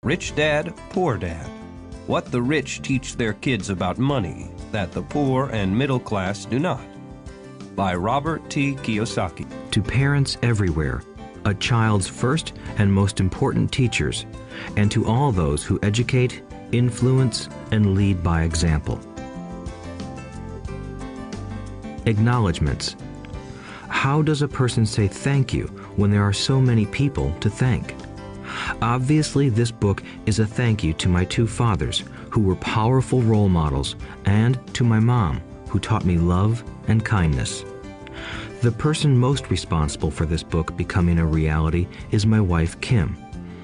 Rich Dad, Poor Dad. What the rich teach their kids about money that the poor and middle class do not. By Robert T. Kiyosaki. To parents everywhere, a child's first and most important teachers, and to all those who educate, influence, and lead by example. Acknowledgements. How does a person say thank you when there are so many people to thank? Obviously, this book is a thank you to my two fathers, who were powerful role models, and to my mom, who taught me love and kindness. The person most responsible for this book becoming a reality is my wife, Kim,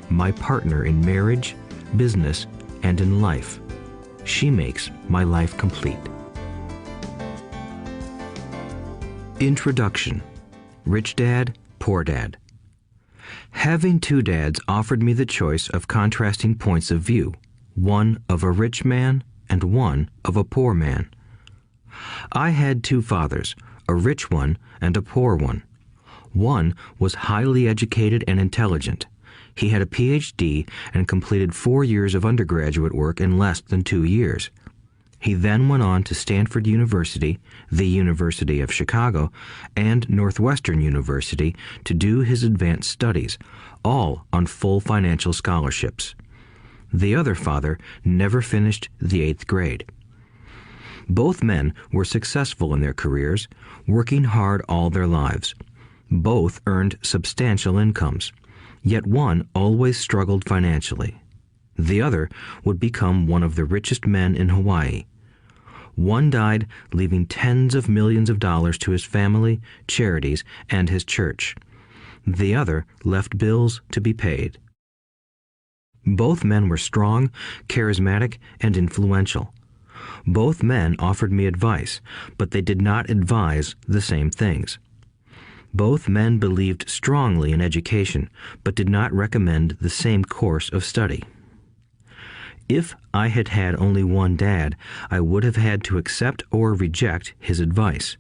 my partner in marriage, business, and in life. She makes my life complete. Introduction. Rich Dad, Poor Dad. Having two dads offered me the choice of contrasting points of view, one of a rich man and one of a poor man. I had two fathers, a rich one and a poor one. One was highly educated and intelligent. He had a PhD and completed 4 years of undergraduate work in less than 2 years. He then went on to Stanford University, the University of Chicago, and Northwestern University to do his advanced studies, all on full financial scholarships. The other father never finished the 8th grade. Both men were successful in their careers, working hard all their lives. Both earned substantial incomes, yet one always struggled financially. The other would become one of the richest men in Hawaii. One died, leaving tens of millions of dollars to his family, charities, and his church. The other left bills to be paid. Both men were strong, charismatic, and influential. Both men offered me advice, but they did not advise the same things. Both men believed strongly in education, but did not recommend the same course of study. If I had had only one dad, I would have had to accept or reject his advice.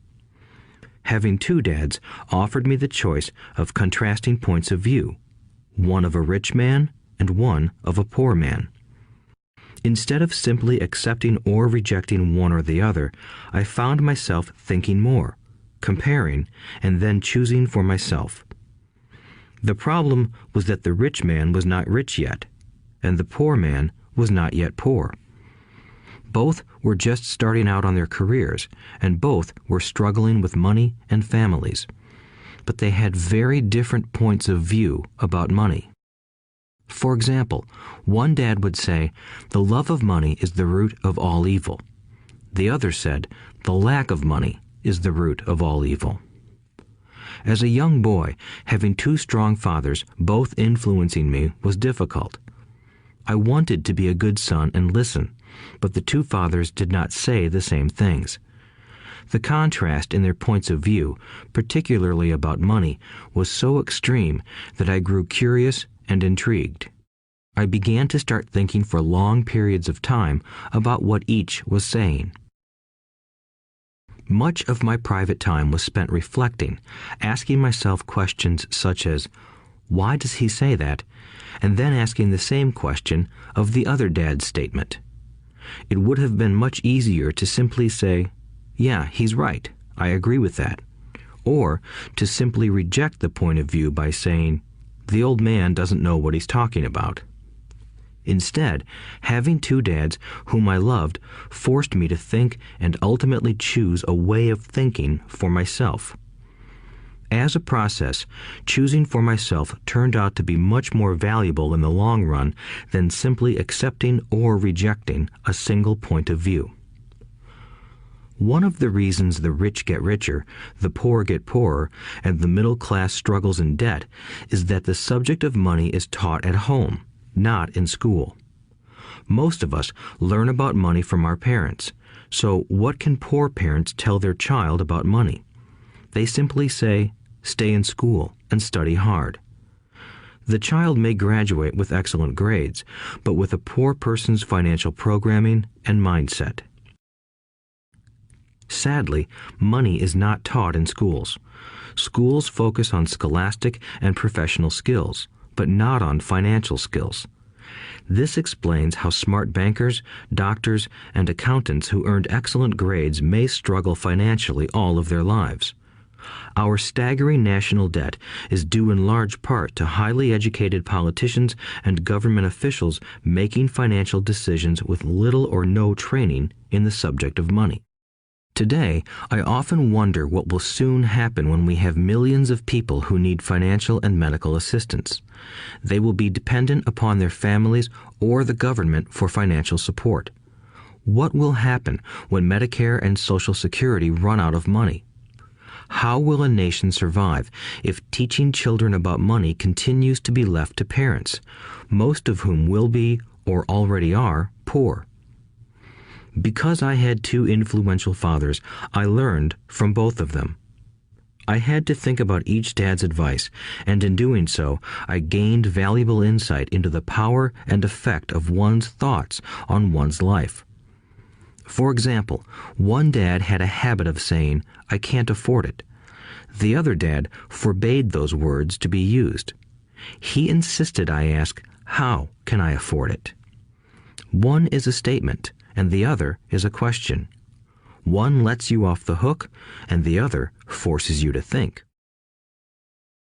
Having two dads offered me the choice of contrasting points of view, one of a rich man and one of a poor man. Instead of simply accepting or rejecting one or the other, I found myself thinking more, comparing, and then choosing for myself. The problem was that the rich man was not rich yet, and the poor man was not yet poor. Both were just starting out on their careers, and both were struggling with money and families. But they had very different points of view about money. For example, one dad would say, "The love of money is the root of all evil." The other said, "The lack of money is the root of all evil." As a young boy, having two strong fathers, both influencing me, was difficult. I wanted to be a good son and listen, but the two fathers did not say the same things. The contrast in their points of view, particularly about money, was so extreme that I grew curious and intrigued. I began to start thinking for long periods of time about what each was saying. Much of my private time was spent reflecting, asking myself questions such as, "Why does he say that?" and then asking the same question of the other dad's statement. It would have been much easier to simply say, "Yeah, he's right, I agree with that," or to simply reject the point of view by saying, "The old man doesn't know what he's talking about." Instead, having two dads whom I loved forced me to think and ultimately choose a way of thinking for myself. As a process, choosing for myself turned out to be much more valuable in the long run than simply accepting or rejecting a single point of view. One of the reasons the rich get richer, the poor get poorer, and the middle class struggles in debt is that the subject of money is taught at home, not in school. Most of us learn about money from our parents, so what can poor parents tell their child about money? They simply say, "Stay in school and study hard." The child may graduate with excellent grades, but with a poor person's financial programming and mindset. Sadly, money is not taught in schools. Schools focus on scholastic and professional skills, but not on financial skills. This explains how smart bankers, doctors, and accountants who earned excellent grades may struggle financially all of their lives. Our staggering national debt is due in large part to highly educated politicians and government officials making financial decisions with little or no training in the subject of money. Today, I often wonder what will soon happen when we have millions of people who need financial and medical assistance. They will be dependent upon their families or the government for financial support. What will happen when Medicare and Social Security run out of money? How will a nation survive if teaching children about money continues to be left to parents, most of whom will be, or already are, poor? Because I had two influential fathers, I learned from both of them. I had to think about each dad's advice, and in doing so, I gained valuable insight into the power and effect of one's thoughts on one's life. For example, one dad had a habit of saying, "I can't afford it." The other dad forbade those words to be used. He insisted I ask, "How can I afford it?" One is a statement, and the other is a question. One lets you off the hook, and the other forces you to think.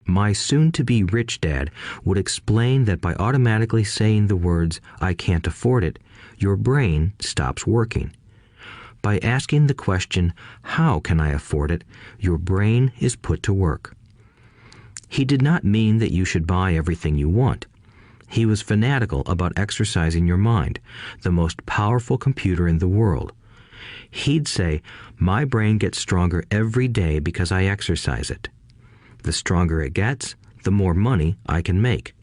My soon-to-be rich dad would explain that by automatically saying the words, "I can't afford it," your brain stops working. By asking the question, "How can I afford it?" your brain is put to work. He did not mean that you should buy everything you want. He was fanatical about exercising your mind, the most powerful computer in the world. He'd say, "My brain gets stronger every day because I exercise it. The stronger it gets, the more money I can make."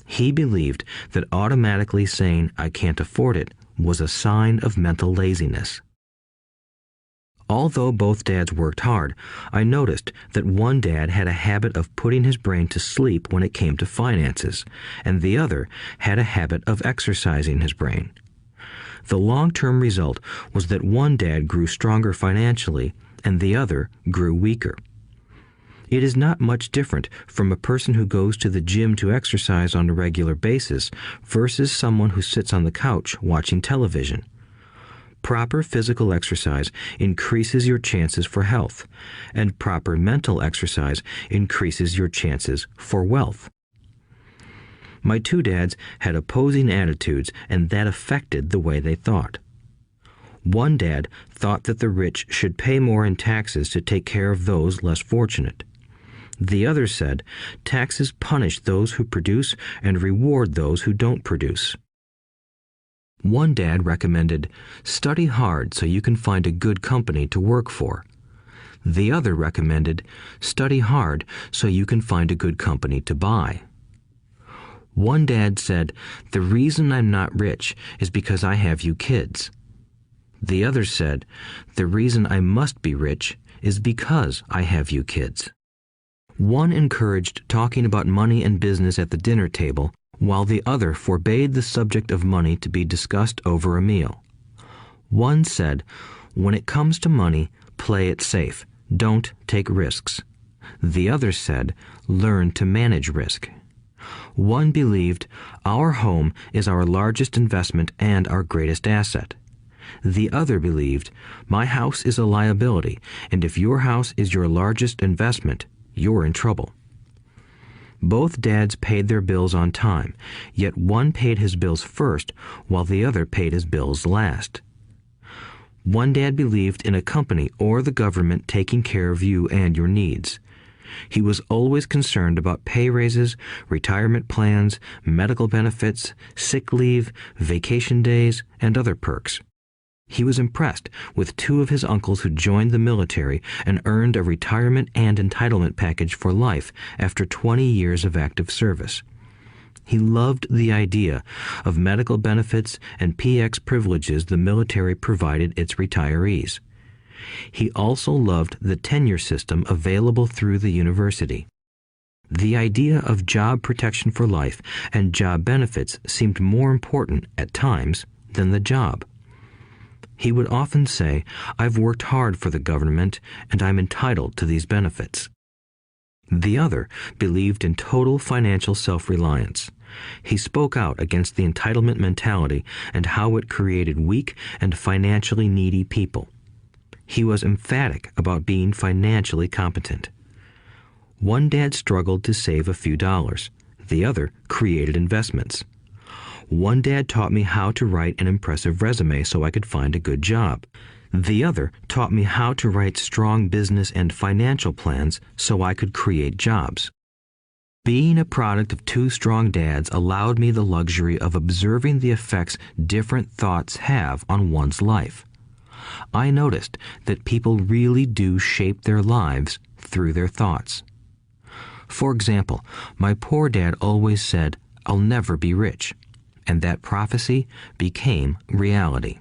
He believed that automatically saying, "I can't afford it," was a sign of mental laziness. Although both dads worked hard, I noticed that one dad had a habit of putting his brain to sleep when it came to finances, and the other had a habit of exercising his brain. The long-term result was that one dad grew stronger financially, and the other grew weaker. It is not much different from a person who goes to the gym to exercise on a regular basis versus someone who sits on the couch watching television. Proper physical exercise increases your chances for health, and proper mental exercise increases your chances for wealth. My two dads had opposing attitudes, and that affected the way they thought. One dad thought that the rich should pay more in taxes to take care of those less fortunate. The other said, taxes punish those who produce and reward those who don't produce. One dad recommended, study hard so you can find a good company to work for. The other recommended, study hard so you can find a good company to buy. One dad said, the reason I'm not rich is because I have you kids. The other said, the reason I must be rich is because I have you kids. One encouraged talking about money and business at the dinner table, while the other forbade the subject of money to be discussed over a meal. One said, when it comes to money, play it safe, don't take risks. The other said, learn to manage risk. One believed, our home is our largest investment and our greatest asset. The other believed, my house is a liability, and if your house is your largest investment, you're in trouble. Both dads paid their bills on time, yet one paid his bills first while the other paid his bills last. One dad believed in a company or the government taking care of you and your needs. He was always concerned about pay raises, retirement plans, medical benefits, sick leave, vacation days, and other perks. He was impressed with two of his uncles who joined the military and earned a retirement and entitlement package for life after 20 years of active service. He loved the idea of medical benefits and PX privileges the military provided its retirees. He also loved the tenure system available through the university. The idea of job protection for life and job benefits seemed more important at times than the job. He would often say, I've worked hard for the government and I'm entitled to these benefits. The other believed in total financial self-reliance. He spoke out against the entitlement mentality and how it created weak and financially needy people. He was emphatic about being financially competent. One dad struggled to save a few dollars. The other created investments. One dad taught me how to write an impressive resume so I could find a good job. The other taught me how to write strong business and financial plans so I could create jobs. Being a product of two strong dads allowed me the luxury of observing the effects different thoughts have on one's life. I noticed that people really do shape their lives through their thoughts. For example, my poor dad always said, "I'll never be rich," and that prophecy became reality.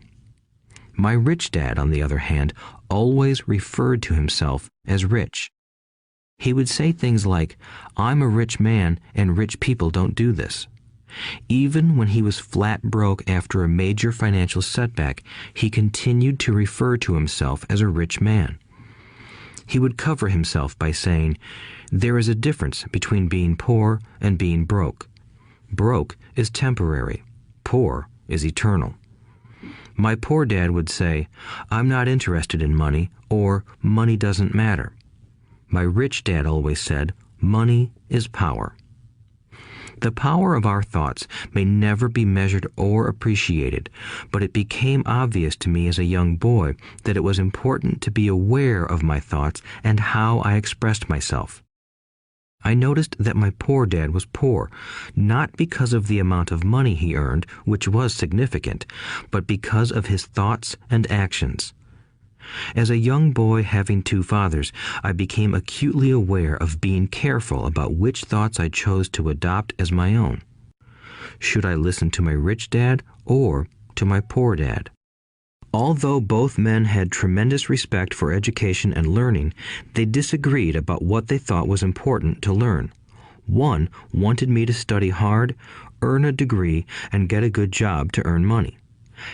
My rich dad, on the other hand, always referred to himself as rich. He would say things like, "I'm a rich man and rich people don't do this." Even when he was flat broke after a major financial setback, he continued to refer to himself as a rich man. He would cover himself by saying, "There is a difference between being poor and being broke. Broke is temporary. Poor is eternal." My poor dad would say, "I'm not interested in money," or "money doesn't matter." My rich dad always said, "Money is power." The power of our thoughts may never be measured or appreciated, but it became obvious to me as a young boy that it was important to be aware of my thoughts and how I expressed myself. I noticed that my poor dad was poor, not because of the amount of money he earned, which was significant, but because of his thoughts and actions. As a young boy having two fathers, I became acutely aware of being careful about which thoughts I chose to adopt as my own. Should I listen to my rich dad or to my poor dad? Although both men had tremendous respect for education and learning, they disagreed about what they thought was important to learn. One wanted me to study hard, earn a degree, and get a good job to earn money.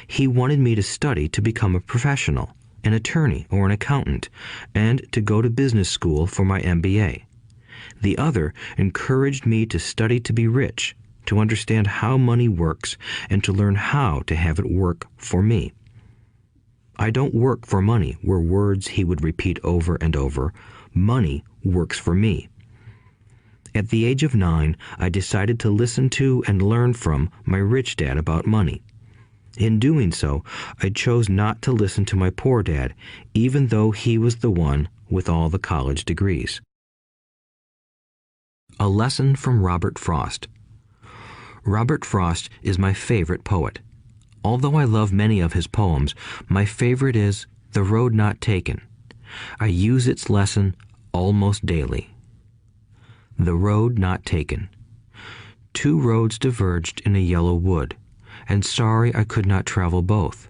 He wanted me to study to become a professional, an attorney or an accountant, and to go to business school for my MBA. The other encouraged me to study to be rich, to understand how money works, and to learn how to have it work for me. "I don't work for money" were words he would repeat over and over. "Money works for me." At the age of 9, I decided to listen to and learn from my rich dad about money. In doing so, I chose not to listen to my poor dad, even though he was the one with all the college degrees. A lesson from Robert Frost. Robert Frost is my favorite poet. Although I love many of his poems, my favorite is "The Road Not Taken." I use its lesson almost daily. The road not taken. Two roads diverged in a yellow wood, and sorry I could not travel both.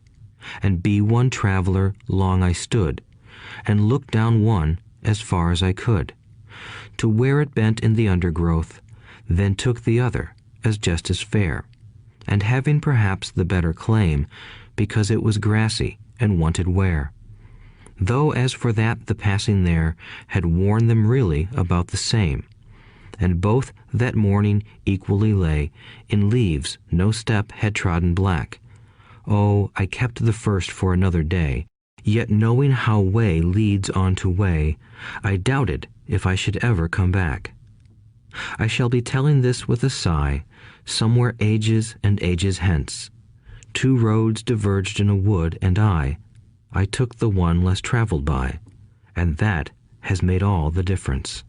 And be one traveler long I stood, and looked down one as far as I could, to where it bent in the undergrowth, then took the other as just as fair, and having perhaps the better claim, because it was grassy and wanted wear. Though as for that the passing there had worn them really about the same, and both that morning equally lay in leaves no step had trodden black. Oh, I kept the first for another day, yet knowing how way leads on to way, I doubted if I should ever come back. I shall be telling this with a sigh, somewhere ages and ages hence. Two roads diverged in a wood, and I took the one less traveled by, and that has made all the difference.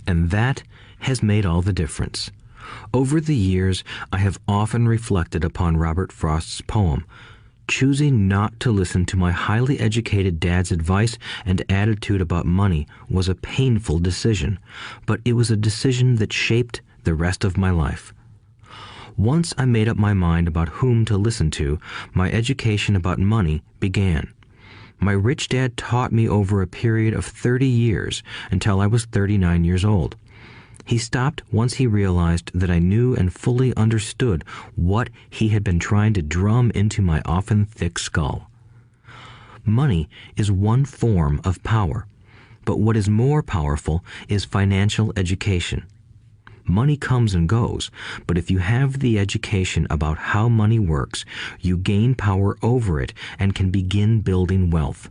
And that has made all the difference. Over the years, I have often reflected upon Robert Frost's poem. Choosing not to listen to my highly educated dad's advice and attitude about money was a painful decision, but it was a decision that shaped the rest of my life. Once I made up my mind about whom to listen to, my education about money began. My rich dad taught me over a period of 30 years until I was 39 years old. He stopped once he realized that I knew and fully understood what he had been trying to drum into my often thick skull. Money is one form of power, but what is more powerful is financial education. Money comes and goes, but if you have the education about how money works, you gain power over it and can begin building wealth.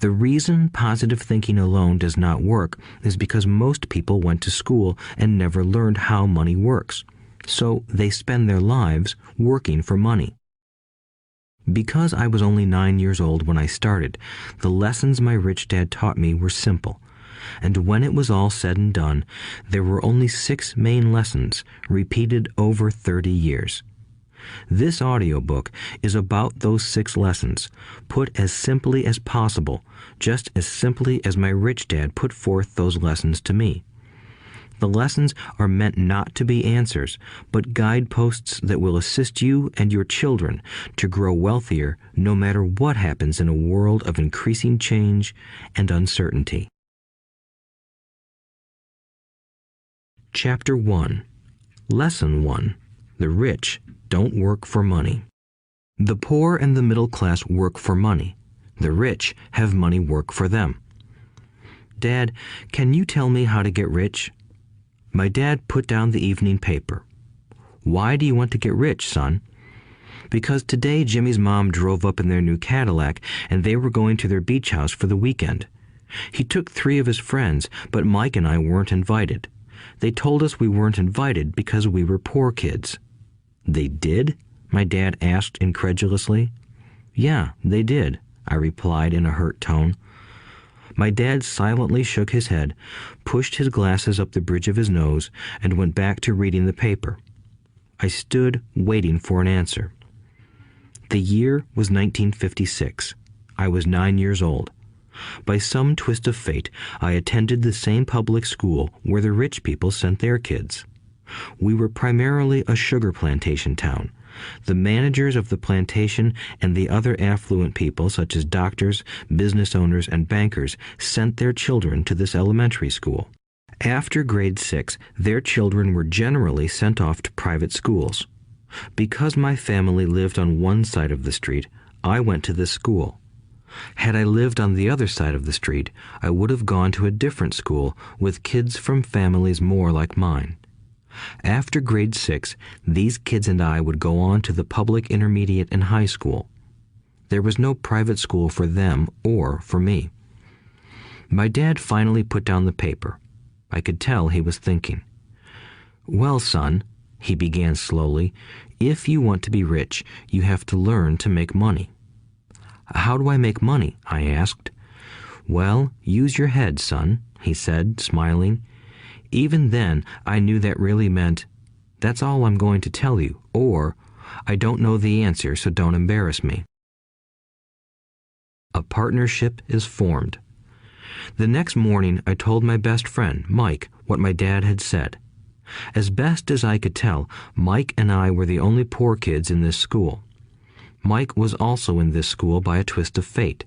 The reason positive thinking alone does not work is because most people went to school and never learned how money works, so they spend their lives working for money. Because I was only 9 years old when I started, the lessons my rich dad taught me were simple. And when it was all said and done, there were only 6 main lessons, repeated over 30 years. This audiobook is about those 6 lessons, put as simply as possible, just as simply as my rich dad put forth those lessons to me. The lessons are meant not to be answers, but guideposts that will assist you and your children to grow wealthier no matter what happens in a world of increasing change and uncertainty. Chapter 1. Lesson 1. The rich don't work for money. The poor and the middle class work for money. The rich have money work for them. Dad, can you tell me how to get rich? My dad put down the evening paper. Why do you want to get rich, son? Because today Jimmy's mom drove up in their new Cadillac and they were going to their beach house for the weekend. He took 3 of his friends, but Mike and I weren't invited. They told us we weren't invited because we were poor kids. They did? My dad asked incredulously. Yeah, they did, I replied in a hurt tone. My dad silently shook his head, pushed his glasses up the bridge of his nose, and went back to reading the paper. I stood waiting for an answer. The year was 1956. I was 9 years old. By some twist of fate, I attended the same public school where the rich people sent their kids. We were primarily a sugar plantation town. The managers of the plantation and the other affluent people, such as doctors, business owners, and bankers, sent their children to this elementary school. After grade 6, their children were generally sent off to private schools. Because my family lived on one side of the street, I went to this school. Had I lived on the other side of the street, I would have gone to a different school with kids from families more like mine. After grade 6, these kids and I would go on to the public intermediate and high school. There was no private school for them or for me. My dad finally put down the paper. I could tell he was thinking. Well, son, he began slowly, if you want to be rich, you have to learn to make money. How do I make money? I asked. Well, use your head, son, he said, smiling. Even then, I knew that really meant, that's all I'm going to tell you, or, I don't know the answer, so don't embarrass me. A partnership is formed. The next morning, I told my best friend, Mike, what my dad had said. As best as I could tell, Mike and I were the only poor kids in this school. Mike was also in this school by a twist of fate.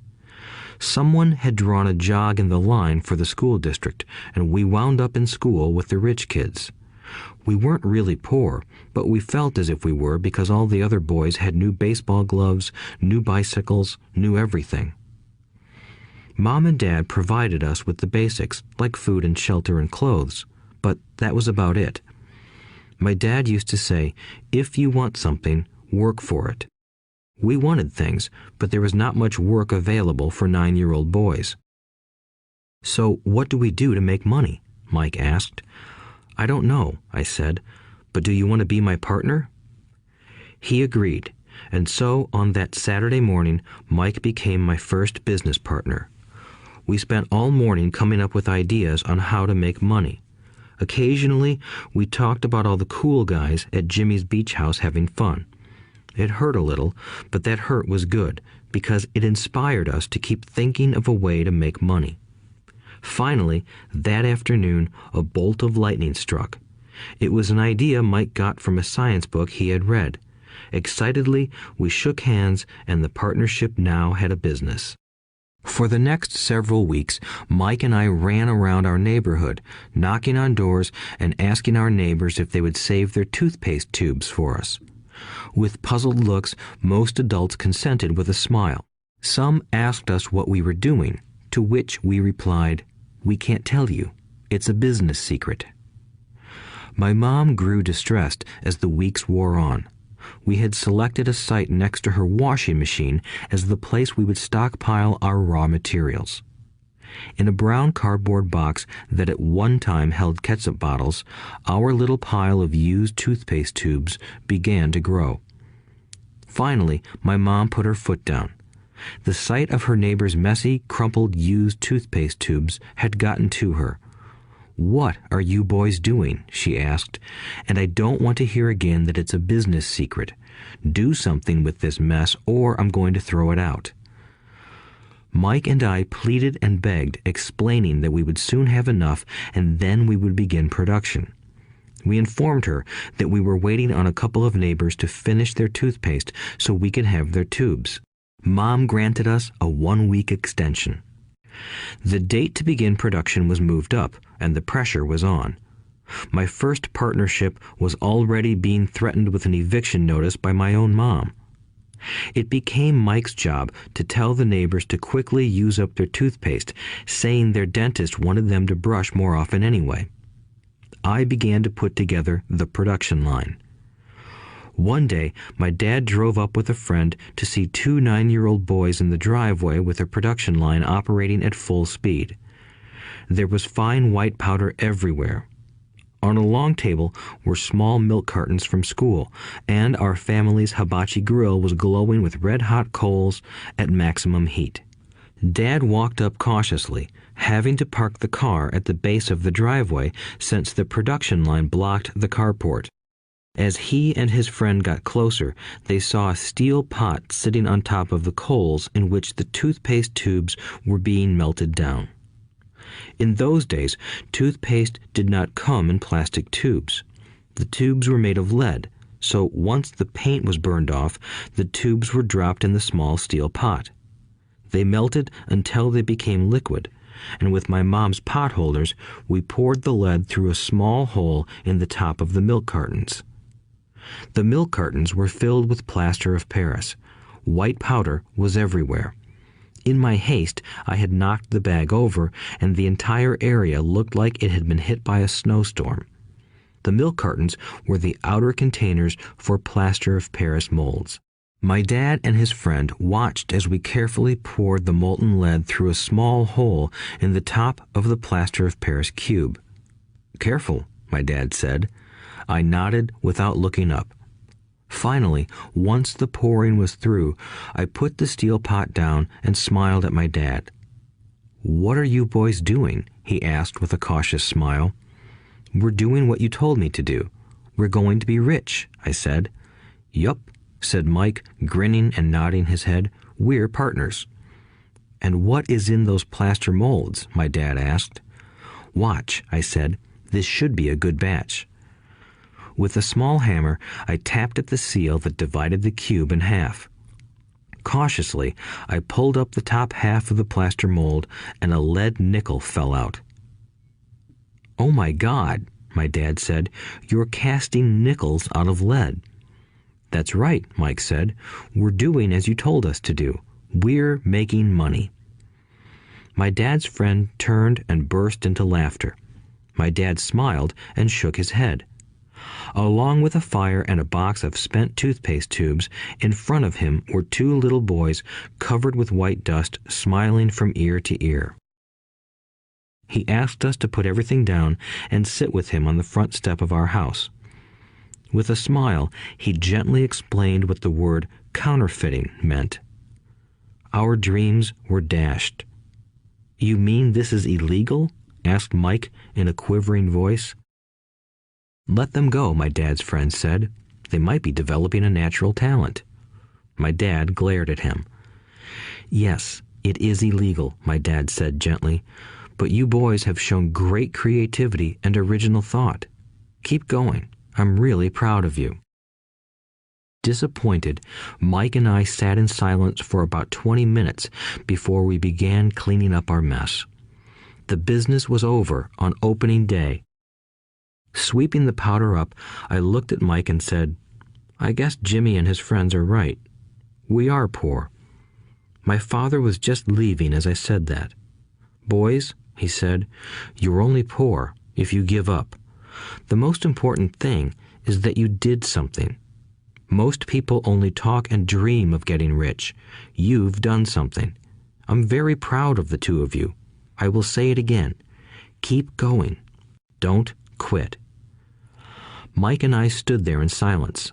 Someone had drawn a jog in the line for the school district, and we wound up in school with the rich kids. We weren't really poor, but we felt as if we were because all the other boys had new baseball gloves, new bicycles, new everything. Mom and Dad provided us with the basics, like food and shelter and clothes, but that was about it. My dad used to say, if you want something, work for it. We wanted things, but there was not much work available for 9-year-old boys. So what do we do to make money? Mike asked. I don't know, I said, but do you want to be my partner? He agreed, and so on that Saturday morning, Mike became my first business partner. We spent all morning coming up with ideas on how to make money. Occasionally, we talked about all the cool guys at Jimmy's beach house having fun. It hurt a little, but that hurt was good, because it inspired us to keep thinking of a way to make money. Finally, that afternoon, a bolt of lightning struck. It was an idea Mike got from a science book he had read. Excitedly, we shook hands, and the partnership now had a business. For the next several weeks, Mike and I ran around our neighborhood, knocking on doors and asking our neighbors if they would save their toothpaste tubes for us. With puzzled looks, most adults consented with a smile. Some asked us what we were doing, to which we replied, "We can't tell you. It's a business secret." My mom grew distressed as the weeks wore on. We had selected a site next to her washing machine as the place we would stockpile our raw materials. In a brown cardboard box that at one time held ketchup bottles, our little pile of used toothpaste tubes began to grow. Finally, my mom put her foot down. The sight of her neighbor's messy, crumpled used toothpaste tubes had gotten to her. "What are you boys doing?" she asked, "and I don't want to hear again that it's a business secret. Do something with this mess or I'm going to throw it out." Mike and I pleaded and begged, explaining that we would soon have enough and then we would begin production. We informed her that we were waiting on a couple of neighbors to finish their toothpaste so we could have their tubes. Mom granted us a 1-week extension. The date to begin production was moved up, and the pressure was on. My first partnership was already being threatened with an eviction notice by my own mom. It became Mike's job to tell the neighbors to quickly use up their toothpaste, saying their dentist wanted them to brush more often anyway. I began to put together the production line. One day, my dad drove up with a friend to see 2 9-year-old boys in the driveway with a production line operating at full speed. There was fine white powder everywhere. On a long table were small milk cartons from school, and our family's hibachi grill was glowing with red-hot coals at maximum heat. Dad walked up cautiously, having to park the car at the base of the driveway since the production line blocked the carport. As he and his friend got closer, they saw a steel pot sitting on top of the coals in which the toothpaste tubes were being melted down. In those days, toothpaste did not come in plastic tubes. The tubes were made of lead, so once the paint was burned off, the tubes were dropped in the small steel pot. They melted until they became liquid, and with my mom's pot holders, we poured the lead through a small hole in the top of the milk cartons. The milk cartons were filled with plaster of Paris. White powder was everywhere. In my haste, I had knocked the bag over, and the entire area looked like it had been hit by a snowstorm. The milk cartons were the outer containers for plaster of Paris molds. My dad and his friend watched as we carefully poured the molten lead through a small hole in the top of the plaster of Paris cube. "Careful," my dad said. I nodded without looking up. Finally, once the pouring was through, I put the steel pot down and smiled at my dad. "What are you boys doing?" he asked with a cautious smile. "We're doing what you told me to do. We're going to be rich," I said. "Yup," said Mike, grinning and nodding his head. "We're partners." "And what is in those plaster molds?" my dad asked. "Watch," I said. "This should be a good batch." With a small hammer, I tapped at the seal that divided the cube in half. Cautiously, I pulled up the top half of the plaster mold, and a lead nickel fell out. "Oh my God," my dad said, "you're casting nickels out of lead." "That's right," Mike said. "We're doing as you told us to do. We're making money." My dad's friend turned and burst into laughter. My dad smiled and shook his head. Along with a fire and a box of spent toothpaste tubes, in front of him were 2 little boys covered with white dust, smiling from ear to ear. He asked us to put everything down and sit with him on the front step of our house. With a smile, he gently explained what the word counterfeiting meant. Our dreams were dashed. "You mean this is illegal?" asked Mike in a quivering voice. "Let them go," my dad's friend said. "They might be developing a natural talent." My dad glared at him. "Yes, it is illegal," my dad said gently, "but you boys have shown great creativity and original thought. Keep going. I'm really proud of you." Disappointed, Mike and I sat in silence for about 20 minutes before we began cleaning up our mess. The business was over on opening day. Sweeping the powder up, I looked at Mike and said, "I guess Jimmy and his friends are right. We are poor." My father was just leaving as I said that. "Boys," he said, "you're only poor if you give up. The most important thing is that you did something. Most people only talk and dream of getting rich. You've done something. I'm very proud of the two of you. I will say it again. Keep going. Don't quit." Mike and I stood there in silence.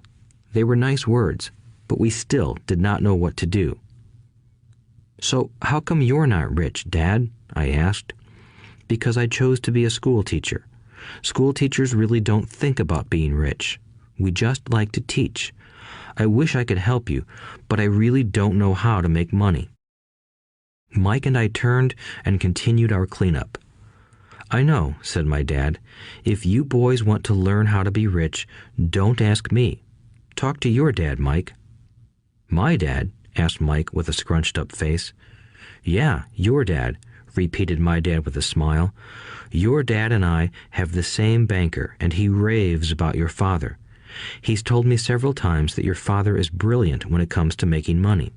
They were nice words, but we still did not know what to do. "So how come you're not rich, Dad?" I asked. "Because I chose to be a school teacher. School teachers really don't think about being rich. We just like to teach. I wish I could help you, but I really don't know how to make money." Mike and I turned and continued our cleanup. "I know," said my dad. "If you boys want to learn how to be rich, don't ask me. Talk to your dad, Mike." "My dad?" asked Mike with a scrunched-up face. "Yeah, your dad," repeated my dad with a smile. "Your dad and I have the same banker, and he raves about your father. He's told me several times that your father is brilliant when it comes to making money."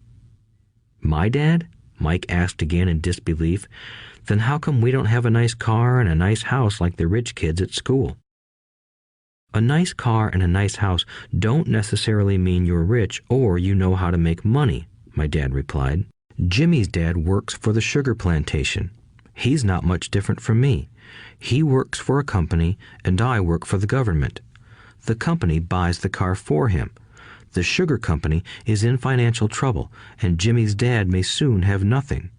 "My dad?" Mike asked again in disbelief. "Then how come we don't have a nice car and a nice house like the rich kids at school?" "A nice car and a nice house don't necessarily mean you're rich or you know how to make money," my dad replied. "Jimmy's dad works for the sugar plantation. He's not much different from me. He works for a company and I work for the government. The company buys the car for him. The sugar company is in financial trouble, and Jimmy's dad may soon have nothing.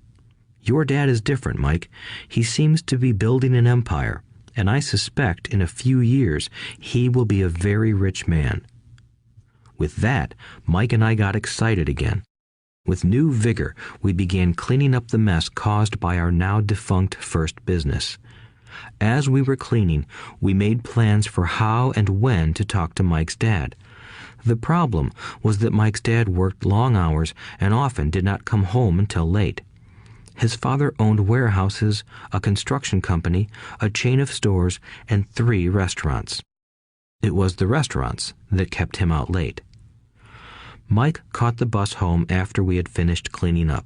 Your dad is different, Mike. He seems to be building an empire, and I suspect in a few years he will be a very rich man." With that, Mike and I got excited again. With new vigor, we began cleaning up the mess caused by our now defunct first business. As we were cleaning, we made plans for how and when to talk to Mike's dad. The problem was that Mike's dad worked long hours and often did not come home until late. His father owned warehouses, a construction company, a chain of stores, and 3 restaurants. It was the restaurants that kept him out late. Mike caught the bus home after we had finished cleaning up.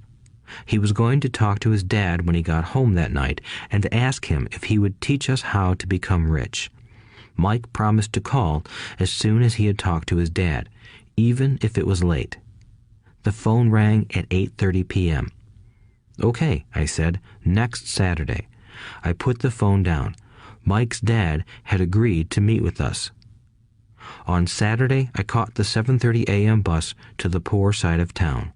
He was going to talk to his dad when he got home that night and ask him if he would teach us how to become rich. Mike promised to call as soon as he had talked to his dad, even if it was late. The phone rang at 8:30 p.m. "Okay," I said, "next Saturday." I put the phone down. Mike's dad had agreed to meet with us. On Saturday, I caught the 7:30 a.m. bus to the poor side of town.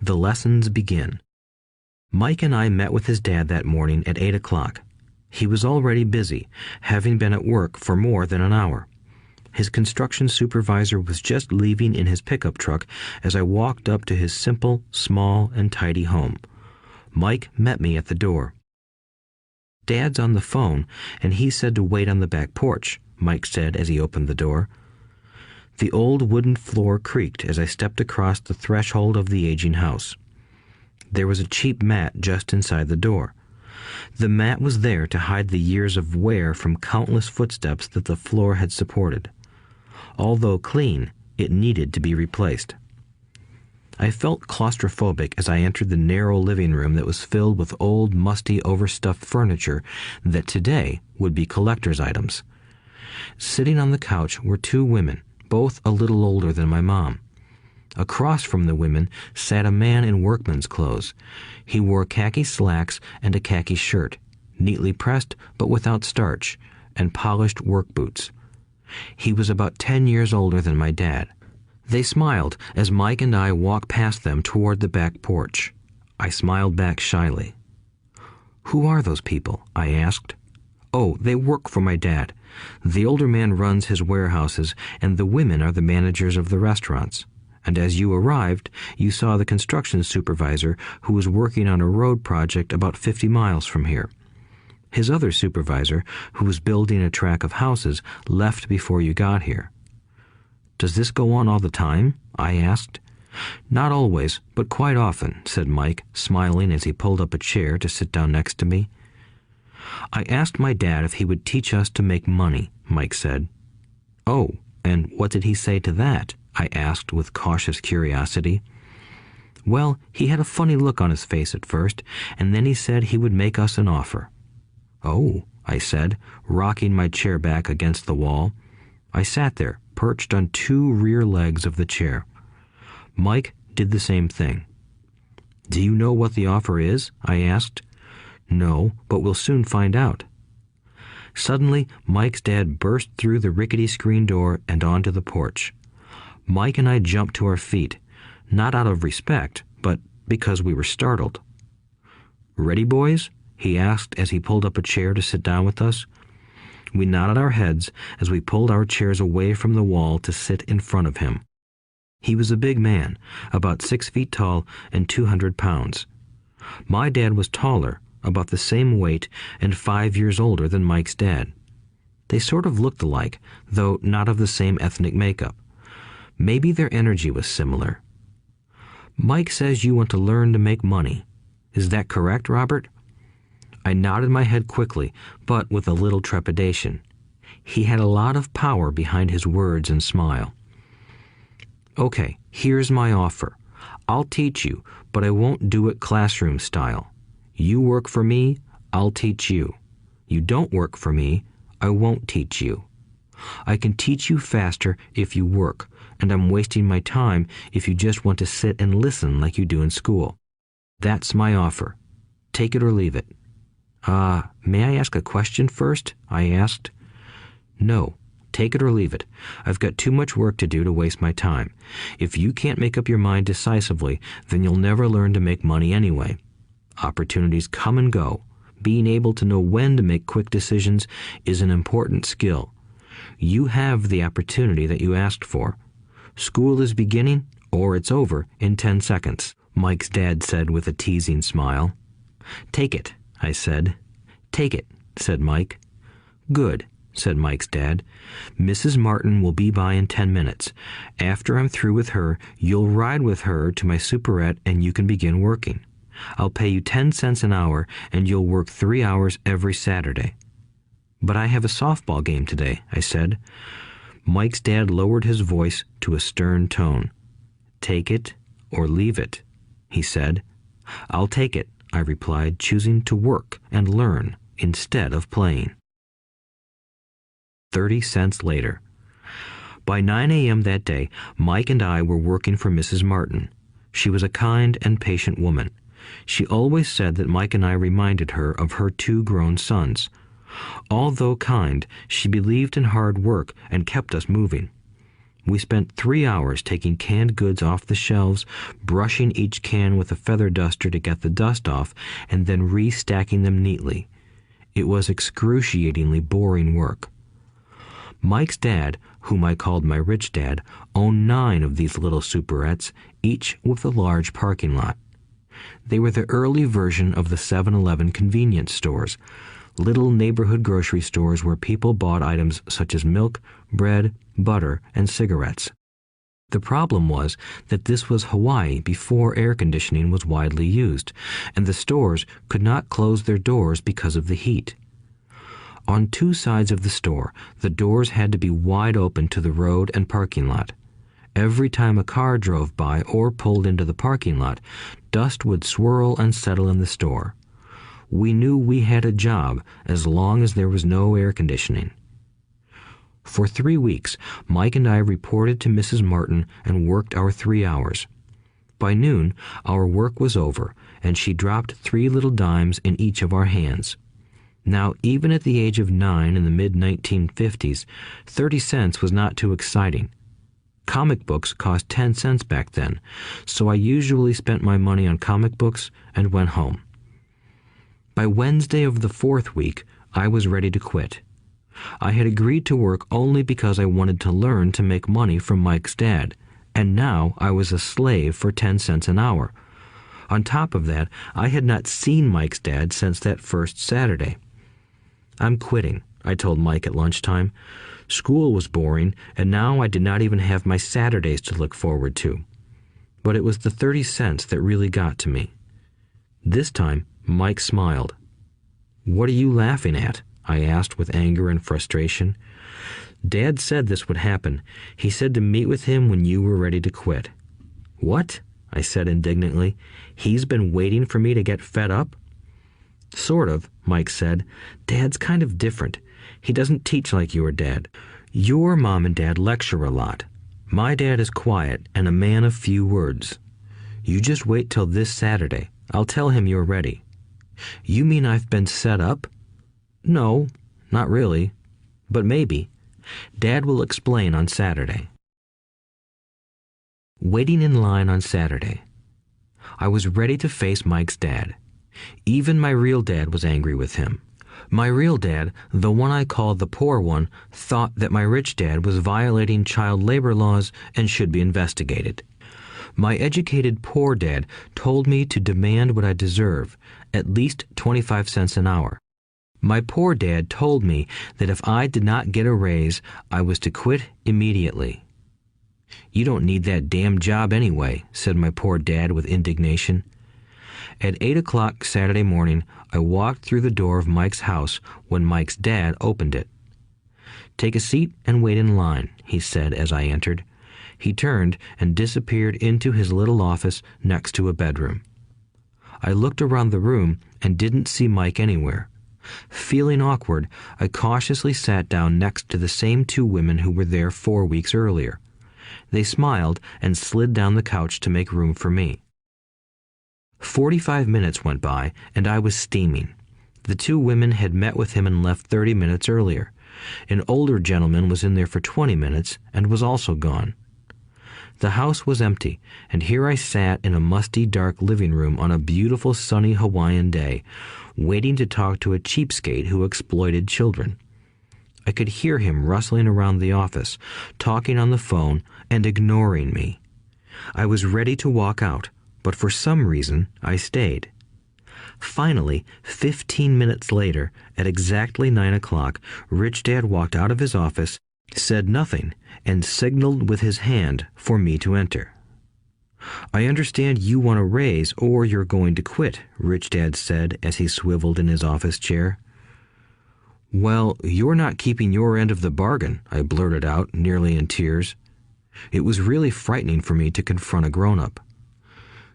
The lessons begin. Mike and I met with his dad that morning at 8 o'clock. He was already busy, having been at work for more than an hour. His construction supervisor was just leaving in his pickup truck as I walked up to his simple, small, and tidy home. Mike met me at the door. "Dad's on the phone, and he said to wait on the back porch," Mike said as he opened the door. The old wooden floor creaked as I stepped across the threshold of the aging house. There was a cheap mat just inside the door. The mat was there to hide the years of wear from countless footsteps that the floor had supported. Although clean, it needed to be replaced. I felt claustrophobic as I entered the narrow living room that was filled with old, musty, overstuffed furniture that today would be collector's items. Sitting on the couch were 2 women, both a little older than my mom. Across from the women sat a man in workman's clothes. He wore khaki slacks and a khaki shirt, neatly pressed but without starch, and polished work boots. He was about 10 years older than my dad. They smiled as Mike and I walked past them toward the back porch. I smiled back shyly. "Who are those people?" I asked. "Oh, they work for my dad. The older man runs his warehouses, and the women are the managers of the restaurants. And as you arrived, you saw the construction supervisor who was working on a road project about 50 miles from here. His other supervisor, who was building a track of houses, left before you got here." "Does this go on all the time?" I asked. "Not always, but quite often," said Mike, smiling as he pulled up a chair to sit down next to me. "I asked my dad if he would teach us to make money," Mike said. "Oh, and what did he say to that?" I asked with cautious curiosity. "Well, he had a funny look on his face at first, and then he said he would make us an offer." "Oh," I said, rocking my chair back against the wall. I sat there, perched on two rear legs of the chair. Mike did the same thing. "Do you know what the offer is?" I asked. "No, but we'll soon find out." Suddenly, Mike's dad burst through the rickety screen door and onto the porch. Mike and I jumped to our feet, not out of respect, but because we were startled. "Ready, boys?" he asked as he pulled up a chair to sit down with us. We nodded our heads as we pulled our chairs away from the wall to sit in front of him. He was a big man, about 6 feet tall and 200 pounds. My dad was taller, about the same weight, and 5 years older than Mike's dad. They sort of looked alike, though not of the same ethnic makeup. Maybe their energy was similar. "Mike says you want to learn to make money. Is that correct, Robert?" I nodded my head quickly, but with a little trepidation. He had a lot of power behind his words and smile. "Okay, here's my offer. I'll teach you, but I won't do it classroom style. You work for me, I'll teach you. You don't work for me, I won't teach you. I can teach you faster if you work, and I'm wasting my time if you just want to sit and listen like you do in school. That's my offer. Take it or leave it." May I ask a question first?" I asked. "No, take it or leave it. I've got too much work to do to waste my time. If you can't make up your mind decisively, then you'll never learn to make money anyway. Opportunities come and go. Being able to know when to make quick decisions is an important skill. You have the opportunity that you asked for. School is beginning, or it's over, in 10 seconds, Mike's dad said with a teasing smile. "Take it," I said. "Take it," said Mike. "Good," said Mike's dad. "Mrs. Martin will be by in 10 minutes. After I'm through with her, you'll ride with her to my superette and you can begin working. I'll pay you 10 cents an hour and you'll work 3 hours every Saturday." "But I have a softball game today," I said. Mike's dad lowered his voice to a stern tone. "Take it or leave it," he said. "I'll take it," I replied, choosing to work and learn instead of playing. 30 cents later. By 9 a.m. that day, Mike and I were working for Mrs. Martin. She was a kind and patient woman. She always said that Mike and I reminded her of her 2 grown sons. Although kind, she believed in hard work and kept us moving. We spent 3 hours taking canned goods off the shelves, brushing each can with a feather duster to get the dust off, and then restacking them neatly. It was excruciatingly boring work. Mike's dad, whom I called my rich dad, owned 9 of these little superettes, each with a large parking lot. They were the early version of the 7-Eleven convenience stores, little neighborhood grocery stores where people bought items such as milk, bread, butter, and cigarettes. The problem was that this was Hawaii before air conditioning was widely used, and the stores could not close their doors because of the heat. On 2 sides of the store, the doors had to be wide open to the road and parking lot. Every time a car drove by or pulled into the parking lot, dust would swirl and settle in the store. We knew we had a job as long as there was no air conditioning. For 3 weeks, Mike and I reported to Mrs. Martin and worked our 3 hours. By noon, our work was over, and she dropped 3 little dimes in each of our hands. Now, even at the age of 9 in the mid-1950s, 30 cents was not too exciting. Comic books cost 10 cents back then, so I usually spent my money on comic books and went home. By Wednesday of the 4th week, I was ready to quit. I had agreed to work only because I wanted to learn to make money from Mike's dad, and now I was a slave for 10 cents an hour. On top of that, I had not seen Mike's dad since that first Saturday. "I'm quitting," I told Mike at lunchtime. School was boring, and now I did not even have my Saturdays to look forward to. But it was the 30 cents that really got to me. This time, Mike smiled. "What are you laughing at?" I asked with anger and frustration. "Dad said this would happen. He said to meet with him when you were ready to quit." "What?" I said indignantly. "He's been waiting for me to get fed up?" Sort of, Mike said. Dad's kind of different. He doesn't teach like your dad. Your mom and dad lecture a lot. My dad is quiet and a man of few words. You just wait till this Saturday. I'll tell him you're ready. You mean I've been set up? No, not really. But maybe. Dad will explain on Saturday. Waiting in line on Saturday. I was ready to face Mike's dad. Even my real dad was angry with him. My real dad, the one I called the poor one, thought that my rich dad was violating child labor laws and should be investigated. My educated poor dad told me to demand what I deserve, at least 25 cents an hour. My poor dad told me that if I did not get a raise, I was to quit immediately. You don't need that damn job anyway, said my poor dad with indignation. At 8 o'clock Saturday morning, I walked through the door of Mike's house when Mike's dad opened it. Take a seat and wait in line, he said as I entered. He turned and disappeared into his little office next to a bedroom. I looked around the room and didn't see Mike anywhere. Feeling awkward, I cautiously sat down next to the same two women who were there 4 weeks earlier. They smiled and slid down the couch to make room for me. 45 minutes went by, and I was steaming. The two women had met with him and left 30 minutes earlier. An older gentleman was in there for 20 minutes and was also gone. The house was empty, and here I sat in a musty, dark living room on a beautiful, sunny Hawaiian day, waiting to talk to a cheapskate who exploited children. I could hear him rustling around the office, talking on the phone, and ignoring me. I was ready to walk out, but for some reason I stayed. Finally, 15 minutes later, at exactly 9 o'clock, Rich Dad walked out of his office, said nothing, and signaled with his hand for me to enter. I understand you want a raise or you're going to quit, Rich Dad said as he swiveled in his office chair. Well, you're not keeping your end of the bargain, I blurted out, nearly in tears. It was really frightening for me to confront a grown-up.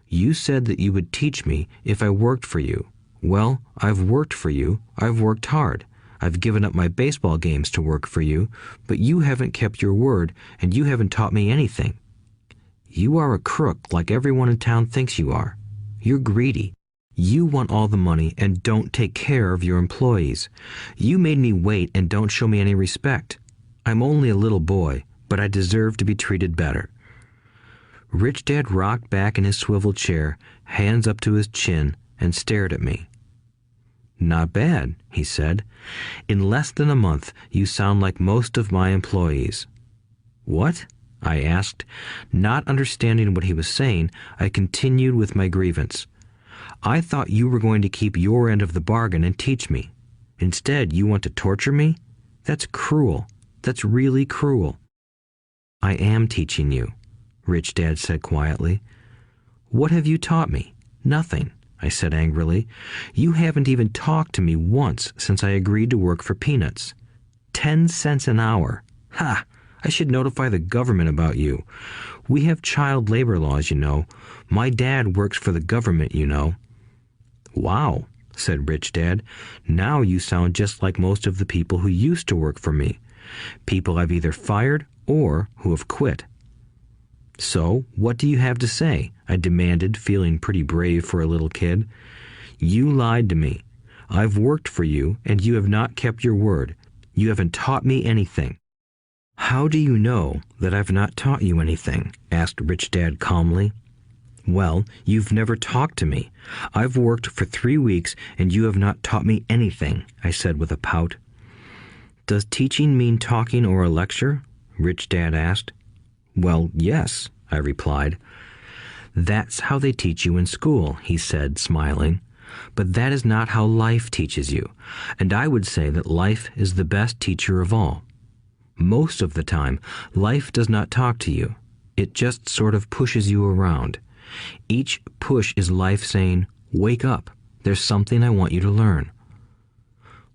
You said that you would teach me if I worked for you. Well, I've worked for you. I've worked hard. I've given up my baseball games to work for you, but you haven't kept your word, and you haven't taught me anything. You are a crook like everyone in town thinks you are. You're greedy. You want all the money and don't take care of your employees. You made me wait and don't show me any respect. I'm only a little boy, but I deserve to be treated better. Rich Dad rocked back in his swivel chair, hands up to his chin, and stared at me. Not bad, he said. In less than a month, you sound like most of my employees. What? I asked. Not understanding what he was saying, I continued with my grievance. I thought you were going to keep your end of the bargain and teach me. Instead, you want to torture me? That's cruel. That's really cruel. I am teaching you, Rich Dad said quietly. What have you taught me? Nothing, I said angrily. You haven't even talked to me once since I agreed to work for peanuts. 10 cents an hour. Ha! I should notify the government about you. We have child labor laws, you know. My dad works for the government, you know. Wow, said Rich Dad. Now you sound just like most of the people who used to work for me. People I've either fired or who have quit. So, what do you have to say? I demanded, feeling pretty brave for a little kid. You lied to me. I've worked for you, and you have not kept your word. You haven't taught me anything. How do you know that I've not taught you anything? Asked Rich Dad calmly. Well, you've never talked to me. I've worked for 3 weeks, and you have not taught me anything, I said with a pout. Does teaching mean talking or a lecture? Rich Dad asked. Well, yes, I replied. That's how they teach you in school, he said, smiling. But that is not how life teaches you, and I would say that life is the best teacher of all. Most of the time, life does not talk to you. It just sort of pushes you around. Each push is life saying, wake up, there's something I want you to learn.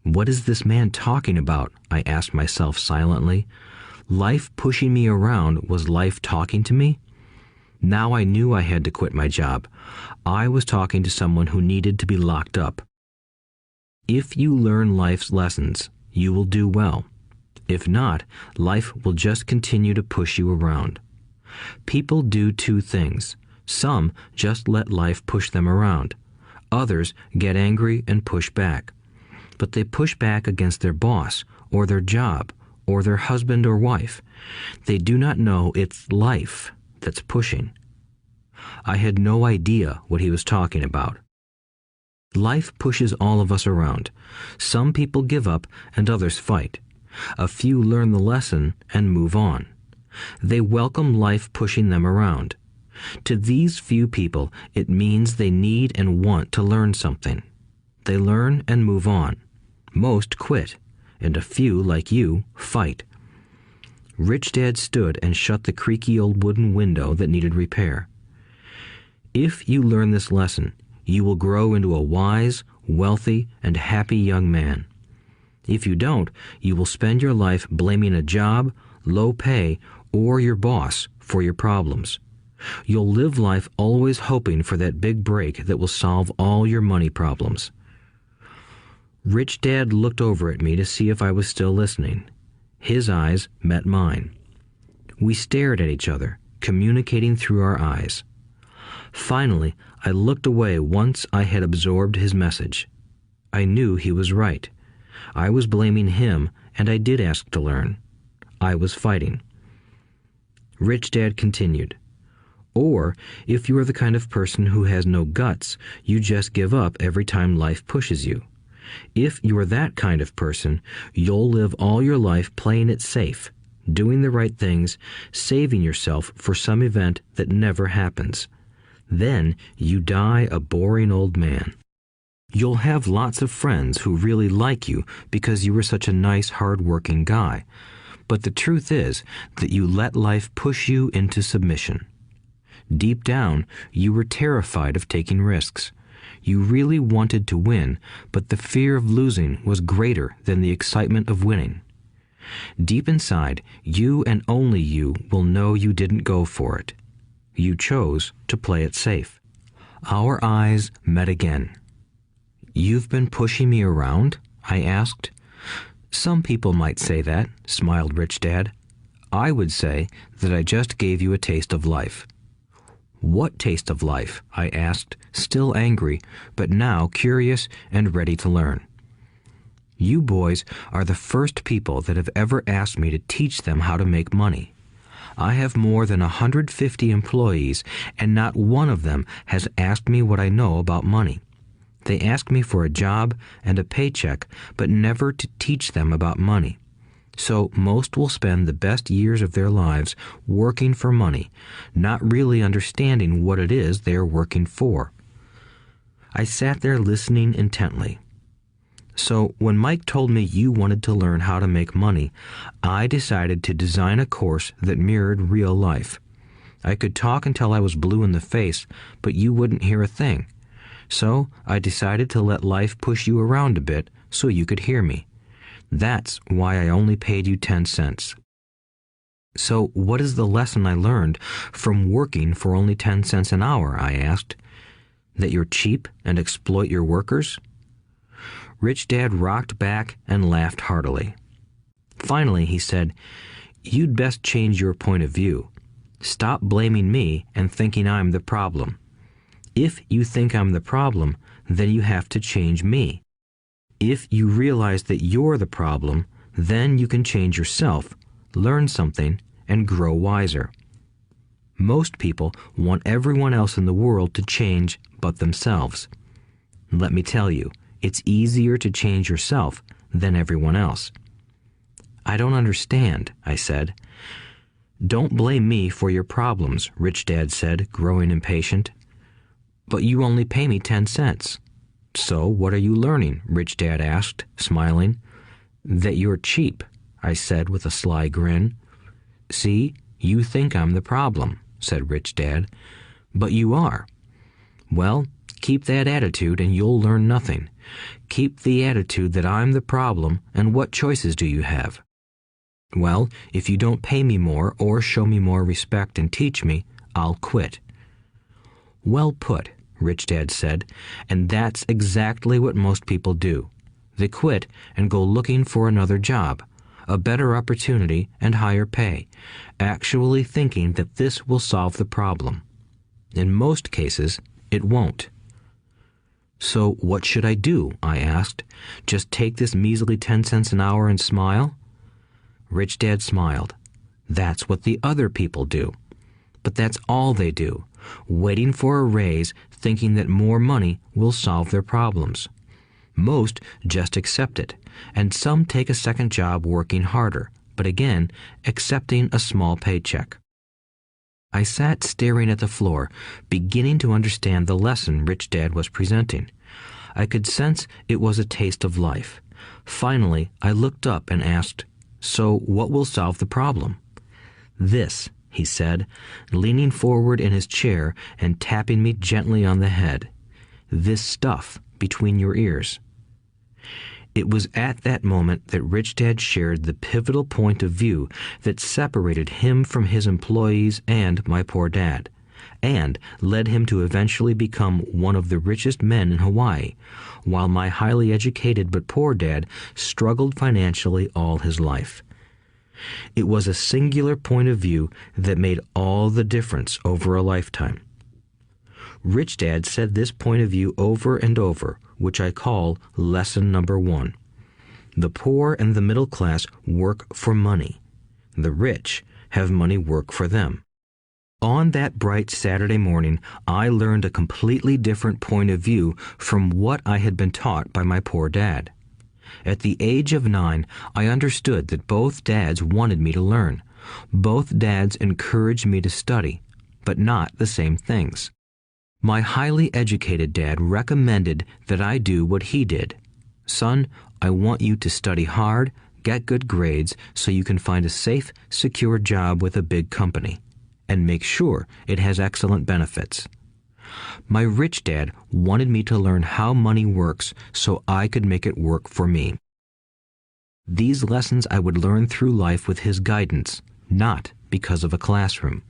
What is this man talking about? I asked myself silently. Life pushing me around was life talking to me? Now I knew I had to quit my job. I was talking to someone who needed to be locked up. If you learn life's lessons, you will do well. If not, life will just continue to push you around. People do two things. Some just let life push them around. Others get angry and push back. But they push back against their boss, or their job, or their husband or wife. They do not know it's life that's pushing. I had no idea what he was talking about. Life pushes all of us around. Some people give up and others fight. A few learn the lesson and move on. They welcome life pushing them around. To these few people, it means they need and want to learn something. They learn and move on. Most quit, and a few, like you, fight. Rich Dad stood and shut the creaky old wooden window that needed repair. If you learn this lesson, you will grow into a wise, wealthy, and happy young man. If you don't, you will spend your life blaming a job, low pay, or your boss for your problems. You'll live life always hoping for that big break that will solve all your money problems. Rich Dad looked over at me to see if I was still listening. His eyes met mine. We stared at each other, communicating through our eyes. Finally, I looked away once I had absorbed his message. I knew he was right. I was blaming him, and I did ask to learn. I was fighting. Rich Dad continued, "Or, if you are the kind of person who has no guts, you just give up every time life pushes you. If you are that kind of person, you'll live all your life playing it safe, doing the right things, saving yourself for some event that never happens. Then you die a boring old man. You'll have lots of friends who really like you because you were such a nice, hard-working guy. But the truth is that you let life push you into submission. Deep down, you were terrified of taking risks. You really wanted to win, but the fear of losing was greater than the excitement of winning. Deep inside, you and only you will know you didn't go for it. You chose to play it safe." Our eyes met again. "You've been pushing me around?" I asked. "Some people might say that," smiled Rich Dad. "I would say that I just gave you a taste of life." "What taste of life?" I asked, still angry, but now curious and ready to learn. "You boys are the first people that have ever asked me to teach them how to make money. I have more than 150 employees, and not one of them has asked me what I know about money. They ask me for a job and a paycheck, but never to teach them about money. So most will spend the best years of their lives working for money, not really understanding what it is they are working for." I sat there listening intently. "So when Mike told me you wanted to learn how to make money, I decided to design a course that mirrored real life. I could talk until I was blue in the face, but you wouldn't hear a thing. So I decided to let life push you around a bit so you could hear me. That's why I only paid you 10 cents. "So what is the lesson I learned from working for only 10 cents an hour?" I asked. "That you're cheap and exploit your workers?" Rich Dad rocked back and laughed heartily. Finally, he said, "You'd best change your point of view. Stop blaming me and thinking I'm the problem. If you think I'm the problem, then you have to change me. If you realize that you're the problem, then you can change yourself, learn something, and grow wiser. Most people want everyone else in the world to change but themselves. Let me tell you, it's easier to change yourself than everyone else." "I don't understand," I said. "Don't blame me for your problems," Rich Dad said, growing impatient. "But you only pay me 10 cents. "So what are you learning?" Rich Dad asked, smiling. "That you're cheap," I said with a sly grin. "See, you think I'm the problem," said Rich Dad. "But you are. Well, keep that attitude and you'll learn nothing. Keep the attitude that I'm the problem, and what choices do you have?" "Well, if you don't pay me more or show me more respect and teach me, I'll quit." "Well put," Rich Dad said, "and that's exactly what most people do. They quit and go looking for another job, a better opportunity and higher pay, actually thinking that this will solve the problem. In most cases, it won't. So what should I do? I asked. Just take this measly 10 cents an hour and smile? Rich Dad smiled. That's what the other people do. But that's all they do, waiting for a raise, thinking that more money will solve their problems. Most just accept it, and some take a second job working harder, but again, accepting a small paycheck. I sat staring at the floor, beginning to understand the lesson Rich Dad was presenting. I could sense it was a taste of life. Finally, I looked up and asked, "So what will solve the problem?" "This," he said, leaning forward in his chair and tapping me gently on the head. "This stuff between your ears." It was at that moment that Rich Dad shared the pivotal point of view that separated him from his employees and my poor dad, and led him to eventually become one of the richest men in Hawaii, while my highly educated but poor dad struggled financially all his life. It was a singular point of view that made all the difference over a lifetime. Rich Dad said this point of view over and over, which I call lesson number 1. The poor and the middle class work for money. The rich have money work for them. On that bright Saturday morning, I learned a completely different point of view from what I had been taught by my poor dad. At the age of 9, I understood that both dads wanted me to learn. Both dads encouraged me to study, but not the same things. My highly educated dad recommended that I do what he did. "Son, I want you to study hard, get good grades so you can find a safe, secure job with a big company, and make sure it has excellent benefits." My rich dad wanted me to learn how money works so I could make it work for me. These lessons I would learn through life with his guidance, not because of a classroom.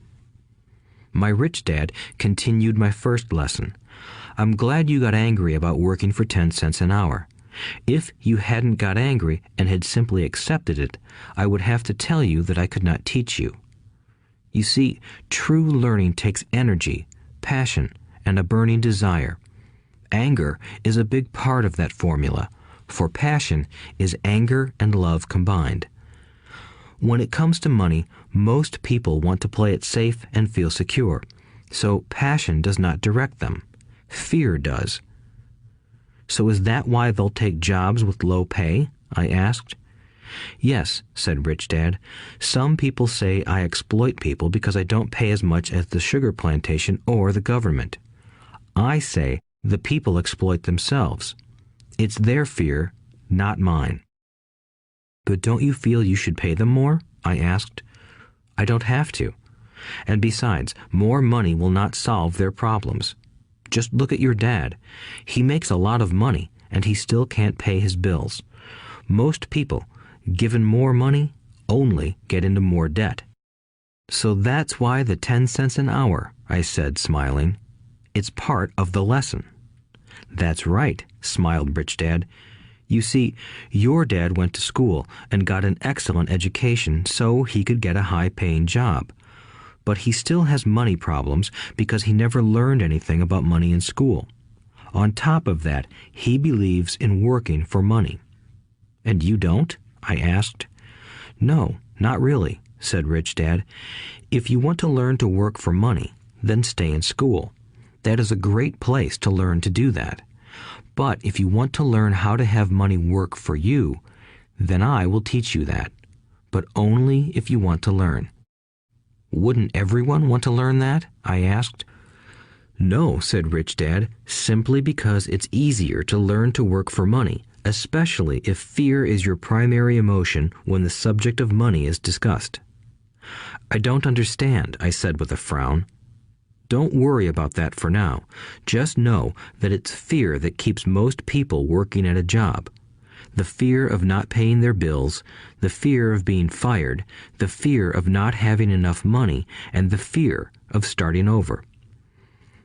My rich dad continued my first lesson. "I'm glad you got angry about working for 10 cents an hour. If you hadn't got angry and had simply accepted it, I would have to tell you that I could not teach you. You see, true learning takes energy, passion, and a burning desire. Anger is a big part of that formula, for passion is anger and love combined. When it comes to money, most people want to play it safe and feel secure, so passion does not direct them. Fear does. So is that why they'll take jobs with low pay?" I asked. "Yes," said Rich Dad. "Some people say I exploit people because I don't pay as much as the sugar plantation or the government. I say the people exploit themselves. It's their fear, not mine." "But don't you feel you should pay them more?" I asked. "I don't have to. And besides, more money will not solve their problems. Just look at your dad. He makes a lot of money, and he still can't pay his bills. Most people, given more money, only get into more debt." "So that's why the 10 cents an hour," I said, smiling. "It's part of the lesson." "That's right," smiled Rich Dad. "You see, your dad went to school and got an excellent education so he could get a high-paying job. But he still has money problems because he never learned anything about money in school. On top of that, he believes in working for money." "And you don't?" I asked. "No, not really," said Rich Dad. "If you want to learn to work for money, then stay in school. That is a great place to learn to do that. But if you want to learn how to have money work for you, then I will teach you that. But only if you want to learn." "Wouldn't everyone want to learn that?" I asked. "No," said Rich Dad, "simply because it's easier to learn to work for money, especially if fear is your primary emotion when the subject of money is discussed." "I don't understand," I said with a frown. "Don't worry about that for now. Just know that it's fear that keeps most people working at a job. The fear of not paying their bills, the fear of being fired, the fear of not having enough money, and the fear of starting over.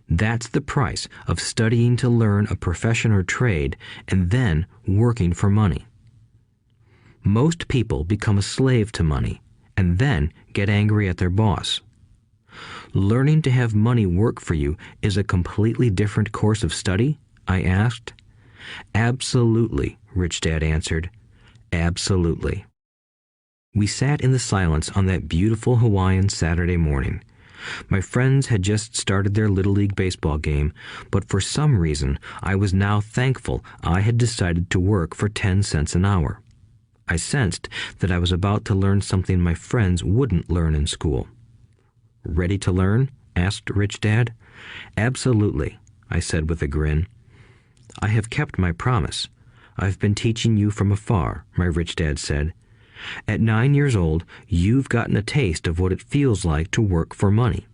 That's the price of studying to learn a profession or trade and then working for money. Most people become a slave to money and then get angry at their boss. Learning to have money work for you is a completely different course of study? I asked. Absolutely, Rich Dad answered. Absolutely. We sat in the silence on that beautiful Hawaiian Saturday morning. My friends had just started their Little League baseball game, but for some reason I was now thankful I had decided to work for 10 cents an hour. I sensed that I was about to learn something my friends wouldn't learn in school. Ready to learn? Asked Rich Dad. Absolutely, I said with a grin. I have kept my promise. I've been teaching you from afar, my Rich Dad said. At 9 years old, you've gotten a taste of what it feels like to work for money.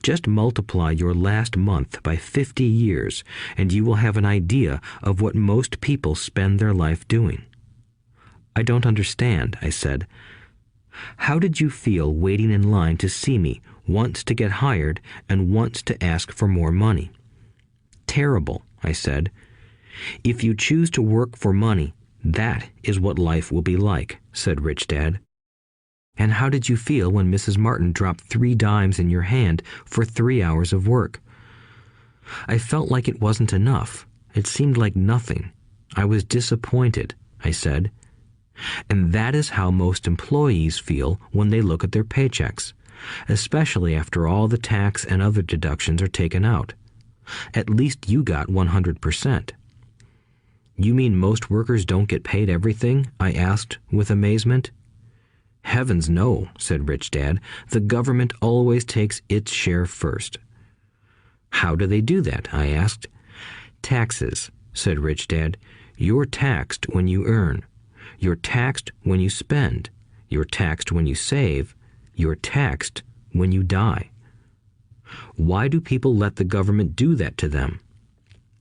Just multiply your last month by 50 years, and you will have an idea of what most people spend their life doing. I don't understand, I said. How did you feel waiting in line to see me, once to get hired and once to ask for more money? Terrible, I said. If you choose to work for money, that is what life will be like, said Rich Dad. And how did you feel when Mrs. Martin dropped 3 dimes in your hand for 3 hours of work? I felt like it wasn't enough. It seemed like nothing. I was disappointed, I said. And that is how most employees feel when they look at their paychecks, especially after all the tax and other deductions are taken out. At least you got 100%. You mean most workers don't get paid everything? I asked with amazement. Heavens no, said Rich Dad. The government always takes its share first. How do they do that? I asked. Taxes, said Rich Dad. You're taxed when you earn. You're taxed when you spend. You're taxed when you save. You're taxed when you die. Why do people let the government do that to them?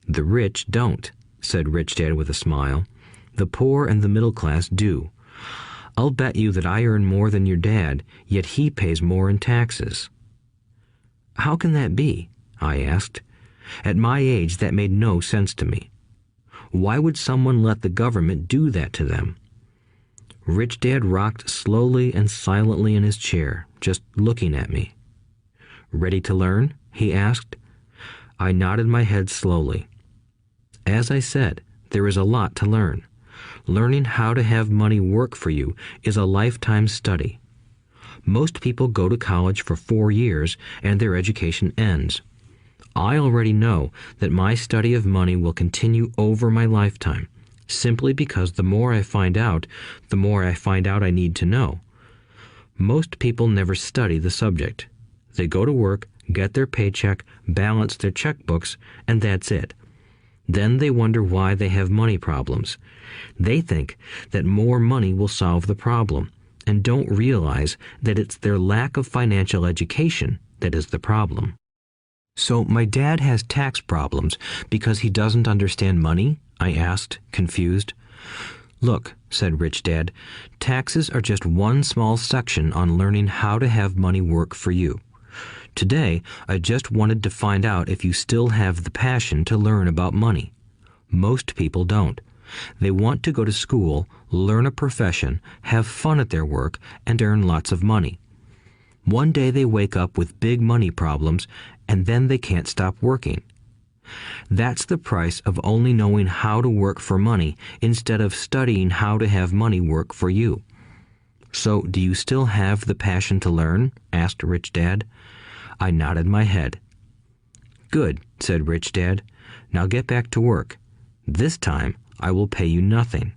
The rich don't, said Rich Dad with a smile. The poor and the middle class do. I'll bet you that I earn more than your dad, yet he pays more in taxes. How can that be? I asked. At my age, that made no sense to me. Why would someone let the government do that to them? Rich Dad rocked slowly and silently in his chair, just looking at me. Ready to learn? He asked. I nodded my head slowly. As I said, there is a lot to learn. Learning how to have money work for you is a lifetime study. Most people go to college for 4 years and their education ends. I already know that my study of money will continue over my lifetime, simply because the more I find out I need to know. Most people never study the subject. They go to work, get their paycheck, balance their checkbooks, and that's it. Then they wonder why they have money problems. They think that more money will solve the problem, and don't realize that it's their lack of financial education that is the problem. So my dad has tax problems because he doesn't understand money? I asked, confused. Look, said Rich Dad, taxes are just one small section on learning how to have money work for you. Today, I just wanted to find out if you still have the passion to learn about money. Most people don't. They want to go to school, learn a profession, have fun at their work, and earn lots of money. One day they wake up with big money problems, and then they can't stop working. That's the price of only knowing how to work for money instead of studying how to have money work for you. So, do you still have the passion to learn? Asked Rich Dad. I nodded my head. Good, said Rich Dad. Now get back to work. This time, I will pay you nothing.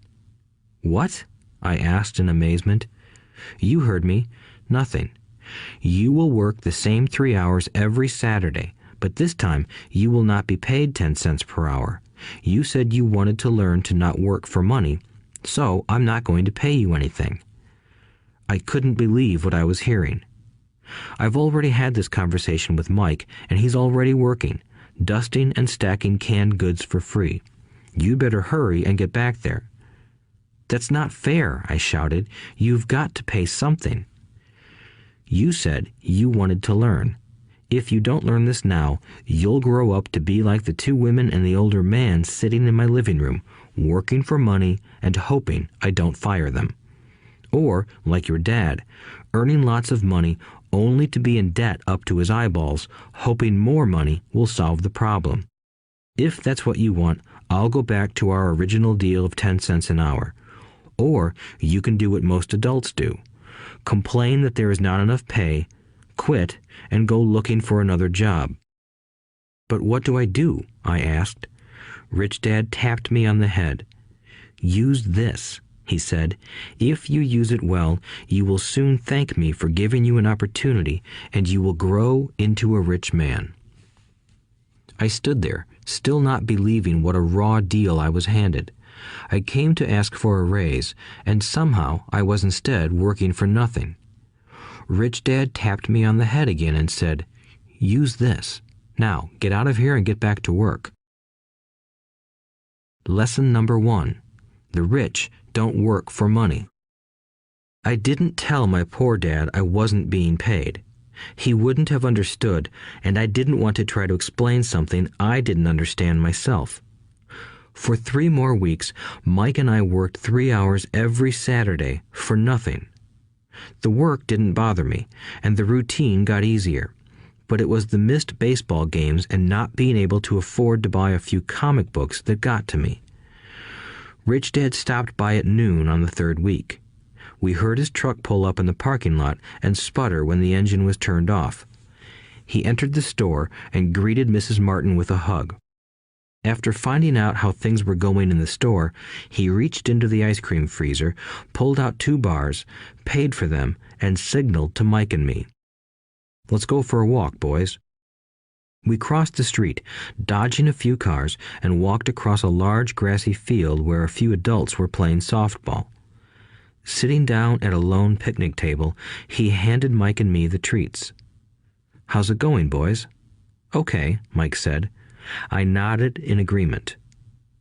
What? I asked in amazement. You heard me. Nothing. You will work the same 3 hours every Saturday, but this time you will not be paid 10 cents per hour. You said you wanted to learn to not work for money, so I'm not going to pay you anything. I couldn't believe what I was hearing. I've already had this conversation with Mike, and he's already working, dusting and stacking canned goods for free. You better hurry and get back there. That's not fair, I shouted. You've got to pay something. You said you wanted to learn. If you don't learn this now, you'll grow up to be like the two women and the older man sitting in my living room, working for money and hoping I don't fire them. Or, like your dad, earning lots of money only to be in debt up to his eyeballs, hoping more money will solve the problem. If that's what you want, I'll go back to our original deal of 10 cents an hour. Or you can do what most adults do. Complain that there is not enough pay, quit, and go looking for another job. But what do I do? I asked. Rich Dad tapped me on the head. Use this, he said. If you use it well, you will soon thank me for giving you an opportunity, and you will grow into a rich man. I stood there, still not believing what a raw deal I was handed. I came to ask for a raise, and somehow I was instead working for nothing. Rich Dad tapped me on the head again and said, "Use this. Now, get out of here and get back to work." Lesson number 1. The rich don't work for money. I didn't tell my poor dad I wasn't being paid. He wouldn't have understood, and I didn't want to try to explain something I didn't understand myself. For 3 more weeks, Mike and I worked 3 hours every Saturday for nothing. The work didn't bother me, and the routine got easier. But it was the missed baseball games and not being able to afford to buy a few comic books that got to me. Rich Dad stopped by at noon on the 3rd week. We heard his truck pull up in the parking lot and sputter when the engine was turned off. He entered the store and greeted Mrs. Martin with a hug. After finding out how things were going in the store, he reached into the ice cream freezer, pulled out 2 bars, paid for them, and signaled to Mike and me. "Let's go for a walk, boys." We crossed the street, dodging a few cars, and walked across a large grassy field where a few adults were playing softball. Sitting down at a lone picnic table, he handed Mike and me the treats. "How's it going, boys?" "Okay," Mike said. I nodded in agreement.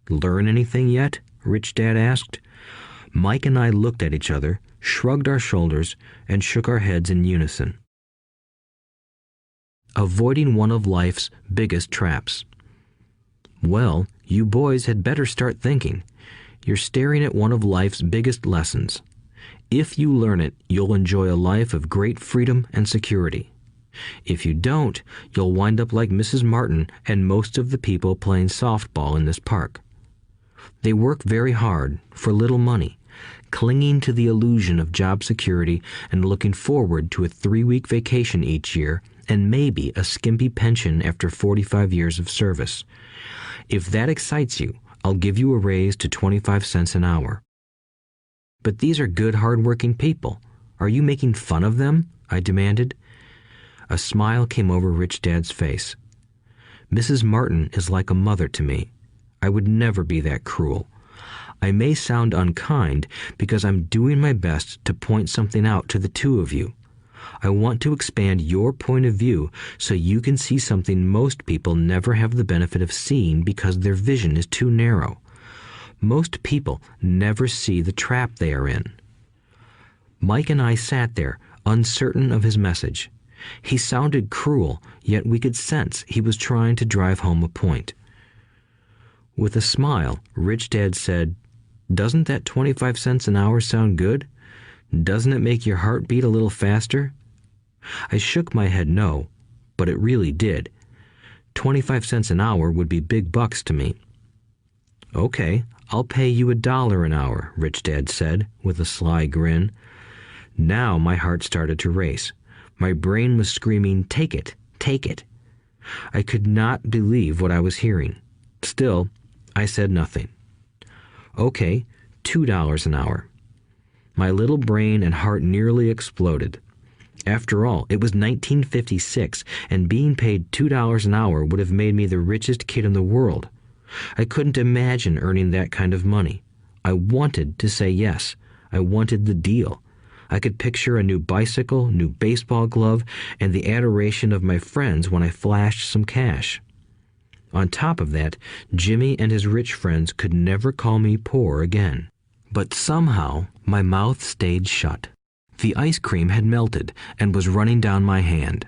"Learn anything yet?" Rich Dad asked. Mike and I looked at each other, shrugged our shoulders, and shook our heads in unison. Avoiding one of life's biggest traps. Well, you boys had better start thinking. You're staring at one of life's biggest lessons. If you learn it, you'll enjoy a life of great freedom and security. If you don't, you'll wind up like Mrs. Martin and most of the people playing softball in this park. They work very hard for little money, clinging to the illusion of job security and looking forward to a 3-week vacation each year and maybe a skimpy pension after 45 years of service. If that excites you, I'll give you a raise to 25 cents an hour. But these are good, hard-working people. Are you making fun of them? I demanded. A smile came over Rich Dad's face. Mrs. Martin is like a mother to me. I would never be that cruel. I may sound unkind because I'm doing my best to point something out to the 2 of you. I want to expand your point of view so you can see something most people never have the benefit of seeing because their vision is too narrow. Most people never see the trap they are in. Mike and I sat there, uncertain of his message. He sounded cruel, yet we could sense he was trying to drive home a point. With a smile, Rich Dad said, "Doesn't that 25 cents an hour sound good? Doesn't it make your heart beat a little faster?" I shook my head no, but it really did. 25 cents an hour would be big bucks to me. "Okay, I'll pay you $1 an hour," Rich Dad said, with a sly grin. Now my heart started to race. My brain was screaming, "Take it, take it." I could not believe what I was hearing. Still, I said nothing. "Okay, $2 an hour." My little brain and heart nearly exploded. After all, it was 1956, and being paid $2 an hour would have made me the richest kid in the world. I couldn't imagine earning that kind of money. I wanted to say yes. I wanted the deal. I could picture a new bicycle, new baseball glove, and the adoration of my friends when I flashed some cash. On top of that, Jimmy and his rich friends could never call me poor again. But somehow, my mouth stayed shut. The ice cream had melted and was running down my hand.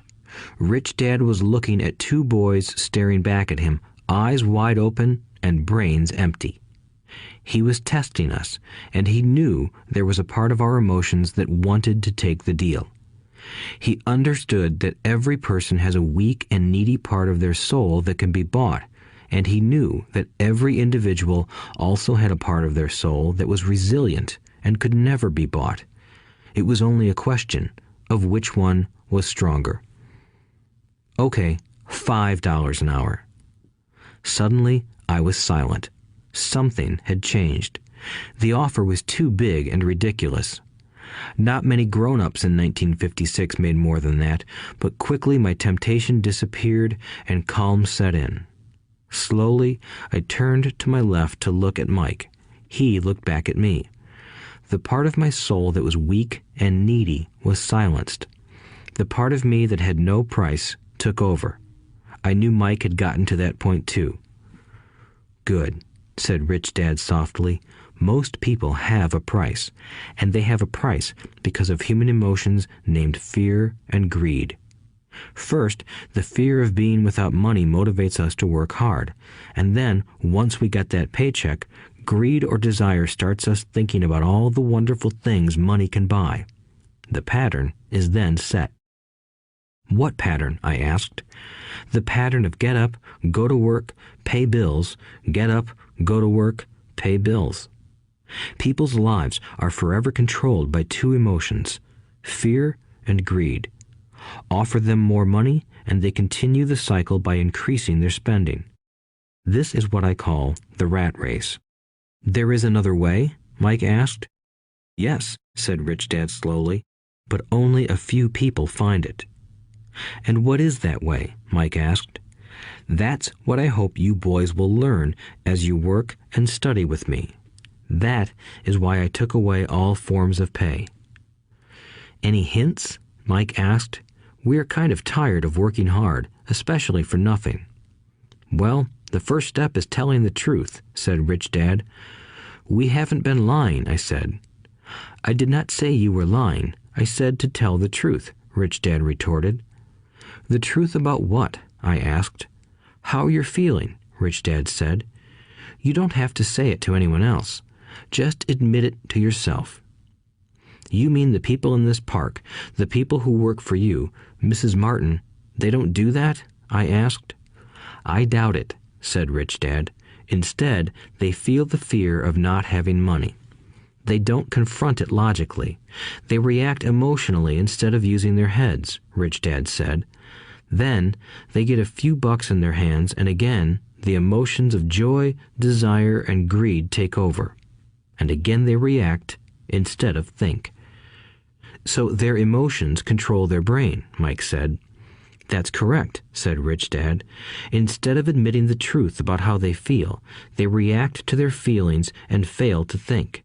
Rich Dad was looking at two boys staring back at him, eyes wide open and brains empty. He was testing us, and he knew there was a part of our emotions that wanted to take the deal. He understood that every person has a weak and needy part of their soul that can be bought, and he knew that every individual also had a part of their soul that was resilient and could never be bought. It was only a question of which one was stronger. Okay, $5 an hour. Suddenly, I was silent. Something had changed. The offer was too big and ridiculous. Not many grown-ups in 1956 made more than that, but quickly my temptation disappeared and calm set in. Slowly, I turned to my left to look at Mike. He looked back at me. The part of my soul that was weak and needy was silenced. The part of me that had no price took over. I knew Mike had gotten to that point too. "Good," said Rich Dad softly. "Most people have a price, and they have a price because of human emotions named fear and greed. First, the fear of being without money motivates us to work hard, and then, once we get that paycheck, greed or desire starts us thinking about all the wonderful things money can buy. The pattern is then set." "What pattern?" I asked. "The pattern of get up, go to work, pay bills, get up, go to work, pay bills." People's lives are forever controlled by two emotions, fear and greed. Offer them more money, and they continue the cycle by increasing their spending. This is what I call the rat race. "There is another way?" Mike asked. "Yes," said Rich Dad slowly, "but only a few people find it." "And what is that way?" Mike asked. "That's what I hope you boys will learn as you work and study with me. That is why I took away all forms of pay." "Any hints?" Mike asked. "We're kind of tired of working hard, especially for nothing." "Well, the first step is telling the truth," said Rich Dad. "We haven't been lying," I said. "I did not say you were lying. I said to tell the truth," Rich Dad retorted. "The truth about what?" I asked. "How you're feeling," Rich Dad said. "You don't have to say it to anyone else. Just admit it to yourself." "You mean the people in this park, the people who work for you, Mrs. Martin, they don't do that?" I asked. "I doubt it," said Rich Dad. "Instead, they feel the fear of not having money. They don't confront it logically. They react emotionally instead of using their heads," Rich Dad said. "Then they get a few bucks in their hands, and again, the emotions of joy, desire, and greed take over. And again they react instead of think." "So their emotions control their brain," Mike said. "That's correct," said Rich Dad. "Instead of admitting the truth about how they feel, they react to their feelings and fail to think.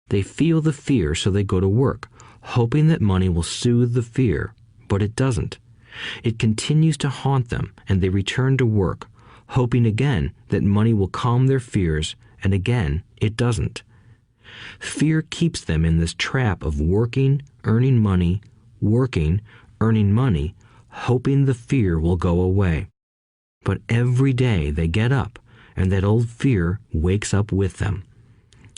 They feel the fear, so they go to work, hoping that money will soothe the fear, but it doesn't. It continues to haunt them, and they return to work, hoping again that money will calm their fears, and again it doesn't. Fear keeps them in this trap of working, earning money, working, earning money, hoping the fear will go away. But every day they get up, and that old fear wakes up with them.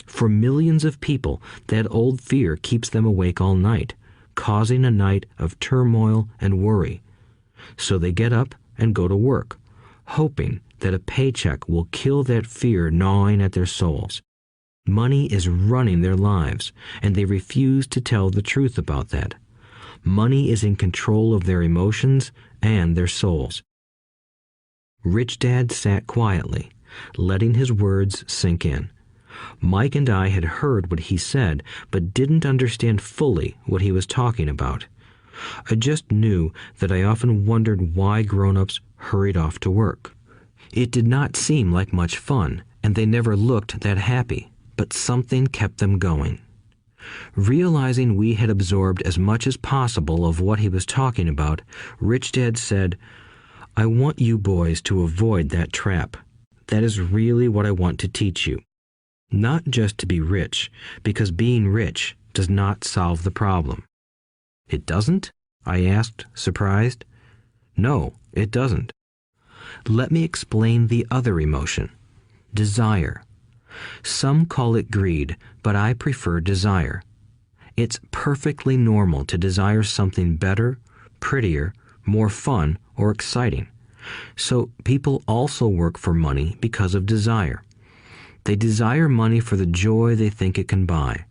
For millions of people, that old fear keeps them awake all night, causing a night of turmoil and worry. So they get up and go to work, hoping that a paycheck will kill that fear gnawing at their souls. Money is running their lives, and they refuse to tell the truth about that. Money is in control of their emotions and their souls." Rich Dad sat quietly, letting his words sink in. Mike and I had heard what he said, but didn't understand fully what he was talking about. I just knew that I often wondered why grown-ups hurried off to work. It did not seem like much fun, and they never looked that happy, but something kept them going. Realizing we had absorbed as much as possible of what he was talking about, Rich Dad said, "I want you boys to avoid that trap. That is really what I want to teach you. Not just to be rich, because being rich does not solve the problem." "It doesn't?" I asked, surprised. No, it doesn't. Let me explain the other emotion, desire. Some call it greed, but I prefer desire. It's perfectly normal to desire something better, prettier, more fun, or exciting. So people also work for money because of desire. They desire money for the joy they think it can buy.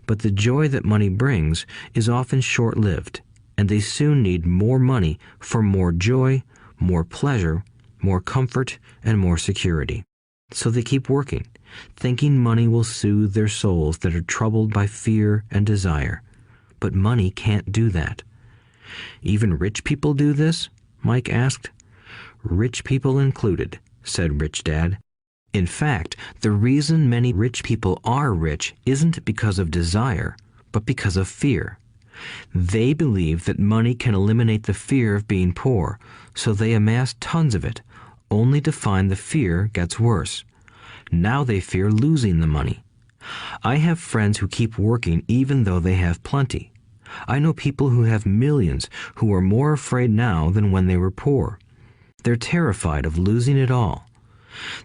But the joy that money brings is often short-lived, and they soon need more money for more joy, more pleasure, more comfort, and more security. So they keep working, thinking money will soothe their souls that are troubled by fear and desire. But money can't do that. Even rich people do this? Mike asked. Rich people included, said Rich Dad. In fact, the reason many rich people are rich isn't because of desire, but because of fear. They believe that money can eliminate the fear of being poor, so they amass tons of it, only to find the fear gets worse. Now they fear losing the money. I have friends who keep working even though they have plenty. I know people who have millions who are more afraid now than when they were poor. They're terrified of losing it all.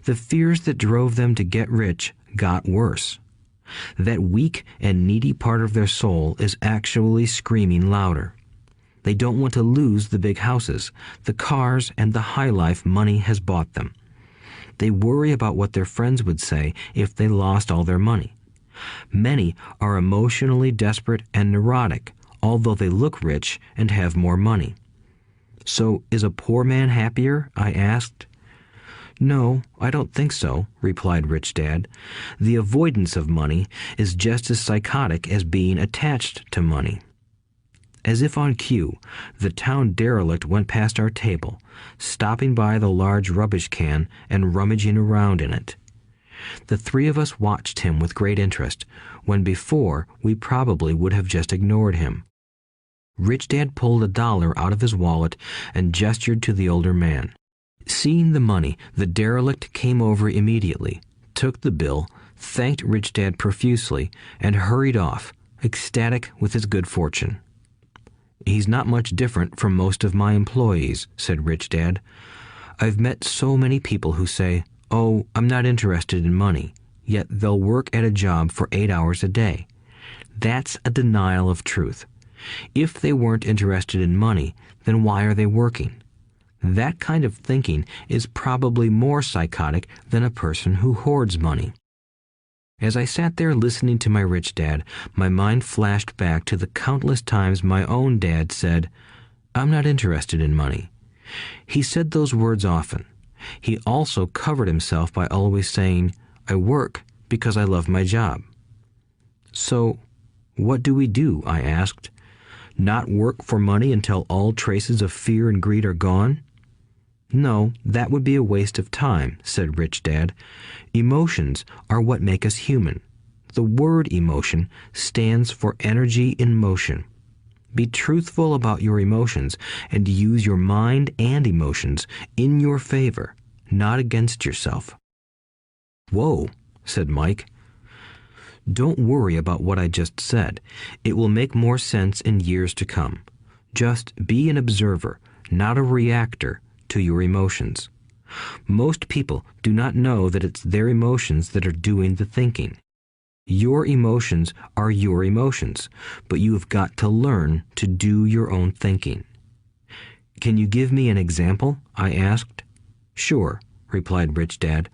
The fears that drove them to get rich got worse. That weak and needy part of their soul is actually screaming louder. They don't want to lose the big houses, the cars, and the high life money has bought them. They worry about what their friends would say if they lost all their money. Many are emotionally desperate and neurotic, although they look rich and have more money. So, is a poor man happier? I asked. No, I don't think so, replied Rich Dad. The avoidance of money is just as psychotic as being attached to money. As if on cue, the town derelict went past our table, stopping by the large rubbish can and rummaging around in it. The three of us watched him with great interest, when before we probably would have just ignored him. Rich Dad pulled $1 out of his wallet and gestured to the older man. Seeing the money, the derelict came over immediately, took the bill, thanked Rich Dad profusely, and hurried off, ecstatic with his good fortune. He's not much different from most of my employees, said Rich Dad. I've met so many people who say, "Oh, I'm not interested in money," yet they'll work at a job for 8 hours a day. That's a denial of truth. If they weren't interested in money, then why are they working? That kind of thinking is probably more psychotic than a person who hoards money. As I sat there listening to my Rich Dad, my mind flashed back to the countless times my own dad said, "I'm not interested in money." He said those words often. He also covered himself by always saying, "I work because I love my job." So, what do we do? I asked. Not work for money until all traces of fear and greed are gone? No, that would be a waste of time, said Rich Dad. Emotions are what make us human. The word emotion stands for energy in motion. Be truthful about your emotions and use your mind and emotions in your favor, not against yourself. Whoa, said Mike. Don't worry about what I just said. It will make more sense in years to come. Just be an observer, not a reactor, to your emotions. Most people do not know that it's their emotions that are doing the thinking. Your emotions are your emotions, but you have got to learn to do your own thinking. Can you give me an example? I asked. Sure, replied Rich Dad.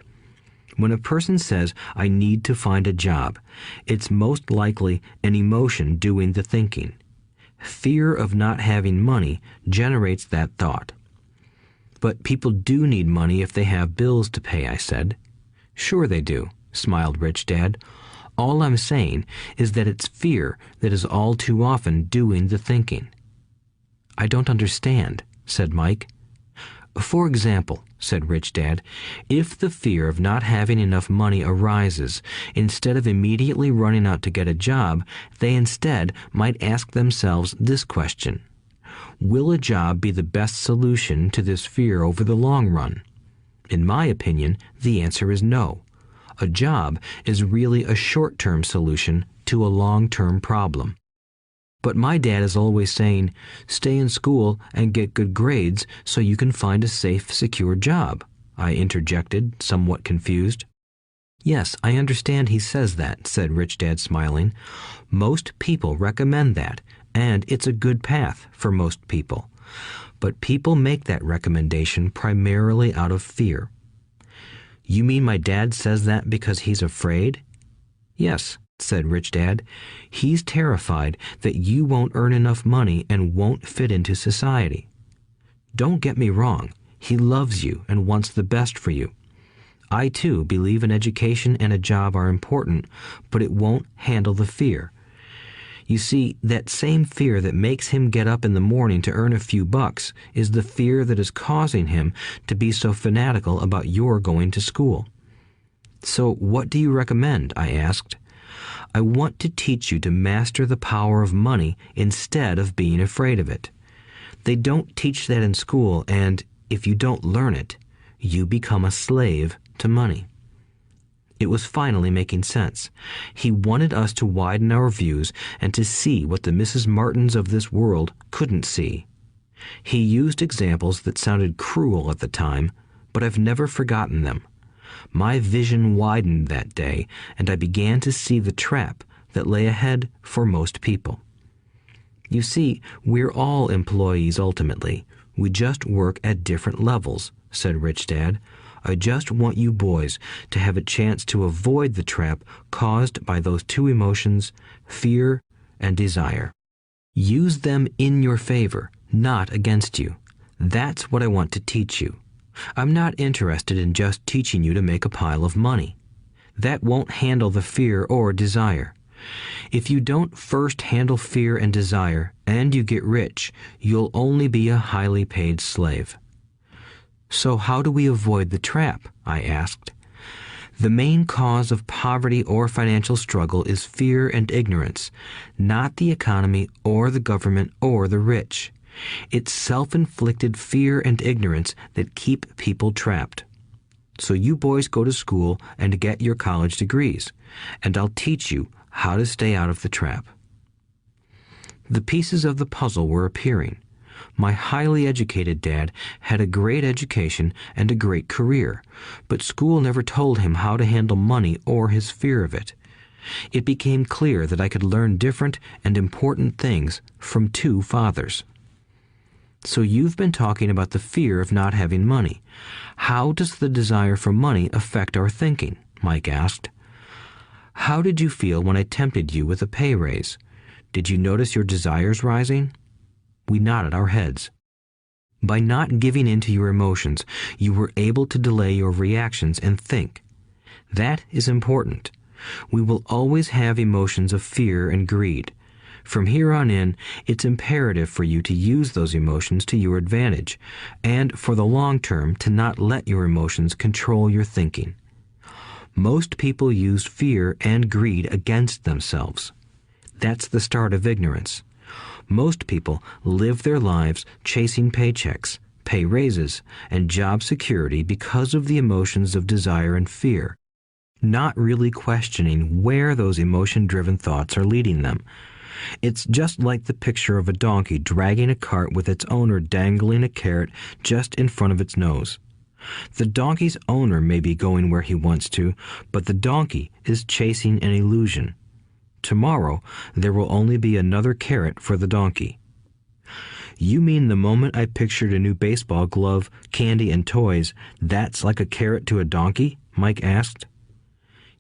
When a person says, "I need to find a job," it's most likely an emotion doing the thinking. Fear of not having money generates that thought. But people do need money if they have bills to pay, I said. Sure they do, smiled Rich Dad. All I'm saying is that it's fear that is all too often doing the thinking. I don't understand, said Mike. For example, said Rich Dad, if the fear of not having enough money arises, instead of immediately running out to get a job, they instead might ask themselves this question. Will a job be the best solution to this fear over the long run? In my opinion, the answer is no. A job is really a short-term solution to a long-term problem. But my dad is always saying, stay in school and get good grades so you can find a safe, secure job, I interjected, somewhat confused. Yes, I understand he says that, said Rich Dad, smiling. Most people recommend that, and it's a good path for most people. But people make that recommendation primarily out of fear. You mean my dad says that because he's afraid? Yes, said Rich Dad. He's terrified that you won't earn enough money and won't fit into society. Don't get me wrong. He loves you and wants the best for you. I, too, believe an education and a job are important, but it won't handle the fear. You see, that same fear that makes him get up in the morning to earn a few bucks is the fear that is causing him to be so fanatical about your going to school. So what do you recommend? I asked. I want to teach you to master the power of money instead of being afraid of it. They don't teach that in school, and if you don't learn it, you become a slave to money. It was finally making sense. He wanted us to widen our views and to see what the Mrs. Martins of this world couldn't see. He used examples that sounded cruel at the time, but I've never forgotten them. My vision widened that day, and I began to see the trap that lay ahead for most people. You see, we're all employees ultimately. We just work at different levels, said Rich Dad. I just want you boys to have a chance to avoid the trap caused by those two emotions, fear and desire. Use them in your favor, not against you. That's what I want to teach you. I'm not interested in just teaching you to make a pile of money. That won't handle the fear or desire. If you don't first handle fear and desire, and you get rich, you'll only be a highly paid slave. So how do we avoid the trap? I asked. The main cause of poverty or financial struggle is fear and ignorance, not the economy or the government or the rich. It's self-inflicted fear and ignorance that keep people trapped. So you boys go to school and get your college degrees, and I'll teach you how to stay out of the trap. The pieces of the puzzle were appearing. My highly educated dad had a great education and a great career, but school never told him how to handle money or his fear of it. It became clear that I could learn different and important things from two fathers. So you've been talking about the fear of not having money. How does the desire for money affect our thinking? Mike asked. How did you feel when I tempted you with a pay raise? Did you notice your desires rising? We nodded our heads. By not giving in to your emotions, you were able to delay your reactions and think. That is important. We will always have emotions of fear and greed. From here on in, it's imperative for you to use those emotions to your advantage, and for the long term to not let your emotions control your thinking. Most people use fear and greed against themselves. That's the start of ignorance. Most people live their lives chasing paychecks, pay raises, and job security because of the emotions of desire and fear, not really questioning where those emotion-driven thoughts are leading them. It's just like the picture of a donkey dragging a cart with its owner dangling a carrot just in front of its nose. The donkey's owner may be going where he wants to, but the donkey is chasing an illusion. Tomorrow, there will only be another carrot for the donkey. You mean the moment I pictured a new baseball glove, candy, and toys, that's like a carrot to a donkey? Mike asked.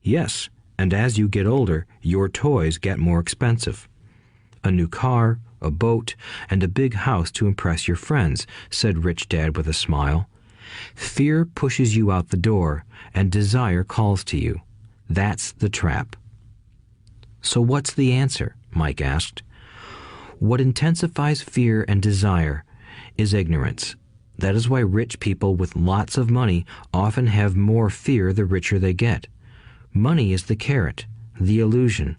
Yes, and as you get older, your toys get more expensive. A new car, a boat, and a big house to impress your friends, said Rich Dad with a smile. Fear pushes you out the door, and desire calls to you. That's the trap. So what's the answer? Mike asked. What intensifies fear and desire is ignorance. That is why rich people with lots of money often have more fear the richer they get. Money is the carrot, the illusion.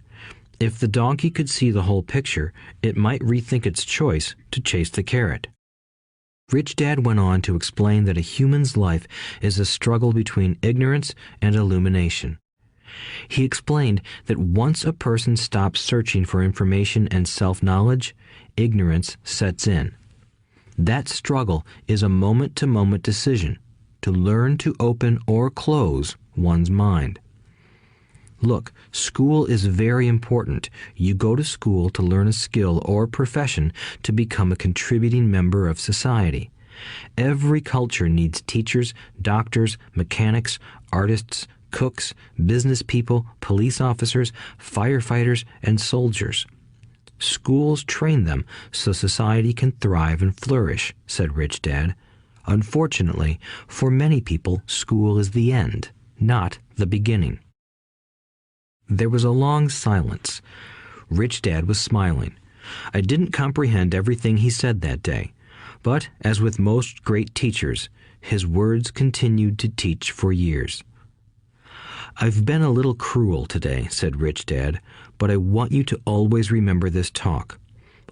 If the donkey could see the whole picture, it might rethink its choice to chase the carrot. Rich Dad went on to explain that a human's life is a struggle between ignorance and illumination. He explained that once a person stops searching for information and self-knowledge, ignorance sets in. That struggle is a moment-to-moment decision to learn to open or close one's mind. Look, school is very important. You go to school to learn a skill or profession to become a contributing member of society. Every culture needs teachers, doctors, mechanics, artists, cooks, business people, police officers, firefighters, and soldiers. Schools train them so society can thrive and flourish, said Rich Dad. Unfortunately, for many people, school is the end, not the beginning. There was a long silence. Rich Dad was smiling. I didn't comprehend everything he said that day, but as with most great teachers, his words continued to teach for years. I've been a little cruel today, said Rich Dad, but I want you to always remember this talk.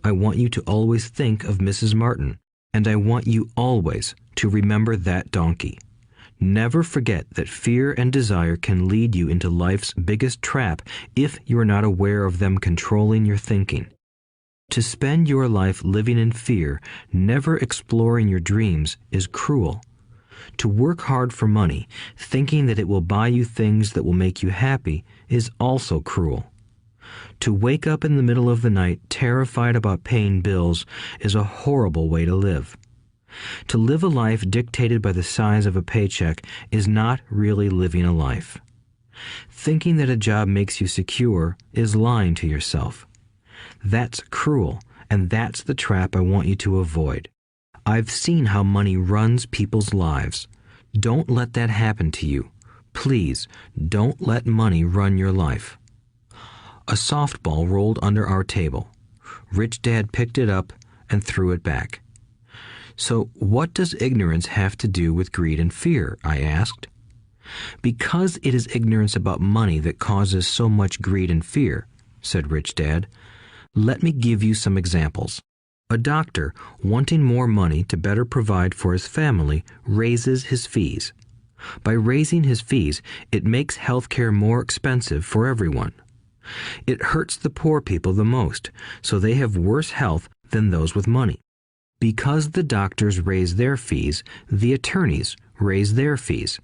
I want you to always think of Mrs. Martin, and I want you always to remember that donkey. Never forget that fear and desire can lead you into life's biggest trap if you are not aware of them controlling your thinking. To spend your life living in fear, never exploring your dreams, is cruel. To work hard for money, thinking that it will buy you things that will make you happy, is also cruel. To wake up in the middle of the night terrified about paying bills is a horrible way to live. To live a life dictated by the size of a paycheck is not really living a life. Thinking that a job makes you secure is lying to yourself. That's cruel, and that's the trap I want you to avoid. I've seen how money runs people's lives. Don't let that happen to you. Please, don't let money run your life. A softball rolled under our table. Rich Dad picked it up and threw it back. So what does ignorance have to do with greed and fear? I asked. Because it is ignorance about money that causes so much greed and fear, said Rich Dad. Let me give you some examples. A doctor, wanting more money to better provide for his family, raises his fees. By raising his fees, it makes healthcare more expensive for everyone. It hurts the poor people the most, so they have worse health than those with money. Because the doctors raise their fees, the attorneys raise their fees.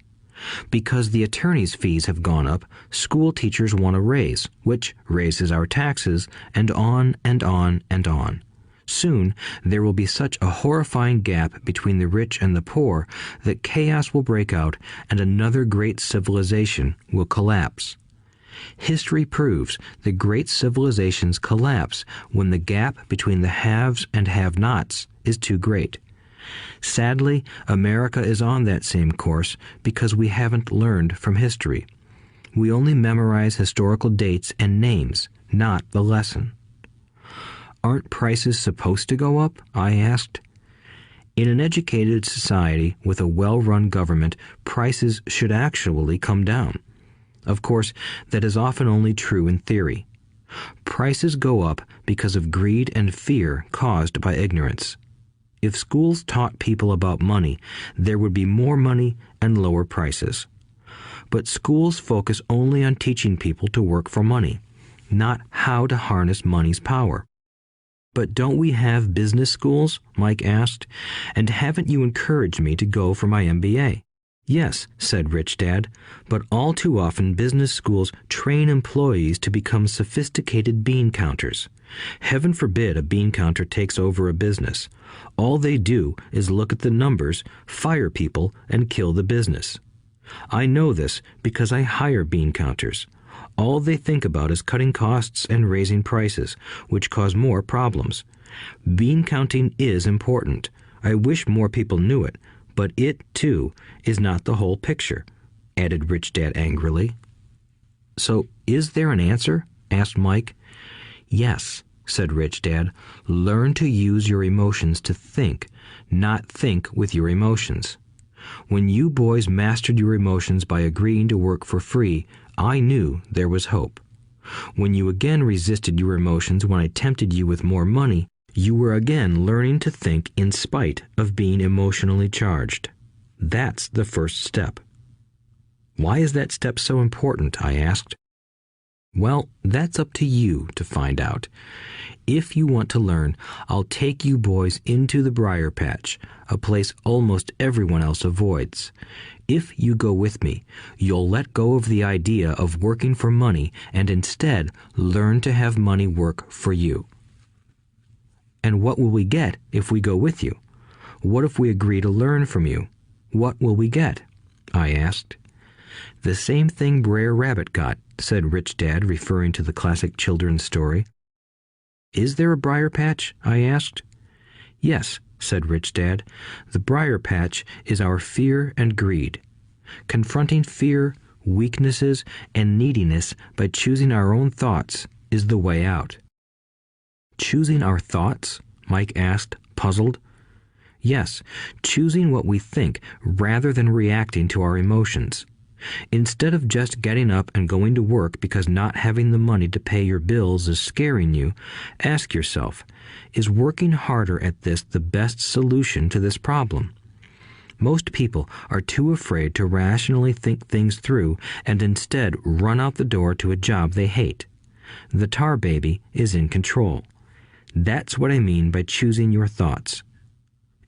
Because the attorneys' fees have gone up, school teachers want a raise, which raises our taxes, and on and on and on. Soon, there will be such a horrifying gap between the rich and the poor that chaos will break out and another great civilization will collapse. History proves that great civilizations collapse when the gap between the haves and have-nots is too great. Sadly, America is on that same course because we haven't learned from history. We only memorize historical dates and names, not the lesson. Aren't prices supposed to go up? I asked. In an educated society with a well-run government, prices should actually come down. Of course, that is often only true in theory. Prices go up because of greed and fear caused by ignorance. If schools taught people about money, there would be more money and lower prices. But schools focus only on teaching people to work for money, not how to harness money's power. But don't we have business schools? Mike asked. And haven't you encouraged me to go for my MBA? Yes, said Rich Dad, but all too often business schools train employees to become sophisticated bean counters. Heaven forbid a bean counter takes over a business. All they do is look at the numbers, fire people, and kill the business. I know this because I hire bean counters. All they think about is cutting costs and raising prices, which cause more problems. Bean counting is important. I wish more people knew it, but it, too, is not the whole picture, added Rich Dad angrily. So, is there an answer? Asked Mike. Yes, said Rich Dad. Learn to use your emotions to think, not think with your emotions. When you boys mastered your emotions by agreeing to work for free, I knew there was hope. When you again resisted your emotions when I tempted you with more money, you were again learning to think in spite of being emotionally charged. That's the first step. Why is that step so important? I asked. Well, that's up to you to find out. If you want to learn, I'll take you boys into the briar patch, a place almost everyone else avoids. If you go with me, you'll let go of the idea of working for money and instead learn to have money work for you. And what will we get if we go with you? What if we agree to learn from you? What will we get? I asked. The same thing Brer Rabbit got, said Rich Dad, referring to the classic children's story. Is there a briar patch? I asked. Yes, said Rich Dad. The briar patch is our fear and greed. Confronting fear, weaknesses, and neediness by choosing our own thoughts is the way out. Choosing our thoughts? Mike asked, puzzled. Yes, choosing what we think rather than reacting to our emotions. Instead of just getting up and going to work because not having the money to pay your bills is scaring you, ask yourself, is working harder at this the best solution to this problem? Most people are too afraid to rationally think things through and instead run out the door to a job they hate. The tar baby is in control. That's what I mean by choosing your thoughts.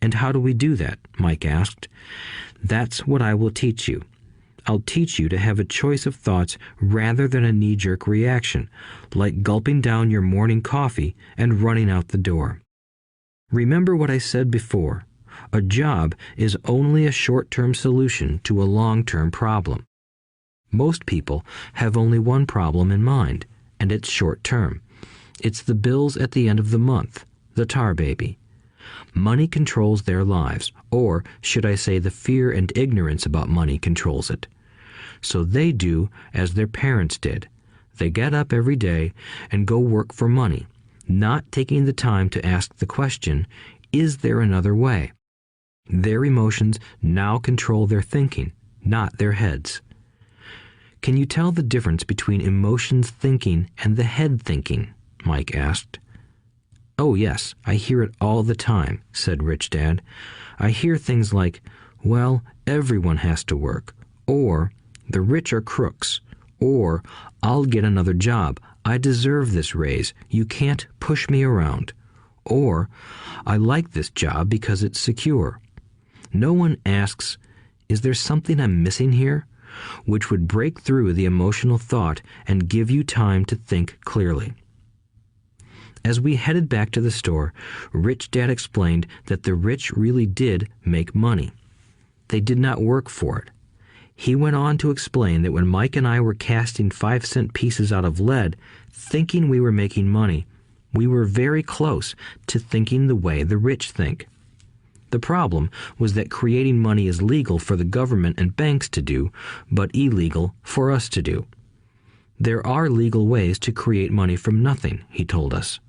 And how do we do that? Mike asked. That's what I will teach you. I'll teach you to have a choice of thoughts rather than a knee-jerk reaction, like gulping down your morning coffee and running out the door. Remember what I said before. A job is only a short-term solution to a long-term problem. Most people have only one problem in mind, and it's short-term. It's the bills at the end of the month, the tar baby. Money controls their lives, or should I say the fear and ignorance about money controls it. So they do as their parents did. They get up every day and go work for money, not taking the time to ask the question, is there another way? Their emotions now control their thinking, not their heads. Can you tell the difference between emotions thinking and the head thinking? Mike asked. Oh yes, I hear it all the time, said Rich Dad. I hear things like, well, everyone has to work, or the rich are crooks, or I'll get another job, I deserve this raise, you can't push me around, or I like this job because it's secure. No one asks, is there something I'm missing here? Which would break through the emotional thought and give you time to think clearly. As we headed back to the store, Rich Dad explained that the rich really did make money. They did not work for it. He went on to explain that when Mike and I were casting 5-cent pieces out of lead, thinking we were making money, we were very close to thinking the way the rich think. The problem was that creating money is legal for the government and banks to do, but illegal for us to do. There are legal ways to create money from nothing, he told us.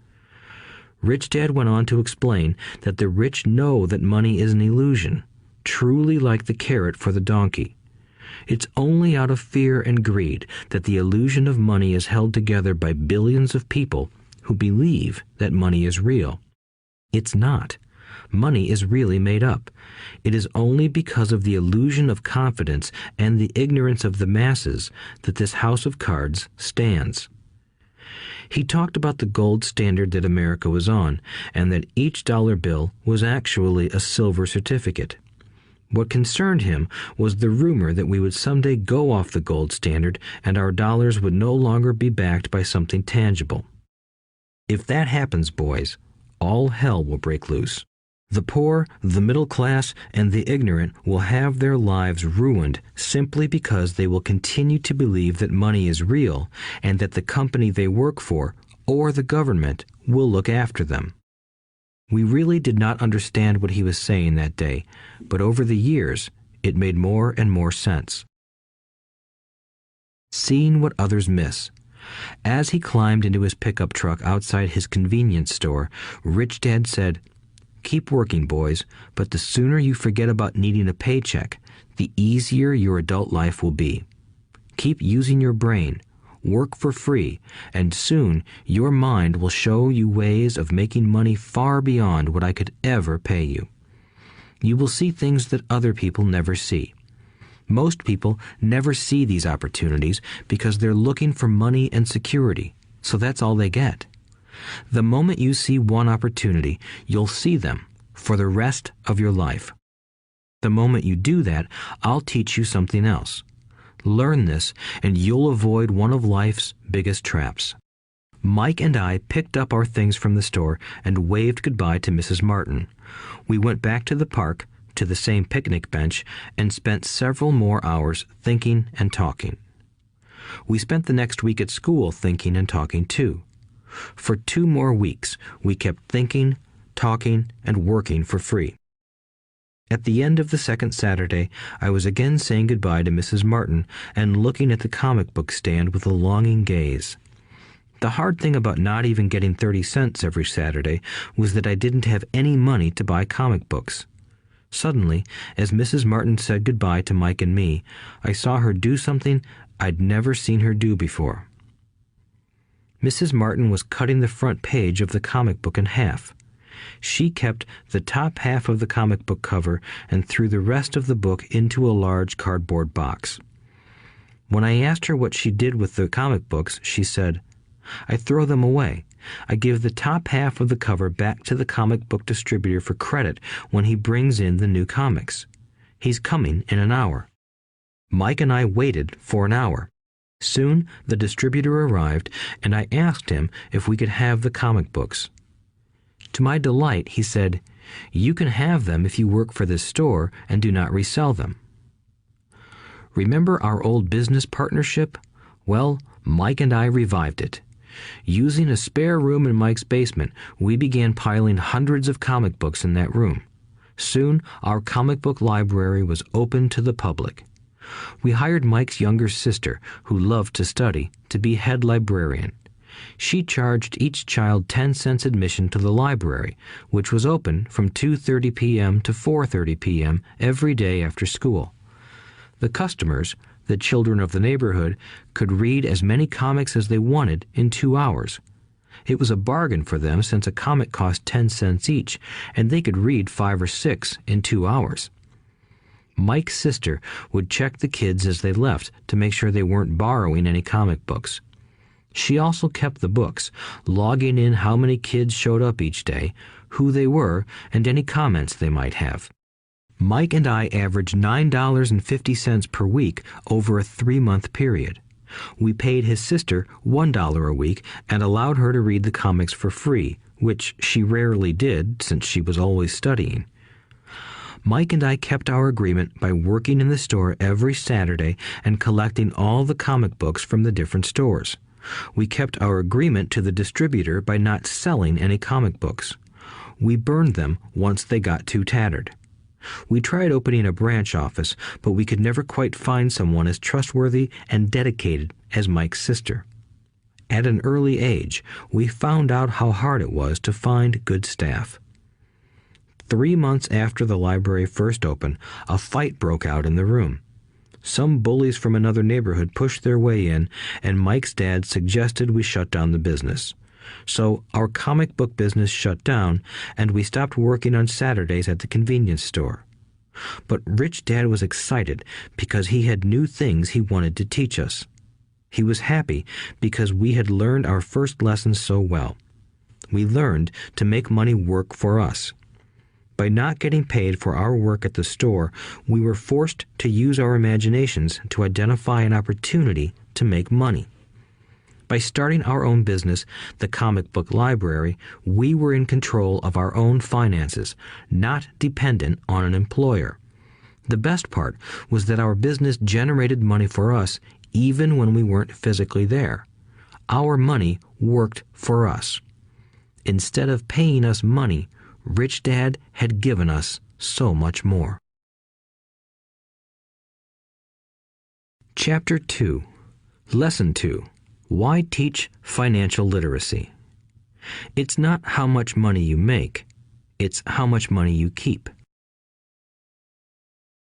Rich Dad went on to explain that the rich know that money is an illusion, truly like the carrot for the donkey. It's only out of fear and greed that the illusion of money is held together by billions of people who believe that money is real. It's not. Money is really made up. It is only because of the illusion of confidence and the ignorance of the masses that this house of cards stands. He talked about the gold standard that America was on, and that each dollar bill was actually a silver certificate. What concerned him was the rumor that we would someday go off the gold standard and our dollars would no longer be backed by something tangible. If that happens, boys, all hell will break loose. The poor, the middle class, and the ignorant will have their lives ruined simply because they will continue to believe that money is real and that the company they work for, or the government, will look after them. We really did not understand what he was saying that day, but over the years, it made more and more sense. Seeing what others miss. As he climbed into his pickup truck outside his convenience store, Rich Dad said, "Keep working, boys, but the sooner you forget about needing a paycheck, the easier your adult life will be. Keep using your brain, work for free, and soon your mind will show you ways of making money far beyond what I could ever pay you. You will see things that other people never see. Most people never see these opportunities because they're looking for money and security, so that's all they get. The moment you see one opportunity, you'll see them for the rest of your life. The moment you do that, I'll teach you something else. Learn this, and you'll avoid one of life's biggest traps. Mike and I picked up our things from the store and waved goodbye to Mrs. Martin. We went back to the park, to the same picnic bench, and spent several more hours thinking and talking. We spent the next week at school thinking and talking too. For 2 more weeks, we kept thinking, talking, and working for free. At the end of the second Saturday, I was again saying goodbye to Mrs. Martin and looking at the comic book stand with a longing gaze. The hard thing about not even getting 30 cents every Saturday was that I didn't have any money to buy comic books. Suddenly, as Mrs. Martin said goodbye to Mike and me, I saw her do something I'd never seen her do before. Mrs. Martin was cutting the front page of the comic book in half. She kept the top half of the comic book cover and threw the rest of the book into a large cardboard box. When I asked her what she did with the comic books, she said, "I throw them away. I give the top half of the cover back to the comic book distributor for credit when he brings in the new comics. He's coming in an hour." Mike and I waited for an hour. Soon the distributor arrived, and I asked him if we could have the comic books. To my delight, he said, "You can have them if you work for this store and do not resell them." Remember our old business partnership? Well, Mike and I revived it. Using a spare room in Mike's basement, we began piling hundreds of comic books in that room. Soon, our comic book library was open to the public. We hired Mike's younger sister, who loved to study, to be head librarian. She charged each child 10 cents admission to the library, which was open from 2:30 p.m. to 4:30 p.m. every day after school. The customers, the children of the neighborhood, could read as many comics as they wanted in 2 hours. It was a bargain for them since a comic cost 10 cents each, and they could read 5 or 6 in 2 hours. Mike's sister would check the kids as they left to make sure they weren't borrowing any comic books. She also kept the books, logging in how many kids showed up each day, who they were, and any comments they might have. Mike and I averaged $9.50 per week over a 3-month period. We paid his sister $1 a week and allowed her to read the comics for free, which she rarely did since she was always studying. Mike and I kept our agreement by working in the store every Saturday and collecting all the comic books from the different stores. We kept our agreement to the distributor by not selling any comic books. We burned them once they got too tattered. We tried opening a branch office, but we could never quite find someone as trustworthy and dedicated as Mike's sister. At an early age, we found out how hard it was to find good staff. 3 months after the library first opened, a fight broke out in the room. Some bullies from another neighborhood pushed their way in, and Mike's dad suggested we shut down the business. So our comic book business shut down, and we stopped working on Saturdays at the convenience store. But Rich Dad was excited because he had new things he wanted to teach us. He was happy because we had learned our first lessons so well. We learned to make money work for us. By not getting paid for our work at the store, we were forced to use our imaginations to identify an opportunity to make money. By starting our own business, the comic book library, we were in control of our own finances, not dependent on an employer. The best part was that our business generated money for us even when we weren't physically there. Our money worked for us. Instead of paying us money, Rich Dad had given us so much more. Chapter 2. Lesson 2. Why teach financial literacy? It's not how much money you make, it's how much money you keep.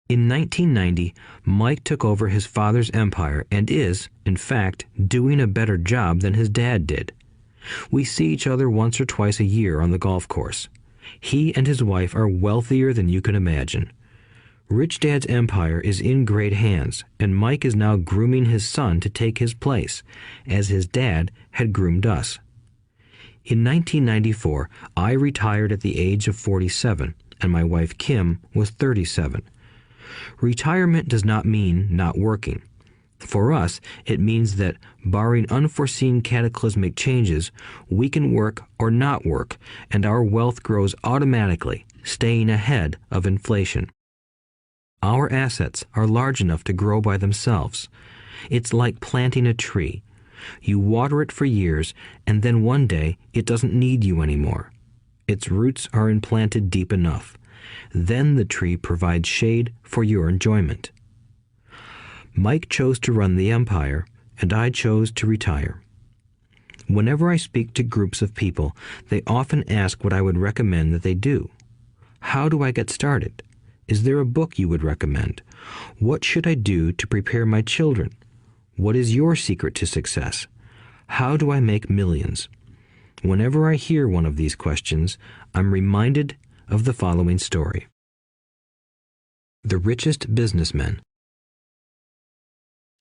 In 1990, Mike took over his father's empire and is, in fact, doing a better job than his dad did. We see each other once or twice a year on the golf course. He and his wife are wealthier than you can imagine. Rich Dad's empire is in great hands, and Mike is now grooming his son to take his place, as his dad had groomed us. In 1994, I retired at the age of 47, and my wife Kim was 37. Retirement does not mean not working. For us, it means that, barring unforeseen cataclysmic changes, we can work or not work, and our wealth grows automatically, staying ahead of inflation. Our assets are large enough to grow by themselves. It's like planting a tree. You water it for years, and then one day it doesn't need you anymore. Its roots are implanted deep enough. Then the tree provides shade for your enjoyment. Mike chose to run the empire, and I chose to retire. Whenever I speak to groups of people, they often ask what I would recommend that they do. How do I get started? Is there a book you would recommend? What should I do to prepare my children? What is your secret to success? How do I make millions? Whenever I hear one of these questions, I'm reminded of the following story. The Richest Businessmen.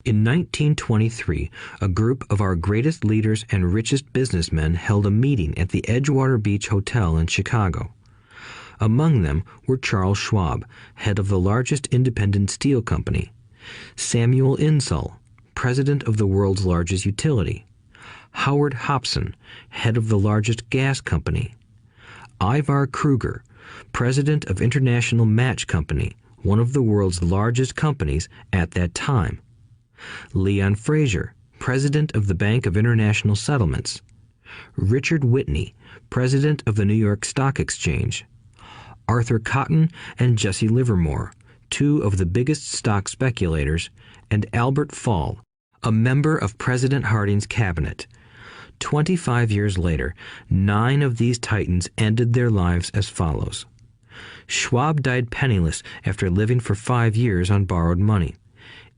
In 1923, a group of our greatest leaders and richest businessmen held a meeting at the Edgewater Beach Hotel in Chicago. Among them were Charles Schwab, head of the largest independent steel company; Samuel Insull, president of the world's largest utility; Howard Hobson, head of the largest gas company; Ivar Kruger, president of International Match Company, one of the world's largest companies at that time; Leon Fraser, president of the Bank of International Settlements; Richard Whitney, president of the New York Stock Exchange; Arthur Cotton and Jesse Livermore, two of the biggest stock speculators; and Albert Fall, a member of President Harding's cabinet. 25 years later, 9 of these titans ended their lives as follows. Schwab died penniless after living for 5 years on borrowed money.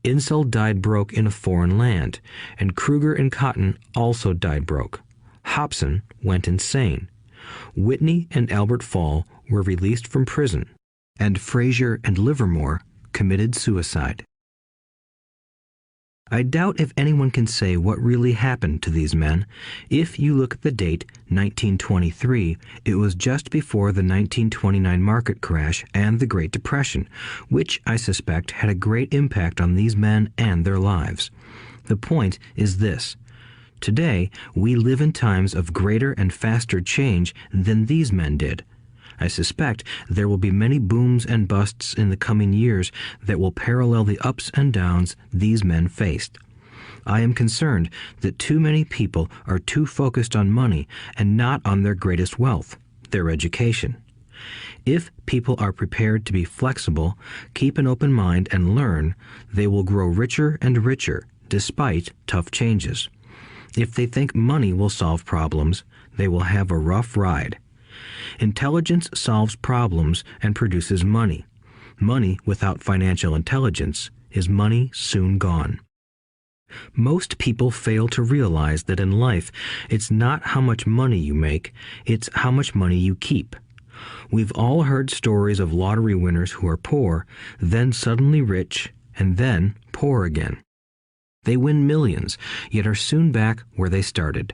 Insull died broke in a foreign land, and Kruger and Cotton also died broke. Hobson went insane. Whitney and Albert Fall were released from prison, and Fraser and Livermore committed suicide. I doubt if anyone can say what really happened to these men. If you look at the date, 1923, it was just before the 1929 market crash and the Great Depression, which I suspect had a great impact on these men and their lives. The point is this. Today, we live in times of greater and faster change than these men did. I suspect there will be many booms and busts in the coming years that will parallel the ups and downs these men faced. I am concerned that too many people are too focused on money and not on their greatest wealth, their education. If people are prepared to be flexible, keep an open mind and learn, they will grow richer and richer despite tough changes. If they think money will solve problems, they will have a rough ride. Intelligence solves problems and produces money. Money without financial intelligence is money soon gone. Most people fail to realize that in life, it's not how much money you make, it's how much money you keep. We've all heard stories of lottery winners who are poor, then suddenly rich, and then poor again. They win millions, yet are soon back where they started.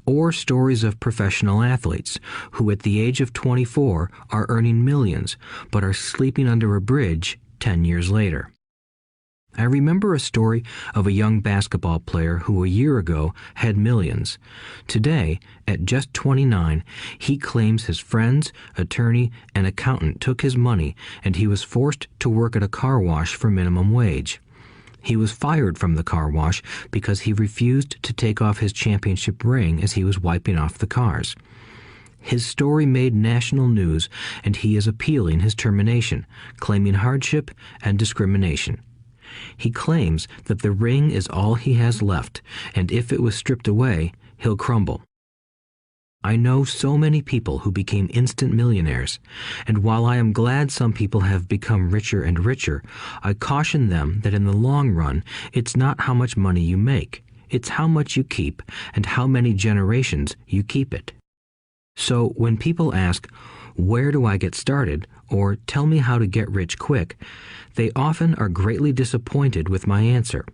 Or stories of professional athletes who at the age of 24 are earning millions but are sleeping under a bridge 10 years later. I remember a story of a young basketball player who a year ago had millions. Today, at just 29, he claims his friends, attorney, and accountant took his money and he was forced to work at a car wash for minimum wage. He was fired from the car wash because he refused to take off his championship ring as he was wiping off the cars. His story made national news, and he is appealing his termination, claiming hardship and discrimination. He claims that the ring is all he has left, and if it was stripped away, he'll crumble. I know so many people who became instant millionaires, and while I am glad some people have become richer and richer, I caution them that in the long run, it's not how much money you make, it's how much you keep and how many generations you keep it. So when people ask, where do I get started, or tell me how to get rich quick, they often are greatly disappointed with my answer.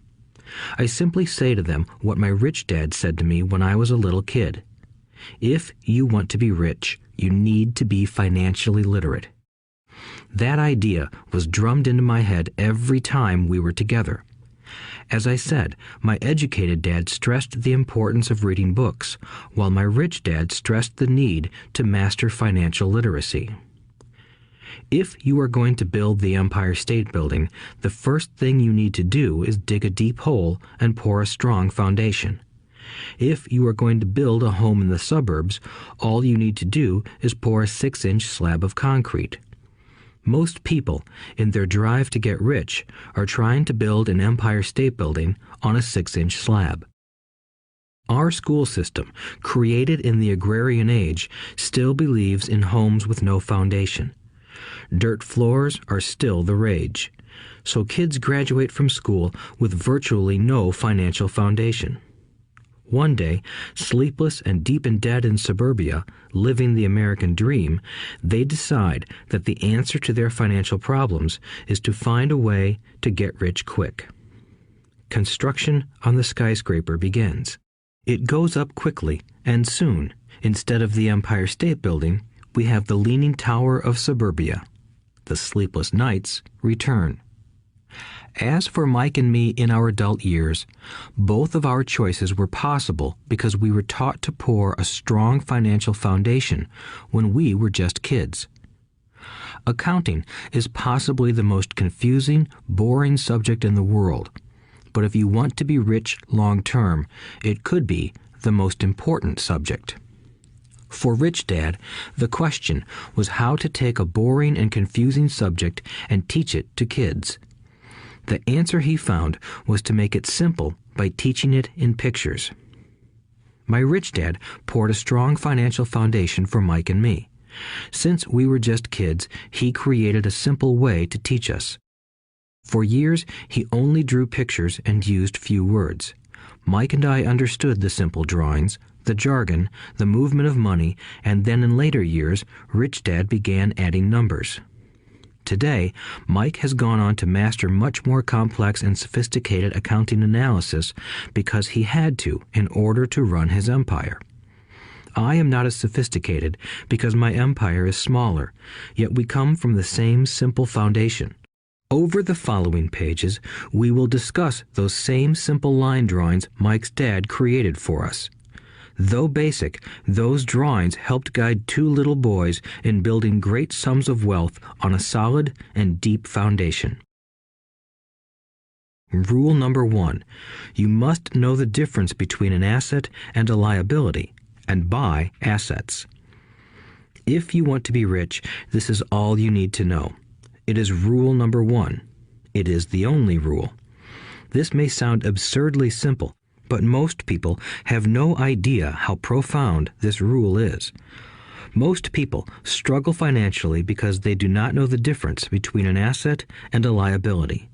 I simply say to them what my rich dad said to me when I was a little kid. If you want to be rich, you need to be financially literate. That idea was drummed into my head every time we were together. As I said, my educated dad stressed the importance of reading books, while my rich dad stressed the need to master financial literacy. If you are going to build the Empire State Building, the first thing you need to do is dig a deep hole and pour a strong foundation. If you are going to build a home in the suburbs, all you need to do is pour a 6-inch slab of concrete. Most people, in their drive to get rich, are trying to build an Empire State Building on a 6-inch slab. Our school system, created in the agrarian age, still believes in homes with no foundation. Dirt floors are still the rage, so kids graduate from school with virtually no financial foundation. One day, sleepless and deep in debt in suburbia, living the American dream, they decide that the answer to their financial problems is to find a way to get rich quick. Construction on the skyscraper begins. It goes up quickly, and soon, instead of the Empire State Building, we have the Leaning Tower of suburbia. The sleepless nights return. As for Mike and me in our adult years, both of our choices were possible because we were taught to pour a strong financial foundation when we were just kids. Accounting is possibly the most confusing, boring subject in the world, but if you want to be rich long term, it could be the most important subject. For Rich Dad, the question was how to take a boring and confusing subject and teach it to kids. The answer he found was to make it simple by teaching it in pictures. My rich dad poured a strong financial foundation for Mike and me. Since we were just kids, he created a simple way to teach us. For years, he only drew pictures and used few words. Mike and I understood the simple drawings, the jargon, the movement of money, and then in later years, Rich Dad began adding numbers. Today, Mike has gone on to master much more complex and sophisticated accounting analysis because he had to in order to run his empire. I am not as sophisticated because my empire is smaller, yet we come from the same simple foundation. Over the following pages, we will discuss those same simple line drawings Mike's dad created for us. Though basic, those drawings helped guide two little boys in building great sums of wealth on a solid and deep foundation. Rule number 1. You must know the difference between an asset and a liability, and buy assets. If you want to be rich, this is all you need to know. It is rule number 1. It is the only rule. This may sound absurdly simple, but most people have no idea how profound this rule is. Most people struggle financially because they do not know the difference between an asset and a liability.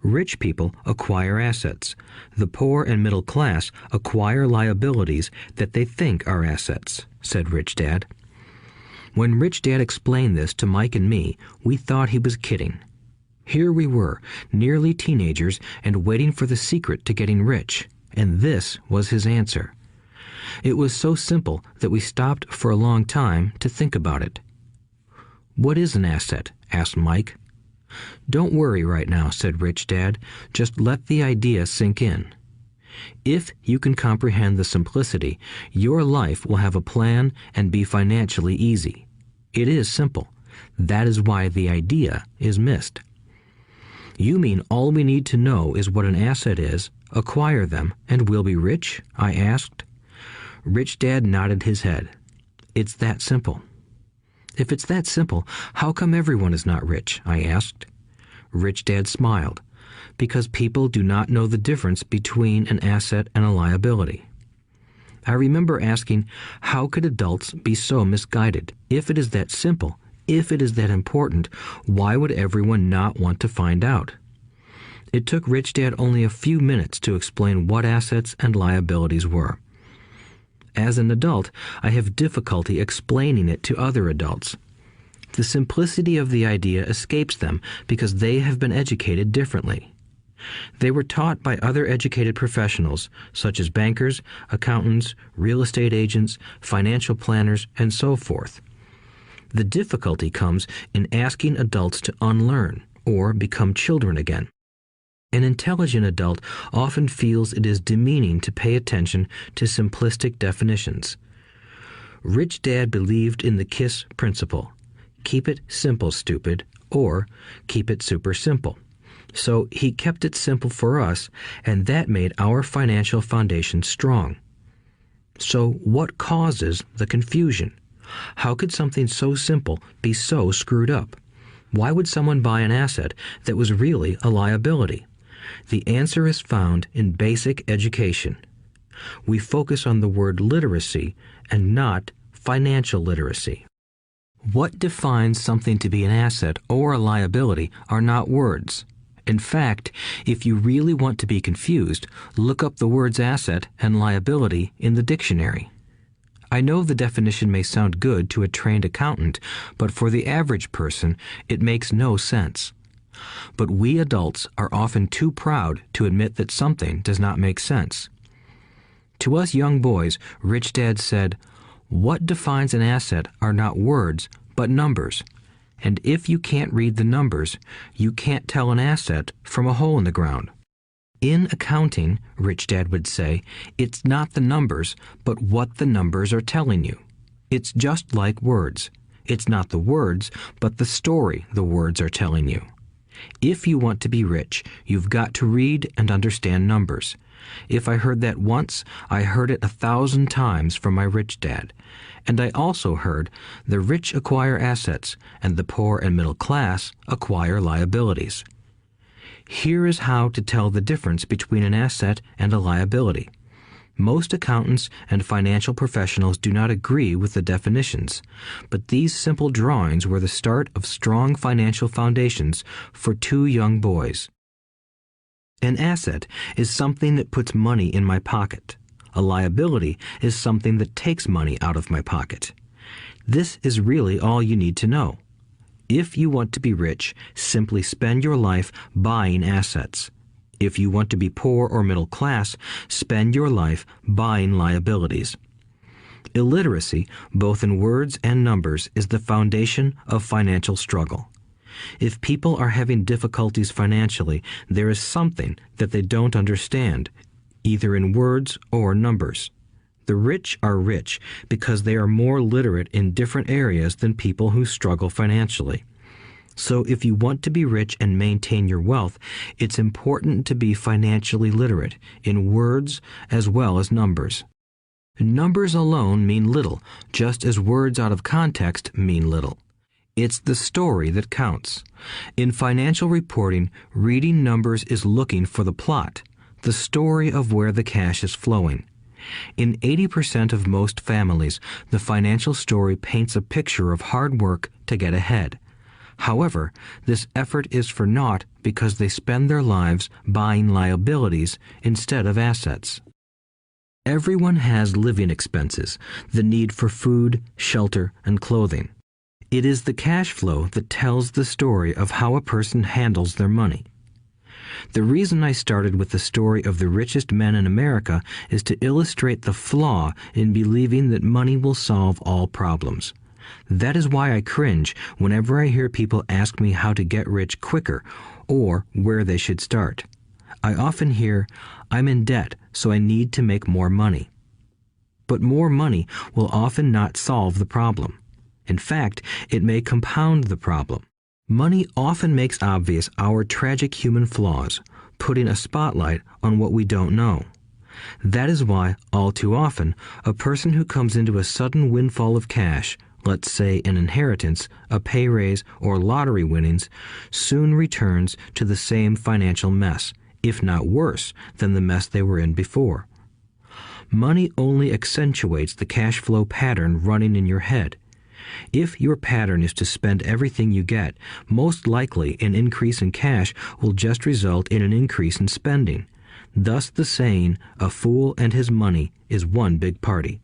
Rich people acquire assets. The poor and middle class acquire liabilities that they think are assets, said Rich Dad. When Rich Dad explained this to Mike and me, we thought he was kidding. Here we were, nearly teenagers, and waiting for the secret to getting rich. And this was his answer. It was so simple that we stopped for a long time to think about it. "What is an asset?" asked Mike. "Don't worry right now," said Rich Dad. "Just let the idea sink in. If you can comprehend the simplicity, your life will have a plan and be financially easy. It is simple. That is why the idea is missed." "You mean all we need to know is what an asset is, acquire them, and we'll be rich?" I asked. Rich Dad nodded his head. "It's that simple." "If it's that simple, how come everyone is not rich?" I asked. Rich Dad smiled. "Because people do not know the difference between an asset and a liability." I remember asking, how could adults be so misguided? If it is that simple, if it is that important, why would everyone not want to find out? It took Rich Dad only a few minutes to explain what assets and liabilities were. As an adult, I have difficulty explaining it to other adults. The simplicity of the idea escapes them because they have been educated differently. They were taught by other educated professionals, such as bankers, accountants, real estate agents, financial planners, and so forth. The difficulty comes in asking adults to unlearn or become children again. An intelligent adult often feels it is demeaning to pay attention to simplistic definitions. Rich Dad believed in the KISS principle: keep it simple, stupid, or keep it super simple. So he kept it simple for us, and that made our financial foundation strong. So what causes the confusion? How could something so simple be so screwed up? Why would someone buy an asset that was really a liability? The answer is found in basic education. We focus on the word literacy and not financial literacy. What defines something to be an asset or a liability are not words. In fact, if you really want to be confused, look up the words asset and liability in the dictionary. I know the definition may sound good to a trained accountant, but for the average person, it makes no sense. But we adults are often too proud to admit that something does not make sense. To us young boys, Rich Dad said, "What defines an asset are not words, but numbers. And if you can't read the numbers, you can't tell an asset from a hole in the ground." In accounting, Rich Dad would say, it's not the numbers, but what the numbers are telling you. It's just like words. It's not the words, but the story the words are telling you. If you want to be rich, you've got to read and understand numbers. If I heard that once, I heard it 1,000 times from my rich dad. And I also heard the rich acquire assets and the poor and middle class acquire liabilities. Here is how to tell the difference between an asset and a liability. Most accountants and financial professionals do not agree with the definitions, but these simple drawings were the start of strong financial foundations for two young boys. An asset is something that puts money in my pocket. A liability is something that takes money out of my pocket. This is really all you need to know. If you want to be rich, simply spend your life buying assets. If you want to be poor or middle class, spend your life buying liabilities. Illiteracy, both in words and numbers, is the foundation of financial struggle. If people are having difficulties financially, there is something that they don't understand, either in words or numbers. The rich are rich because they are more literate in different areas than people who struggle financially. So if you want to be rich and maintain your wealth, it's important to be financially literate in words as well as numbers. Numbers alone mean little, just as words out of context mean little. It's the story that counts. In financial reporting, reading numbers is looking for the plot, the story of where the cash is flowing. In 80% of most families, the financial story paints a picture of hard work to get ahead. However, this effort is for naught because they spend their lives buying liabilities instead of assets. Everyone has living expenses, the need for food, shelter, and clothing. It is the cash flow that tells the story of how a person handles their money. The reason I started with the story of the richest men in America is to illustrate the flaw in believing that money will solve all problems. That is why I cringe whenever I hear people ask me how to get rich quicker or where they should start. I often hear, "I'm in debt, so I need to make more money." But more money will often not solve the problem. In fact, it may compound the problem. Money often makes obvious our tragic human flaws, putting a spotlight on what we don't know. That is why, all too often, a person who comes into a sudden windfall of cash, let's say an inheritance, a pay raise, or lottery winnings, soon returns to the same financial mess, if not worse than the mess they were in before. Money only accentuates the cash flow pattern running in your head. If your pattern is to spend everything you get, most likely an increase in cash will just result in an increase in spending. Thus the saying, "A fool and his money is one big party."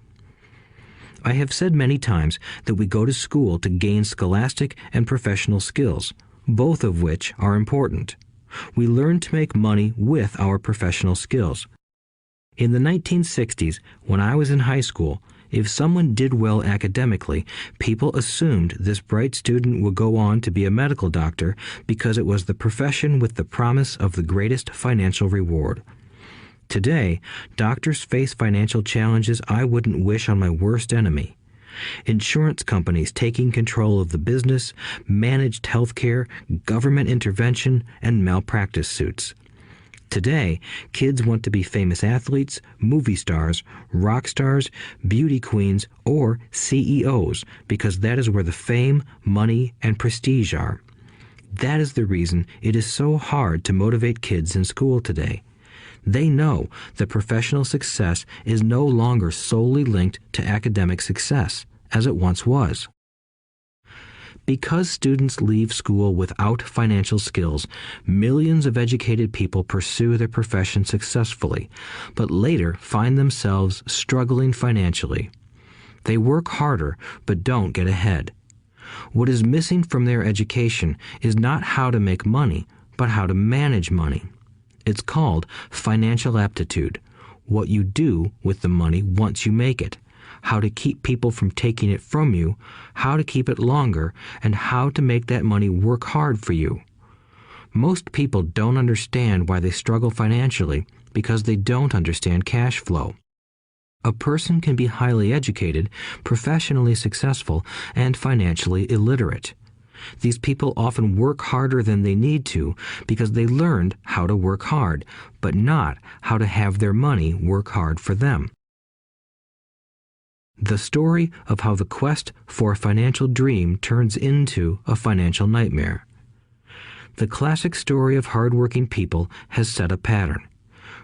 I have said many times that we go to school to gain scholastic and professional skills, both of which are important. We learn to make money with our professional skills. In the 1960s, when I was in high school, if someone did well academically, people assumed this bright student would go on to be a medical doctor because it was the profession with the promise of the greatest financial reward. Today, doctors face financial challenges I wouldn't wish on my worst enemy. Insurance companies taking control of the business, managed health care, government intervention, and malpractice suits. Today, kids want to be famous athletes, movie stars, rock stars, beauty queens, or CEOs because that is where the fame, money, and prestige are. That is the reason it is so hard to motivate kids in school today. They know that professional success is no longer solely linked to academic success, as it once was. Because students leave school without financial skills, millions of educated people pursue their profession successfully, but later find themselves struggling financially. They work harder, but don't get ahead. What is missing from their education is not how to make money, but how to manage money. It's called financial aptitude, what you do with the money once you make it, how to keep people from taking it from you, how to keep it longer, and how to make that money work hard for you. Most people don't understand why they struggle financially because they don't understand cash flow. A person can be highly educated, professionally successful, and financially illiterate. These people often work harder than they need to because they learned how to work hard, but not how to have their money work hard for them. The story of how the quest for a financial dream turns into a financial nightmare. The classic story of hardworking people has set a pattern.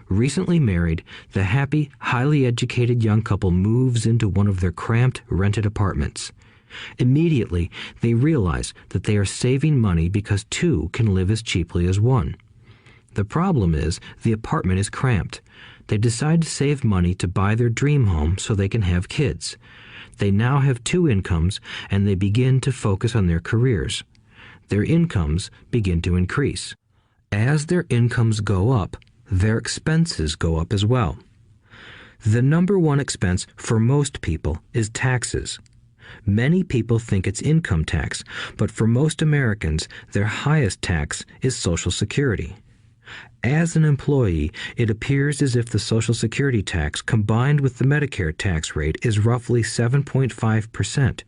Recently married, the happy, highly educated young couple moves into one of their cramped, rented apartments. Immediately, they realize that they are saving money because two can live as cheaply as one. The problem is the apartment is cramped. They decide to save money to buy their dream home so they can have kids. They now have two incomes, and they begin to focus on their careers. Their incomes begin to increase. As their incomes go up, their expenses go up as well. The number one expense for most people is taxes. Many people think it's income tax, but for most Americans, their highest tax is Social Security. As an employee, it appears as if the Social Security tax combined with the Medicare tax rate is roughly 7.5%,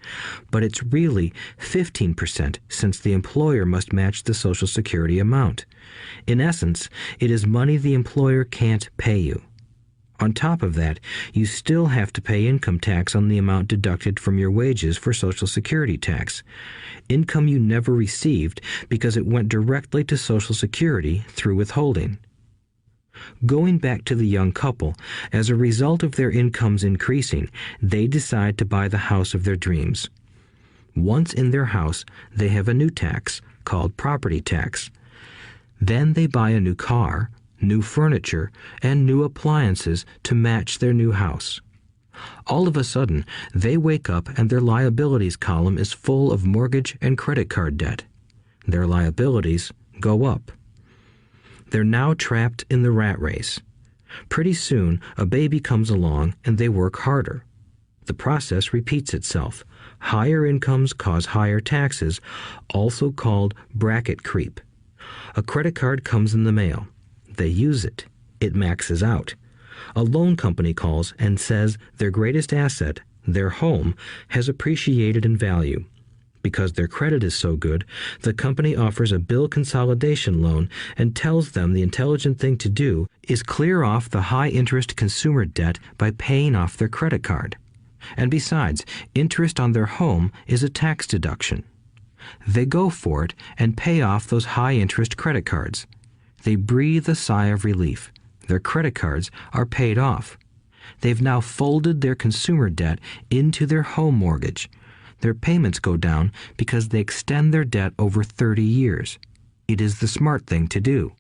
but it's really 15% since the employer must match the Social Security amount. In essence, it is money the employer can't pay you. On top of that, you still have to pay income tax on the amount deducted from your wages for Social Security tax. Income you never received because it went directly to Social Security through withholding. Going back to the young couple, as a result of their incomes increasing, they decide to buy the house of their dreams. Once in their house, they have a new tax called property tax. Then they buy a new car, new furniture, and new appliances to match their new house. All of a sudden, they wake up and their liabilities column is full of mortgage and credit card debt. Their liabilities go up. They're now trapped in the rat race. Pretty soon, a baby comes along and they work harder. The process repeats itself. Higher incomes cause higher taxes, also called bracket creep. A credit card comes in the mail. They use it. It maxes out. A loan company calls and says their greatest asset, their home, has appreciated in value. Because their credit is so good, the company offers a bill consolidation loan and tells them the intelligent thing to do is clear off the high-interest consumer debt by paying off their credit card. And besides, interest on their home is a tax deduction. They go for it and pay off those high-interest credit cards. They breathe a sigh of relief. Their credit cards are paid off. They've now folded their consumer debt into their home mortgage. Their payments go down because they extend their debt over 30 years. It is the smart thing to do.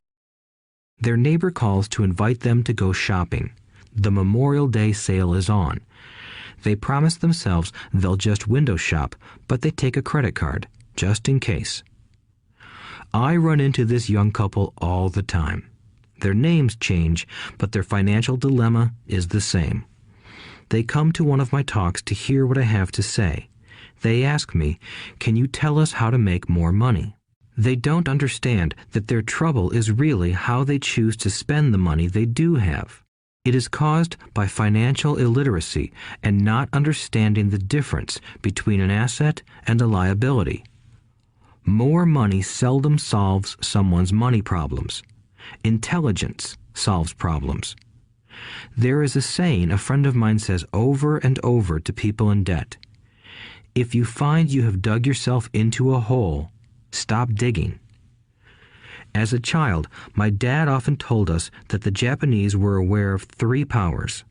Their neighbor calls to invite them to go shopping. The Memorial Day sale is on. They promise themselves they'll just window shop, but they take a credit card, just in case. I run into this young couple all the time. Their names change, but their financial dilemma is the same. They come to one of my talks to hear what I have to say. They ask me, "Can you tell us how to make more money?" They don't understand that their trouble is really how they choose to spend the money they do have. It is caused by financial illiteracy and not understanding the difference between an asset and a liability. More money seldom solves someone's money problems. Intelligence solves problems. There is a saying a friend of mine says over and over to people in debt. If you find you have dug yourself into a hole, stop digging. As a child, my dad often told us that the Japanese were aware of 3 powers: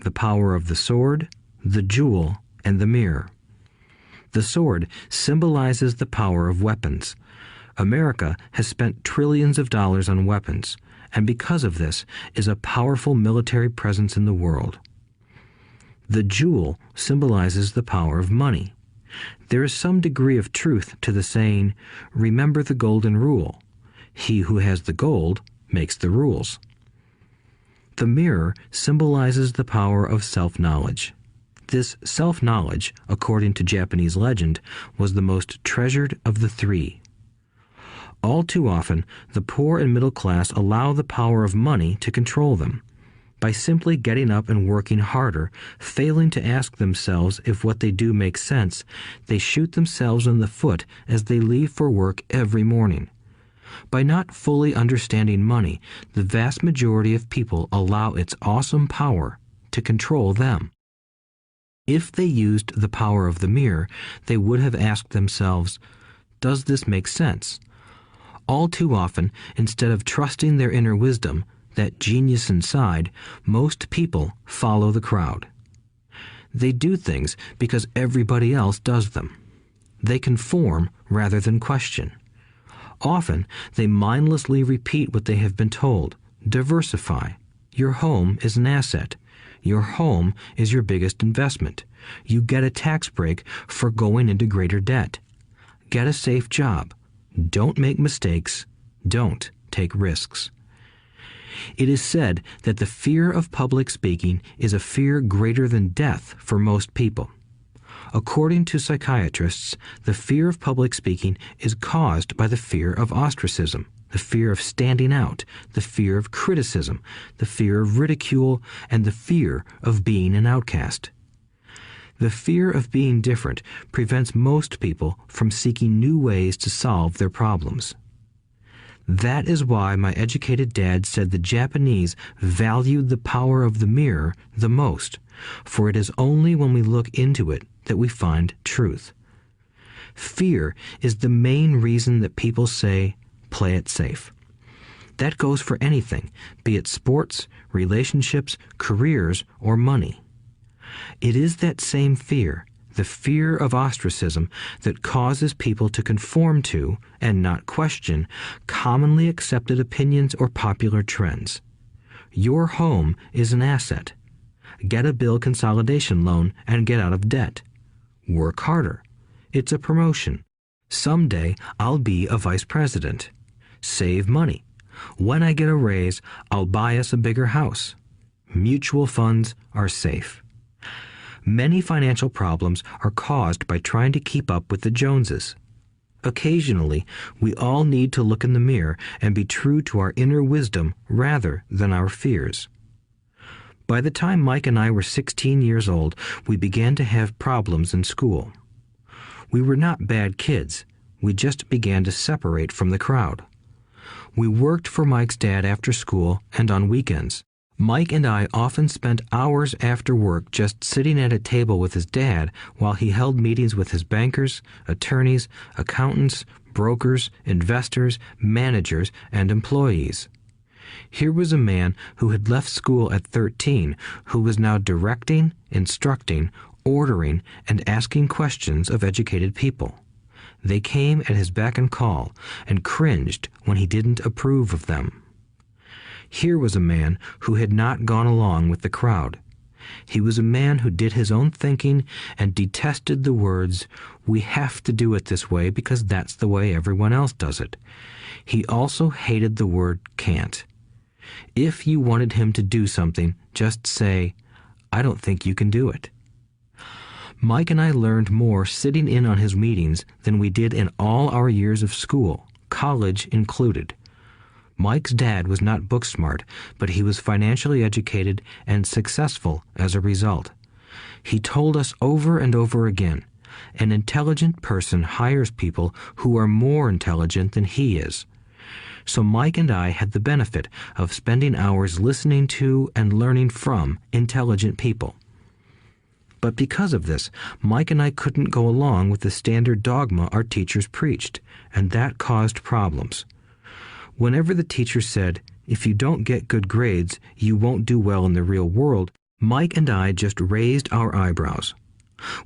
the power of the sword, the jewel, and the mirror. The sword symbolizes the power of weapons. America has spent trillions of dollars on weapons, and because of this is a powerful military presence in the world. The jewel symbolizes the power of money. There is some degree of truth to the saying, "Remember the golden rule. He who has the gold makes the rules." The mirror symbolizes the power of self-knowledge. This self-knowledge, according to Japanese legend, was the most treasured of the 3. All too often, the poor and middle class allow the power of money to control them. By simply getting up and working harder, failing to ask themselves if what they do makes sense, they shoot themselves in the foot as they leave for work every morning. By not fully understanding money, the vast majority of people allow its awesome power to control them. If they used the power of the mirror, they would have asked themselves, "Does this make sense?" All too often, instead of trusting their inner wisdom, that genius inside, most people follow the crowd. They do things because everybody else does them. They conform rather than question. Often, they mindlessly repeat what they have been told. Diversify. Your home is an asset. Your home is your biggest investment. You get a tax break for going into greater debt. Get a safe job. Don't make mistakes. Don't take risks. It is said that the fear of public speaking is a fear greater than death for most people. According to psychiatrists, the fear of public speaking is caused by the fear of ostracism, the fear of standing out, the fear of criticism, the fear of ridicule, and the fear of being an outcast. The fear of being different prevents most people from seeking new ways to solve their problems. That is why my educated dad said the Japanese valued the power of the mirror the most, for it is only when we look into it that we find truth. Fear is the main reason that people say, "Play it safe." That goes for anything, be it sports, relationships, careers, or money. It is that same fear, the fear of ostracism, that causes people to conform to, and not question, commonly accepted opinions or popular trends. Your home is an asset. Get a bill consolidation loan and get out of debt. Work harder. It's a promotion. Someday I'll be a vice president. Save money. When I get a raise, I'll buy us a bigger house. Mutual funds are safe. Many financial problems are caused by trying to keep up with the Joneses. Occasionally, we all need to look in the mirror and be true to our inner wisdom rather than our fears. By the time Mike and I were 16 years old, we began to have problems in school. We were not bad kids. We just began to separate from the crowd. We worked for Mike's dad after school and on weekends. Mike and I often spent hours after work just sitting at a table with his dad while he held meetings with his bankers, attorneys, accountants, brokers, investors, managers, and employees. Here was a man who had left school at 13, who was now directing, instructing, ordering, and asking questions of educated people. They came at his beck and call and cringed when he didn't approve of them. Here was a man who had not gone along with the crowd. He was a man who did his own thinking and detested the words, "We have to do it this way because that's the way everyone else does it." He also hated the word "can't." If you wanted him to do something, just say, "I don't think you can do it." Mike and I learned more sitting in on his meetings than we did in all our years of school, college included. Mike's dad was not book smart, but he was financially educated and successful as a result. He told us over and over again, an intelligent person hires people who are more intelligent than he is. So Mike and I had the benefit of spending hours listening to and learning from intelligent people. But because of this, Mike and I couldn't go along with the standard dogma our teachers preached, and that caused problems. Whenever the teacher said, "If you don't get good grades, you won't do well in the real world," Mike and I just raised our eyebrows.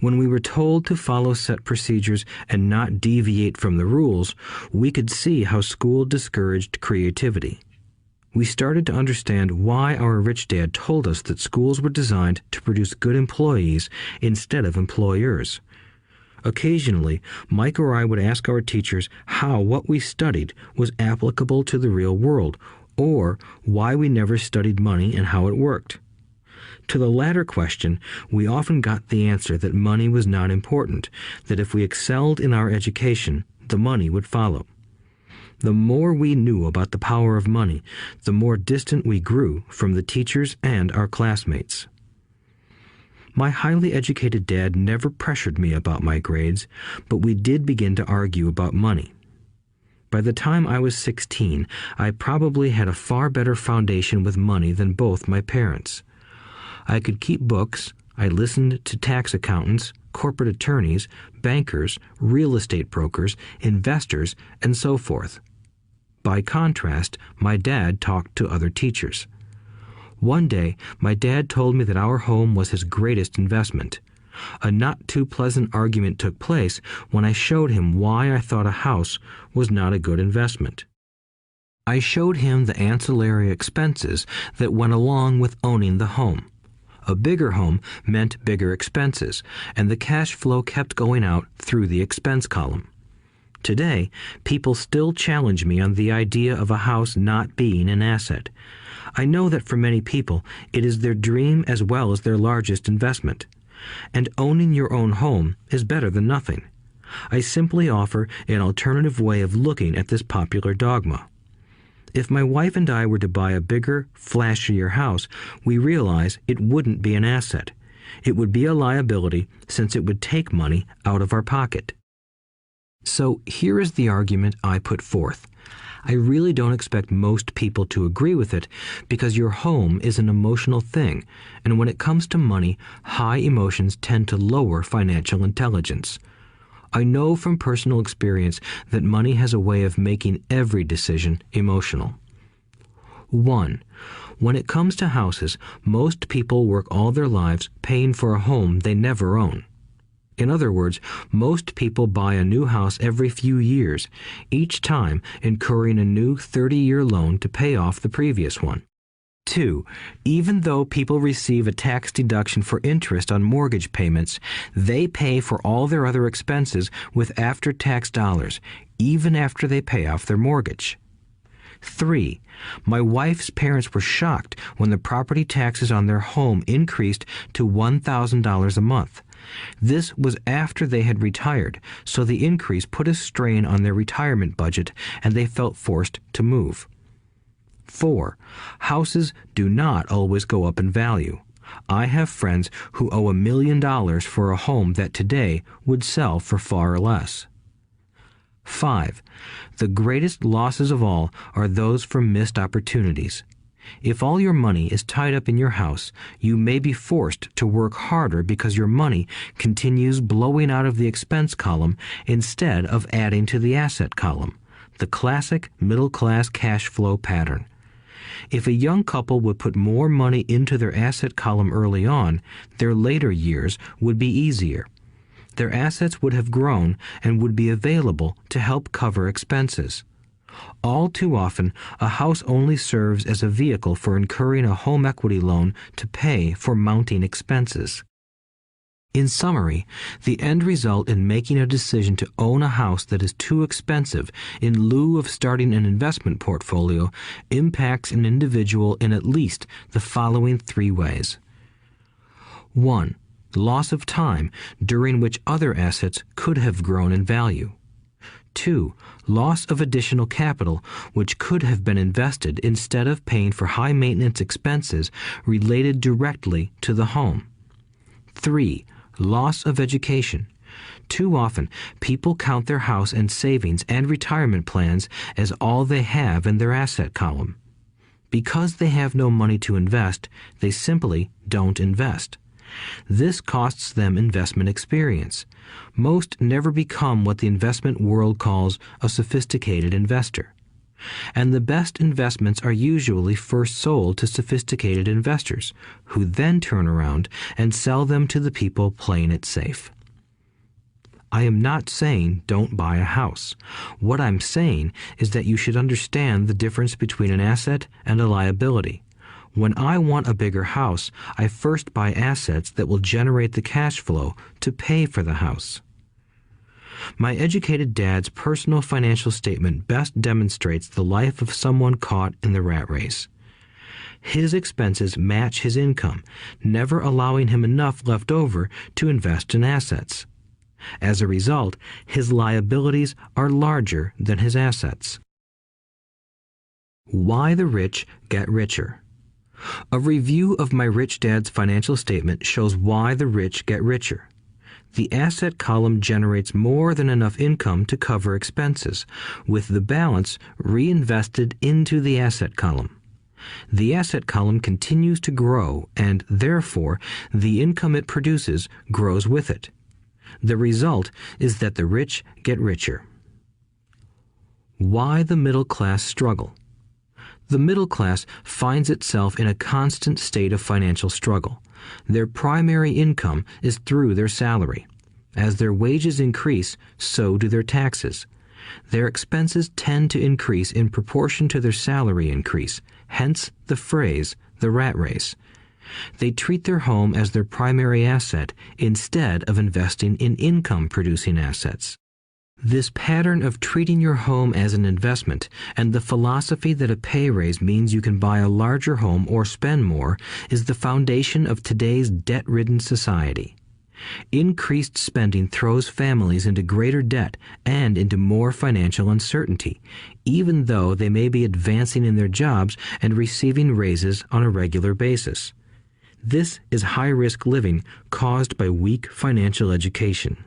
When we were told to follow set procedures and not deviate from the rules, we could see how school discouraged creativity. We started to understand why our rich dad told us that schools were designed to produce good employees instead of employers. Occasionally, Mike or I would ask our teachers how what we studied was applicable to the real world, or why we never studied money and how it worked. To the latter question, we often got the answer that money was not important, that if we excelled in our education, the money would follow. The more we knew about the power of money, the more distant we grew from the teachers and our classmates. My highly educated dad never pressured me about my grades, but we did begin to argue about money. By the time I was 16, I probably had a far better foundation with money than both my parents. I could keep books, I listened to tax accountants, corporate attorneys, bankers, real estate brokers, investors, and so forth. By contrast, my dad talked to other teachers. One day, my dad told me that our home was his greatest investment. A not too pleasant argument took place when I showed him why I thought a house was not a good investment. I showed him the ancillary expenses that went along with owning the home. A bigger home meant bigger expenses, and the cash flow kept going out through the expense column. Today, people still challenge me on the idea of a house not being an asset. I know that for many people, it is their dream as well as their largest investment. And owning your own home is better than nothing. I simply offer an alternative way of looking at this popular dogma. If my wife and I were to buy a bigger, flashier house, we realize it wouldn't be an asset. It would be a liability since it would take money out of our pocket. So here is the argument I put forth. I really don't expect most people to agree with it because your home is an emotional thing, and when it comes to money, high emotions tend to lower financial intelligence. I know from personal experience that money has a way of making every decision emotional. 1. When it comes to houses, most people work all their lives paying for a home they never own. In other words, most people buy a new house every few years, each time incurring a new 30-year loan to pay off the previous one. 2. Even though people receive a tax deduction for interest on mortgage payments, they pay for all their other expenses with after-tax dollars, even after they pay off their mortgage. 3. My wife's parents were shocked when the property taxes on their home increased to $1,000 a month. This was after they had retired, so the increase put a strain on their retirement budget and they felt forced to move. 4. Houses do not always go up in value. I have friends who owe $1 million for a home that today would sell for far less. 5. The greatest losses of all are those from missed opportunities. If all your money is tied up in your house, you may be forced to work harder because your money continues blowing out of the expense column instead of adding to the asset column, the classic middle-class cash flow pattern. If a young couple would put more money into their asset column early on, their later years would be easier. Their assets would have grown and would be available to help cover expenses. All too often, a house only serves as a vehicle for incurring a home equity loan to pay for mounting expenses. In summary, the end result in making a decision to own a house that is too expensive in lieu of starting an investment portfolio impacts an individual in at least the following 3 ways. 1. Loss of time during which other assets could have grown in value. 2. Loss of additional capital which could have been invested instead of paying for high maintenance expenses related directly to the home. 3. Loss of education. Too often, people count their house and savings and retirement plans as all they have in their asset column. Because they have no money to invest, they simply don't invest. This costs them investment experience. Most never become what the investment world calls a sophisticated investor. And the best investments are usually first sold to sophisticated investors, who then turn around and sell them to the people playing it safe. I am not saying don't buy a house. What I'm saying is that you should understand the difference between an asset and a liability. When I want a bigger house, I first buy assets that will generate the cash flow to pay for the house. My educated dad's personal financial statement best demonstrates the life of someone caught in the rat race. His expenses match his income, never allowing him enough left over to invest in assets. As a result, his liabilities are larger than his assets. Why the rich get richer. A review of my rich dad's financial statement shows why the rich get richer. The asset column generates more than enough income to cover expenses, with the balance reinvested into the asset column. The asset column continues to grow, and therefore the income it produces grows with it. The result is that the rich get richer. Why the middle class struggle. The middle class finds itself in a constant state of financial struggle. Their primary income is through their salary. As their wages increase, so do their taxes. Their expenses tend to increase in proportion to their salary increase, hence the phrase, the rat race. They treat their home as their primary asset instead of investing in income-producing assets. This pattern of treating your home as an investment and the philosophy that a pay raise means you can buy a larger home or spend more is the foundation of today's debt-ridden society. Increased spending throws families into greater debt and into more financial uncertainty, even though they may be advancing in their jobs and receiving raises on a regular basis. This is high-risk living caused by weak financial education.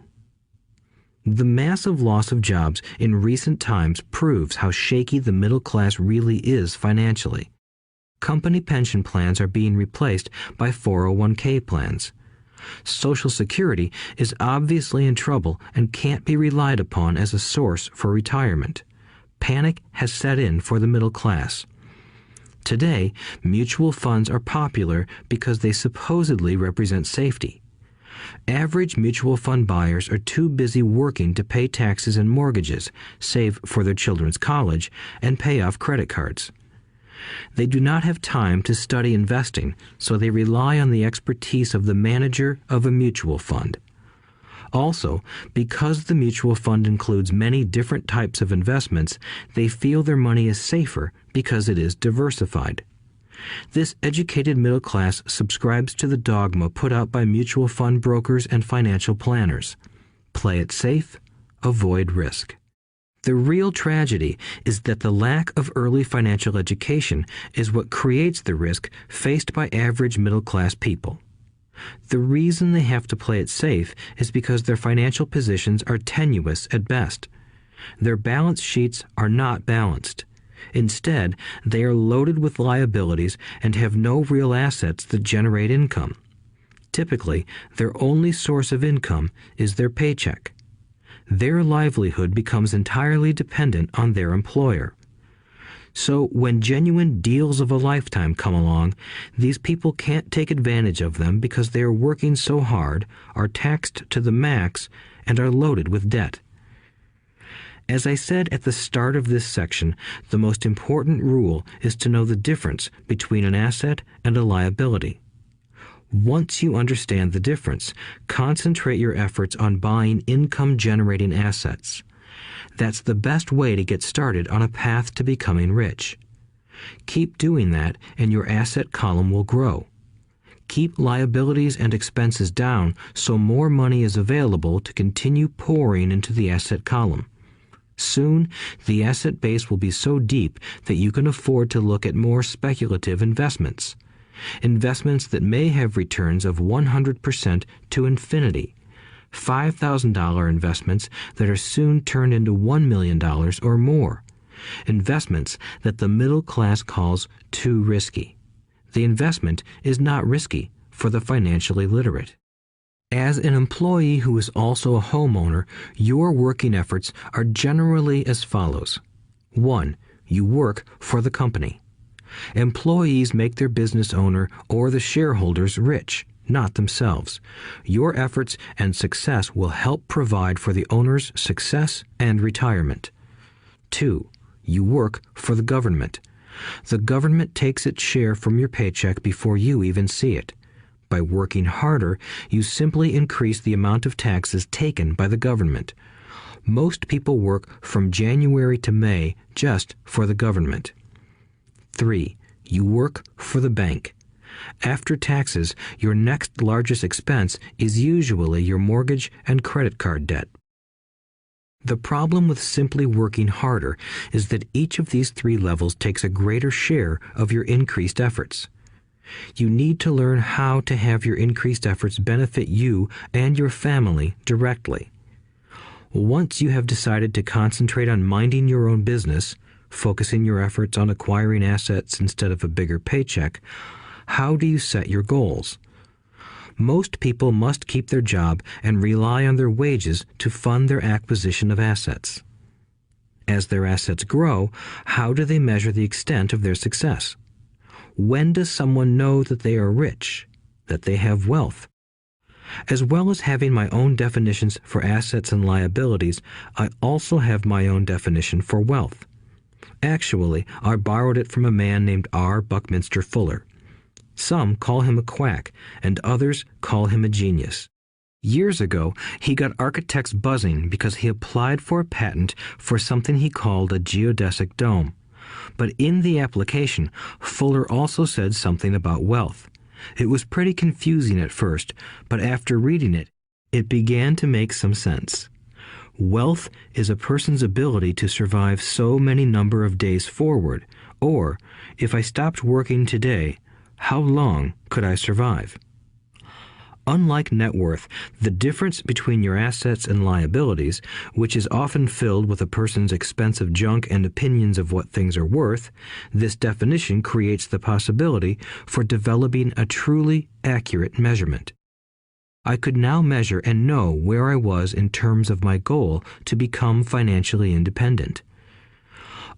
The massive loss of jobs in recent times proves how shaky the middle class really is financially. Company pension plans are being replaced by 401k plans. Social Security is obviously in trouble and can't be relied upon as a source for retirement. Panic has set in for the middle class. Today, mutual funds are popular because they supposedly represent safety. Average mutual fund buyers are too busy working to pay taxes and mortgages, save for their children's college, and pay off credit cards. They do not have time to study investing, so they rely on the expertise of the manager of a mutual fund. Also, because the mutual fund includes many different types of investments, they feel their money is safer because it is diversified. This educated middle class subscribes to the dogma put out by mutual fund brokers and financial planners. Play it safe, avoid risk. The real tragedy is that the lack of early financial education is what creates the risk faced by average middle class people. The reason they have to play it safe is because their financial positions are tenuous at best. Their balance sheets are not balanced. Instead, they are loaded with liabilities and have no real assets that generate income. Typically, their only source of income is their paycheck. Their livelihood becomes entirely dependent on their employer. So when genuine deals of a lifetime come along, these people can't take advantage of them because they are working so hard, are taxed to the max, and are loaded with debt. As I said at the start of this section, the most important rule is to know the difference between an asset and a liability. Once you understand the difference, concentrate your efforts on buying income-generating assets. That's the best way to get started on a path to becoming rich. Keep doing that and your asset column will grow. Keep liabilities and expenses down so more money is available to continue pouring into the asset column. Soon, the asset base will be so deep that you can afford to look at more speculative investments. Investments that may have returns of 100% to infinity. $5,000 investments that are soon turned into $1 million or more. Investments that the middle class calls too risky. The investment is not risky for the financially literate. As an employee who is also a homeowner, your working efforts are generally as follows. 1. You work for the company. Employees make their business owner or the shareholders rich, not themselves. Your efforts and success will help provide for the owner's success and retirement. 2. You work for the government. The government takes its share from your paycheck before you even see it. By working harder, you simply increase the amount of taxes taken by the government. Most people work from January to May just for the government. 3. You work for the bank. After taxes, your next largest expense is usually your mortgage and credit card debt. The problem with simply working harder is that each of these 3 levels takes a greater share of your increased efforts. You need to learn how to have your increased efforts benefit you and your family directly. Once you have decided to concentrate on minding your own business, focusing your efforts on acquiring assets instead of a bigger paycheck, how do you set your goals? Most people must keep their job and rely on their wages to fund their acquisition of assets. As their assets grow, how do they measure the extent of their success? When does someone know that they are rich, that they have wealth? As well as having my own definitions for assets and liabilities, I also have my own definition for wealth. Actually, I borrowed it from a man named R. Buckminster Fuller. Some call him a quack, and others call him a genius. Years ago, he got architects buzzing because he applied for a patent for something he called a geodesic dome. But in the application, Fuller also said something about wealth. It was pretty confusing at first, but after reading it, it began to make some sense. Wealth is a person's ability to survive so many number of days forward, or, if I stopped working today, how long could I survive? Unlike net worth, the difference between your assets and liabilities, which is often filled with a person's expensive junk and opinions of what things are worth, this definition creates the possibility for developing a truly accurate measurement. I could now measure and know where I was in terms of my goal to become financially independent.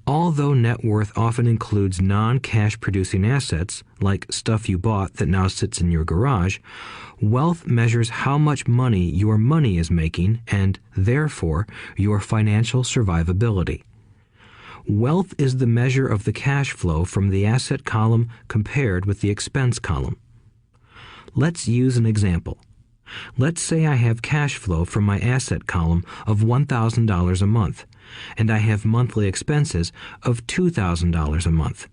Although net worth often includes non-cash producing assets, like stuff you bought that now sits in your garage, wealth measures how much money your money is making and, therefore, your financial survivability. Wealth is the measure of the cash flow from the asset column compared with the expense column. Let's use an example. Let's say I have cash flow from my asset column of $1,000 a month, and I have monthly expenses of $2,000 a month.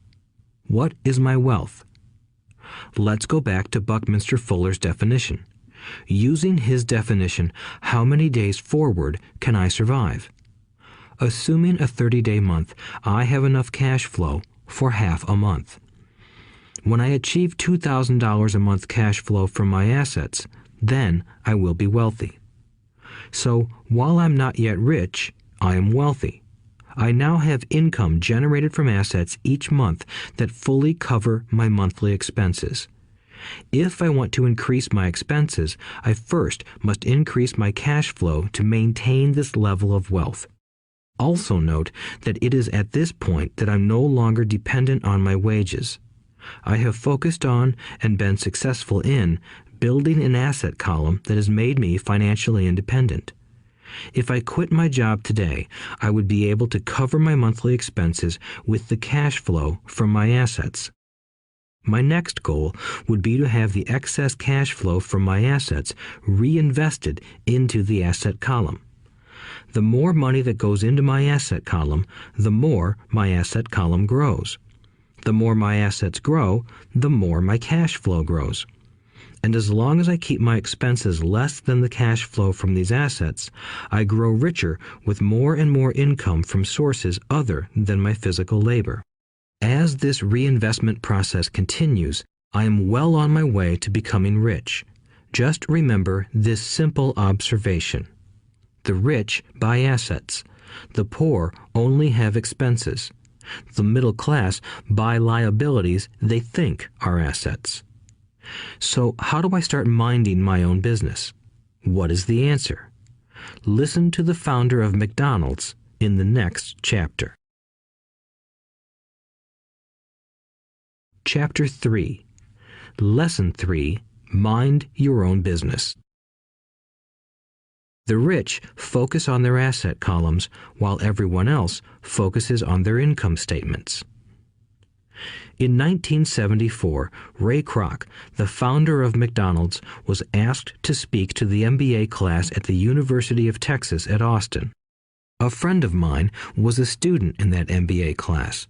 What is my wealth? Let's go back to Buckminster Fuller's definition. Using his definition, how many days forward can I survive? Assuming a 30-day month, I have enough cash flow for half a month. When I achieve $2,000 a month cash flow from my assets, then I will be wealthy. So, while I'm not yet rich, I am wealthy. I now have income generated from assets each month that fully cover my monthly expenses. If I want to increase my expenses, I first must increase my cash flow to maintain this level of wealth. Also note that it is at this point that I'm no longer dependent on my wages. I have focused on and been successful in building an asset column that has made me financially independent. If I quit my job today, I would be able to cover my monthly expenses with the cash flow from my assets. My next goal would be to have the excess cash flow from my assets reinvested into the asset column. The more money that goes into my asset column, the more my asset column grows. The more my assets grow, the more my cash flow grows. And as long as I keep my expenses less than the cash flow from these assets, I grow richer with more and more income from sources other than my physical labor. As this reinvestment process continues, I am well on my way to becoming rich. Just remember this simple observation. The rich buy assets. The poor only have expenses. The middle class buy liabilities they think are assets. So how do I start minding my own business? What is the answer? Listen to the founder of McDonald's in the next chapter. Chapter 3. Lesson 3. Mind your own business. The rich focus on their asset columns while everyone else focuses on their income statements. In 1974, Ray Kroc, the founder of McDonald's, was asked to speak to the MBA class at the University of Texas at Austin. A friend of mine was a student in that MBA class.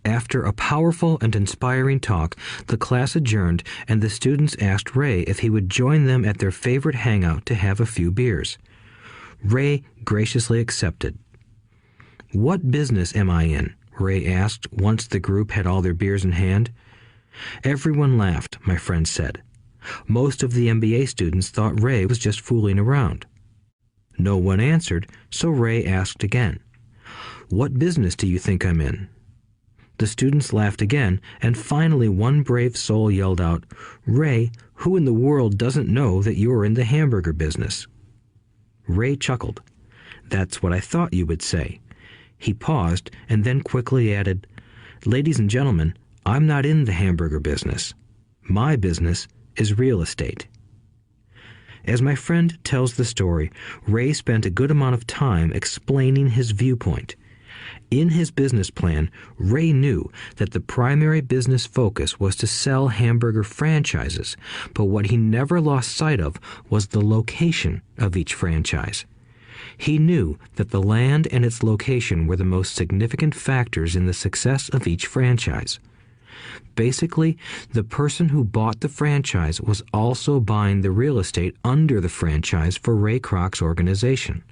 After a powerful and inspiring talk, the class adjourned and the students asked Ray if he would join them at their favorite hangout to have a few beers. Ray graciously accepted. "What business am I in?" Ray asked once the group had all their beers in hand. Everyone laughed, my friend said. Most of the MBA students thought Ray was just fooling around. No one answered, so Ray asked again. "What business do you think I'm in?" The students laughed again, and finally one brave soul yelled out, "Ray, who in the world doesn't know that you're in the hamburger business?" Ray chuckled. "That's what I thought you would say." He paused and then quickly added, "Ladies and gentlemen, I'm not in the hamburger business. My business is real estate." As my friend tells the story, Ray spent a good amount of time explaining his viewpoint. In his business plan, Ray knew that the primary business focus was to sell hamburger franchises, but what he never lost sight of was the location of each franchise. He knew that the land and its location were the most significant factors in the success of each franchise. Basically, the person who bought the franchise was also buying the real estate under the franchise for Ray Kroc's organization.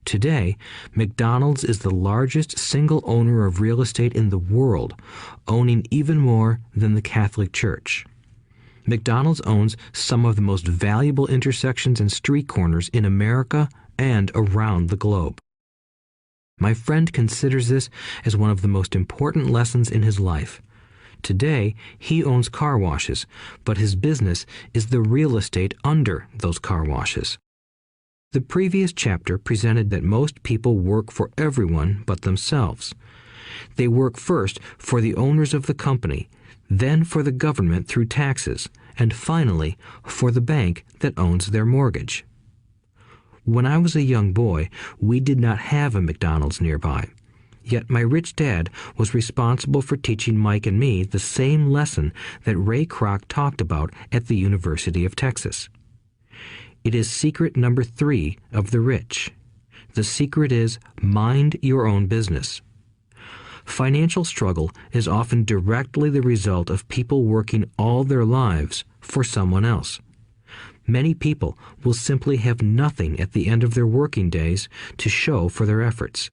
Today, McDonald's is the largest single owner of real estate in the world, owning even more than the Catholic Church. McDonald's owns some of the most valuable intersections and street corners in America and around the globe. My friend considers this as one of the most important lessons in his life. Today, he owns car washes, but his business is the real estate under those car washes. The previous chapter presented that most people work for everyone but themselves. They work first for the owners of the company, then for the government through taxes, and finally for the bank that owns their mortgage. When I was a young boy, we did not have a McDonald's nearby. Yet my rich dad was responsible for teaching Mike and me the same lesson that Ray Kroc talked about at the University of Texas. It is secret number 3 of the rich. The secret is mind your own business. Financial struggle is often directly the result of people working all their lives for someone else. Many people will simply have nothing at the end of their working days to show for their efforts.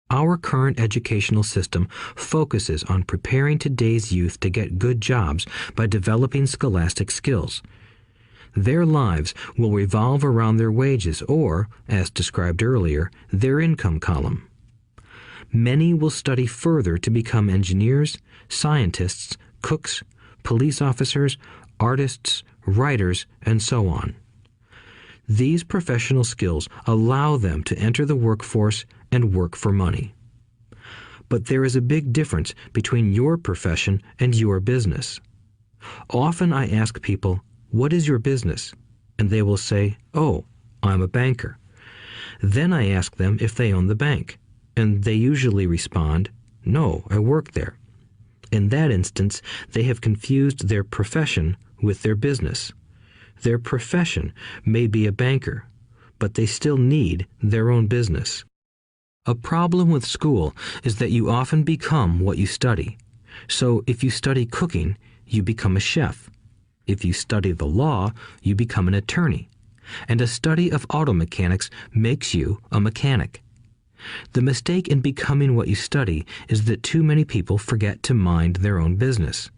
Our current educational system focuses on preparing today's youth to get good jobs by developing scholastic skills. Their lives will revolve around their wages or, as described earlier, their income column. Many will study further to become engineers, scientists, cooks, police officers, artists, writers, and so on. These professional skills allow them to enter the workforce and work for money. But there is a big difference between your profession and your business. Often I ask people, "What is your business?" And they will say, "Oh, I'm a banker." Then I ask them if they own the bank, and they usually respond, "No, I work there." In that instance, they have confused their profession with their business. Their profession may be a banker, but they still need their own business. A problem with school is that you often become what you study. So if you study cooking, you become a chef. If you study the law, you become an attorney. And a study of auto mechanics makes you a mechanic. The mistake in becoming what you study is that too many people forget to mind their own business.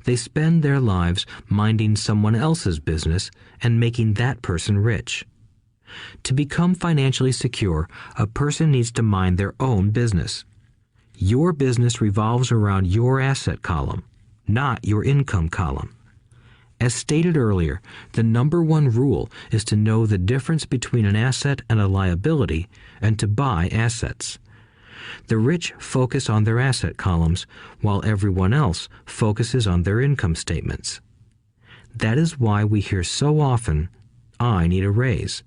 They spend their lives minding someone else's business and making that person rich. To become financially secure, a person needs to mind their own business. Your business revolves around your asset column, not your income column. As stated earlier, the number one rule is to know the difference between an asset and a liability and to buy assets. The rich focus on their asset columns, while everyone else focuses on their income statements. That is why we hear so often, "I need a raise.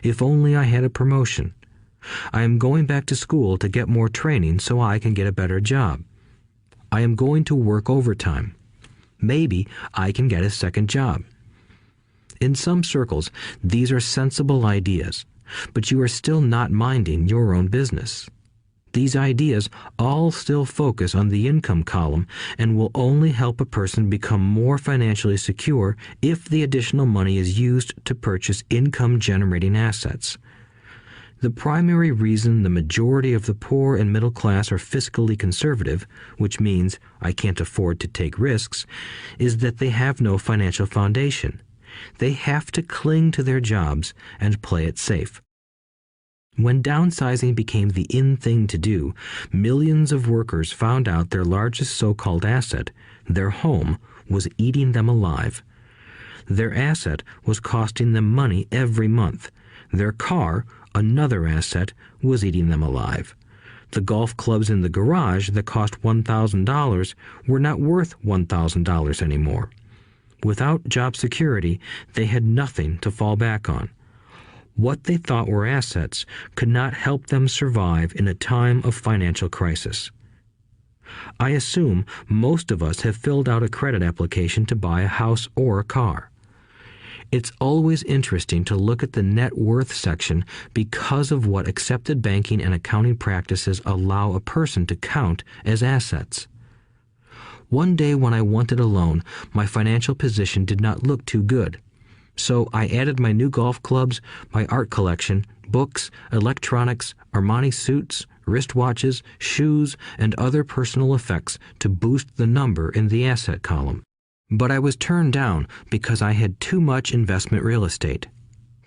If only I had a promotion. I am going back to school to get more training so I can get a better job. I am going to work overtime. Maybe I can get a second job." In some circles, these are sensible ideas, but you are still not minding your own business. These ideas all still focus on the income column and will only help a person become more financially secure if the additional money is used to purchase income-generating assets. The primary reason the majority of the poor and middle class are fiscally conservative, which means I can't afford to take risks, is that they have no financial foundation. They have to cling to their jobs and play it safe. When downsizing became the in thing to do, millions of workers found out their largest so-called asset, their home, was eating them alive. Their asset was costing them money every month. Their car, another asset, was eating them alive. The golf clubs in the garage that cost $1,000 were not worth $1,000 anymore. Without job security, they had nothing to fall back on. What they thought were assets could not help them survive in a time of financial crisis. I assume most of us have filled out a credit application to buy a house or a car. It's always interesting to look at the net worth section because of what accepted banking and accounting practices allow a person to count as assets. One day when I wanted a loan, my financial position did not look too good. So I added my new golf clubs, my art collection, books, electronics, Armani suits, wristwatches, shoes, and other personal effects to boost the number in the asset column. But I was turned down because I had too much investment real estate.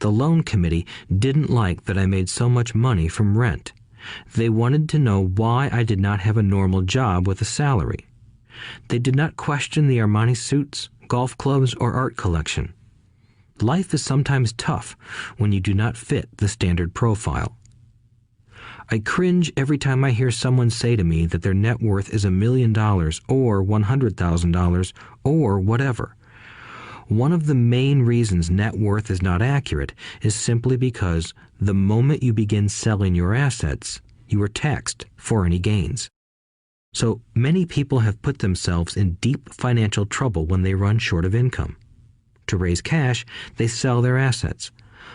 The loan committee didn't like that I made so much money from rent. They wanted to know why I did not have a normal job with a salary. They did not question the Armani suits, golf clubs, or art collection. Life is sometimes tough when you do not fit the standard profile. I cringe every time I hear someone say to me that their net worth is $1 million or $100,000 or whatever. One of the main reasons net worth is not accurate is simply because the moment you begin selling your assets, you are taxed for any gains. So many people have put themselves in deep financial trouble when they run short of income. To raise cash, they sell their assets,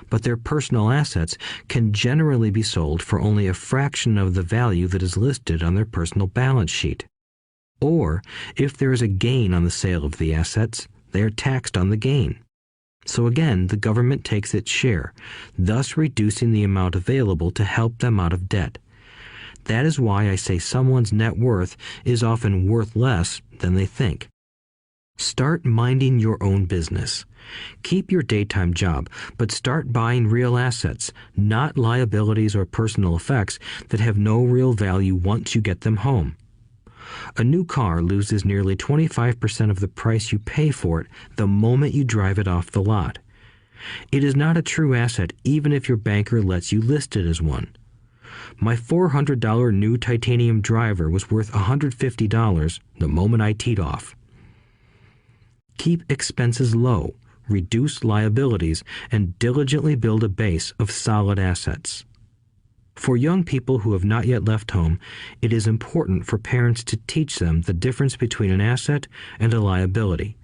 but their personal assets can generally be sold for only a fraction of the value that is listed on their personal balance sheet. Or, if there is a gain on the sale of the assets, they are taxed on the gain. So again, the government takes its share, thus reducing the amount available to help them out of debt. That is why I say someone's net worth is often worth less than they think. Start minding your own business. Keep your daytime job, but start buying real assets, not liabilities or personal effects that have no real value once you get them home. A new car loses nearly 25% of the price you pay for it the moment you drive it off the lot. It is not a true asset even if your banker lets you list it as one. My $400 new titanium driver was worth $150 the moment I teed off. Keep expenses low, reduce liabilities, and diligently build a base of solid assets. For young people who have not yet left home, it is important for parents to teach them the difference between an asset and a liability.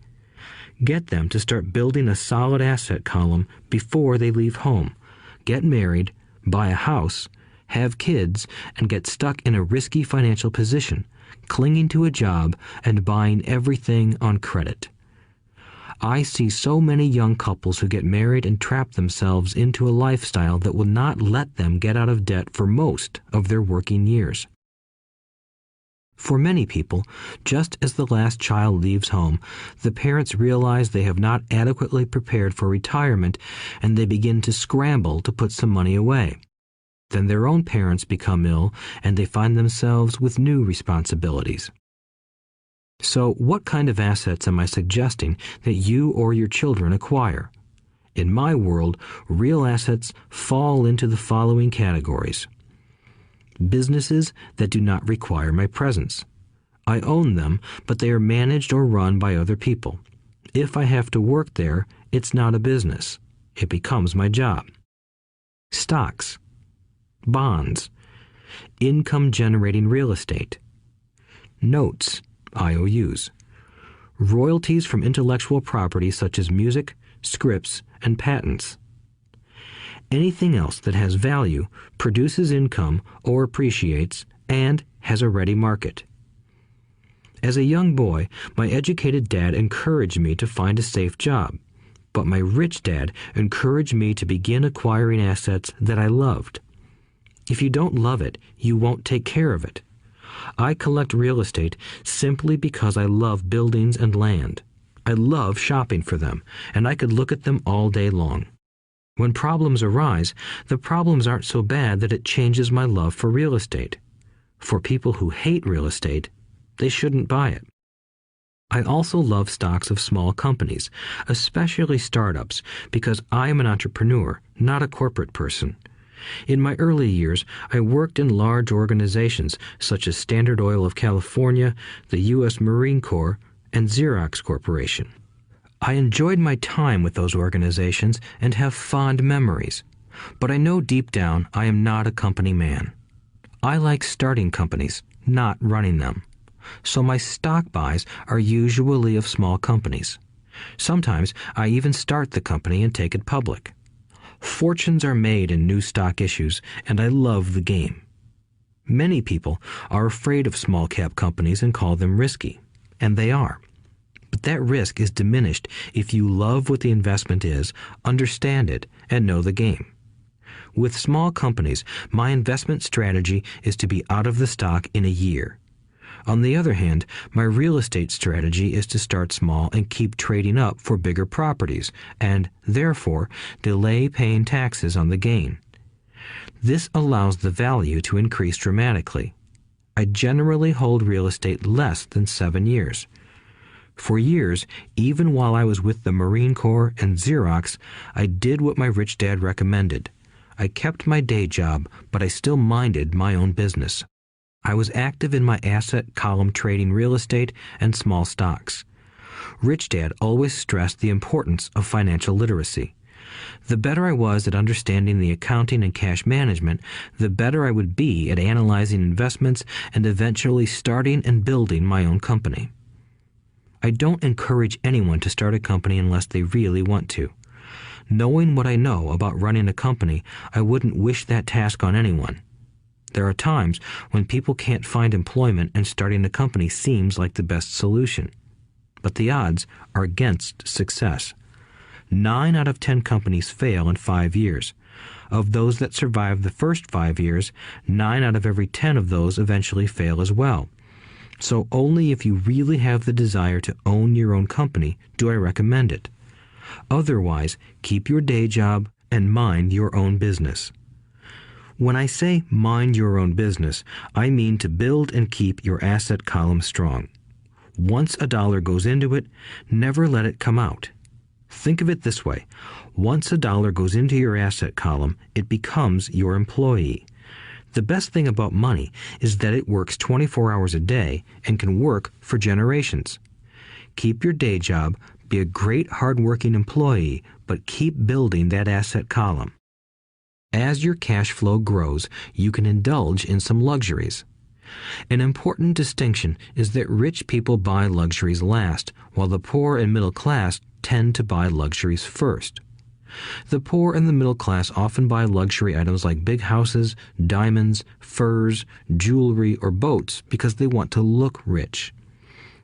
Get them to start building a solid asset column before they leave home, get married, buy a house, have kids, and get stuck in a risky financial position, clinging to a job and buying everything on credit. I see so many young couples who get married and trap themselves into a lifestyle that will not let them get out of debt for most of their working years. For many people, just as the last child leaves home, the parents realize they have not adequately prepared for retirement and they begin to scramble to put some money away. Then their own parents become ill and they find themselves with new responsibilities. So, what kind of assets am I suggesting that you or your children acquire? In my world, real assets fall into the following categories. Businesses that do not require my presence. I own them, but they are managed or run by other people. If I have to work there, it's not a business. It becomes my job. Stocks, bonds, income-generating real estate, notes, IOUs, royalties from intellectual property such as music, scripts, and patents. Anything else that has value, produces income, or appreciates, and has a ready market. As a young boy, my educated dad encouraged me to find a safe job, but my rich dad encouraged me to begin acquiring assets that I loved. If you don't love it, you won't take care of it. I collect real estate simply because I love buildings and land. I love shopping for them, and I could look at them all day long. When problems arise, the problems aren't so bad that it changes my love for real estate. For people who hate real estate, they shouldn't buy it. I also love stocks of small companies, especially startups, because I am an entrepreneur, not a corporate person. In my early years, I worked in large organizations such as Standard Oil of California, the U.S. Marine Corps, and Xerox Corporation. I enjoyed my time with those organizations and have fond memories, but I know deep down I am not a company man. I like starting companies, not running them. So my stock buys are usually of small companies. Sometimes I even start the company and take it public. Fortunes are made in new stock issues, and I love the game. Many people are afraid of small-cap companies and call them risky, and they are. But that risk is diminished if you love what the investment is, understand it, and know the game. With small companies, my investment strategy is to be out of the stock in a year. On the other hand, my real estate strategy is to start small and keep trading up for bigger properties, and, therefore, delay paying taxes on the gain. This allows the value to increase dramatically. I generally hold real estate less than 7 years. For years, even while I was with the Marine Corps and Xerox, I did what my rich dad recommended. I kept my day job, but I still minded my own business. I was active in my asset column trading real estate and small stocks. Rich Dad always stressed the importance of financial literacy. The better I was at understanding the accounting and cash management, the better I would be at analyzing investments and eventually starting and building my own company. I don't encourage anyone to start a company unless they really want to. Knowing what I know about running a company, I wouldn't wish that task on anyone. There are times when people can't find employment and starting a company seems like the best solution. But the odds are against success. 9 out of 10 companies fail in 5 years. Of those that survive the first 5 years, 9 out of every 10 of those eventually fail as well. So only if you really have the desire to own your own company do I recommend it. Otherwise, keep your day job and mind your own business. When I say mind your own business, I mean to build and keep your asset column strong. Once a dollar goes into it, never let it come out. Think of it this way. Once a dollar goes into your asset column, it becomes your employee. The best thing about money is that it works 24 hours a day and can work for generations. Keep your day job, be a great hard-working employee, but keep building that asset column. As your cash flow grows, you can indulge in some luxuries. An important distinction is that rich people buy luxuries last, while the poor and middle class tend to buy luxuries first. The poor and the middle class often buy luxury items like big houses, diamonds, furs, jewelry, or boats because they want to look rich.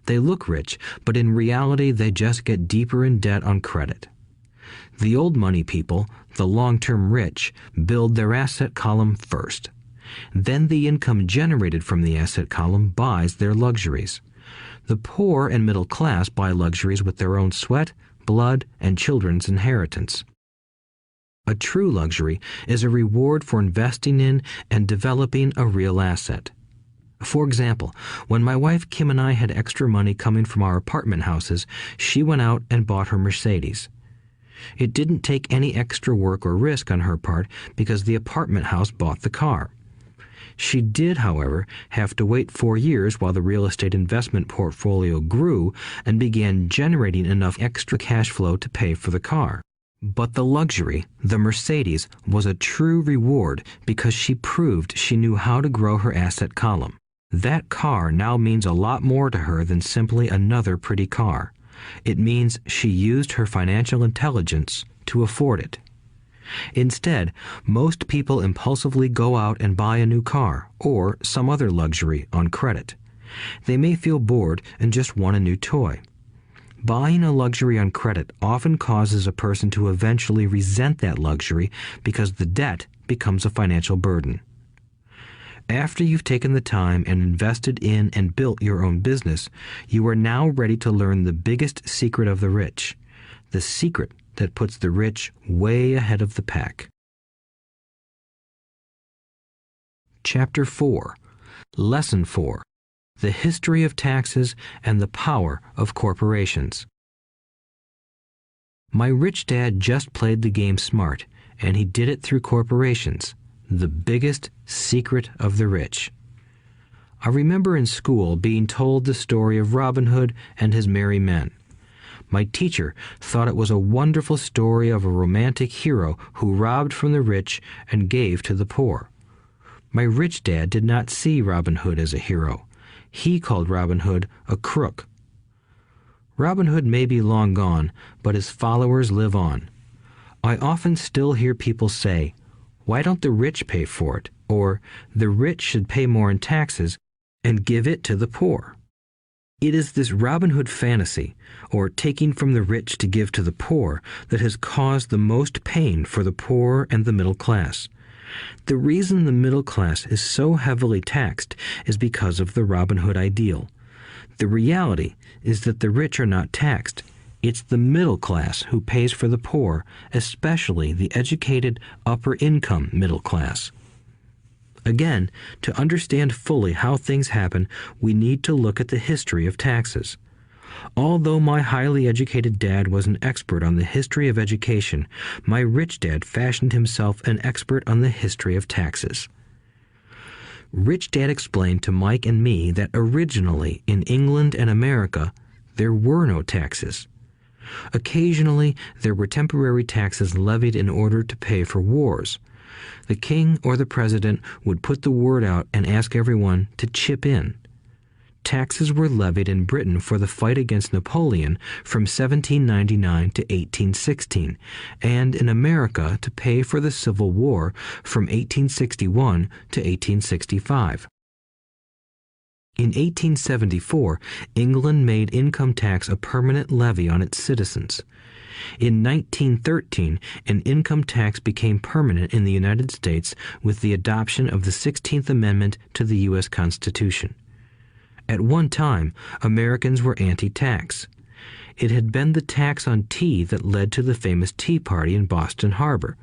They look rich, but in reality they just get deeper in debt on credit. The old money people, the long-term rich, build their asset column first. Then the income generated from the asset column buys their luxuries. The poor and middle class buy luxuries with their own sweat, blood, and children's inheritance. A true luxury is a reward for investing in and developing a real asset. For example, when my wife Kim and I had extra money coming from our apartment houses, she went out and bought her Mercedes. It didn't take any extra work or risk on her part because the apartment house bought the car. She did, however, have to wait 4 years while the real estate investment portfolio grew and began generating enough extra cash flow to pay for the car. But the luxury, the Mercedes, was a true reward because she proved she knew how to grow her asset column. That car now means a lot more to her than simply another pretty car. It means she used her financial intelligence to afford it. Instead, most people impulsively go out and buy a new car or some other luxury on credit. They may feel bored and just want a new toy. Buying a luxury on credit often causes a person to eventually resent that luxury because the debt becomes a financial burden. After you've taken the time and invested in and built your own business, you are now ready to learn the biggest secret of the rich, the secret that puts the rich way ahead of the pack. Chapter 4. Lesson 4. The History of Taxes and the Power of Corporations. My rich dad just played the game smart, and he did it through corporations, the biggest secret of the rich. I remember in school being told the story of Robin Hood and his merry men. My teacher thought it was a wonderful story of a romantic hero who robbed from the rich and gave to the poor. My rich dad did not see Robin Hood as a hero. He called Robin Hood a crook. Robin Hood may be long gone, but his followers live on. I often still hear people say, "Why don't the rich pay for it?" Or, "The rich should pay more in taxes and give it to the poor." It is this Robin Hood fantasy, or taking from the rich to give to the poor, that has caused the most pain for the poor and the middle class. The reason the middle class is so heavily taxed is because of the Robin Hood ideal. The reality is that the rich are not taxed. It's the middle class who pays for the poor, especially the educated, upper-income middle class. Again, to understand fully how things happen, we need to look at the history of taxes. Although my highly educated dad was an expert on the history of education, my rich dad fashioned himself an expert on the history of taxes. Rich Dad explained to Mike and me that originally in England and America, there were no taxes. Occasionally, there were temporary taxes levied in order to pay for wars. The king or the president would put the word out and ask everyone to chip in. Taxes were levied in Britain for the fight against Napoleon from 1799 to 1816, and in America to pay for the Civil War from 1861 to 1865. In 1874, England made income tax a permanent levy on its citizens. In 1913, an income tax became permanent in the United States with the adoption of the 16th Amendment to the U.S. Constitution. At one time, Americans were anti-tax. It had been the tax on tea that led to the famous Tea Party in Boston Harbor,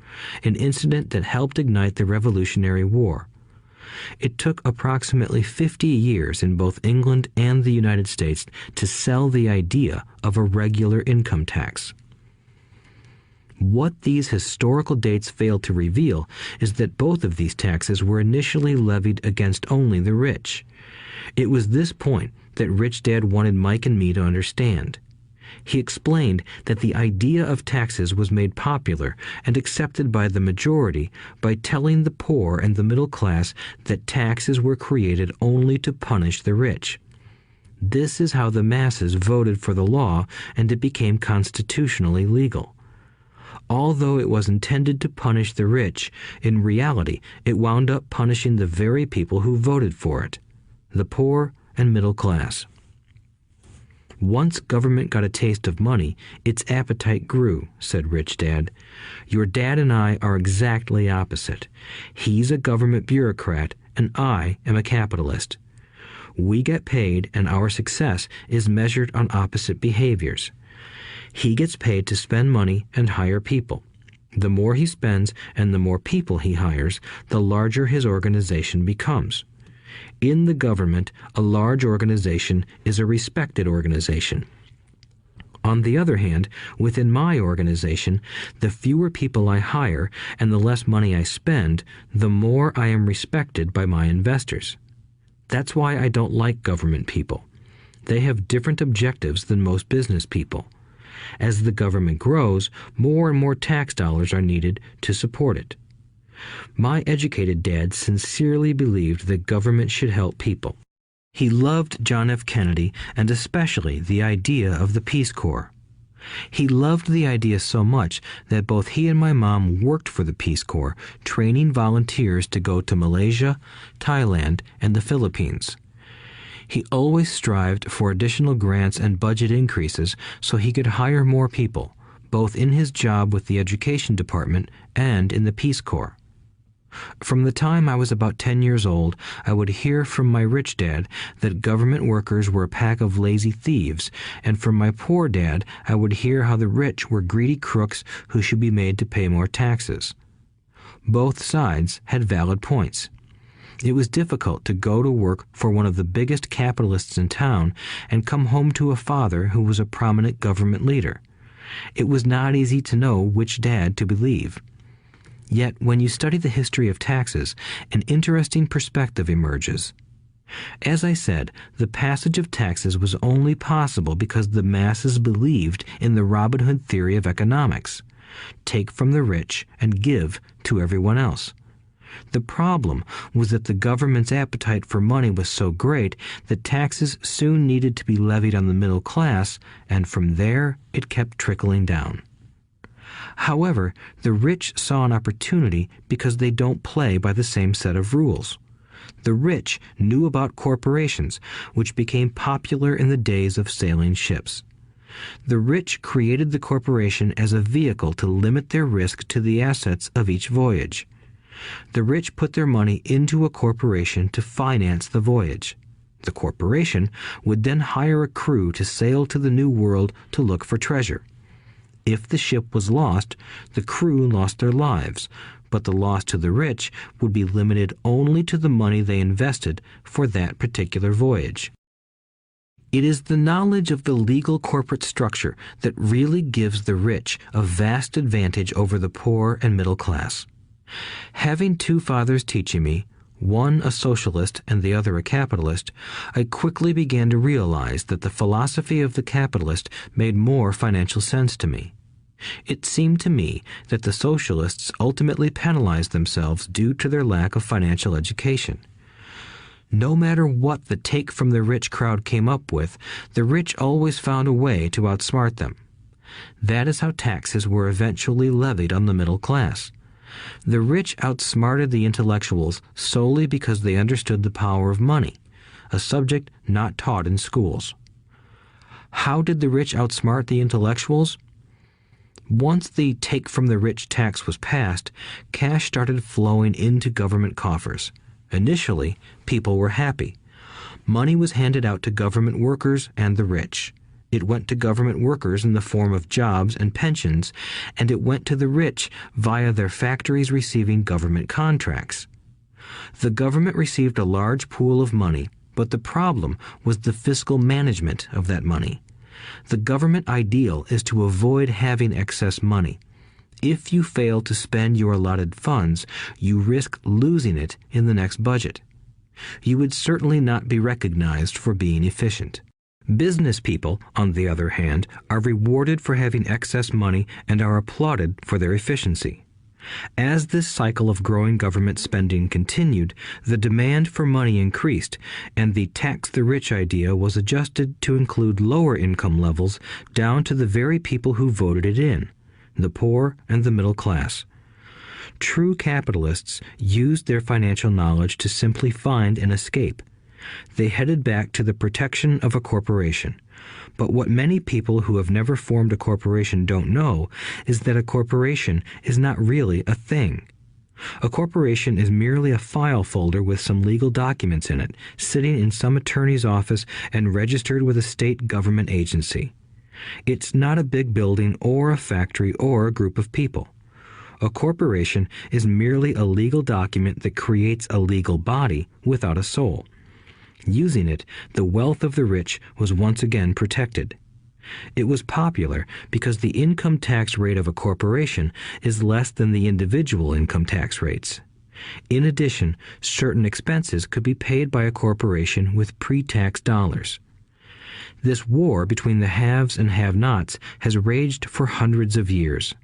an incident that helped ignite the Revolutionary War. It took approximately 50 years in both England and the United States to sell the idea of a regular income tax. What these historical dates fail to reveal is that both of these taxes were initially levied against only the rich. It was this point that Rich Dad wanted Mike and me to understand. He explained that the idea of taxes was made popular and accepted by the majority by telling the poor and the middle class that taxes were created only to punish the rich. This is how the masses voted for the law, and it became constitutionally legal. Although it was intended to punish the rich, in reality it wound up punishing the very people who voted for it, the poor and middle class. Once government got a taste of money, its appetite grew, said Rich Dad. Your dad and I are exactly opposite. He's a government bureaucrat, and I am a capitalist. We get paid, and our success is measured on opposite behaviors. He gets paid to spend money and hire people. The more he spends and the more people he hires, the larger his organization becomes. In the government, a large organization is a respected organization. On the other hand, within my organization, the fewer people I hire and the less money I spend, the more I am respected by my investors. That's why I don't like government people. They have different objectives than most business people. As the government grows, more and more tax dollars are needed to support it. My educated dad sincerely believed that government should help people. He loved John F. Kennedy and especially the idea of the Peace Corps. He loved the idea so much that both he and my mom worked for the Peace Corps, training volunteers to go to Malaysia, Thailand, and the Philippines. He always strived for additional grants and budget increases so he could hire more people, both in his job with the Education Department and in the Peace Corps. From the time I was about 10 years old, I would hear from my rich dad that government workers were a pack of lazy thieves, and from my poor dad I would hear how the rich were greedy crooks who should be made to pay more taxes. Both sides had valid points. It was difficult to go to work for one of the biggest capitalists in town and come home to a father who was a prominent government leader. It was not easy to know which dad to believe. Yet, when you study the history of taxes, an interesting perspective emerges. As I said, the passage of taxes was only possible because the masses believed in the Robin Hood theory of economics. Take from the rich and give to everyone else. The problem was that the government's appetite for money was so great that taxes soon needed to be levied on the middle class, and from there it kept trickling down. However, the rich saw an opportunity because they don't play by the same set of rules. The rich knew about corporations, which became popular in the days of sailing ships. The rich created the corporation as a vehicle to limit their risk to the assets of each voyage. The rich put their money into a corporation to finance the voyage. The corporation would then hire a crew to sail to the New World to look for treasure. If the ship was lost, the crew lost their lives, but the loss to the rich would be limited only to the money they invested for that particular voyage. It is the knowledge of the legal corporate structure that really gives the rich a vast advantage over the poor and middle class. Having two fathers teaching me, one a socialist and the other a capitalist, I quickly began to realize that the philosophy of the capitalist made more financial sense to me. It seemed to me that the socialists ultimately penalized themselves due to their lack of financial education. No matter what the take from the rich crowd came up with, the rich always found a way to outsmart them. That is how taxes were eventually levied on the middle class. The rich outsmarted the intellectuals solely because they understood the power of money, a subject not taught in schools. How did the rich outsmart the intellectuals? Once the take from the rich tax was passed, cash started flowing into government coffers. Initially, people were happy. Money was handed out to government workers and the rich. It went to government workers in the form of jobs and pensions, and it went to the rich via their factories receiving government contracts. The government received a large pool of money, but the problem was the fiscal management of that money. The government ideal is to avoid having excess money. If you fail to spend your allotted funds, you risk losing it in the next budget. You would certainly not be recognized for being efficient. Business people, on the other hand, are rewarded for having excess money and are applauded for their efficiency. As this cycle of growing government spending continued, the demand for money increased, and the tax the rich idea was adjusted to include lower income levels down to the very people who voted it in, the poor and the middle class. True capitalists used their financial knowledge to simply find an escape. They headed back to the protection of a corporation. But what many people who have never formed a corporation don't know is that a corporation is not really a thing. A corporation is merely a file folder with some legal documents in it, sitting in some attorney's office and registered with a state government agency. It's not a big building or a factory or a group of people. A corporation is merely a legal document that creates a legal body without a soul. Using it, the wealth of the rich was once again protected. It was popular because the income tax rate of a corporation is less than the individual income tax rates. In addition, certain expenses could be paid by a corporation with pre-tax dollars. This war between the haves and have-nots has raged for hundreds of years.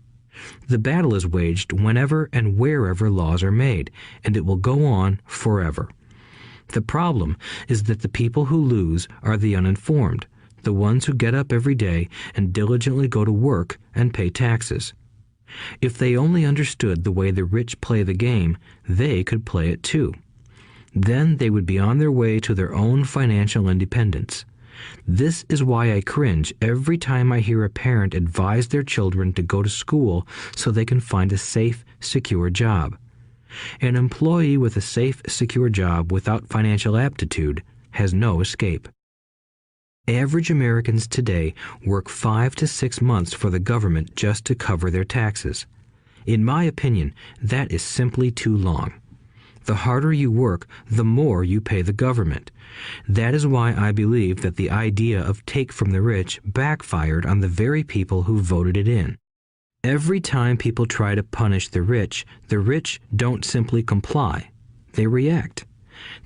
The battle is waged whenever and wherever laws are made, and it will go on forever. The problem is that the people who lose are the uninformed, the ones who get up every day and diligently go to work and pay taxes. If they only understood the way the rich play the game, they could play it too. Then they would be on their way to their own financial independence. This is why I cringe every time I hear a parent advise their children to go to school so they can find a safe, secure job. An employee with a safe, secure job without financial aptitude has no escape. Average Americans today work 5 to 6 months for the government just to cover their taxes. In my opinion, that is simply too long. The harder you work, the more you pay the government. That is why I believe that the idea of take from the rich backfired on the very people who voted it in. Every time people try to punish the rich don't simply comply. They react.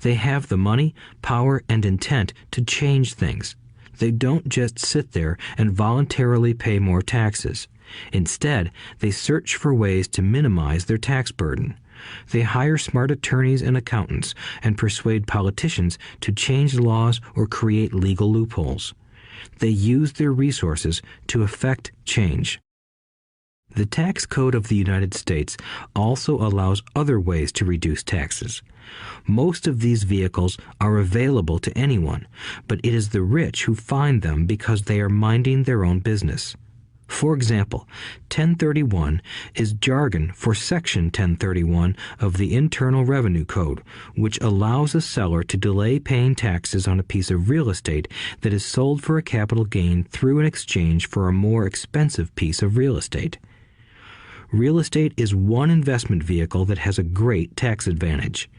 They have the money, power, and intent to change things. They don't just sit there and voluntarily pay more taxes. Instead, they search for ways to minimize their tax burden. They hire smart attorneys and accountants and persuade politicians to change laws or create legal loopholes. They use their resources to effect change. The tax code of the United States also allows other ways to reduce taxes. Most of these vehicles are available to anyone, but it is the rich who find them because they are minding their own business. For example, 1031 is jargon for Section 1031 of the Internal Revenue Code, which allows a seller to delay paying taxes on a piece of real estate that is sold for a capital gain through an exchange for a more expensive piece of real estate. Real estate is one investment vehicle that has a great tax advantage.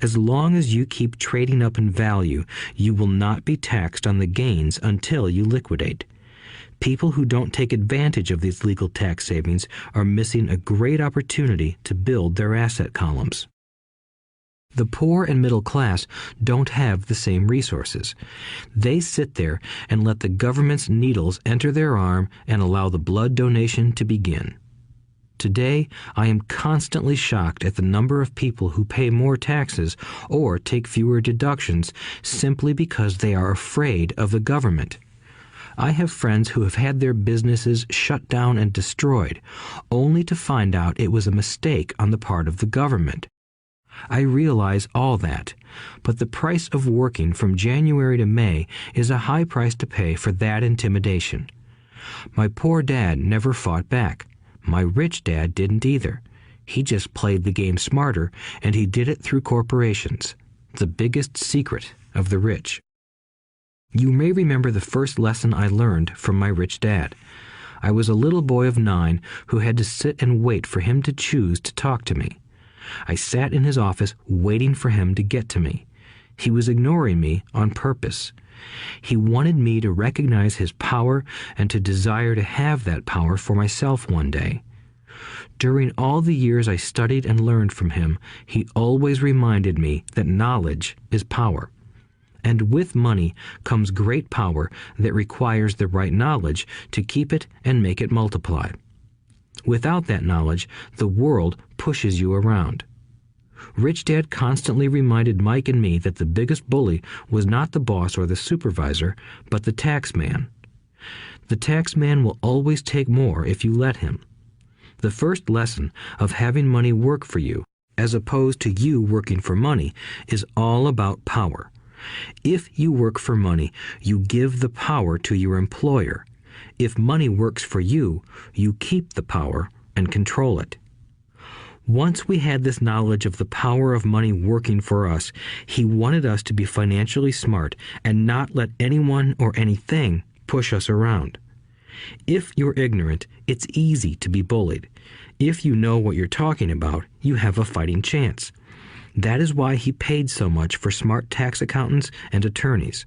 As long as you keep trading up in value, you will not be taxed on the gains until you liquidate. People who don't take advantage of these legal tax savings are missing a great opportunity to build their asset columns. The poor and middle class don't have the same resources. They sit there and let the government's needles enter their arm and allow the blood donation to begin. Today, I am constantly shocked at the number of people who pay more taxes or take fewer deductions simply because they are afraid of the government. I have friends who have had their businesses shut down and destroyed, only to find out it was a mistake on the part of the government. I realize all that, but the price of working from January to May is a high price to pay for that intimidation. My poor dad never fought back. My rich dad didn't either. He just played the game smarter, and he did it through corporations, the biggest secret of the rich. You may remember the first lesson I learned from my rich dad. I was a little boy of 9 who had to sit and wait for him to choose to talk to me. I sat in his office waiting for him to get to me. He was ignoring me on purpose. He wanted me to recognize his power and to desire to have that power for myself one day. During all the years I studied and learned from him, he always reminded me that knowledge is power. And with money comes great power that requires the right knowledge to keep it and make it multiply. Without that knowledge, the world pushes you around. Rich Dad constantly reminded Mike and me that the biggest bully was not the boss or the supervisor, but the tax man. The tax man will always take more if you let him. The first lesson of having money work for you, as opposed to you working for money, is all about power. If you work for money, you give the power to your employer. If money works for you, you keep the power and control it. Once we had this knowledge of the power of money working for us, he wanted us to be financially smart and not let anyone or anything push us around. If you're ignorant, it's easy to be bullied. If you know what you're talking about, you have a fighting chance. That is why he paid so much for smart tax accountants and attorneys.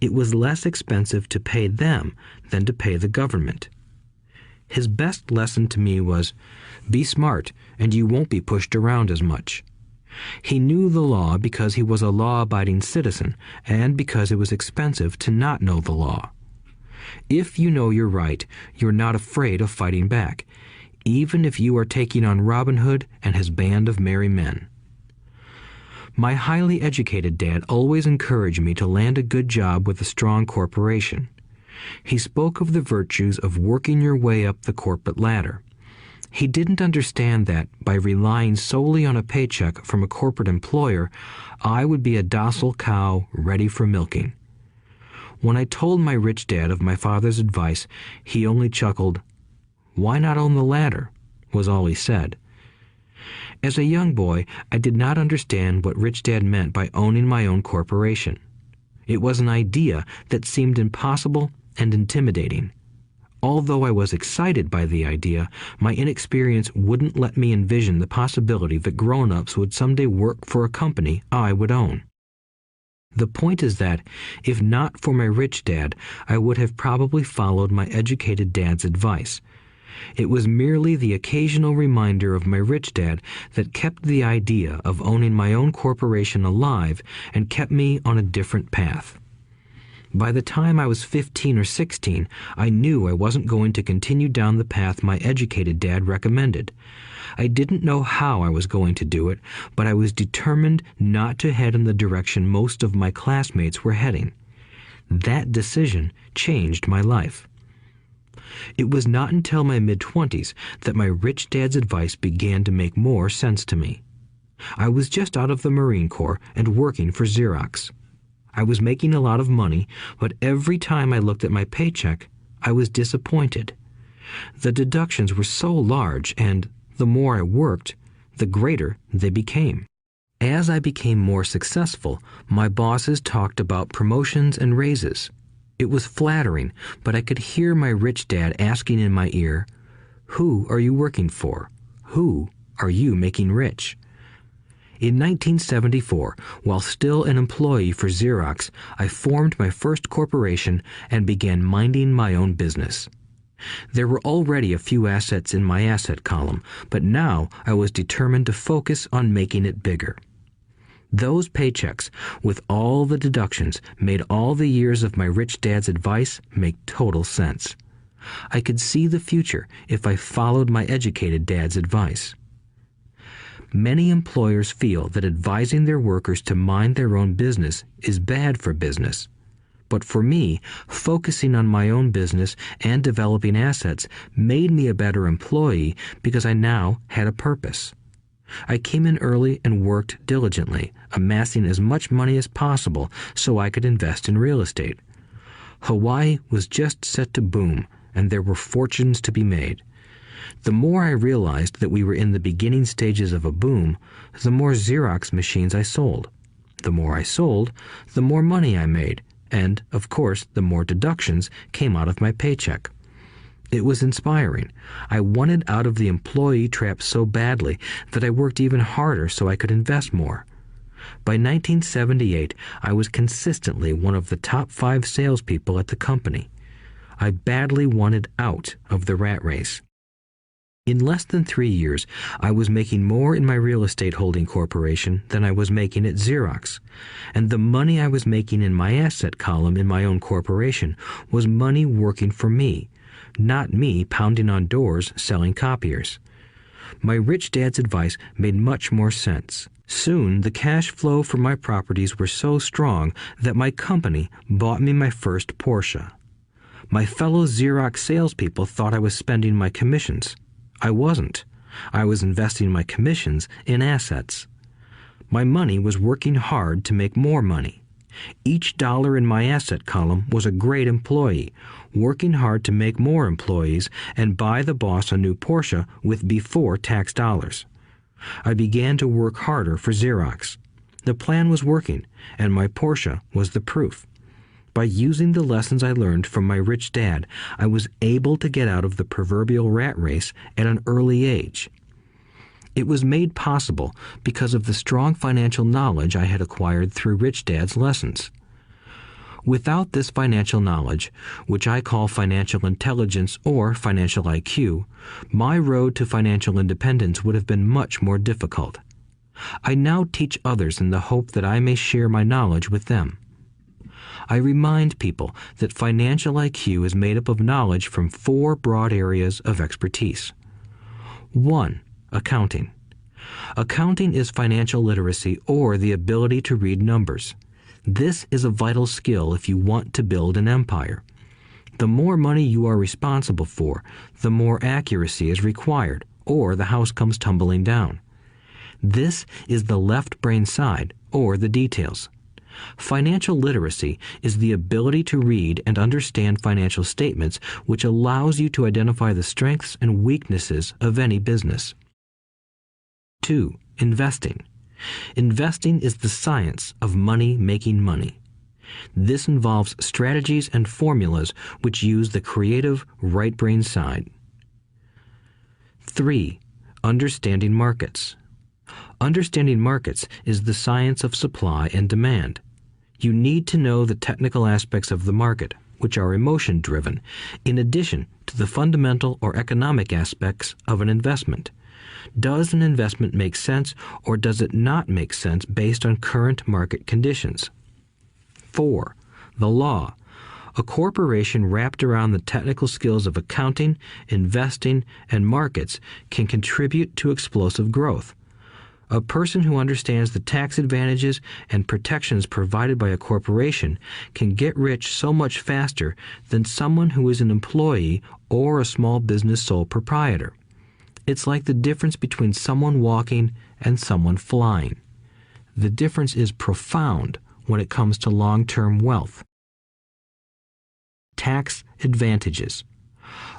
It was less expensive to pay them than to pay the government. His best lesson to me was, be smart and you won't be pushed around as much. He knew the law because he was a law-abiding citizen and because it was expensive to not know the law. If you know you're right, you're not afraid of fighting back, even if you are taking on Robin Hood and his band of merry men. My highly educated dad always encouraged me to land a good job with a strong corporation. He spoke of the virtues of working your way up the corporate ladder. He didn't understand that, by relying solely on a paycheck from a corporate employer, I would be a docile cow ready for milking. When I told my rich dad of my father's advice, he only chuckled. "Why not own the ladder?" was all he said. As a young boy, I did not understand what Rich Dad meant by owning my own corporation. It was an idea that seemed impossible and intimidating. Although I was excited by the idea, my inexperience wouldn't let me envision the possibility that grown-ups would someday work for a company I would own. The point is that, if not for my rich dad, I would have probably followed my educated dad's advice. It was merely the occasional reminder of my rich dad that kept the idea of owning my own corporation alive and kept me on a different path. By the time I was 15 or 16, I knew I wasn't going to continue down the path my educated dad recommended. I didn't know how I was going to do it, but I was determined not to head in the direction most of my classmates were heading. That decision changed my life. It was not until my mid-20s that my rich dad's advice began to make more sense to me. I was just out of the Marine Corps and working for Xerox. I was making a lot of money, but every time I looked at my paycheck, I was disappointed. The deductions were so large, and the more I worked, the greater they became. As I became more successful, my bosses talked about promotions and raises. It was flattering, but I could hear my rich dad asking in my ear, "Who are you working for? Who are you making rich?" In 1974, while still an employee for Xerox, I formed my first corporation and began minding my own business. There were already a few assets in my asset column, but now I was determined to focus on making it bigger. Those paychecks, with all the deductions, made all the years of my rich dad's advice make total sense. I could see the future if I followed my educated dad's advice. Many employers feel that advising their workers to mind their own business is bad for business. But for me, focusing on my own business and developing assets made me a better employee because I now had a purpose. I came in early and worked diligently, amassing as much money as possible so I could invest in real estate. Hawaii was just set to boom, and there were fortunes to be made. The more I realized that we were in the beginning stages of a boom, the more Xerox machines I sold. The more I sold, the more money I made, and, of course, the more deductions came out of my paycheck. It was inspiring. I wanted out of the employee trap so badly that I worked even harder so I could invest more. By 1978, I was consistently one of the top 5 salespeople at the company. I badly wanted out of the rat race. In less than 3 years, I was making more in my real estate holding corporation than I was making at Xerox, and the money I was making in my asset column in my own corporation was money working for me, not me pounding on doors selling copiers. My rich dad's advice made much more sense. Soon, the cash flow from my properties were so strong that my company bought me my first Porsche. My fellow Xerox salespeople thought I was spending my commissions. I wasn't. I was investing my commissions in assets. My money was working hard to make more money. Each dollar in my asset column was a great employee, working hard to make more employees and buy the boss a new Porsche with before-tax dollars. I began to work harder for Xerox. The plan was working, and my Porsche was the proof. By using the lessons I learned from my rich dad, I was able to get out of the proverbial rat race at an early age. It was made possible because of the strong financial knowledge I had acquired through Rich Dad's lessons. Without this financial knowledge, which I call financial intelligence or financial IQ, my road to financial independence would have been much more difficult. I now teach others in the hope that I may share my knowledge with them. I remind people that financial IQ is made up of knowledge from 4 broad areas of expertise. 1. Accounting. Accounting is financial literacy or the ability to read numbers. This is a vital skill if you want to build an empire. The more money you are responsible for, the more accuracy is required, or the house comes tumbling down. This is the left brain side, or the details. Financial literacy is the ability to read and understand financial statements, which allows you to identify the strengths and weaknesses of any business. 2. Investing. Investing is the science of money making money. This involves strategies and formulas which use the creative right brain side. 3. Understanding markets. Understanding markets is the science of supply and demand. You need to know the technical aspects of the market, which are emotion-driven, in addition to the fundamental or economic aspects of an investment. Does an investment make sense or does it not make sense based on current market conditions? 4. The law. A corporation wrapped around the technical skills of accounting, investing, and markets can contribute to explosive growth. A person who understands the tax advantages and protections provided by a corporation can get rich so much faster than someone who is an employee or a small business sole proprietor. It's like the difference between someone walking and someone flying. The difference is profound when it comes to long-term wealth. Tax advantages.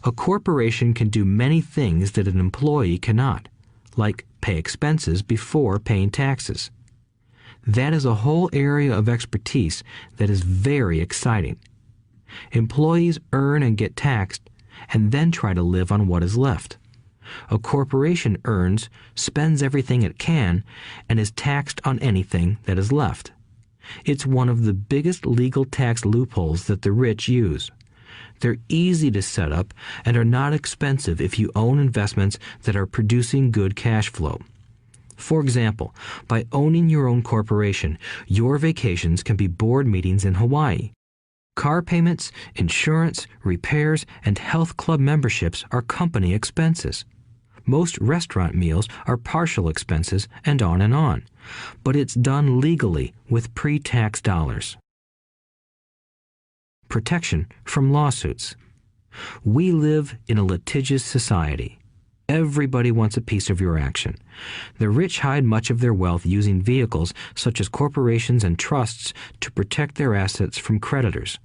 A corporation can do many things that an employee cannot, like pay expenses before paying taxes. That is a whole area of expertise that is very exciting. Employees earn and get taxed and then try to live on what is left. A corporation earns, spends everything it can, and is taxed on anything that is left. It's one of the biggest legal tax loopholes that the rich use. They're easy to set up and are not expensive if you own investments that are producing good cash flow. For example, by owning your own corporation, your vacations can be board meetings in Hawaii. Car payments, insurance, repairs, and health club memberships are company expenses. Most restaurant meals are partial expenses, and on. But it's done legally with pre-tax dollars. Protection from lawsuits. We live in a litigious society. Everybody wants a piece of your action. The rich hide much of their wealth using vehicles such as corporations and trusts to protect their assets from creditors.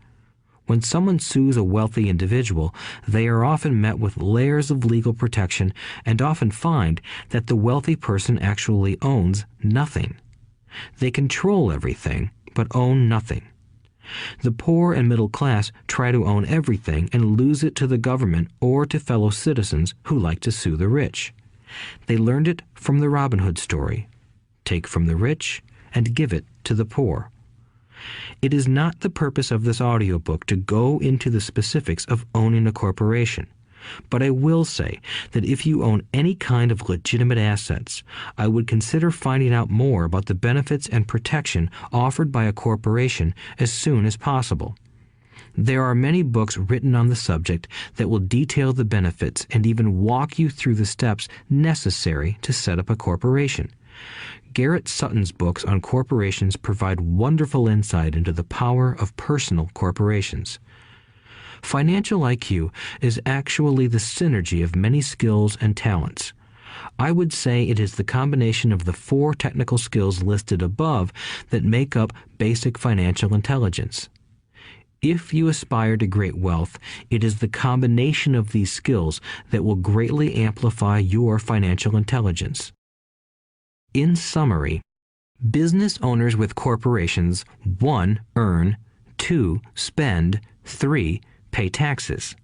When someone sues a wealthy individual, they are often met with layers of legal protection and often find that the wealthy person actually owns nothing. They control everything, but own nothing. The poor and middle class try to own everything and lose it to the government or to fellow citizens who like to sue the rich. They learned it from the Robin Hood story. Take from the rich and give it to the poor. It is not the purpose of this audiobook to go into the specifics of owning a corporation. But I will say that if you own any kind of legitimate assets, I would consider finding out more about the benefits and protection offered by a corporation as soon as possible. There are many books written on the subject that will detail the benefits and even walk you through the steps necessary to set up a corporation. Garrett Sutton's books on corporations provide wonderful insight into the power of personal corporations. Financial IQ is actually the synergy of many skills and talents. I would say it is the combination of the 4 technical skills listed above that make up basic financial intelligence. If you aspire to great wealth, it is the combination of these skills that will greatly amplify your financial intelligence. In summary, business owners with corporations 1. Earn, 2. Spend, 3. Pay taxes.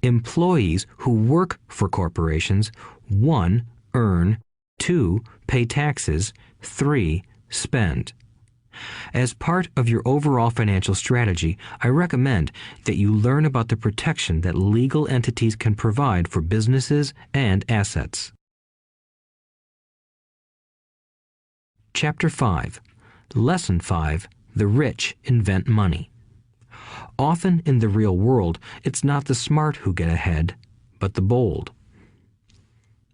Employees who work for corporations 1. Earn, 2. Pay taxes, 3. Spend. As part of your overall financial strategy, I recommend that you learn about the protection that legal entities can provide for businesses and assets. Chapter 5. Lesson 5. The rich invent money. Often in the real world, it's not the smart who get ahead, but the bold.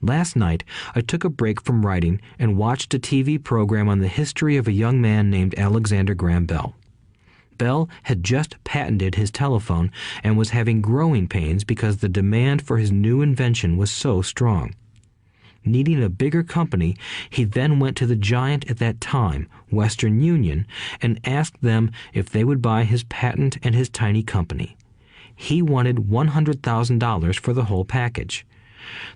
Last night, I took a break from writing and watched a TV program on the history of a young man named Alexander Graham Bell. Bell had just patented his telephone and was having growing pains because the demand for his new invention was so strong. Needing a bigger company, he then went to the giant at that time, Western Union, and asked them if they would buy his patent and his tiny company. He wanted $100,000 for the whole package.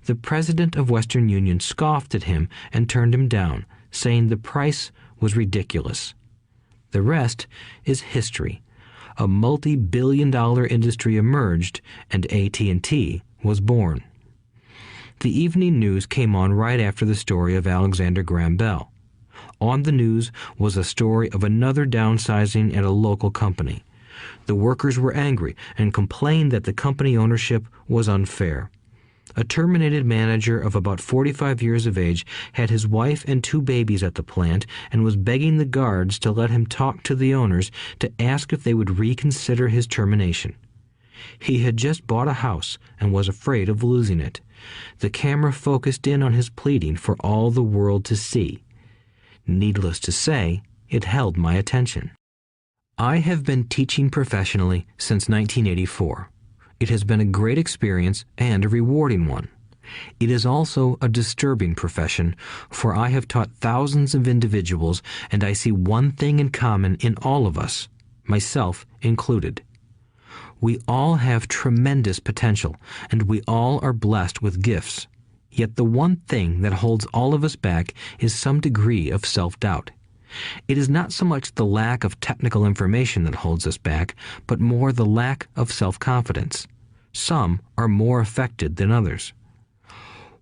The president of Western Union scoffed at him and turned him down, saying the price was ridiculous. The rest is history. A multi-billion-dollar industry emerged, and AT&T was born. The evening news came on right after the story of Alexander Graham Bell. On the news was a story of another downsizing at a local company. The workers were angry and complained that the company ownership was unfair. A terminated manager of about 45 years of age had his wife and 2 babies at the plant and was begging the guards to let him talk to the owners to ask if they would reconsider his termination. He had just bought a house and was afraid of losing it. The camera focused in on his pleading for all the world to see. Needless to say, it held my attention. I have been teaching professionally since 1984. It has been a great experience and a rewarding one. It is also a disturbing profession, for I have taught thousands of individuals, and I see one thing in common in all of us, myself included. We all have tremendous potential, and we all are blessed with gifts. Yet the one thing that holds all of us back is some degree of self-doubt. It is not so much the lack of technical information that holds us back, but more the lack of self-confidence. Some are more affected than others.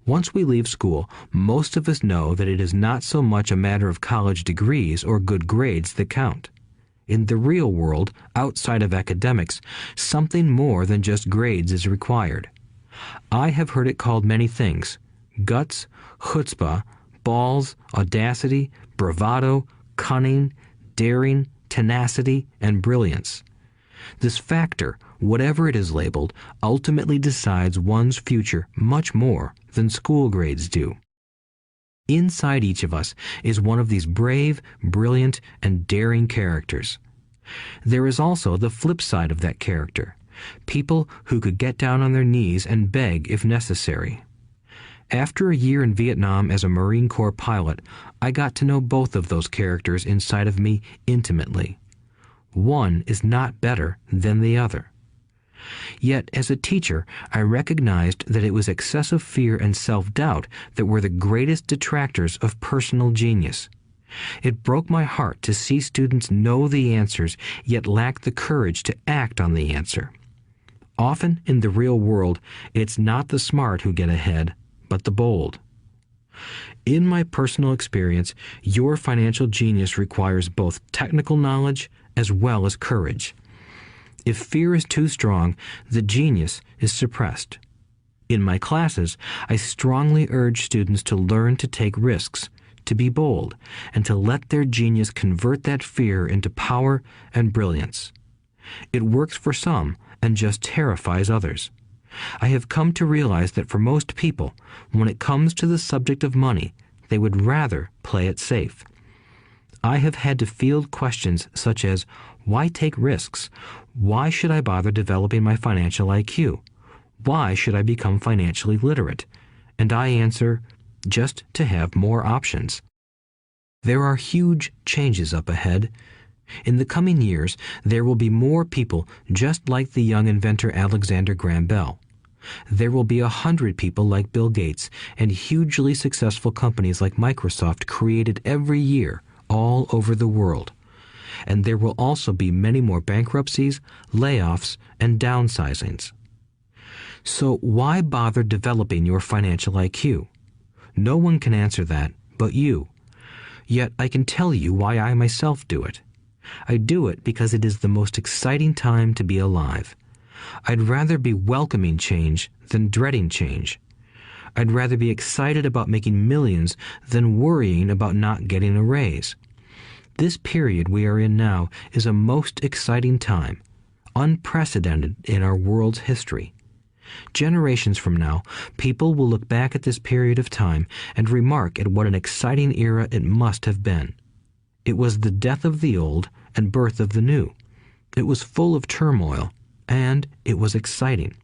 Once we leave school, most of us know that it is not so much a matter of college degrees or good grades that count. In the real world, outside of academics, something more than just grades is required. I have heard it called many things: guts, chutzpah, balls, audacity, bravado, cunning, daring, tenacity, and brilliance. This factor, whatever it is labeled, ultimately decides one's future much more than school grades do. Inside each of us is one of these brave, brilliant, and daring characters. There is also the flip side of that character, people who could get down on their knees and beg if necessary. After a year in Vietnam as a Marine Corps pilot, I got to know both of those characters inside of me intimately. One is not better than the other. Yet, as a teacher, I recognized that it was excessive fear and self-doubt that were the greatest detractors of personal genius. It broke my heart to see students know the answers, yet lack the courage to act on the answer. Often in the real world, it's not the smart who get ahead, but the bold. In my personal experience, your financial genius requires both technical knowledge as well as courage. If fear is too strong, the genius is suppressed. In my classes, I strongly urge students to learn to take risks, to be bold, and to let their genius convert that fear into power and brilliance. It works for some and just terrifies others. I have come to realize that for most people, when it comes to the subject of money, they would rather play it safe. I have had to field questions such as, why take risks? Why should I bother developing my financial IQ? Why should I become financially literate? And I answer, just to have more options. There are huge changes up ahead. In the coming years, there will be more people just like the young inventor Alexander Graham Bell. There will be 100 people like Bill Gates and hugely successful companies like Microsoft created every year all over the world. And there will also be many more bankruptcies, layoffs, and downsizings. So why bother developing your financial IQ? No one can answer that but you. Yet I can tell you why I myself do it. I do it because it is the most exciting time to be alive. I'd rather be welcoming change than dreading change. I'd rather be excited about making millions than worrying about not getting a raise. This period we are in now is a most exciting time, unprecedented in our world's history. Generations from now, people will look back at this period of time and remark at what an exciting era it must have been. It was the death of the old and birth of the new. It was full of turmoil, and it was exciting.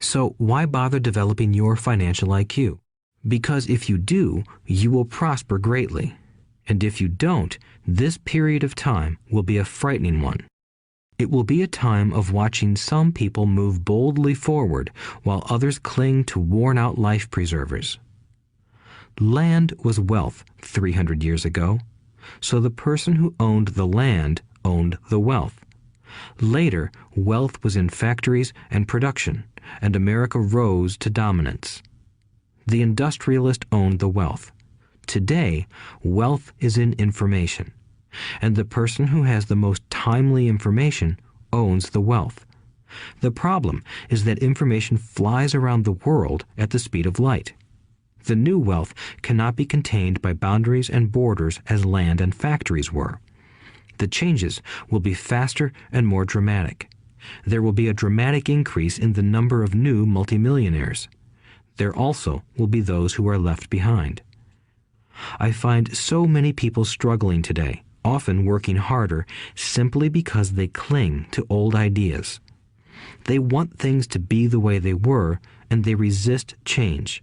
So why bother developing your financial IQ? Because if you do, you will prosper greatly. And if you don't, this period of time will be a frightening one. It will be a time of watching some people move boldly forward while others cling to worn-out life preservers. Land was wealth 300 years ago, so the person who owned the land owned the wealth. Later, wealth was in factories and production, and America rose to dominance. The industrialist owned the wealth. Today, wealth is in information, and the person who has the most timely information owns the wealth. The problem is that information flies around the world at the speed of light. The new wealth cannot be contained by boundaries and borders as land and factories were. The changes will be faster and more dramatic. There will be a dramatic increase in the number of new multimillionaires. There also will be those who are left behind. I find so many people struggling today, often working harder, simply because they cling to old ideas. They want things to be the way they were, and they resist change.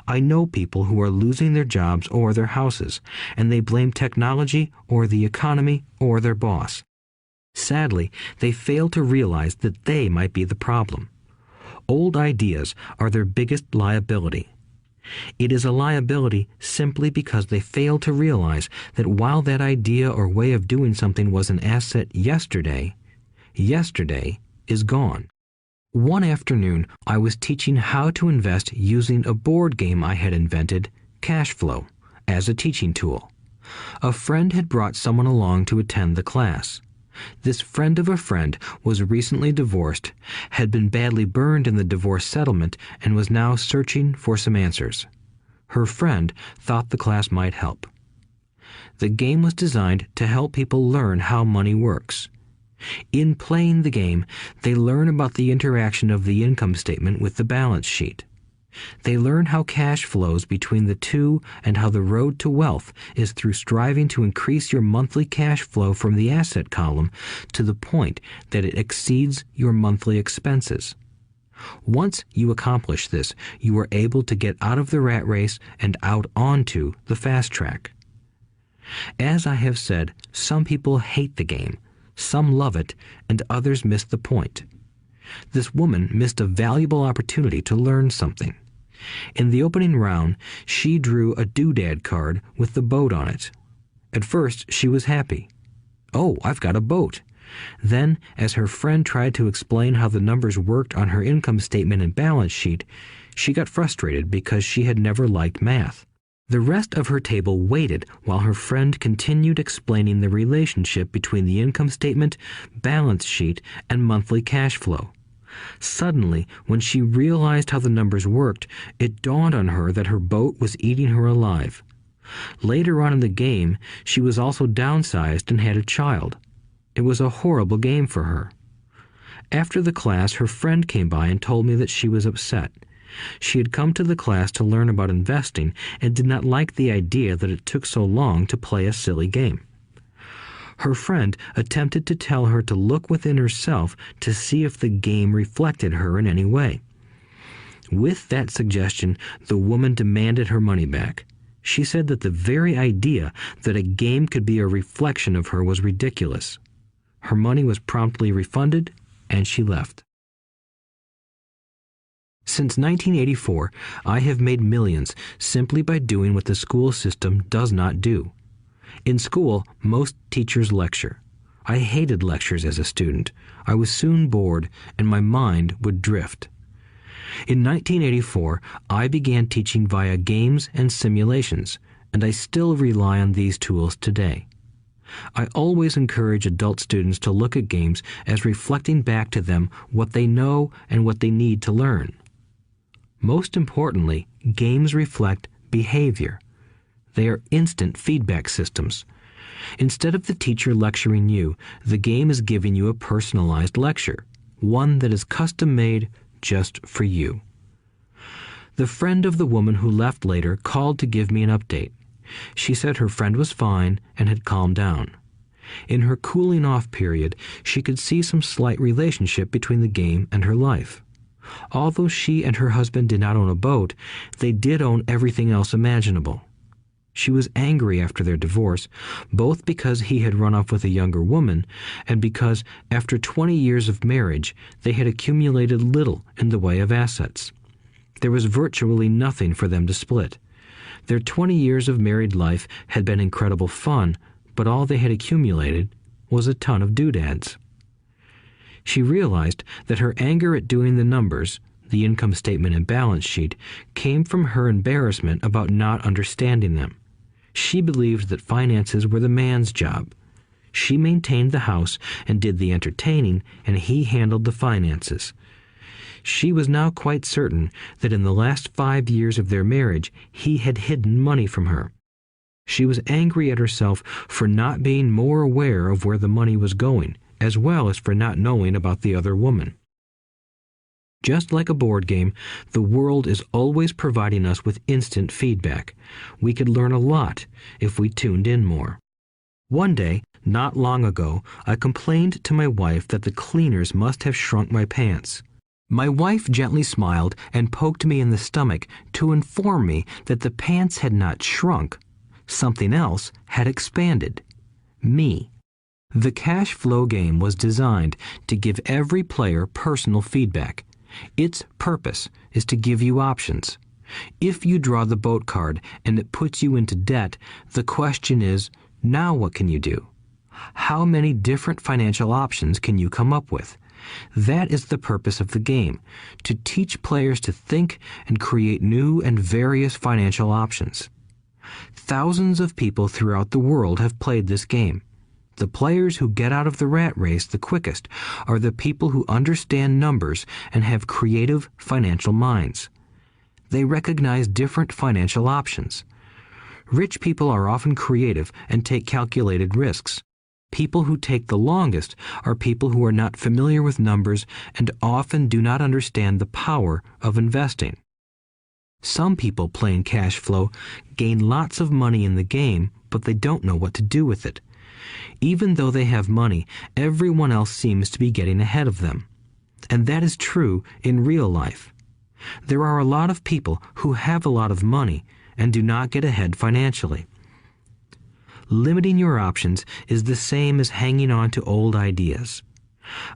I know people who are losing their jobs or their houses, and they blame technology or the economy or their boss. Sadly, they fail to realize that they might be the problem. Old ideas are their biggest liability. It is a liability simply because they fail to realize that while that idea or way of doing something was an asset yesterday, yesterday is gone. One afternoon, I was teaching how to invest using a board game I had invented, Cash Flow, as a teaching tool. A friend had brought someone along to attend the class. This friend of a friend was recently divorced, had been badly burned in the divorce settlement, and was now searching for some answers. Her friend thought the class might help. The game was designed to help people learn how money works. In playing the game, they learn about the interaction of the income statement with the balance sheet. They learn how cash flows between the two and how the road to wealth is through striving to increase your monthly cash flow from the asset column to the point that it exceeds your monthly expenses. Once you accomplish this, you are able to get out of the rat race and out onto the fast track. As I have said, some people hate the game, some love it, and others miss the point. This woman missed a valuable opportunity to learn something. In the opening round, she drew a doodad card with the boat on it. At first, she was happy. "Oh, I've got a boat." Then, as her friend tried to explain how the numbers worked on her income statement and balance sheet, she got frustrated because she had never liked math. The rest of her table waited while her friend continued explaining the relationship between the income statement, balance sheet, and monthly cash flow. Suddenly, when she realized how the numbers worked, it dawned on her that her boat was eating her alive. Later on in the game, she was also downsized and had a child. It was a horrible game for her. After the class, her friend came by and told me that she was upset. She had come to the class to learn about investing and did not like the idea that it took so long to play a silly game. Her friend attempted to tell her to look within herself to see if the game reflected her in any way. With that suggestion, the woman demanded her money back. She said that the very idea that a game could be a reflection of her was ridiculous. Her money was promptly refunded, and she left. Since 1984, I have made millions simply by doing what the school system does not do. In school, most teachers lecture. I hated lectures as a student. I was soon bored, and my mind would drift. In 1984, I began teaching via games and simulations, and I still rely on these tools today. I always encourage adult students to look at games as reflecting back to them what they know and what they need to learn. Most importantly, games reflect behavior. They are instant feedback systems. Instead of the teacher lecturing you, the game is giving you a personalized lecture, one that is custom-made just for you. The friend of the woman who left later called to give me an update. She said her friend was fine and had calmed down. In her cooling off period, she could see some slight relationship between the game and her life. Although she and her husband did not own a boat, they did own everything else imaginable. She was angry after their divorce, both because he had run off with a younger woman and because, after 20 years of marriage, they had accumulated little in the way of assets. There was virtually nothing for them to split. Their 20 years of married life had been incredible fun, but all they had accumulated was a ton of doodads. She realized that her anger at doing the numbers, the income statement and balance sheet, came from her embarrassment about not understanding them. She believed that finances were the man's job. She maintained the house and did the entertaining, and he handled the finances. She was now quite certain that in the last 5 years of their marriage, he had hidden money from her. She was angry at herself for not being more aware of where the money was going, as well as for not knowing about the other woman. Just like a board game, the world is always providing us with instant feedback. We could learn a lot if we tuned in more. One day, not long ago, I complained to my wife that the cleaners must have shrunk my pants. My wife gently smiled and poked me in the stomach to inform me that the pants had not shrunk. Something else had expanded. Me. The cash flow game was designed to give every player personal feedback. Its purpose is to give you options. If you draw the boat card and it puts you into debt, the question is, now what can you do? How many different financial options can you come up with? That is the purpose of the game, to teach players to think and create new and various financial options. Thousands of people throughout the world have played this game. The players who get out of the rat race the quickest are the people who understand numbers and have creative financial minds. They recognize different financial options. Rich people are often creative and take calculated risks. People who take the longest are people who are not familiar with numbers and often do not understand the power of investing. Some people playing cash flow gain lots of money in the game, but they don't know what to do with it. Even though they have money, everyone else seems to be getting ahead of them. And that is true in real life. There are a lot of people who have a lot of money and do not get ahead financially. Limiting your options is the same as hanging on to old ideas.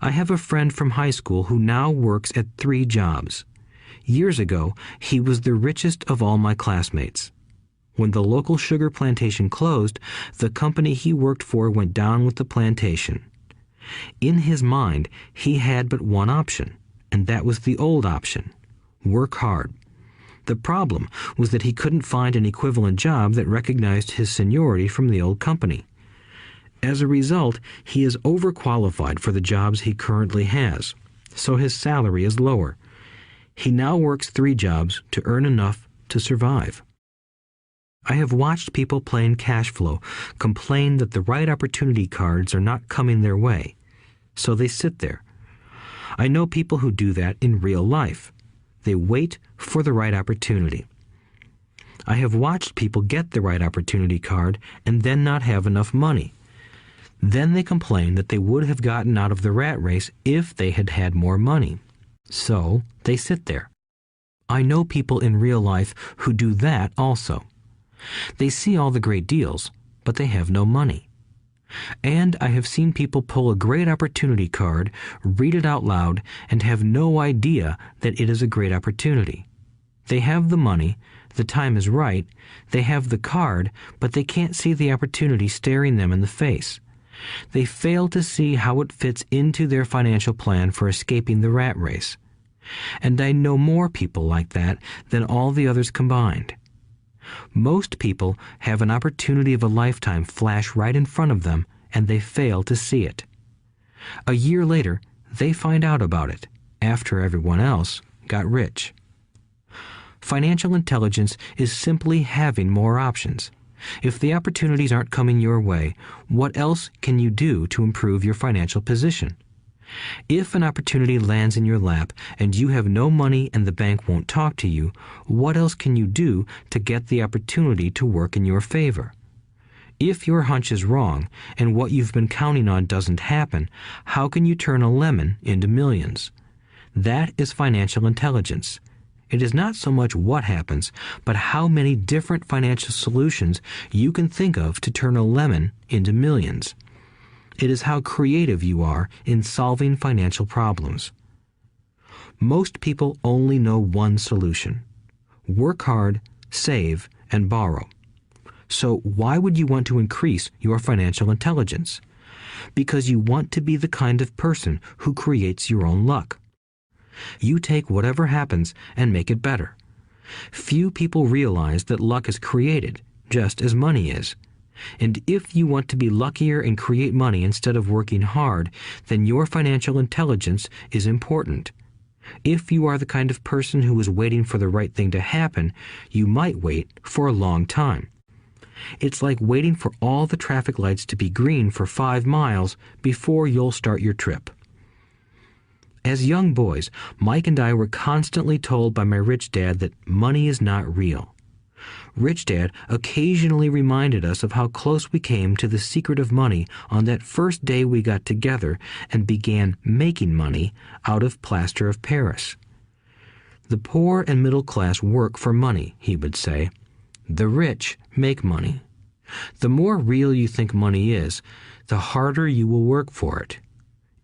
I have a friend from high school who now works at 3 jobs. Years ago, he was the richest of all my classmates. When the local sugar plantation closed, the company he worked for went down with the plantation. In his mind, he had but one option, and that was the old option: work hard. The problem was that he couldn't find an equivalent job that recognized his seniority from the old company. As a result, he is overqualified for the jobs he currently has. so his salary is lower. He now works 3 jobs to earn enough to survive. I have watched people playing cash flow complain that the right opportunity cards are not coming their way, so they sit there. I know people who do that in real life. They wait for the right opportunity. I have watched people get the right opportunity card and then not have enough money. Then they complain that they would have gotten out of the rat race if they had had more money. So they sit there. I know people in real life who do that also. They see all the great deals, but they have no money. And I have seen people pull a great opportunity card, read it out loud, and have no idea that it is a great opportunity. They have the money, the time is right, they have the card, but they can't see the opportunity staring them in the face. They fail to see how it fits into their financial plan for escaping the rat race. And I know more people like that than all the others combined. Most people have an opportunity of a lifetime flash right in front of them, and they fail to see it. A year later, they find out about it, after everyone else got rich. Financial intelligence is simply having more options. If the opportunities aren't coming your way, what else can you do to improve your financial position? If an opportunity lands in your lap and you have no money and the bank won't talk to you, what else can you do to get the opportunity to work in your favor? If your hunch is wrong and what you've been counting on doesn't happen, how can you turn a lemon into millions? That is financial intelligence. It is not so much what happens, but how many different financial solutions you can think of to turn a lemon into millions. It is how creative you are in solving financial problems. Most people only know one solution: work hard, save, and borrow. So why would you want to increase your financial intelligence? Because you want to be the kind of person who creates your own luck. You take whatever happens and make it better. Few people realize that luck is created, just as money is. And if you want to be luckier and create money instead of working hard, then your financial intelligence is important. If you are the kind of person who is waiting for the right thing to happen, you might wait for a long time. It's like waiting for all the traffic lights to be green for 5 miles before you'll start your trip. As young boys, Mike and I were constantly told by my rich dad that money is not real. Rich Dad occasionally reminded us of how close we came to the secret of money on that first day we got together and began making money out of plaster of Paris. The poor and middle class work for money, he would say. The rich make money. The more real you think money is, the harder you will work for it.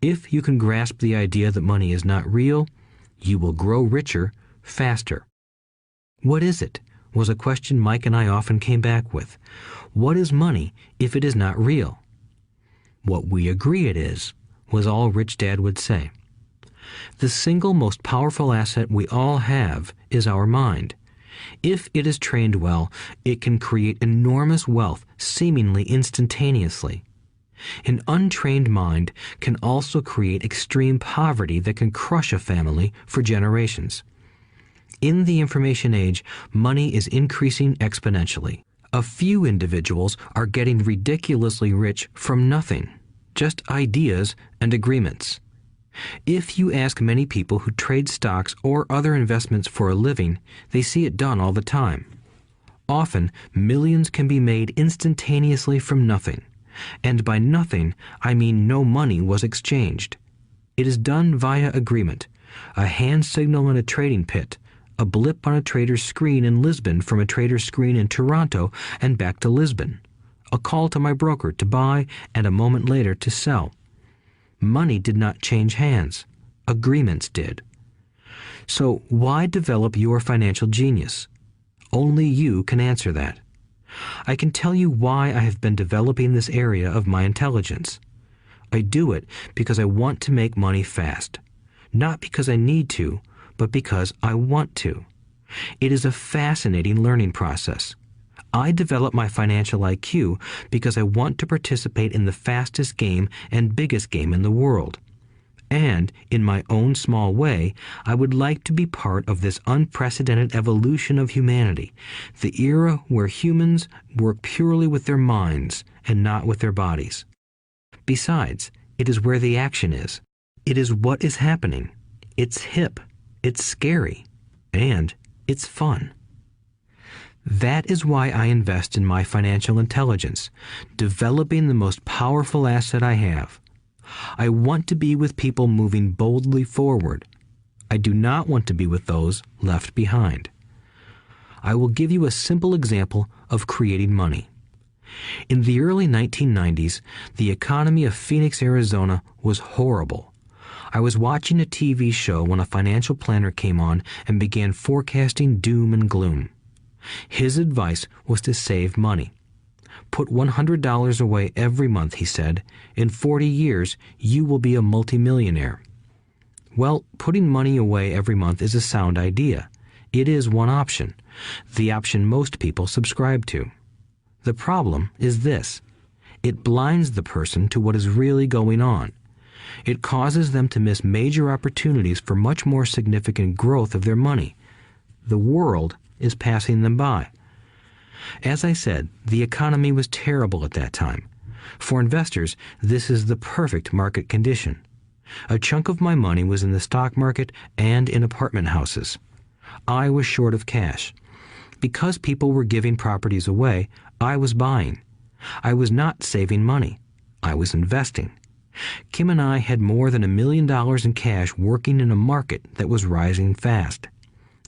If you can grasp the idea that money is not real, you will grow richer faster. What is it? Was a question Mike and I often came back with. What is money if it is not real? What we agree it is, was all Rich Dad would say. The single most powerful asset we all have is our mind. If it is trained well, it can create enormous wealth seemingly instantaneously. An untrained mind can also create extreme poverty that can crush a family for generations. In the information age, money is increasing exponentially. A few individuals are getting ridiculously rich from nothing, just ideas and agreements. If you ask many people who trade stocks or other investments for a living, they see it done all the time. Often, millions can be made instantaneously from nothing. And by nothing, I mean no money was exchanged. It is done via agreement, a hand signal in a trading pit, a blip on a trader's screen in Lisbon from a trader's screen in Toronto and back to Lisbon, a call to my broker to buy and a moment later to sell. Money did not change hands. Agreements did. So why develop your financial genius? Only you can answer that. I can tell you why I have been developing this area of my intelligence. I do it because I want to make money fast. Not because I need to, but because I want to. It is a fascinating learning process. I develop my financial IQ because I want to participate in the fastest game and biggest game in the world. And, in my own small way, I would like to be part of this unprecedented evolution of humanity, the era where humans work purely with their minds and not with their bodies. Besides, it is where the action is. It is what is happening. It's hip, it's scary, and it's fun. That is why I invest in my financial intelligence, developing the most powerful asset I have. I want to be with people moving boldly forward. I do not want to be with those left behind. I will give you a simple example of creating money. In the early 1990s, the economy of Phoenix, Arizona was horrible. I was watching a TV show when a financial planner came on and began forecasting doom and gloom. His advice was to save money. Put $100 away every month, he said. In 40 years, you will be a multimillionaire. Well, putting money away every month is a sound idea. It is one option, the option most people subscribe to. The problem is this. It blinds the person to what is really going on. It causes them to miss major opportunities for much more significant growth of their money. The world is passing them by. As I said, the economy was terrible at that time. For investors, this is the perfect market condition. A chunk of my money was in the stock market and in apartment houses. I was short of cash. Because people were giving properties away, I was buying. I was not saving money. I was investing. Kim and I had more than $1 million in cash working in a market that was rising fast.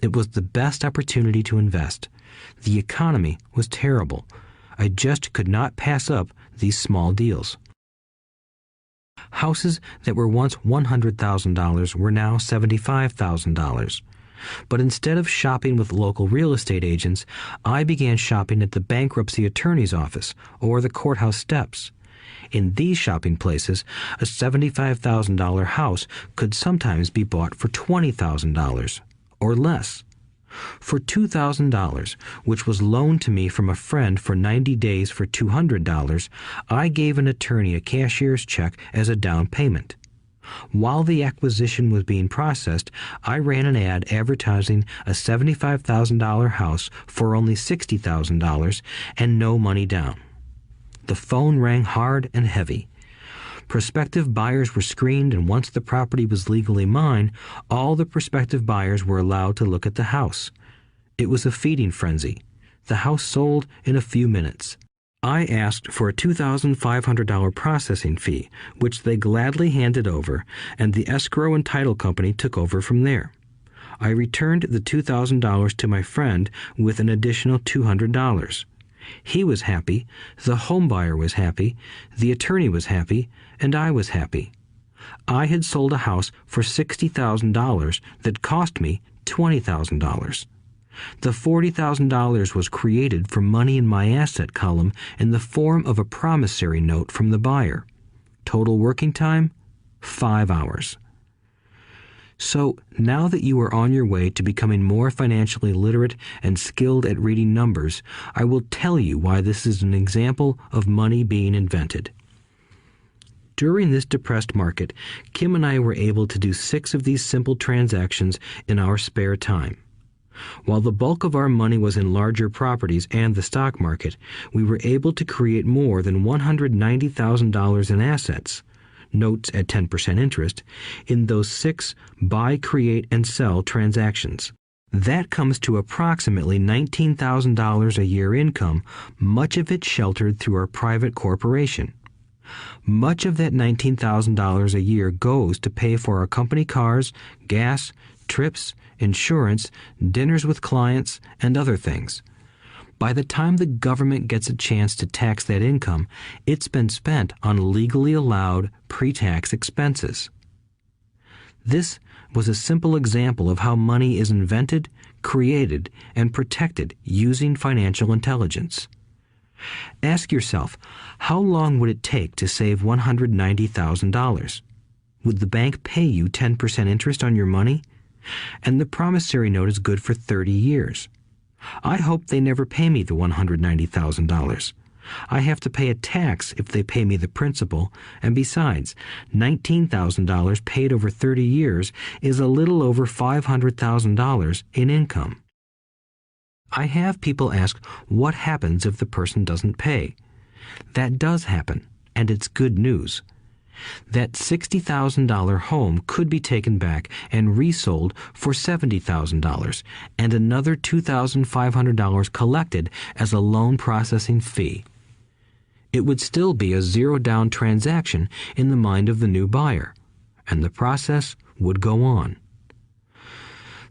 It was the best opportunity to invest. The economy was terrible. I just could not pass up these small deals. Houses that were once $100,000 were now $75,000. But instead of shopping with local real estate agents, I began shopping at the bankruptcy attorney's office or the courthouse steps. In these shopping places, a $75,000 house could sometimes be bought for $20,000 or less. For $2,000, which was loaned to me from a friend for 90 days for $200, I gave an attorney a cashier's check as a down payment. While the acquisition was being processed, I ran an ad advertising a $75,000 house for only $60,000 and no money down. The phone rang hard and heavy. Prospective buyers were screened, and once the property was legally mine, all the prospective buyers were allowed to look at the house. It was a feeding frenzy. The house sold in a few minutes. I asked for a $2,500 processing fee, which they gladly handed over, and the escrow and title company took over from there. I returned the $2,000 to my friend with an additional $200. He was happy, the home buyer was happy, the attorney was happy, and I was happy. I had sold a house for $60,000 that cost me $20,000. The $40,000 was created from money in my asset column in the form of a promissory note from the buyer. Total working time, 5 hours. So, now that you are on your way to becoming more financially literate and skilled at reading numbers, I will tell you why this is an example of money being invented. During this depressed market, Kim and I were able to do 6 of these simple transactions in our spare time. While the bulk of our money was in larger properties and the stock market, we were able to create more than $190,000 in assets, notes at 10% interest, in those 6 buy, create, and sell transactions. That comes to approximately $19,000 a year income, much of it sheltered through our private corporation. Much of that $19,000 a year goes to pay for our company cars, gas, trips, insurance, dinners with clients, and other things. By the time the government gets a chance to tax that income, it's been spent on legally allowed pre-tax expenses. This was a simple example of how money is invented, created, and protected using financial intelligence. Ask yourself, how long would it take to save $190,000? Would the bank pay you 10% interest on your money? And the promissory note is good for 30 years. I hope they never pay me the $190,000. I have to pay a tax if they pay me the principal, and besides, $19,000 paid over 30 years is a little over $500,000 in income. I have people ask what happens if the person doesn't pay. That does happen, and it's good news. That $60,000 home could be taken back and resold for $70,000 and another $2,500 collected as a loan processing fee. It would still be a zero-down transaction in the mind of the new buyer, and the process would go on.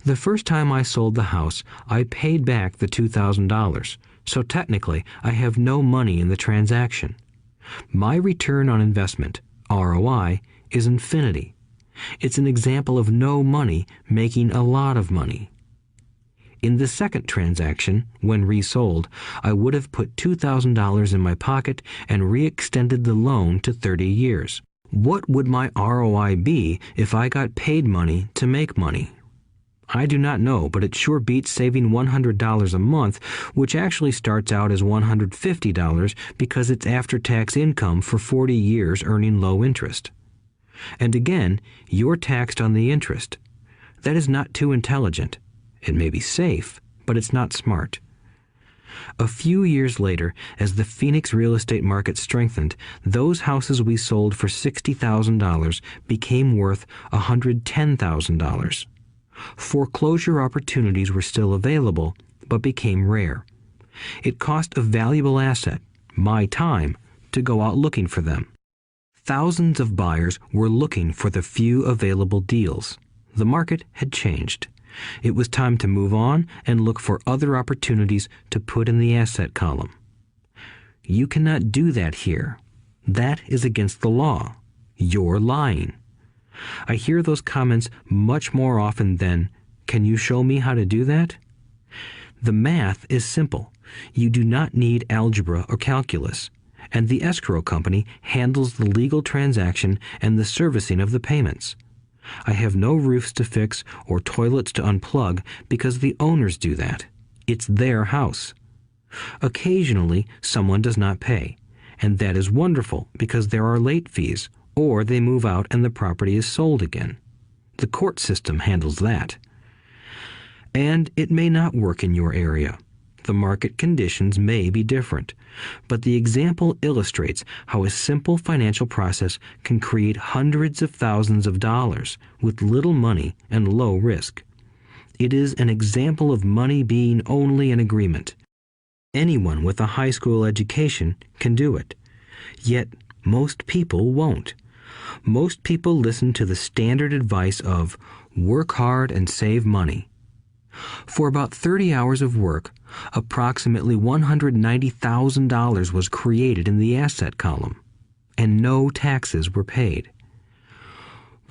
The first time I sold the house, I paid back the $2,000, so technically I have no money in the transaction. My return on investment, ROI, is infinity. It's an example of no money making a lot of money. In the second transaction, when resold, I would have put $2,000 in my pocket and re-extended the loan to 30 years. What would my ROI be if I got paid money to make money? I do not know, but it sure beats saving $100 a month, which actually starts out as $150 because it's after-tax income for 40 years earning low interest. And again, you're taxed on the interest. That is not too intelligent. It may be safe, but it's not smart. A few years later, as the Phoenix real estate market strengthened, those houses we sold for $60,000 became worth $110,000. Foreclosure opportunities were still available, but became rare. It cost a valuable asset, my time, to go out looking for them. Thousands of buyers were looking for the few available deals. The market had changed. It was time to move on and look for other opportunities to put in the asset column. You cannot do that here. That is against the law. You're lying. I hear those comments much more often than, "Can you show me how to do that?" The math is simple. You do not need algebra or calculus, and the escrow company handles the legal transaction and the servicing of the payments. I have no roofs to fix or toilets to unplug because the owners do that. It's their house. Occasionally, someone does not pay, and that is wonderful because there are late fees, or they move out and the property is sold again. The court system handles that. And it may not work in your area. The market conditions may be different, but the example illustrates how a simple financial process can create hundreds of thousands of dollars with little money and low risk. It is an example of money being only an agreement. Anyone with a high school education can do it. Yet most people won't. Most people listen to the standard advice of work hard and save money. For about 30 hours of work, approximately $190,000 was created in the asset column, and no taxes were paid.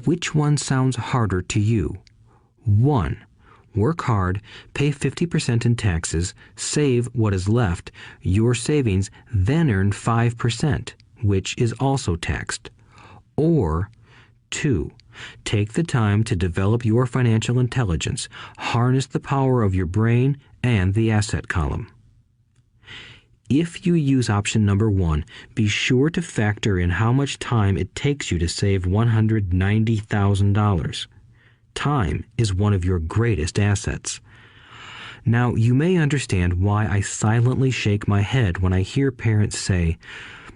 Which one sounds harder to you? 1. Work hard, pay 50% in taxes, save what is left, your savings, then earn 5%, which is also taxed. Or 2. Take the time to develop your financial intelligence, harness the power of your brain and the asset column. If you use option number 1, be sure to factor in how much time it takes you to save $190,000. Time is one of your greatest assets. Now, you may understand why I silently shake my head when I hear parents say,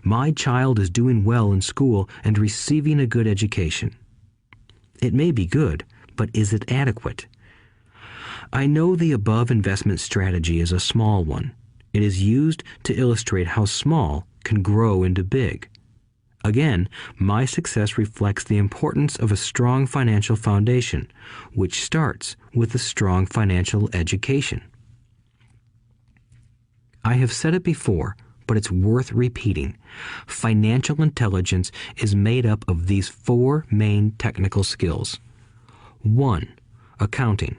"My child is doing well in school and receiving a good education." It may be good, but is it adequate? I know the above investment strategy is a small one. It is used to illustrate how small can grow into big. Again, my success reflects the importance of a strong financial foundation, which starts with a strong financial education. I have said it before, but it's worth repeating. Financial intelligence is made up of these 4 main technical skills. 1. Accounting.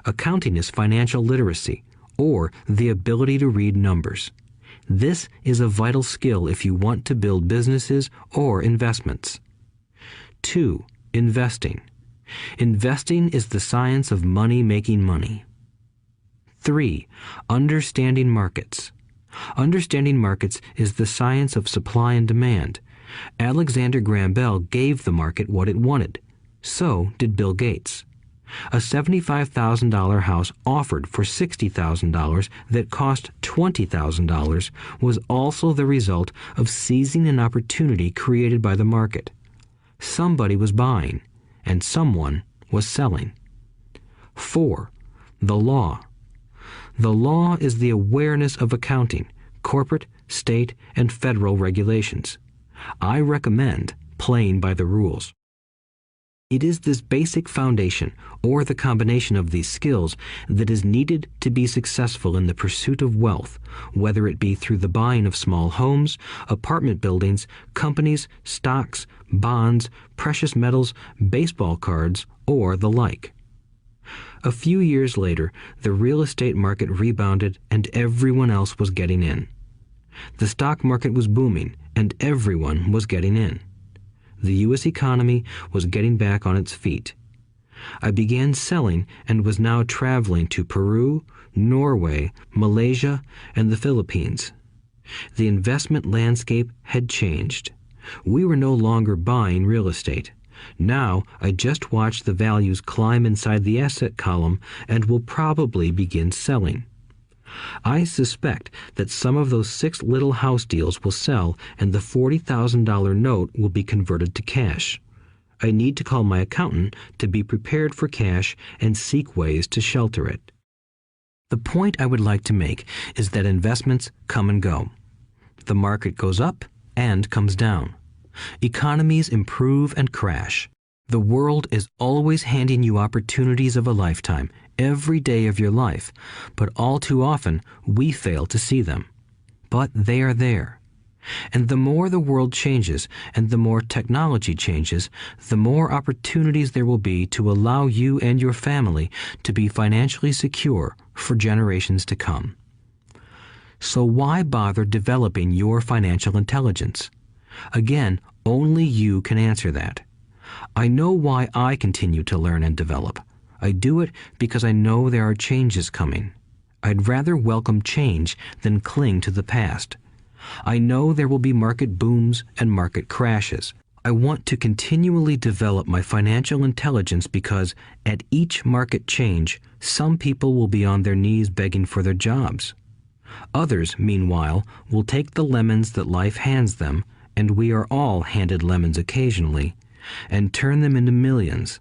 Accounting is financial literacy, or the ability to read numbers. This is a vital skill if you want to build businesses or investments. 2. Investing. Investing is the science of money making money. 3. Understanding markets. Understanding markets is the science of supply and demand. Alexander Graham Bell gave the market what it wanted. So did Bill Gates. A $75,000 house offered for $60,000 that cost $20,000 was also the result of seizing an opportunity created by the market. Somebody was buying, and someone was selling. 4. The law. The law is the awareness of accounting, corporate, state, and federal regulations. I recommend playing by the rules. It is this basic foundation, or the combination of these skills, that is needed to be successful in the pursuit of wealth, whether it be through the buying of small homes, apartment buildings, companies, stocks, bonds, precious metals, baseball cards, or the like. A few years later, the real estate market rebounded and everyone else was getting in. The stock market was booming and everyone was getting in. The U.S. economy was getting back on its feet. I began selling and was now traveling to Peru, Norway, Malaysia, and the Philippines. The investment landscape had changed. We were no longer buying real estate. Now I just watch the values climb inside the asset column and will probably begin selling. I suspect that some of those 6 little house deals will sell and the $40,000 note will be converted to cash. I need to call my accountant to be prepared for cash and seek ways to shelter it. The point I would like to make is that investments come and go. The market goes up and comes down. Economies improve and crash. The world is always handing you opportunities of a lifetime, every day of your life, but all too often we fail to see them. But they are there. And the more the world changes and the more technology changes, the more opportunities there will be to allow you and your family to be financially secure for generations to come. So why bother developing your financial intelligence? Again, only you can answer that. I know why I continue to learn and develop. I do it because I know there are changes coming. I'd rather welcome change than cling to the past. I know there will be market booms and market crashes. I want to continually develop my financial intelligence because at each market change, some people will be on their knees begging for their jobs. Others, meanwhile, will take the lemons that life hands them, and we are all handed lemons occasionally, and turn them into millions.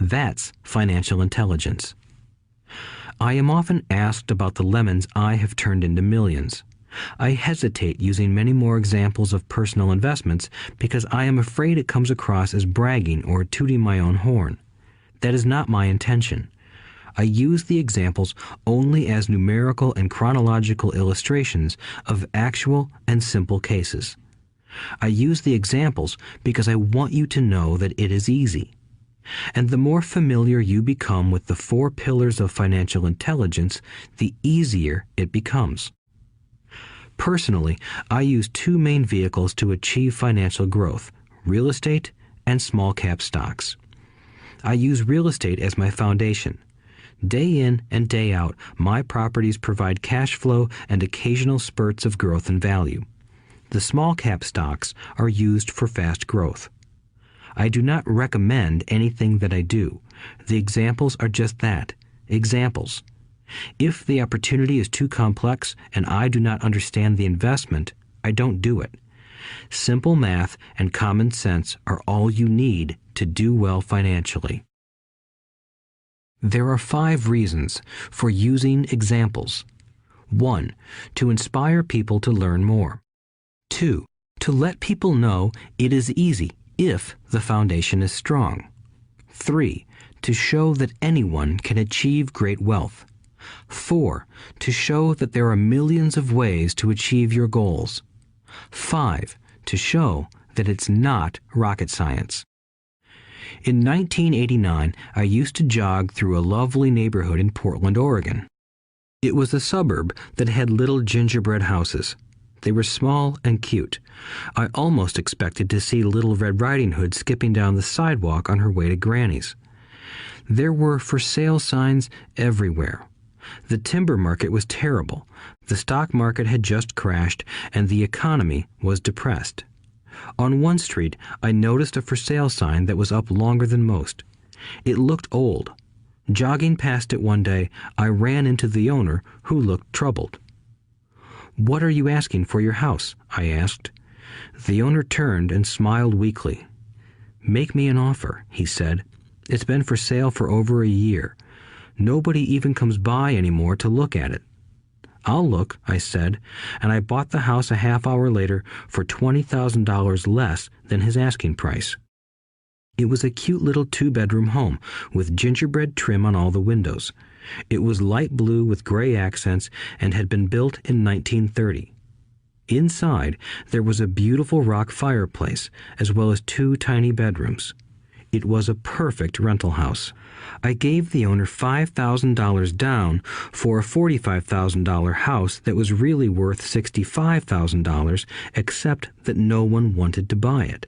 That's financial intelligence. I am often asked about the lemons I have turned into millions. I hesitate using many more examples of personal investments because I am afraid it comes across as bragging or tooting my own horn. That is not my intention. I use the examples only as numerical and chronological illustrations of actual and simple cases. I use the examples because I want you to know that it is easy. And the more familiar you become with the 4 pillars of financial intelligence, the easier it becomes. Personally, I use 2 main vehicles to achieve financial growth: real estate and small cap stocks. I use real estate as my foundation. Day in and day out, my properties provide cash flow and occasional spurts of growth and value. The small cap stocks are used for fast growth. I do not recommend anything that I do. The examples are just that, examples. If the opportunity is too complex and I do not understand the investment, I don't do it. Simple math and common sense are all you need to do well financially. There are 5 reasons for using examples. 1. To inspire people to learn more. 2. To let people know it is easy if the foundation is strong. 3. To show that anyone can achieve great wealth. 4. To show that there are millions of ways to achieve your goals. 5. To show that it's not rocket science. In 1989, I used to jog through a lovely neighborhood in Portland, Oregon. It was a suburb that had little gingerbread houses. They were small and cute. I almost expected to see Little Red Riding Hood skipping down the sidewalk on her way to Granny's. There were for sale signs everywhere. The timber market was terrible. The stock market had just crashed, and the economy was depressed. On one street, I noticed a for sale sign that was up longer than most. It looked old. Jogging past it one day, I ran into the owner, who looked troubled. "What are you asking for your house?" I asked. The owner turned and smiled weakly. "Make me an offer," he said. "It's been for sale for over a year. Nobody even comes by anymore to look at it." "I'll look," I said, and I bought the house a half hour later for $20,000 less than his asking price. It was a cute little 2-bedroom home with gingerbread trim on all the windows. It was light blue with gray accents and had been built in 1930. Inside, there was a beautiful rock fireplace, as well as 2 tiny bedrooms. It was a perfect rental house. I gave the owner $5,000 down for a $45,000 house that was really worth $65,000, except that no one wanted to buy it.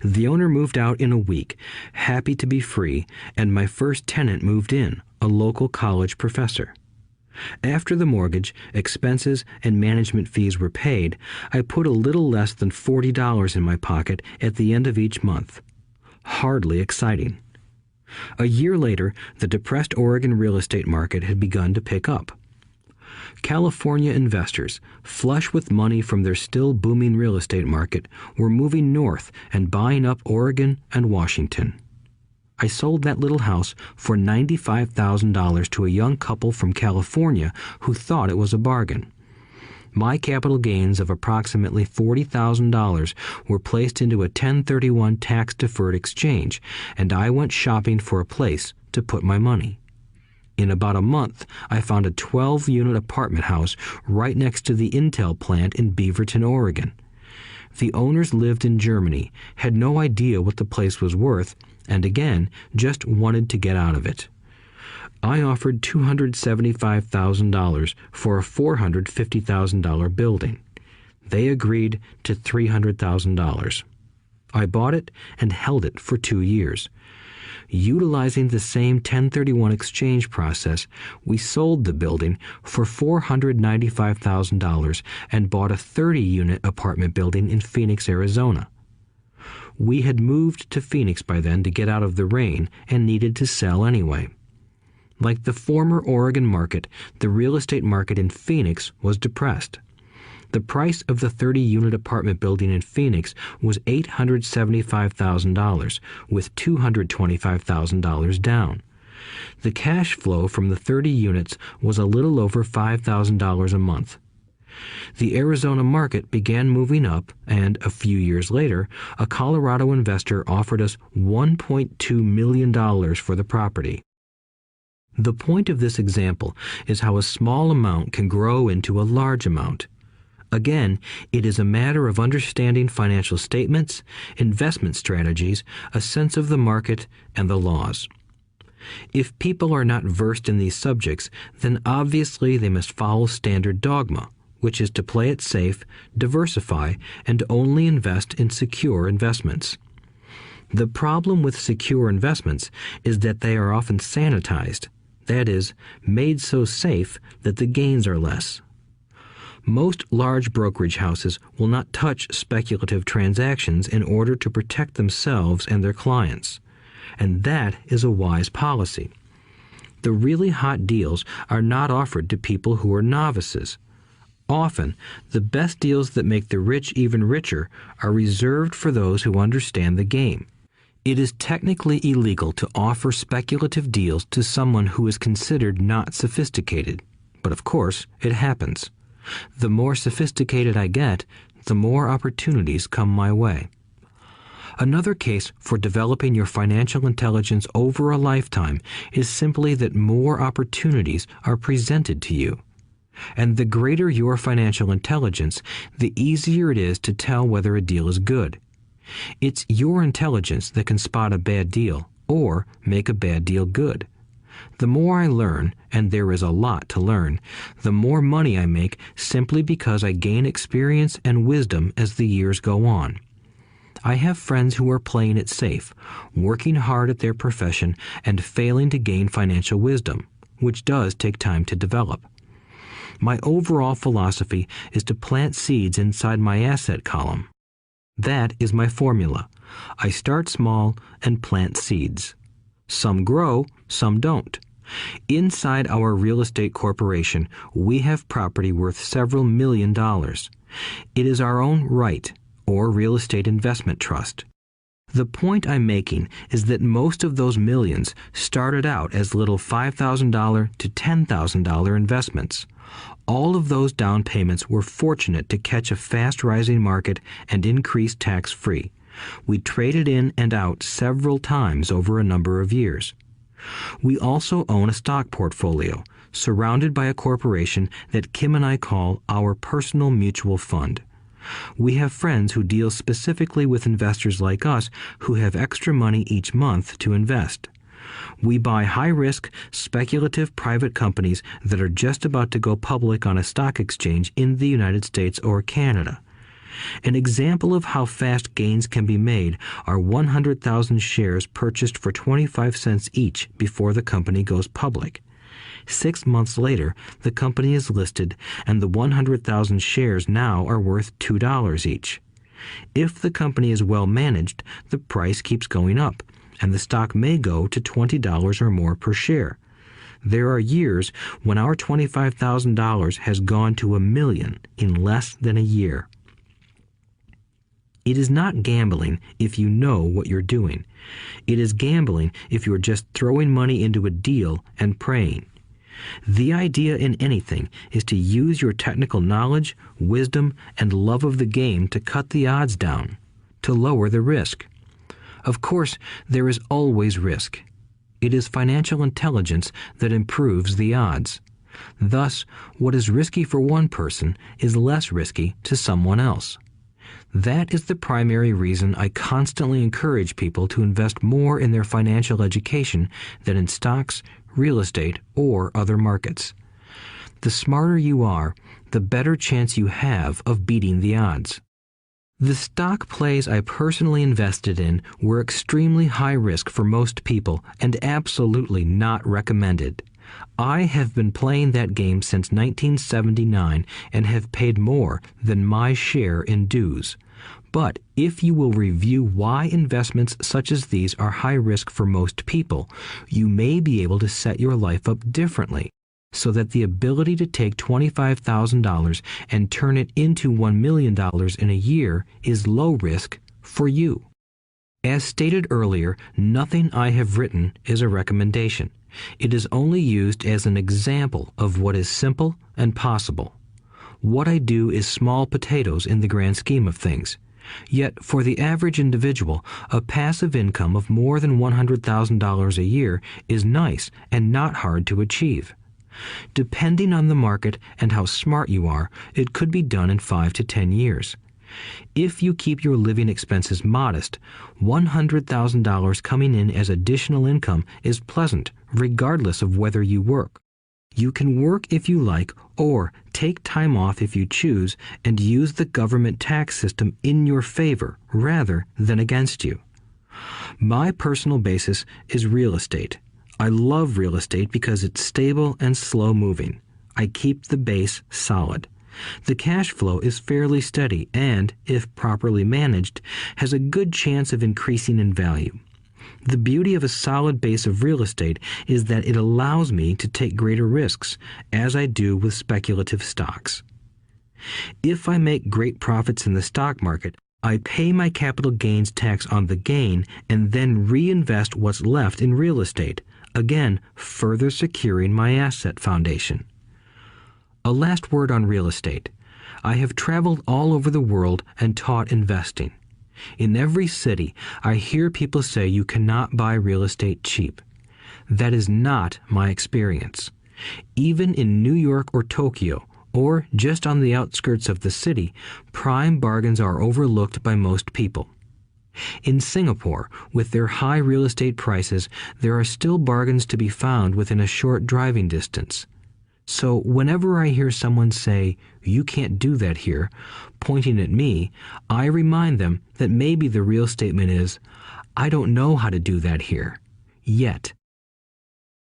The owner moved out in a week, happy to be free, and my first tenant moved in, a local college professor. After the mortgage, expenses, and management fees were paid, I put a little less than $40 in my pocket at the end of each month. Hardly exciting. A year later, the depressed Oregon real estate market had begun to pick up. California investors, flush with money from their still booming real estate market, were moving north and buying up Oregon and Washington. I sold that little house for $95,000 to a young couple from California who thought it was a bargain. My capital gains of approximately $40,000 were placed into a 1031 tax-deferred exchange, and I went shopping for a place to put my money. In about a month, I found a 12-unit apartment house right next to the Intel plant in Beaverton, Oregon. The owners lived in Germany, had no idea what the place was worth, and again, just wanted to get out of it. I offered $275,000 for a $450,000 building. They agreed to $300,000. I bought it and held it for 2 years. Utilizing the same 1031 exchange process, we sold the building for $495,000 and bought a 30-unit apartment building in Phoenix, Arizona. We had moved to Phoenix by then to get out of the rain and needed to sell anyway. Like the former Oregon market, the real estate market in Phoenix was depressed. The price of the 30-unit apartment building in Phoenix was $875,000, with $225,000 down. The cash flow from the 30 units was a little over $5,000 a month. The Arizona market began moving up, and a few years later, a Colorado investor offered us $1.2 million for the property. The point of this example is how a small amount can grow into a large amount. Again, it is a matter of understanding financial statements, investment strategies, a sense of the market, and the laws. If people are not versed in these subjects, then obviously they must follow standard dogma, which is to play it safe, diversify, and only invest in secure investments. The problem with secure investments is that they are often sanitized, that is, made so safe that the gains are less. Most large brokerage houses will not touch speculative transactions in order to protect themselves and their clients, and that is a wise policy. The really hot deals are not offered to people who are novices. Often, the best deals that make the rich even richer are reserved for those who understand the game. It is technically illegal to offer speculative deals to someone who is considered not sophisticated, but of course, it happens. The more sophisticated I get, the more opportunities come my way. Another case for developing your financial intelligence over a lifetime is simply that more opportunities are presented to you. And the greater your financial intelligence, the easier it is to tell whether a deal is good. It's your intelligence that can spot a bad deal or make a bad deal good. The more I learn, and there is a lot to learn, the more money I make simply because I gain experience and wisdom as the years go on. I have friends who are playing it safe, working hard at their profession and failing to gain financial wisdom, which does take time to develop. My overall philosophy is to plant seeds inside my asset column. That is my formula. I start small and plant seeds. Some grow, some don't. Inside our real estate corporation, we have property worth several $million. It is our own right, or real estate investment trust. The point I'm making is that most of those millions started out as little $5,000 to $10,000 investments. All of those down payments were fortunate to catch a fast-rising market and increase tax-free. We traded in and out several times over a number of years. We also own a stock portfolio, surrounded by a corporation that Kim and I call our personal mutual fund. We have friends who deal specifically with investors like us who have extra money each month to invest. We buy high-risk, speculative private companies that are just about to go public on a stock exchange in the United States or Canada. An example of how fast gains can be made are 100,000 shares purchased for 25 cents each before the company goes public. 6 months later, the company is listed, and the 100,000 shares now are worth $2 each. If the company is well managed, the price keeps going up, and the stock may go to $20 or more per share. There are years when our $25,000 has gone to $1 million in less than a year. It is not gambling if you know what you're doing. It is gambling if you're just throwing money into a deal and praying. The idea in anything is to use your technical knowledge, wisdom, and love of the game to cut the odds down, to lower the risk. Of course, there is always risk. It is financial intelligence that improves the odds. Thus, what is risky for one person is less risky to someone else. That is the primary reason I constantly encourage people to invest more in their financial education than in stocks, real estate, or other markets. The smarter you are, the better chance you have of beating the odds. The stock plays I personally invested in were extremely high risk for most people and absolutely not recommended. I have been playing that game since 1979 and have paid more than my share in dues. But if you will review why investments such as these are high risk for most people, you may be able to set your life up differently, so that the ability to take $25,000 and turn it into $1 million in a year is low risk for you. As stated earlier, nothing I have written is a recommendation. It is only used as an example of what is simple and possible. What I do is small potatoes in the grand scheme of things. Yet, for the average individual, a passive income of more than $100,000 a year is nice and not hard to achieve. Depending on the market and how smart you are, it could be done in 5 to 10 years. If you keep your living expenses modest, $100,000 coming in as additional income is pleasant, regardless of whether you work. You can work if you like, or take time off if you choose, and use the government tax system in your favor rather than against you. My personal basis is real estate. I love real estate because it's stable and slow-moving. I keep the base solid. The cash flow is fairly steady and, if properly managed, has a good chance of increasing in value. The beauty of a solid base of real estate is that it allows me to take greater risks, as I do with speculative stocks. If I make great profits in the stock market, I pay my capital gains tax on the gain and then reinvest what's left in real estate, again further securing my asset foundation. A last word on real estate. I have traveled all over the world and taught investing. In every city, I hear people say you cannot buy real estate cheap. That is not my experience. Even in New York or Tokyo, or just on the outskirts of the city, prime bargains are overlooked by most people. In Singapore, with their high real estate prices, there are still bargains to be found within a short driving distance. So whenever I hear someone say, "You can't do that here," pointing at me, I remind them that maybe the real statement is, "I don't know how to do that here. Yet."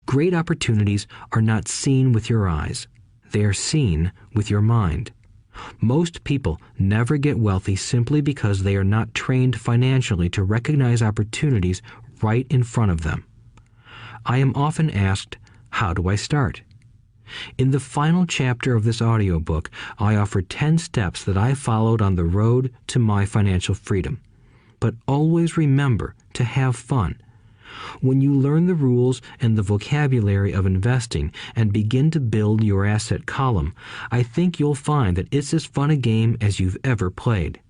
Great opportunities are not seen with your eyes. They are seen with your mind. Most people never get wealthy simply because they are not trained financially to recognize opportunities right in front of them. I am often asked, how do I start? In the final chapter of this audiobook, I offer 10 steps that I followed on the road to my financial freedom. But always remember to have fun. When you learn the rules and the vocabulary of investing and begin to build your asset column, I think you'll find that it's as fun a game as you've ever played.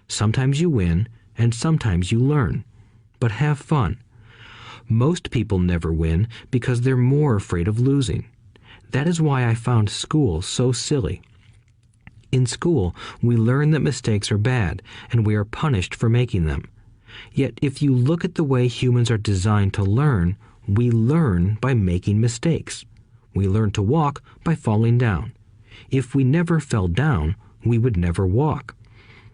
Sometimes you win, and sometimes you learn. But have fun. Most people never win because they're more afraid of losing. That is why I found school so silly. In school, we learn that mistakes are bad, and we are punished for making them. Yet if you look at the way humans are designed to learn, we learn by making mistakes. We learn to walk by falling down. If we never fell down, we would never walk.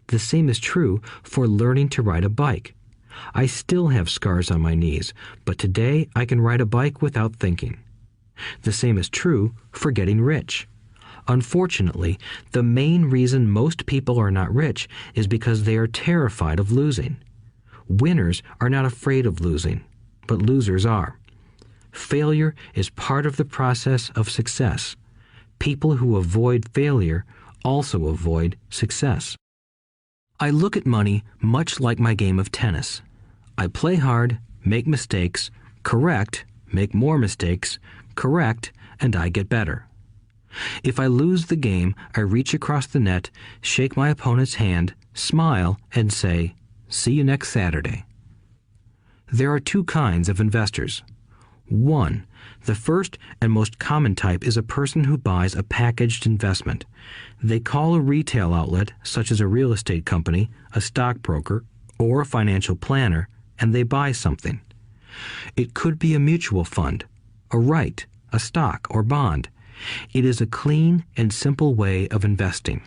The same is true for learning to ride a bike. I still have scars on my knees, but today I can ride a bike without thinking. The same is true for getting rich. Unfortunately, the main reason most people are not rich is because they are terrified of losing. Winners are not afraid of losing, but losers are. Failure is part of the process of success. People who avoid failure also avoid success. I look at money much like my game of tennis. I play hard, make mistakes, correct, make more mistakes, correct, and I get better. If I lose the game, I reach across the net, shake my opponent's hand, smile, and say, "See you next Saturday." There are two kinds of investors. One, the first and most common type is a person who buys a packaged investment. They call a retail outlet, such as a real estate company, a stockbroker, or a financial planner, and they buy something. It could be a mutual fund, a right, a stock, or bond. It is a clean and simple way of investing.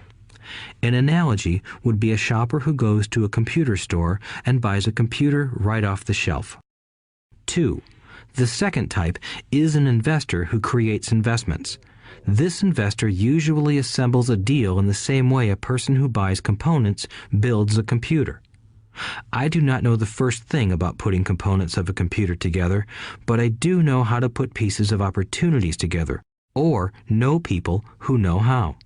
An analogy would be a shopper who goes to a computer store and buys a computer right off the shelf. 2. The second type is an investor who creates investments. This investor usually assembles a deal in the same way a person who buys components builds a computer. I do not know the first thing about putting components of a computer together, but I do know how to put pieces of opportunities together, or know people who know how.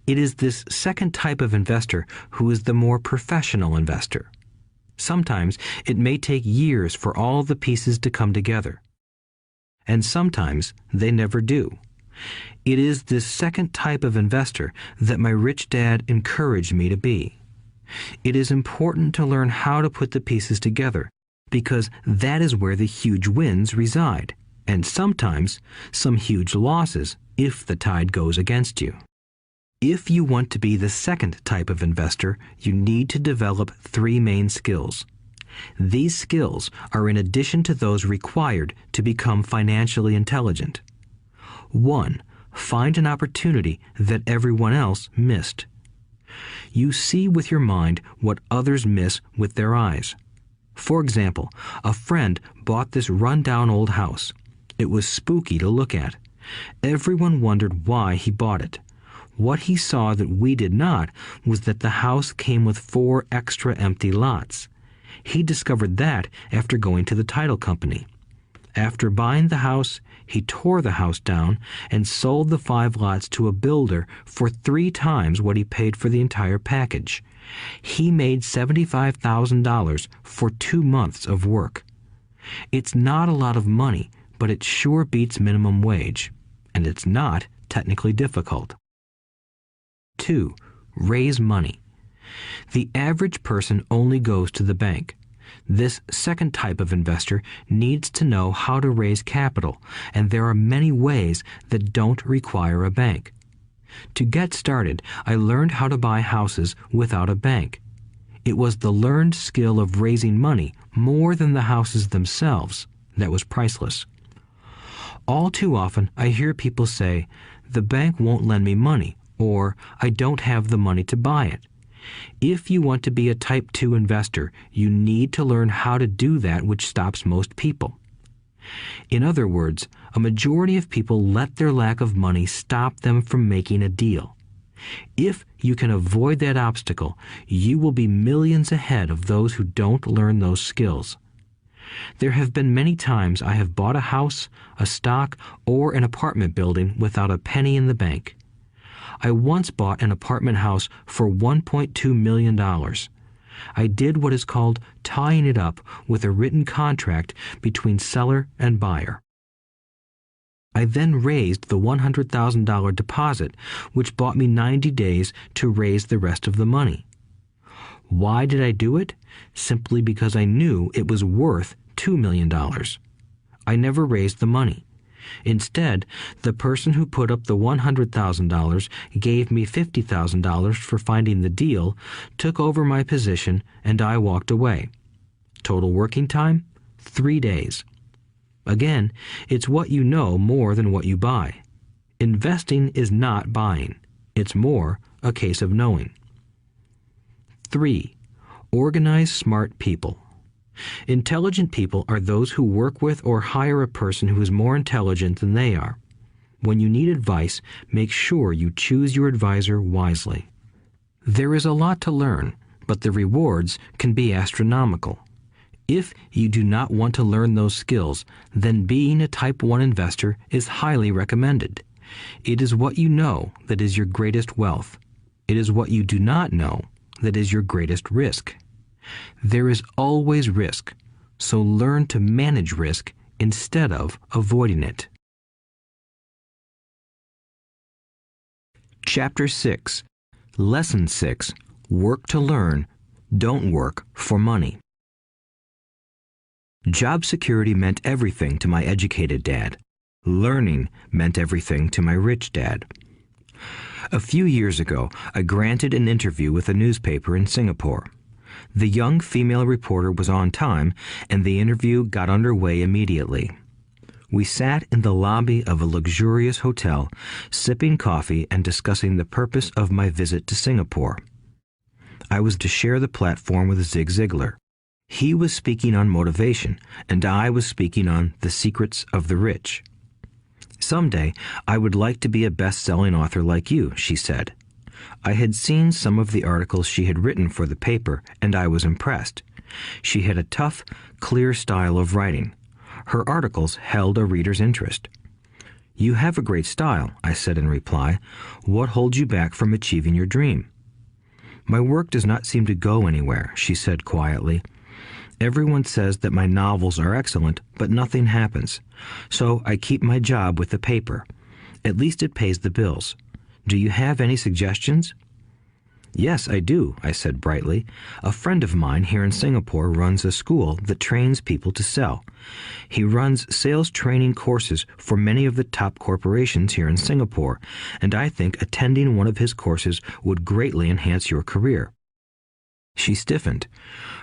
It is this second type of investor who is the more professional investor. Sometimes it may take years for all the pieces to come together, and sometimes they never do. It is this second type of investor that my rich dad encouraged me to be. It is important to learn how to put the pieces together, because that is where the huge wins reside, and sometimes some huge losses if the tide goes against you. If you want to be the second type of investor, you need to develop 3 main skills. These skills are in addition to those required to become financially intelligent. 1. Find an opportunity that everyone else missed. You see with your mind what others miss with their eyes. For example, a friend bought this run-down old house. It was spooky to look at. Everyone wondered why he bought it. What he saw that we did not was that the house came with 4 extra empty lots. He discovered that after going to the title company. After buying the house, he tore the house down and sold the 5 lots to a builder for 3 times what he paid for the entire package. He made $75,000 for 2 months of work. It's not a lot of money, but it sure beats minimum wage, and it's not technically difficult. 2. Raise money. The average person only goes to the bank. This second type of investor needs to know how to raise capital, and there are many ways that don't require a bank. To get started, I learned how to buy houses without a bank. It was the learned skill of raising money more than the houses themselves that was priceless. All too often, I hear people say, "The bank won't lend me money," or "I don't have the money to buy it." If you want to be a Type 2 investor, you need to learn how to do that which stops most people. In other words, a majority of people let their lack of money stop them from making a deal. If you can avoid that obstacle, you will be millions ahead of those who don't learn those skills. There have been many times I have bought a house, a stock, or an apartment building without a penny in the bank. I once bought an apartment house for $1.2 million. I did what is called tying it up with a written contract between seller and buyer. I then raised the $100,000 deposit, which bought me 90 days to raise the rest of the money. Why did I do it? Simply because I knew it was worth $2 million. I never raised the money. Instead, the person who put up the $100,000 gave me $50,000 for finding the deal, took over my position, and I walked away. Total working time? 3 days. Again, it's what you know more than what you buy. Investing is not buying. It's more a case of knowing. 3. Organize smart people. Intelligent people are those who work with or hire a person who is more intelligent than they are. When you need advice, make sure you choose your advisor wisely. There is a lot to learn, but the rewards can be astronomical. If you do not want to learn those skills, then being a Type 1 investor is highly recommended. It is what you know that is your greatest wealth. It is what you do not know that is your greatest risk. There is always risk, so learn to manage risk instead of avoiding it. Chapter 6. Lesson 6. Work to learn, don't work for money. Job security meant everything to my educated dad. Learning meant everything to my rich dad. A few years ago, I granted an interview with a newspaper in Singapore. The young female reporter was on time, and the interview got underway immediately. We sat in the lobby of a luxurious hotel, sipping coffee and discussing the purpose of my visit to Singapore. I was to share the platform with Zig Ziglar. He was speaking on motivation, and I was speaking on the secrets of the rich. Someday, I would like to be a best-selling author like you, she said. I had seen some of the articles she had written for the paper, and I was impressed. She had a tough, clear style of writing. Her articles held a reader's interest. You have a great style, I said in reply. What holds you back from achieving your dream? My work does not seem to go anywhere, she said quietly. Everyone says that my novels are excellent, but nothing happens. So I keep my job with the paper. At least it pays the bills. Do you have any suggestions? Yes, I do, I said brightly. A friend of mine here in Singapore runs a school that trains people to sell. He runs sales training courses for many of the top corporations here in Singapore, and I think attending one of his courses would greatly enhance your career. She stiffened.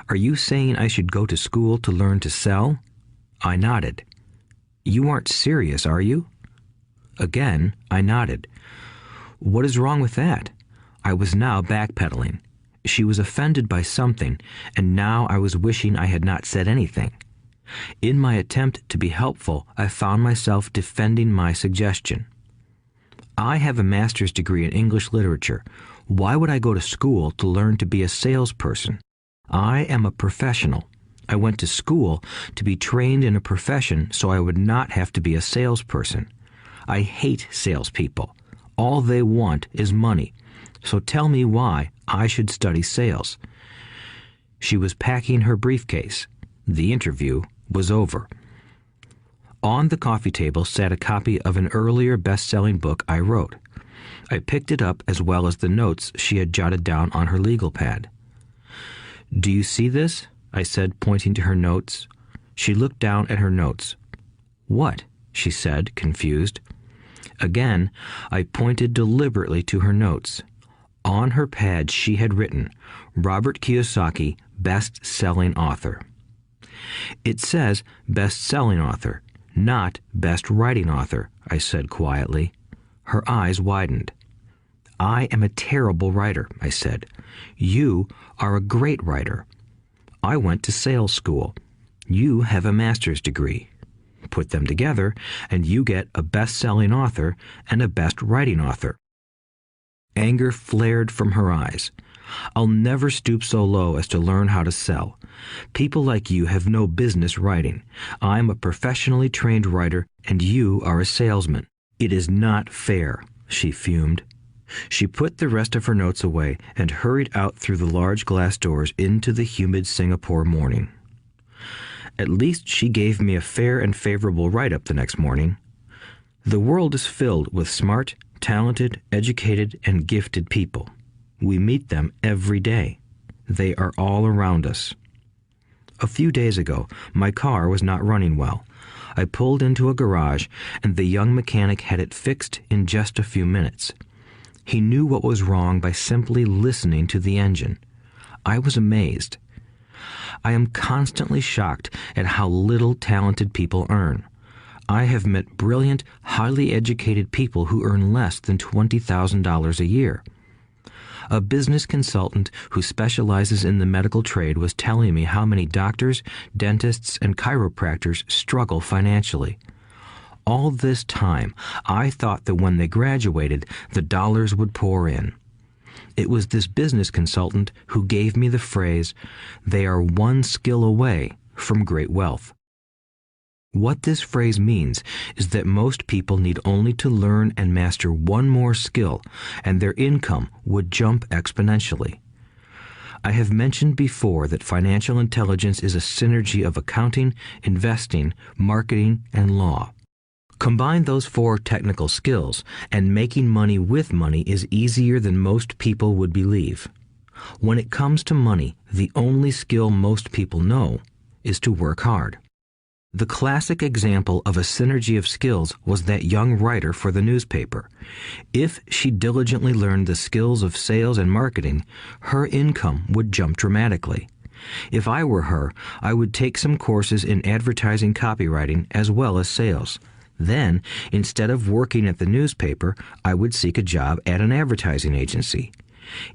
Are you saying I should go to school to learn to sell? I nodded. You aren't serious, are you? Again, I nodded. What is wrong with that? I was now backpedaling. She was offended by something, and now I was wishing I had not said anything. In my attempt to be helpful, I found myself defending my suggestion. I have a master's degree in English literature. Why would I go to school to learn to be a salesperson? I am a professional. I went to school to be trained in a profession so I would not have to be a salesperson. I hate salespeople. All they want is money. So tell me why I should study sales. She was packing her briefcase. The interview was over. On the coffee table sat a copy of an earlier best-selling book I wrote. I picked it up as well as the notes she had jotted down on her legal pad. Do you see this? I said, pointing to her notes. She looked down at her notes. What? She said, confused. Again, I pointed deliberately to her notes. On her pad she had written, Robert Kiyosaki, best-selling author. It says best-selling author, not best writing author, I said quietly. Her eyes widened. I am a terrible writer, I said. You are a great writer. I went to sales school. You have a master's degree. Put them together, and you get a best-selling author and a best writing author. Anger flared from her eyes. I'll never stoop so low as to learn how to sell. People like you have no business writing. I'm a professionally trained writer, and you are a salesman. It is not fair, she fumed. She put the rest of her notes away and hurried out through the large glass doors into the humid Singapore morning. At least she gave me a fair and favorable write-up the next morning. The world is filled with smart, talented, educated, and gifted people. We meet them every day. They are all around us. A few days ago, my car was not running well. I pulled into a garage, and the young mechanic had it fixed in just a few minutes. He knew what was wrong by simply listening to the engine. I was amazed. I am constantly shocked at how little talented people earn. I have met brilliant, highly educated people who earn less than $20,000 a year. A business consultant who specializes in the medical trade was telling me how many doctors, dentists, and chiropractors struggle financially. All this time, I thought that when they graduated, the dollars would pour in. It was this business consultant who gave me the phrase, "They are one skill away from great wealth." What this phrase means is that most people need only to learn and master one more skill, and their income would jump exponentially. I have mentioned before that financial intelligence is a synergy of accounting, investing, marketing, and law. Combine those 4 technical skills, and making money with money is easier than most people would believe. When it comes to money, the only skill most people know is to work hard. The classic example of a synergy of skills was that young writer for the newspaper. If she diligently learned the skills of sales and marketing, her income would jump dramatically. If I were her, I would take some courses in advertising copywriting as well as sales. Then, instead of working at the newspaper, I would seek a job at an advertising agency.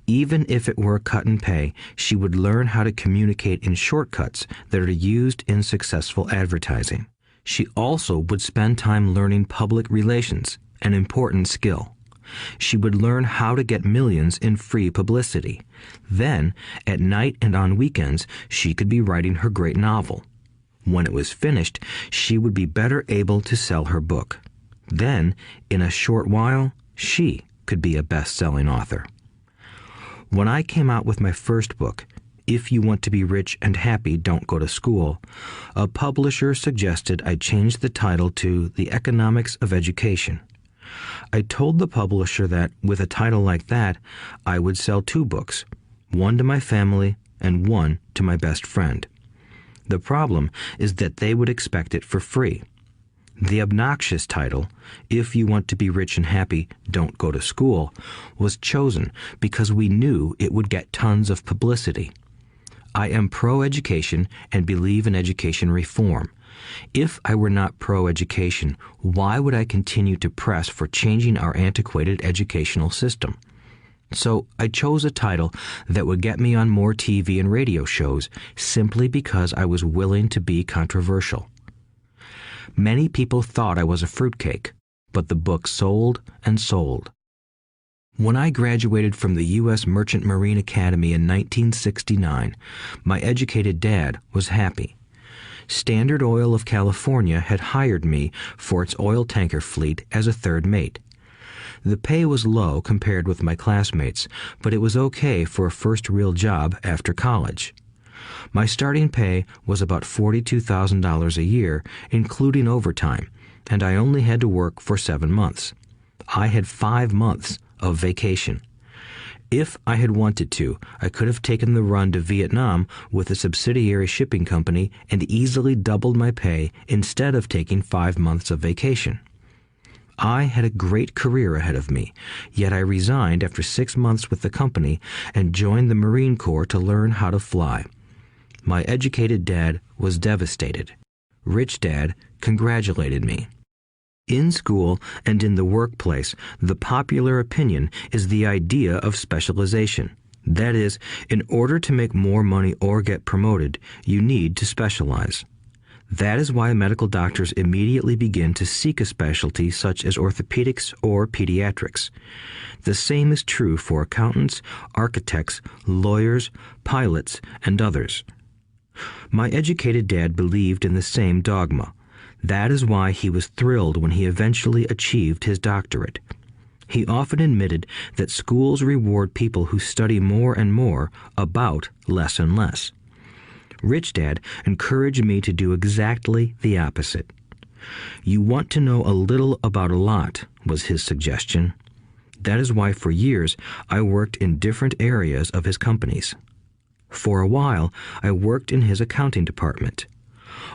Even if it were a cut in pay, she would learn how to communicate in shortcuts that are used in successful advertising. She also would spend time learning public relations, an important skill. She would learn how to get millions in free publicity. Then, at night and on weekends, she could be writing her great novel. When it was finished, she would be better able to sell her book. Then, in a short while, she could be a best-selling author. When I came out with my first book, If You Want to Be Rich and Happy, Don't Go to School, a publisher suggested I change the title to The Economics of Education. I told the publisher that, with a title like that, I would sell 2 books, one to my family and one to my best friend. The problem is that they would expect it for free. The obnoxious title, If You Want to Be Rich and Happy, Don't Go to School, was chosen because we knew it would get tons of publicity. I am pro-education and believe in education reform. If I were not pro-education, why would I continue to press for changing our antiquated educational system? So I chose a title that would get me on more TV and radio shows simply because I was willing to be controversial. Many people thought I was a fruitcake, but the book sold and sold. When I graduated from the U.S. Merchant Marine Academy in 1969, my educated dad was happy. Standard Oil of California had hired me for its oil tanker fleet as a third mate. The pay was low compared with my classmates, but it was okay for a first real job after college. My starting pay was about $42,000 a year, including overtime, and I only had to work for 7 months. I had 5 months of vacation. If I had wanted to, I could have taken the run to Vietnam with a subsidiary shipping company and easily doubled my pay instead of taking 5 months of vacation. I had a great career ahead of me, yet I resigned after 6 months with the company and joined the Marine Corps to learn how to fly. My educated dad was devastated. Rich Dad congratulated me. In school and in the workplace, the popular opinion is the idea of specialization. That is, in order to make more money or get promoted, you need to specialize. That is why medical doctors immediately begin to seek a specialty such as orthopedics or pediatrics. The same is true for accountants, architects, lawyers, pilots, and others. My educated dad believed in the same dogma. That is why he was thrilled when he eventually achieved his doctorate. He often admitted that schools reward people who study more and more about less and less. Rich Dad encouraged me to do exactly the opposite. You want to know a little about a lot, was his suggestion. That is why for years I worked in different areas of his companies. For a while, I worked in his accounting department.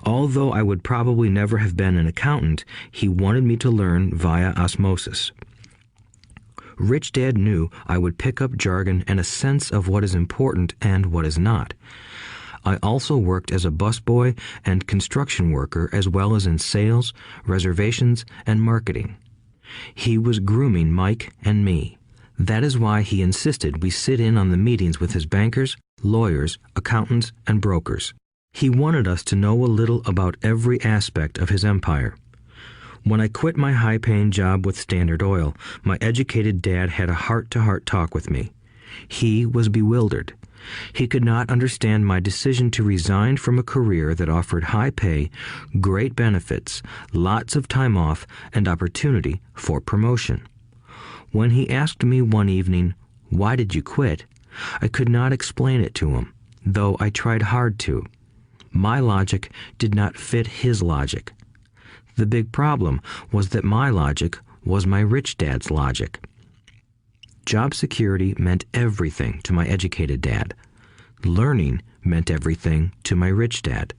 Although I would probably never have been an accountant, he wanted me to learn via osmosis. Rich Dad knew I would pick up jargon and a sense of what is important and what is not. I also worked as a busboy and construction worker as well as in sales, reservations, and marketing. He was grooming Mike and me. That is why he insisted we sit in on the meetings with his bankers, lawyers, accountants, and brokers. He wanted us to know a little about every aspect of his empire. When I quit my high-paying job with Standard Oil, my educated dad had a heart-to-heart talk with me. He was bewildered. He could not understand my decision to resign from a career that offered high pay, great benefits, lots of time off, and opportunity for promotion. When he asked me one evening, "Why did you quit?" I could not explain it to him, though I tried hard to. My logic did not fit his logic. The big problem was that my logic was my rich dad's logic. Job security meant everything to my educated dad. Learning meant everything to my rich dad.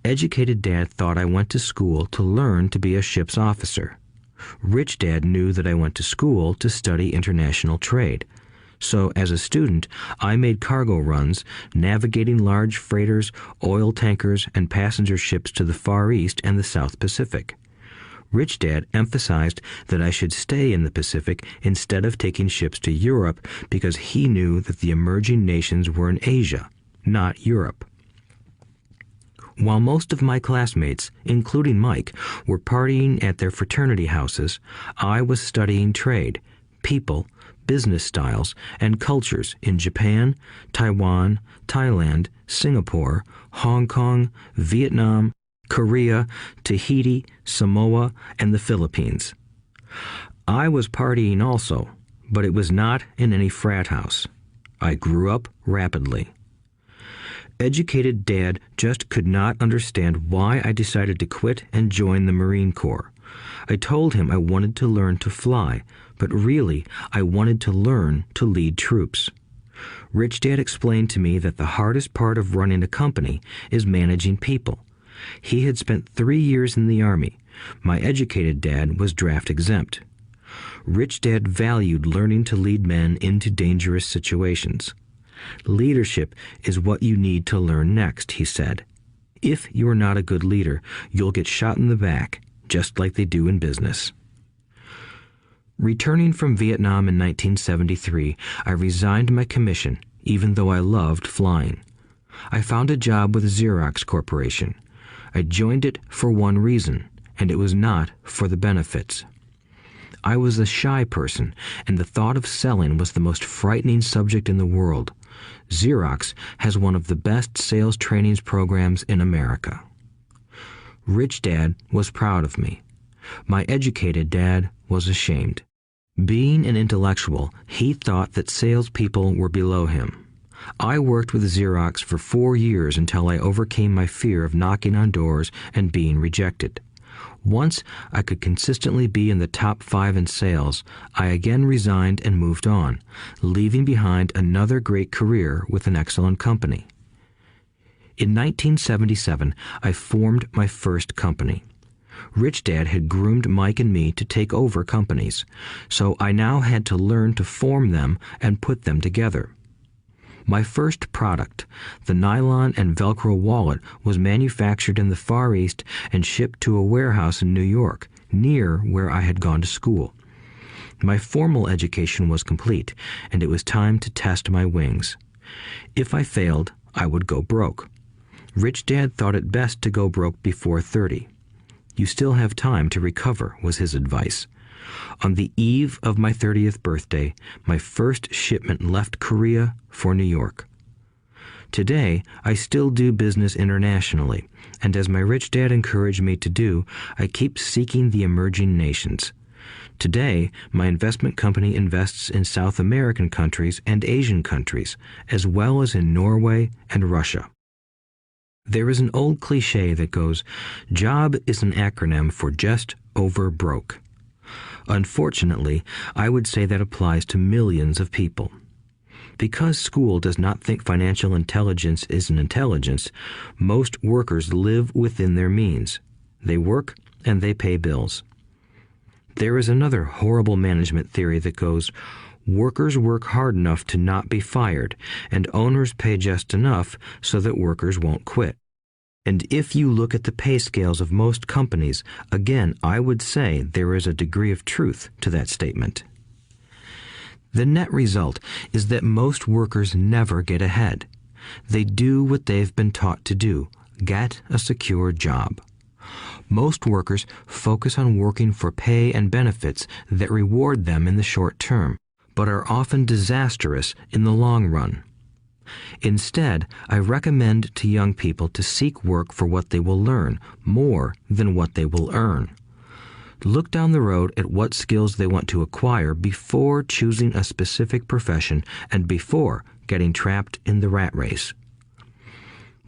Educated dad thought I went to school to learn to be a ship's officer. Rich dad knew that I went to school to study international trade. So as a student, I made cargo runs, navigating large freighters, oil tankers, and passenger ships to the Far East and the South Pacific. Rich Dad emphasized that I should stay in the Pacific instead of taking ships to Europe because he knew that the emerging nations were in Asia, not Europe. While most of my classmates, including Mike, were partying at their fraternity houses, I was studying trade, people, business styles, and cultures in Japan, Taiwan, Thailand, Singapore, Hong Kong, Vietnam, Korea, Tahiti, Samoa, and the Philippines. I was partying also, but it was not in any frat house. I grew up rapidly. Educated Dad just could not understand why I decided to quit and join the Marine Corps. I told him I wanted to learn to fly, but really I wanted to learn to lead troops. Rich Dad explained to me that the hardest part of running a company is managing people. He had spent 3 years in the Army. My educated dad was draft exempt. Rich Dad valued learning to lead men into dangerous situations. Leadership is what you need to learn next, he said. If you are not a good leader, you'll get shot in the back, just like they do in business. Returning from Vietnam in 1973, I resigned my commission, even though I loved flying. I found a job with Xerox Corporation. I joined it for one reason, and it was not for the benefits. I was a shy person, and the thought of selling was the most frightening subject in the world. Xerox has one of the best sales trainings programs in America. Rich Dad was proud of me. My educated dad was ashamed. Being an intellectual, he thought that salespeople were below him. I worked with Xerox for 4 years until I overcame my fear of knocking on doors and being rejected. Once I could consistently be in the top 5 in sales, I again resigned and moved on, leaving behind another great career with an excellent company. In 1977, I formed my first company. Rich Dad had groomed Mike and me to take over companies, so I now had to learn to form them and put them together. My first product, the nylon and Velcro wallet, was manufactured in the Far East and shipped to a warehouse in New York, near where I had gone to school. My formal education was complete, and it was time to test my wings. If I failed, I would go broke. Rich Dad thought it best to go broke before 30. You still have time to recover, was his advice. On the eve of my 30th birthday, my first shipment left Korea for New York. Today, I still do business internationally, and as my rich dad encouraged me to do, I keep seeking the emerging nations. Today, my investment company invests in South American countries and Asian countries, as well as in Norway and Russia. There is an old cliche that goes, "Job is an acronym for just over broke." Unfortunately, I would say that applies to millions of people. Because school does not think financial intelligence is an intelligence, most workers live within their means. They work and they pay bills. There is another horrible management theory that goes, workers work hard enough to not be fired, and owners pay just enough so that workers won't quit. And if you look at the pay scales of most companies, again, I would say there is a degree of truth to that statement. The net result is that most workers never get ahead. They do what they've been taught to do, get a secure job. Most workers focus on working for pay and benefits that reward them in the short term, but are often disastrous in the long run. Instead, I recommend to young people to seek work for what they will learn more than what they will earn. Look down the road at what skills they want to acquire before choosing a specific profession and before getting trapped in the rat race.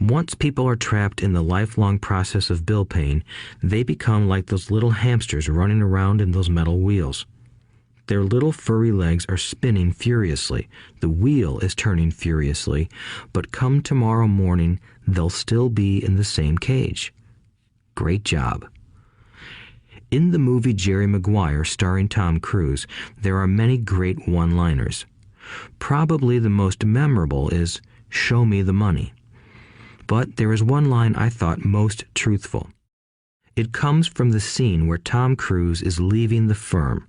Once people are trapped in the lifelong process of bill paying, they become like those little hamsters running around in those metal wheels. Their little furry legs are spinning furiously, the wheel is turning furiously, but come tomorrow morning, they'll still be in the same cage. Great job. In the movie Jerry Maguire, starring Tom Cruise, there are many great one-liners. Probably the most memorable is, "Show me the money." But there is one line I thought most truthful. It comes from the scene where Tom Cruise is leaving the firm.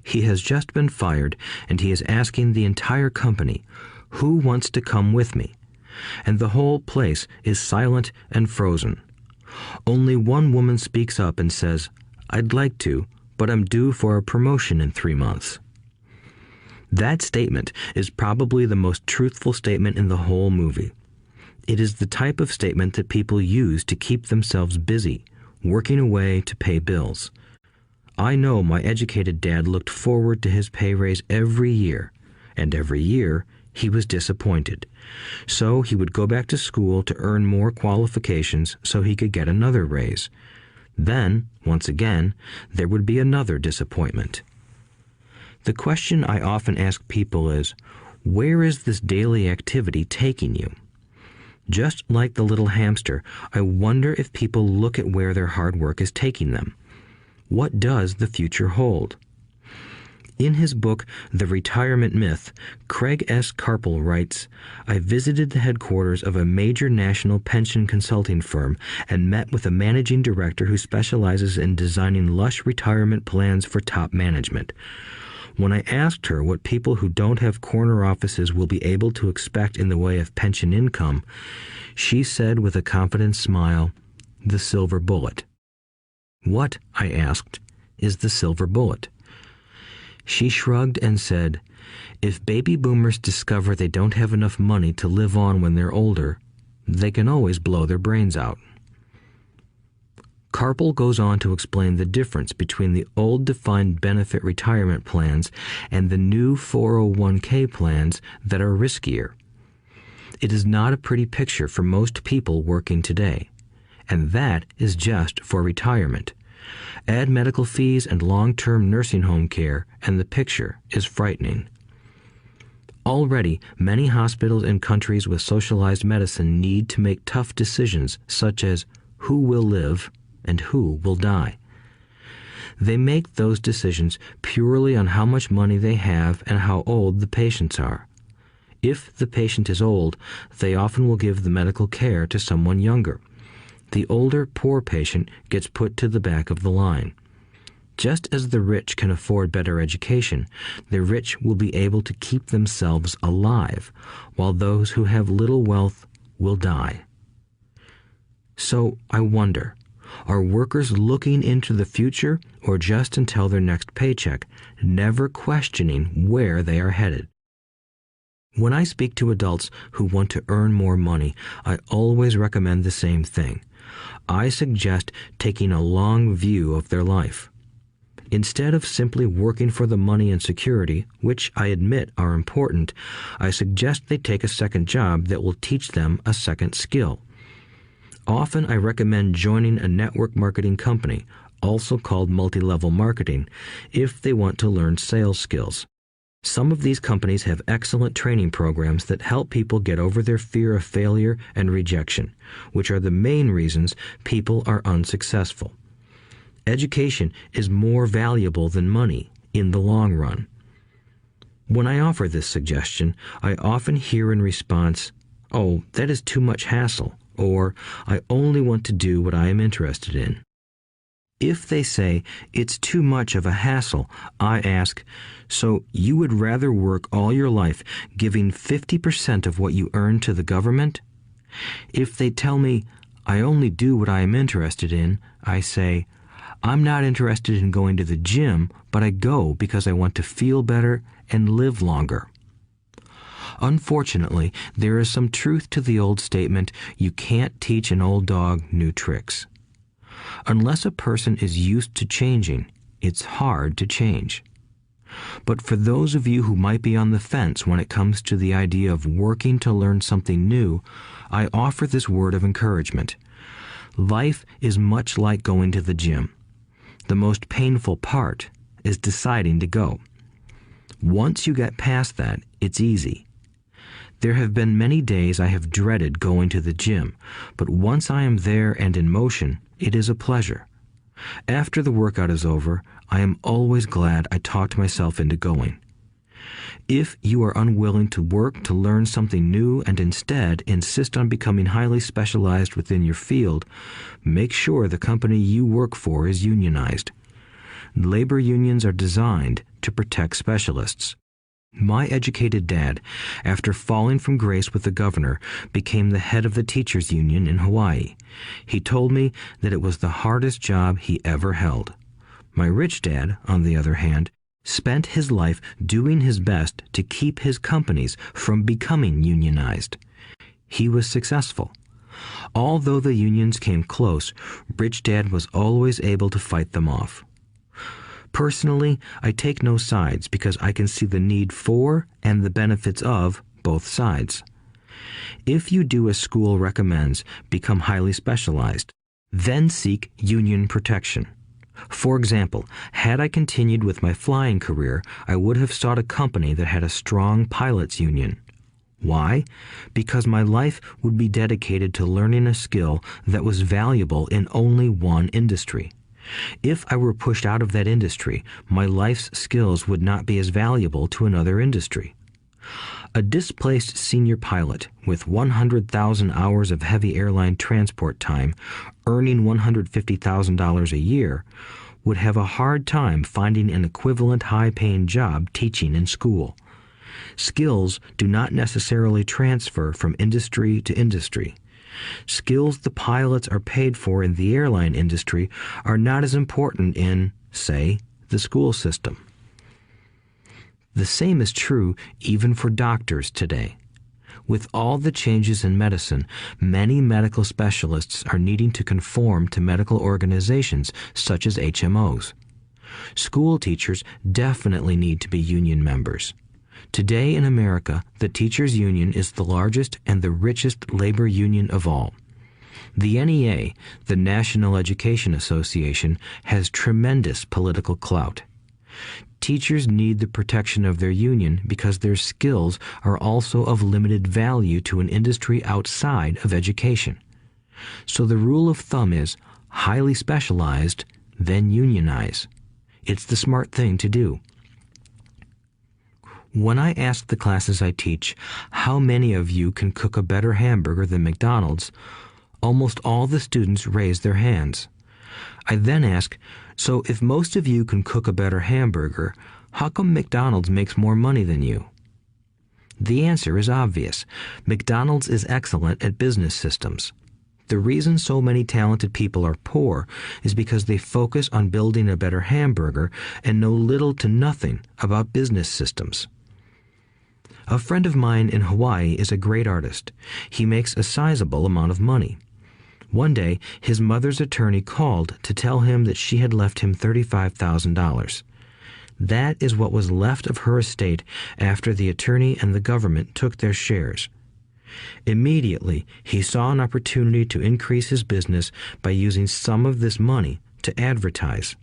He has just been fired, and he is asking the entire company, "Who wants to come with me?" And the whole place is silent and frozen. Only one woman speaks up and says, "I'd like to, but I'm due for a promotion in 3 months." That statement is probably the most truthful statement in the whole movie. It is the type of statement that people use to keep themselves busy, working away to pay bills. I know my educated dad looked forward to his pay raise every year, and every year he was disappointed. So he would go back to school to earn more qualifications so he could get another raise. Then, once again, there would be another disappointment. The question I often ask people is, where is this daily activity taking you? Just like the little hamster, I wonder if people look at where their hard work is taking them. What does the future hold? In his book, The Retirement Myth, Craig S. Carpel writes, "I visited the headquarters of a major national pension consulting firm and met with a managing director who specializes in designing lush retirement plans for top management. When I asked her what people who don't have corner offices will be able to expect in the way of pension income, she said with a confident smile, 'The silver bullet.'" "What," I asked, "is the silver bullet?" She shrugged and said, "If baby boomers discover they don't have enough money to live on when they're older, they can always blow their brains out." Carpel goes on to explain the difference between the old defined benefit retirement plans and the new 401k plans that are riskier. It is not a pretty picture for most people working today, and that is just for retirement. Add medical fees and long-term nursing home care, and the picture is frightening. Already, many hospitals in countries with socialized medicine need to make tough decisions such as who will live and who will die. They make those decisions purely on how much money they have and how old the patients are. If the patient is old, they often will give the medical care to someone younger. The older, poor patient gets put to the back of the line. Just as the rich can afford better education, the rich will be able to keep themselves alive, while those who have little wealth will die. So I wonder, are workers looking into the future or just until their next paycheck, never questioning where they are headed? When I speak to adults who want to earn more money, I always recommend the same thing. I suggest taking a long view of their life. Instead of simply working for the money and security, which I admit are important, I suggest they take a second job that will teach them a second skill. Often I recommend joining a network marketing company, also called multi-level marketing, if they want to learn sales skills. Some of these companies have excellent training programs that help people get over their fear of failure and rejection, which are the main reasons people are unsuccessful. Education is more valuable than money in the long run. When I offer this suggestion, I often hear in response, "Oh, that is too much hassle," or "I only want to do what I am interested in." If they say it's too much of a hassle, I ask, so you would rather work all your life giving 50% of what you earn to the government? If they tell me, I only do what I am interested in, I say, I'm not interested in going to the gym, but I go because I want to feel better and live longer. Unfortunately, there is some truth to the old statement, you can't teach an old dog new tricks. Unless a person is used to changing, it's hard to change. But for those of you who might be on the fence when it comes to the idea of working to learn something new, I offer this word of encouragement. Life is much like going to the gym. The most painful part is deciding to go. Once you get past that, it's easy. There have been many days I have dreaded going to the gym, but once I am there and in motion, it is a pleasure. After the workout is over, I am always glad I talked myself into going. If you are unwilling to work to learn something new and instead insist on becoming highly specialized within your field, make sure the company you work for is unionized. Labor unions are designed to protect specialists. My educated dad, after falling from grace with the governor, became the head of the teachers' union in Hawaii. He told me that it was the hardest job he ever held. My rich dad, on the other hand, spent his life doing his best to keep his companies from becoming unionized. He was successful. Although the unions came close, Rich Dad was always able to fight them off. Personally, I take no sides because I can see the need for and the benefits of both sides. If you do as school recommends, become highly specialized, then seek union protection. For example, had I continued with my flying career, I would have sought a company that had a strong pilots' union. Why? Because my life would be dedicated to learning a skill that was valuable in only one industry. If I were pushed out of that industry, my life's skills would not be as valuable to another industry. A displaced senior pilot with 100,000 hours of heavy airline transport time, earning $150,000 a year, would have a hard time finding an equivalent high-paying job teaching in school. Skills do not necessarily transfer from industry to industry. Skills the pilots are paid for in the airline industry are not as important in, say, the school system. The same is true even for doctors today. With all the changes in medicine, many medical specialists are needing to conform to medical organizations such as HMOs. School teachers definitely need to be union members. Today in America, the teachers' union is the largest and the richest labor union of all. The NEA, the National Education Association, has tremendous political clout. Teachers need the protection of their union because their skills are also of limited value to an industry outside of education. So the rule of thumb is highly specialized, then unionize. It's the smart thing to do. When I ask the classes I teach, how many of you can cook a better hamburger than McDonald's, almost all the students raise their hands. I then ask, so if most of you can cook a better hamburger, how come McDonald's makes more money than you? The answer is obvious. McDonald's is excellent at business systems. The reason so many talented people are poor is because they focus on building a better hamburger and know little to nothing about business systems. A friend of mine in Hawaii is a great artist. He makes a sizable amount of money. One day, his mother's attorney called to tell him that she had left him $35,000. That is what was left of her estate after the attorney and the government took their shares. Immediately, he saw an opportunity to increase his business by using some of this money to advertise.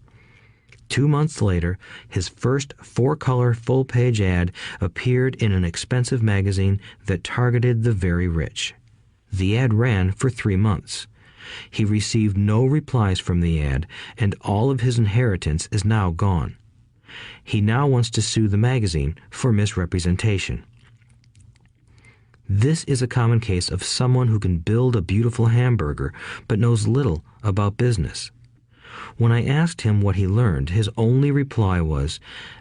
2 months later, his first 4-color full-page ad appeared in an expensive magazine that targeted the very rich. The ad ran for 3 months. He received no replies from the ad, and all of his inheritance is now gone. He now wants to sue the magazine for misrepresentation. This is a common case of someone who can build a beautiful hamburger but knows little about business. When I asked him what he learned, his only reply was,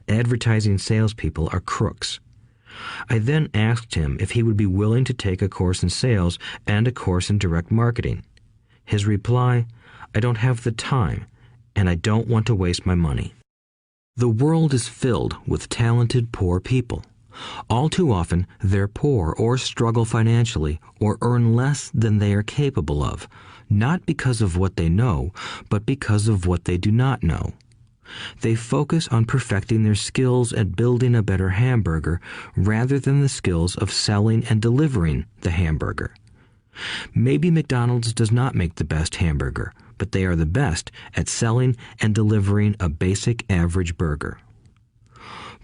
"Advertising salespeople are crooks." I then asked him if he would be willing to take a course in sales and a course in direct marketing. His reply, "I don't have the time, and I don't want to waste my money." The world is filled with talented poor people. All too often, they're poor or struggle financially or earn less than they are capable of, not because of what they know, but because of what they do not know. They focus on perfecting their skills at building a better hamburger rather than the skills of selling and delivering the hamburger. Maybe McDonald's does not make the best hamburger, but they are the best at selling and delivering a basic average burger.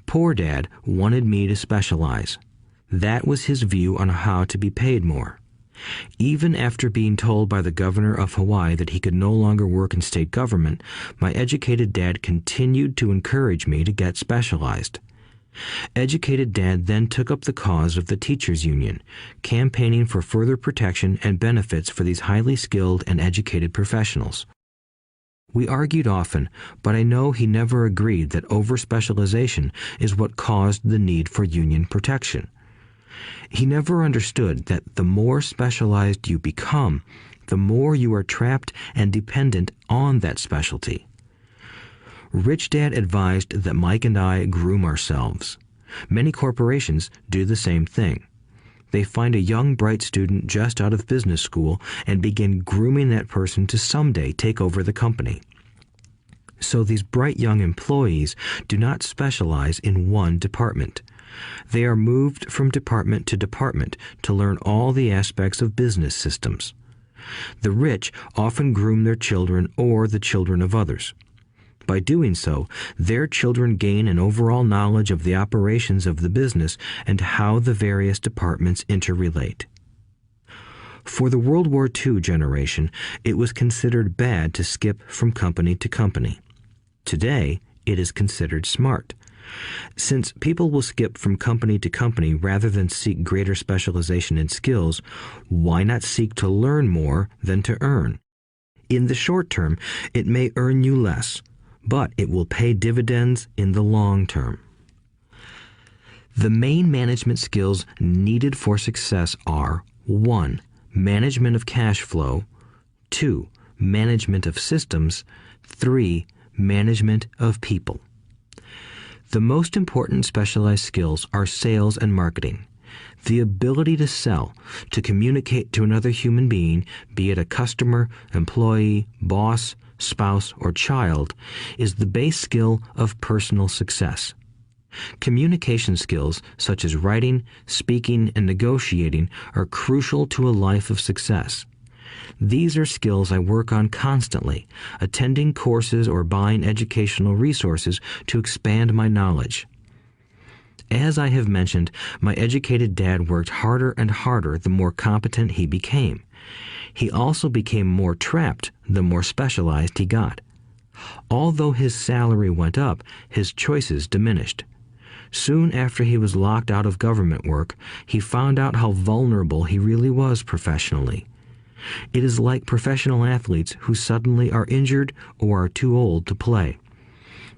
Poor Dad wanted me to specialize. That was his view on how to be paid more. Even after being told by the governor of Hawaii that he could no longer work in state government, my educated dad continued to encourage me to get specialized. Educated Dad then took up the cause of the teachers' union, campaigning for further protection and benefits for these highly skilled and educated professionals. We argued often, but I know he never agreed that over-specialization is what caused the need for union protection. He never understood that the more specialized you become, the more you are trapped and dependent on that specialty. Rich Dad advised that Mike and I groom ourselves. Many corporations do the same thing. They find a young, bright student just out of business school and begin grooming that person to someday take over the company. So these bright young employees do not specialize in one department. They are moved from department to department to learn all the aspects of business systems. The rich often groom their children or the children of others. By doing so, their children gain an overall knowledge of the operations of the business and how the various departments interrelate. For the World War II generation, it was considered bad to skip from company to company. Today, it is considered smart. Since people will skip from company to company rather than seek greater specialization in skills, why not seek to learn more than to earn? In the short term, it may earn you less, but it will pay dividends in the long term. The main management skills needed for success are 1. Management of cash flow, 2. Management of systems, 3. Management of people. The most important specialized skills are sales and marketing. The ability to sell, to communicate to another human being, be it a customer, employee, boss, spouse, or child, is the base skill of personal success. Communication skills such as writing, speaking, and negotiating are crucial to a life of success. These are skills I work on constantly, attending courses or buying educational resources to expand my knowledge. As I have mentioned, my educated dad worked harder and harder the more competent he became. He also became more trapped the more specialized he got. Although his salary went up, his choices diminished. Soon after he was locked out of government work, he found out how vulnerable he really was professionally. It is like professional athletes who suddenly are injured or are too old to play.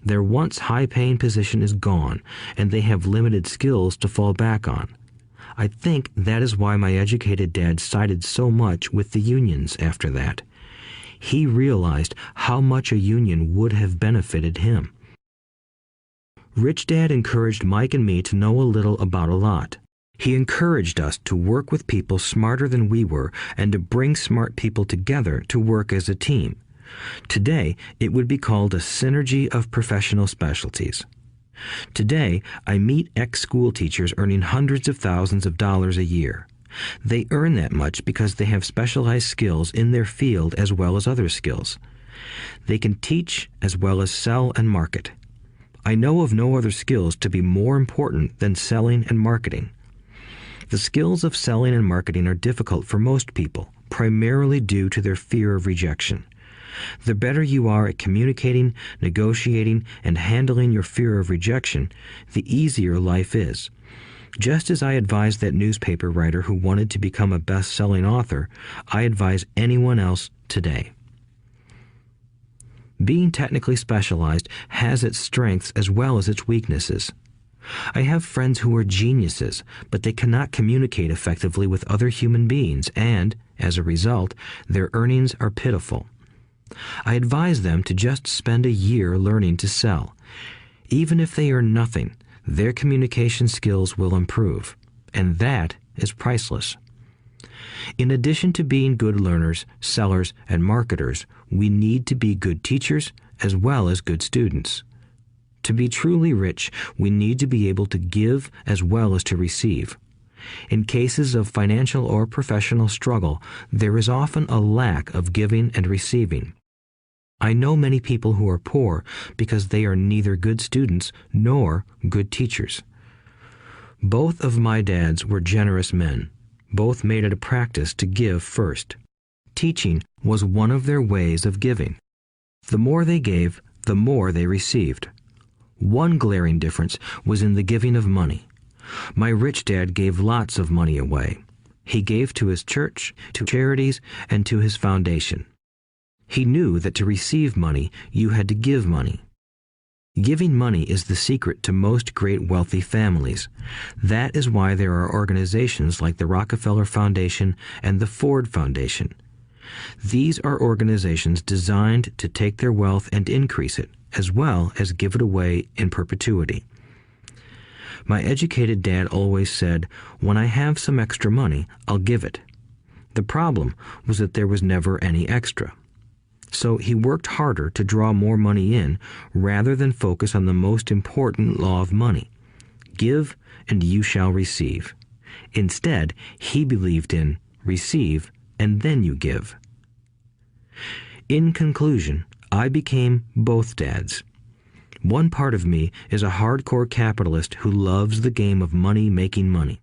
Their once high-paying position is gone, and they have limited skills to fall back on. I think that is why my educated dad sided so much with the unions after that. He realized how much a union would have benefited him. Rich Dad encouraged Mike and me to know a little about a lot. He encouraged us to work with people smarter than we were and to bring smart people together to work as a team. Today, it would be called a synergy of professional specialties. Today, I meet ex-school teachers earning hundreds of thousands of dollars a year. They earn that much because they have specialized skills in their field as well as other skills. They can teach as well as sell and market. I know of no other skills to be more important than selling and marketing. The skills of selling and marketing are difficult for most people, primarily due to their fear of rejection. The better you are at communicating, negotiating, and handling your fear of rejection, the easier life is. Just as I advise that newspaper writer who wanted to become a best-selling author, I advise anyone else today. Being technically specialized has its strengths as well as its weaknesses. I have friends who are geniuses, but they cannot communicate effectively with other human beings, and, as a result, their earnings are pitiful. I advise them to just spend a year learning to sell. Even if they earn nothing, their communication skills will improve, and that is priceless. In addition to being good learners, sellers, and marketers, we need to be good teachers as well as good students. To be truly rich, we need to be able to give as well as to receive. In cases of financial or professional struggle, there is often a lack of giving and receiving. I know many people who are poor because they are neither good students nor good teachers. Both of my dads were generous men. Both made it a practice to give first. Teaching was one of their ways of giving. The more they gave, the more they received. One glaring difference was in the giving of money. My rich dad gave lots of money away. He gave to his church, to charities, and to his foundation. He knew that to receive money, you had to give money. Giving money is the secret to most great wealthy families. That is why there are organizations like the Rockefeller Foundation and the Ford Foundation. These are organizations designed to take their wealth and increase it, as well as give it away in perpetuity. My educated dad always said, "When I have some extra money, I'll give it." The problem was that there was never any extra. So he worked harder to draw more money in rather than focus on the most important law of money. Give and you shall receive. Instead, he believed in receive and then you give. In conclusion, I became both dads. One part of me is a hardcore capitalist who loves the game of money making money.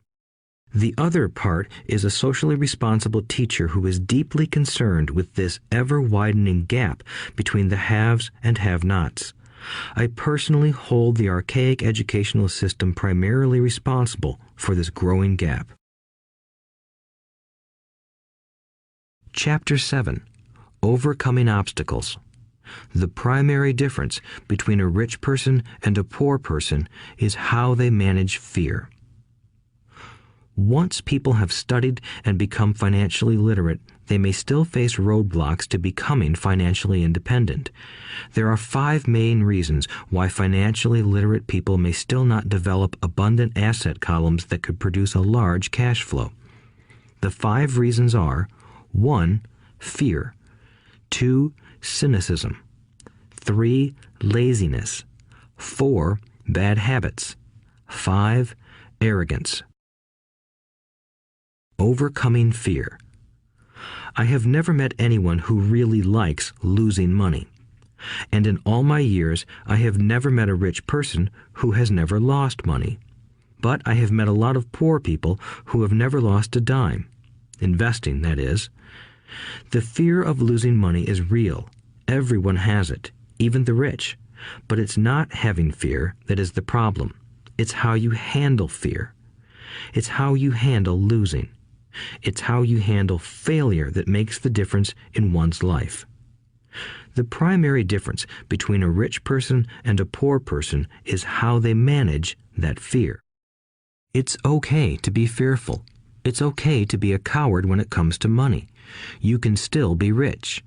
The other part is a socially responsible teacher who is deeply concerned with this ever-widening gap between the haves and have-nots. I personally hold the archaic educational system primarily responsible for this growing gap. Chapter 7. Overcoming Obstacles. The primary difference between a rich person and a poor person is how they manage fear. Once people have studied and become financially literate, they may still face roadblocks to becoming financially independent. There are 5 main reasons why financially literate people may still not develop abundant asset columns that could produce a large cash flow. The 5 reasons are: 1. Fear. 2. Cynicism. 3. Laziness. 4. Bad habits. 5. Arrogance. Overcoming fear. I have never met anyone who really likes losing money. And in all my years, I have never met a rich person who has never lost money. But I have met a lot of poor people who have never lost a dime. Investing, that is. The fear of losing money is real. Everyone has it, even the rich. But it's not having fear that is the problem. It's how you handle fear. It's how you handle losing. It's how you handle failure that makes the difference in one's life. The primary difference between a rich person and a poor person is how they manage that fear. It's okay to be fearful. It's okay to be a coward when it comes to money. You can still be rich.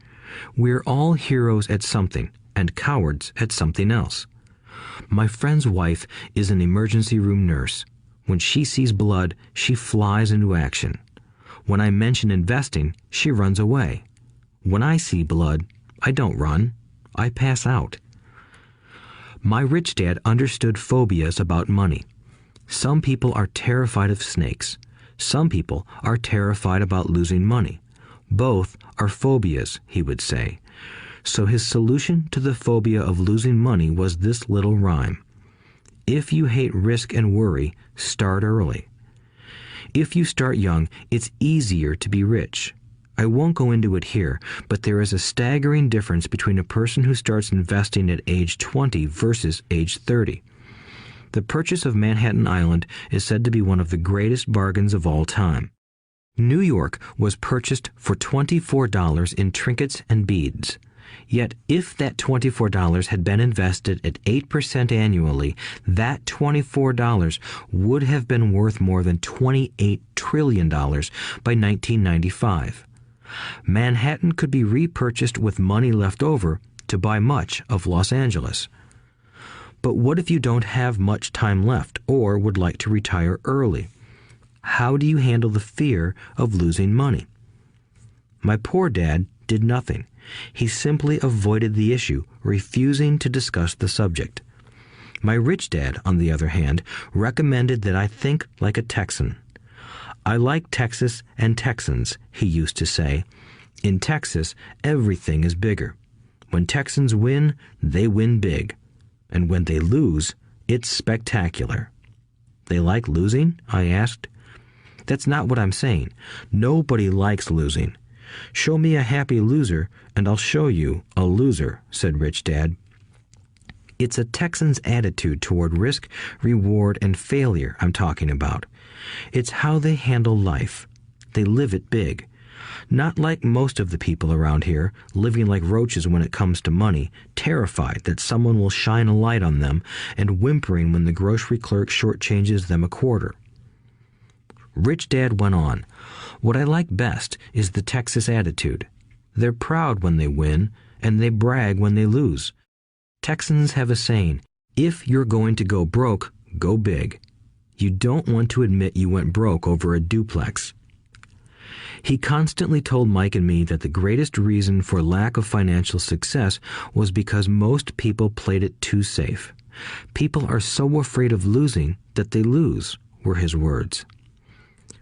We're all heroes at something and cowards at something else. My friend's wife is an emergency room nurse. When she sees blood, she flies into action. When I mention investing, she runs away. When I see blood, I don't run. I pass out. My rich dad understood phobias about money. Some people are terrified of snakes. Some people are terrified about losing money. Both are phobias, he would say. So his solution to the phobia of losing money was this little rhyme. If you hate risk and worry, start early. If you start young, it's easier to be rich. I won't go into it here, but there is a staggering difference between a person who starts investing at age 20 versus age 30. The purchase of Manhattan Island is said to be one of the greatest bargains of all time. New York was purchased for $24 in trinkets and beads. Yet if that $24 had been invested at 8% annually, that $24 would have been worth more than $28 trillion by 1995. Manhattan could be repurchased with money left over to buy much of Los Angeles. But what if you don't have much time left or would like to retire early? How do you handle the fear of losing money? My poor dad did nothing. He simply avoided the issue, refusing to discuss the subject. My rich dad, on the other hand, recommended that I think like a Texan. I like Texas and Texans, he used to say. In Texas, everything is bigger. When Texans win, they win big. And when they lose, it's spectacular. They like losing? I asked. That's not what I'm saying. Nobody likes losing. Show me a happy loser, and I'll show you a loser, said Rich Dad. It's a Texan's attitude toward risk, reward, and failure I'm talking about. It's how they handle life. They live it big. Not like most of the people around here, living like roaches when it comes to money, terrified that someone will shine a light on them and whimpering when the grocery clerk shortchanges them a quarter. Rich Dad went on, "What I like best is the Texas attitude. They're proud when they win, and they brag when they lose. Texans have a saying, if you're going to go broke, go big. You don't want to admit you went broke over a duplex." He constantly told Mike and me that the greatest reason for lack of financial success was because most people played it too safe. People are so afraid of losing that they lose, were his words.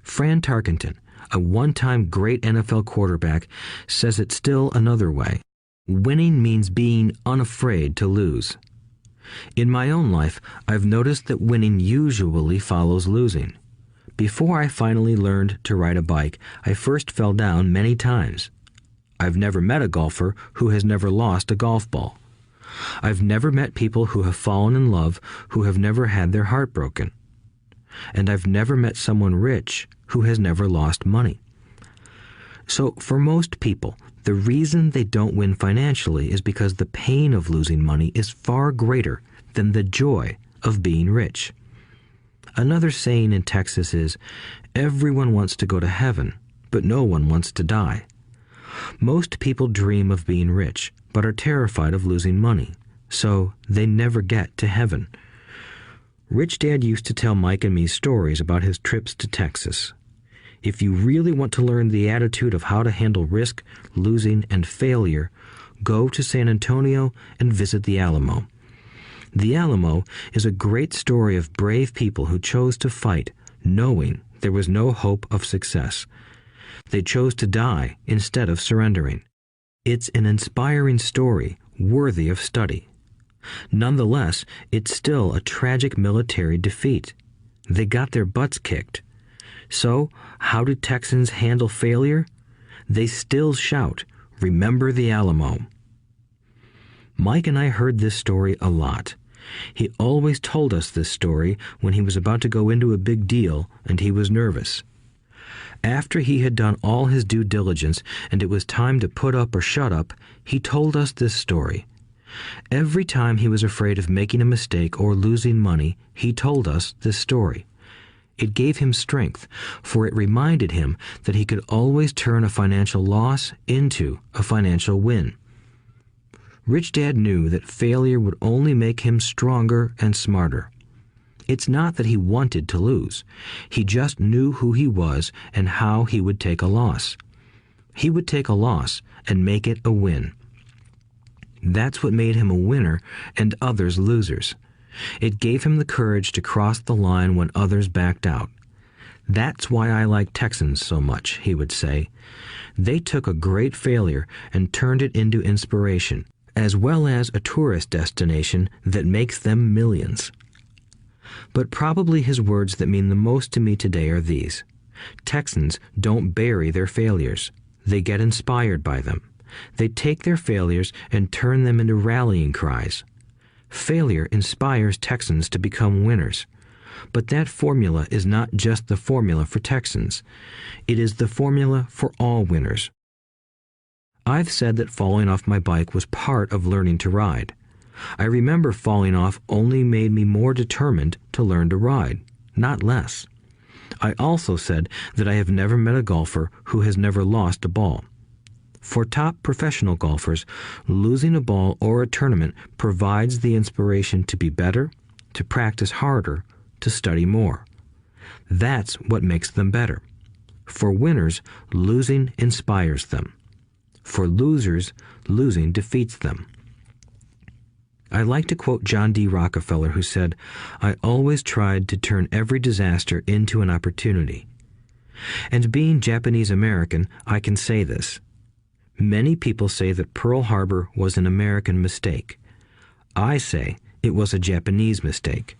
Fran Tarkenton, a one-time great NFL quarterback, says it still another way. Winning means being unafraid to lose. In my own life, I've noticed that winning usually follows losing. Before I finally learned to ride a bike, I first fell down many times. I've never met a golfer who has never lost a golf ball. I've never met people who have fallen in love who have never had their heart broken. And I've never met someone rich who has never lost money. So for most people, the reason they don't win financially is because the pain of losing money is far greater than the joy of being rich. Another saying in Texas is, everyone wants to go to heaven, but no one wants to die. Most people dream of being rich, but are terrified of losing money, so they never get to heaven. Rich Dad used to tell Mike and me stories about his trips to Texas. If you really want to learn the attitude of how to handle risk, losing, and failure, go to San Antonio and visit the Alamo. The Alamo is a great story of brave people who chose to fight, knowing there was no hope of success. They chose to die instead of surrendering. It's an inspiring story worthy of study. Nonetheless, it's still a tragic military defeat. They got their butts kicked. So, how do Texans handle failure? They still shout, "Remember the Alamo." Mike and I heard this story a lot. He always told us this story when he was about to go into a big deal and he was nervous. After he had done all his due diligence and it was time to put up or shut up, he told us this story. Every time he was afraid of making a mistake or losing money, he told us this story. It gave him strength, for it reminded him that he could always turn a financial loss into a financial win. Rich Dad knew that failure would only make him stronger and smarter. It's not that he wanted to lose. He just knew who he was and how he would take a loss. He would take a loss and make it a win. That's what made him a winner and others losers. It gave him the courage to cross the line when others backed out. That's why I like Texans so much, he would say. They took a great failure and turned it into inspiration, as well as a tourist destination that makes them millions. But probably his words that mean the most to me today are these. Texans don't bury their failures. They get inspired by them. They take their failures and turn them into rallying cries. Failure inspires Texans to become winners. But that formula is not just the formula for Texans. It is the formula for all winners. I've said that falling off my bike was part of learning to ride. I remember falling off only made me more determined to learn to ride, not less. I also said that I have never met a golfer who has never lost a ball. For top professional golfers, losing a ball or a tournament provides the inspiration to be better, to practice harder, to study more. That's what makes them better. For winners, losing inspires them. For losers, losing defeats them. I like to quote John D. Rockefeller, who said, "I always tried to turn every disaster into an opportunity." And being Japanese American, I can say this. Many people say that Pearl Harbor was an American mistake. I say it was a Japanese mistake.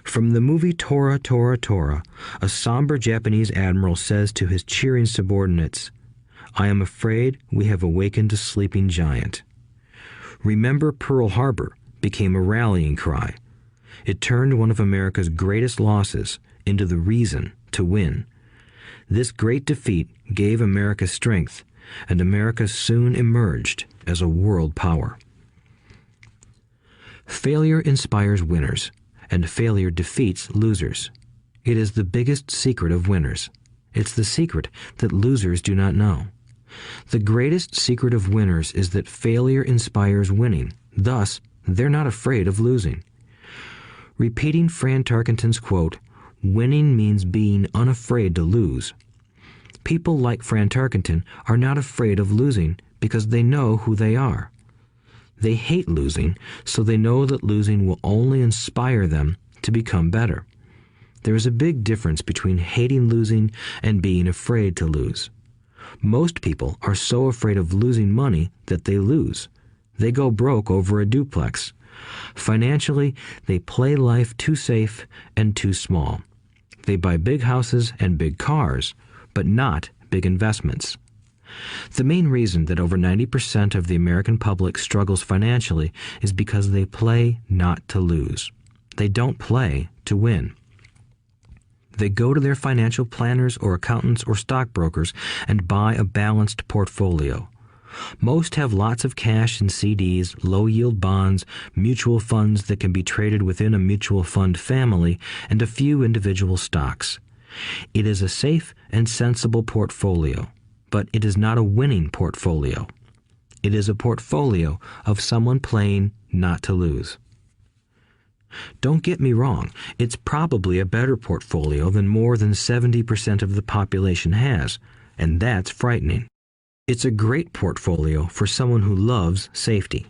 From the movie Tora, Tora, Tora, a somber Japanese admiral says to his cheering subordinates, "I am afraid we have awakened a sleeping giant." Remember Pearl Harbor became a rallying cry. It turned one of America's greatest losses into the reason to win. This great defeat gave America strength, and America soon emerged as a world power. Failure inspires winners, and failure defeats losers. It is the biggest secret of winners. It's the secret that losers do not know. The greatest secret of winners is that failure inspires winning. Thus, they're not afraid of losing. Repeating Fran Tarkenton's quote, "Winning means being unafraid to lose." People like Fran Tarkenton are not afraid of losing because they know who they are. They hate losing, so they know that losing will only inspire them to become better. There is a big difference between hating losing and being afraid to lose. Most people are so afraid of losing money that they lose. They go broke over a duplex. Financially, they play life too safe and too small. They buy big houses and big cars, but not big investments. The main reason that over 90% of the American public struggles financially is because they play not to lose. They don't play to win. They go to their financial planners or accountants or stockbrokers and buy a balanced portfolio. Most have lots of cash in CDs, low-yield bonds, mutual funds that can be traded within a mutual fund family, and a few individual stocks. It is a safe and sensible portfolio, but it is not a winning portfolio. It is a portfolio of someone playing not to lose. Don't get me wrong, it's probably a better portfolio than more than 70% of the population has, and that's frightening. It's a great portfolio for someone who loves safety.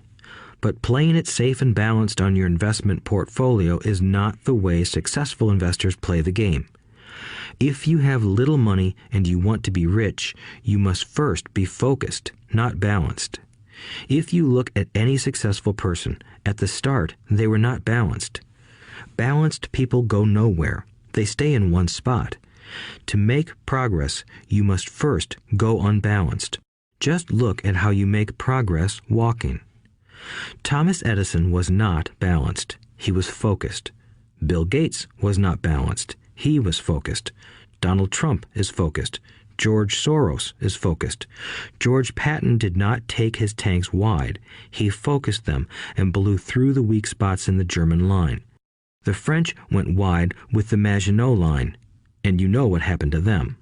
But playing it safe and balanced on your investment portfolio is not the way successful investors play the game. If you have little money and you want to be rich, you must first be focused, not balanced. If you look at any successful person, at the start they were not balanced. Balanced people go nowhere. They stay in one spot. To make progress, you must first go unbalanced. Just look at how you make progress walking. Thomas Edison was not balanced. He was focused. Bill Gates was not balanced. He was focused. Donald Trump is focused. George Soros is focused. George Patton did not take his tanks wide. He focused them and blew through the weak spots in the German line. The French went wide with the Maginot Line, and you know what happened to them.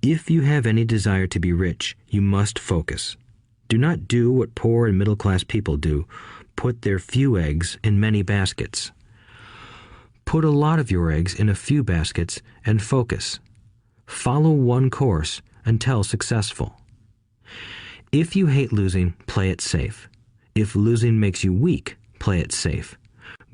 If you have any desire to be rich, you must focus. Do not do what poor and middle-class people do, put their few eggs in many baskets. Put a lot of your eggs in a few baskets and focus. Follow one course until successful. If you hate losing, play it safe. If losing makes you weak, play it safe.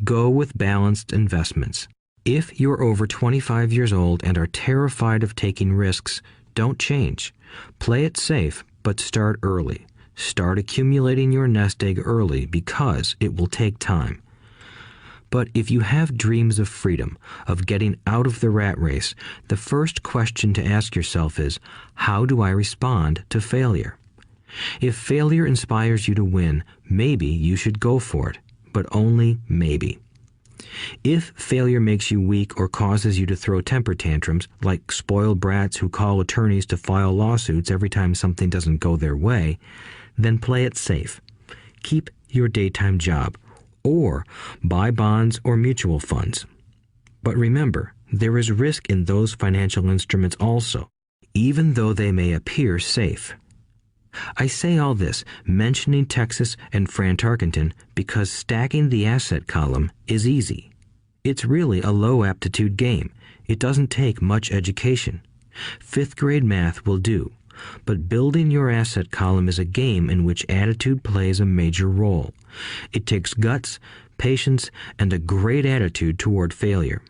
Go with balanced investments. If you're over 25 years old and are terrified of taking risks, don't change. Play it safe, but start early. Start accumulating your nest egg early because it will take time. But if you have dreams of freedom, of getting out of the rat race, the first question to ask yourself is, how do I respond to failure? If failure inspires you to win, maybe you should go for it, but only maybe. If failure makes you weak or causes you to throw temper tantrums, like spoiled brats who call attorneys to file lawsuits every time something doesn't go their way, then play it safe. Keep your daytime job, or buy bonds or mutual funds. But remember, there is risk in those financial instruments also, even though they may appear safe. I say all this, mentioning Texas and Fran Tarkenton, because stacking the asset column is easy. It's really a low-aptitude game. It doesn't take much education. Fifth-grade math will do. But building your asset column is a game in which attitude plays a major role. It takes guts, patience, and a great attitude toward failure.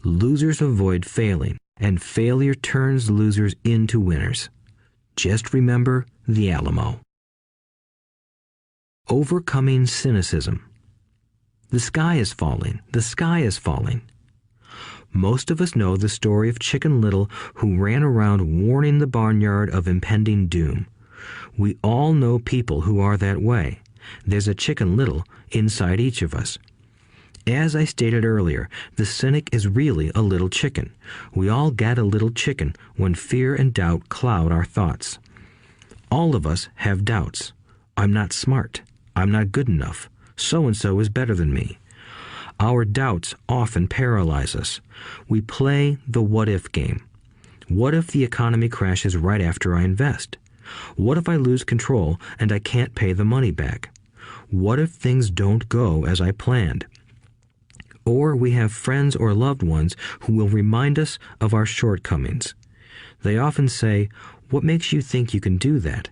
Losers avoid failing, and failure turns losers into winners. Just remember the Alamo. Overcoming cynicism. The sky is falling. The sky is falling. Most of us know the story of Chicken Little, who ran around warning the barnyard of impending doom. We all know people who are that way. There's a Chicken Little inside each of us. As I stated earlier, the cynic is really a little chicken. We all get a little chicken when fear and doubt cloud our thoughts. All of us have doubts. I'm not smart. I'm not good enough. So-and-so is better than me. Our doubts often paralyze us. We play the what-if game. What if the economy crashes right after I invest? What if I lose control and I can't pay the money back? What if things don't go as I planned? Or we have friends or loved ones who will remind us of our shortcomings. They often say, "What makes you think you can do that?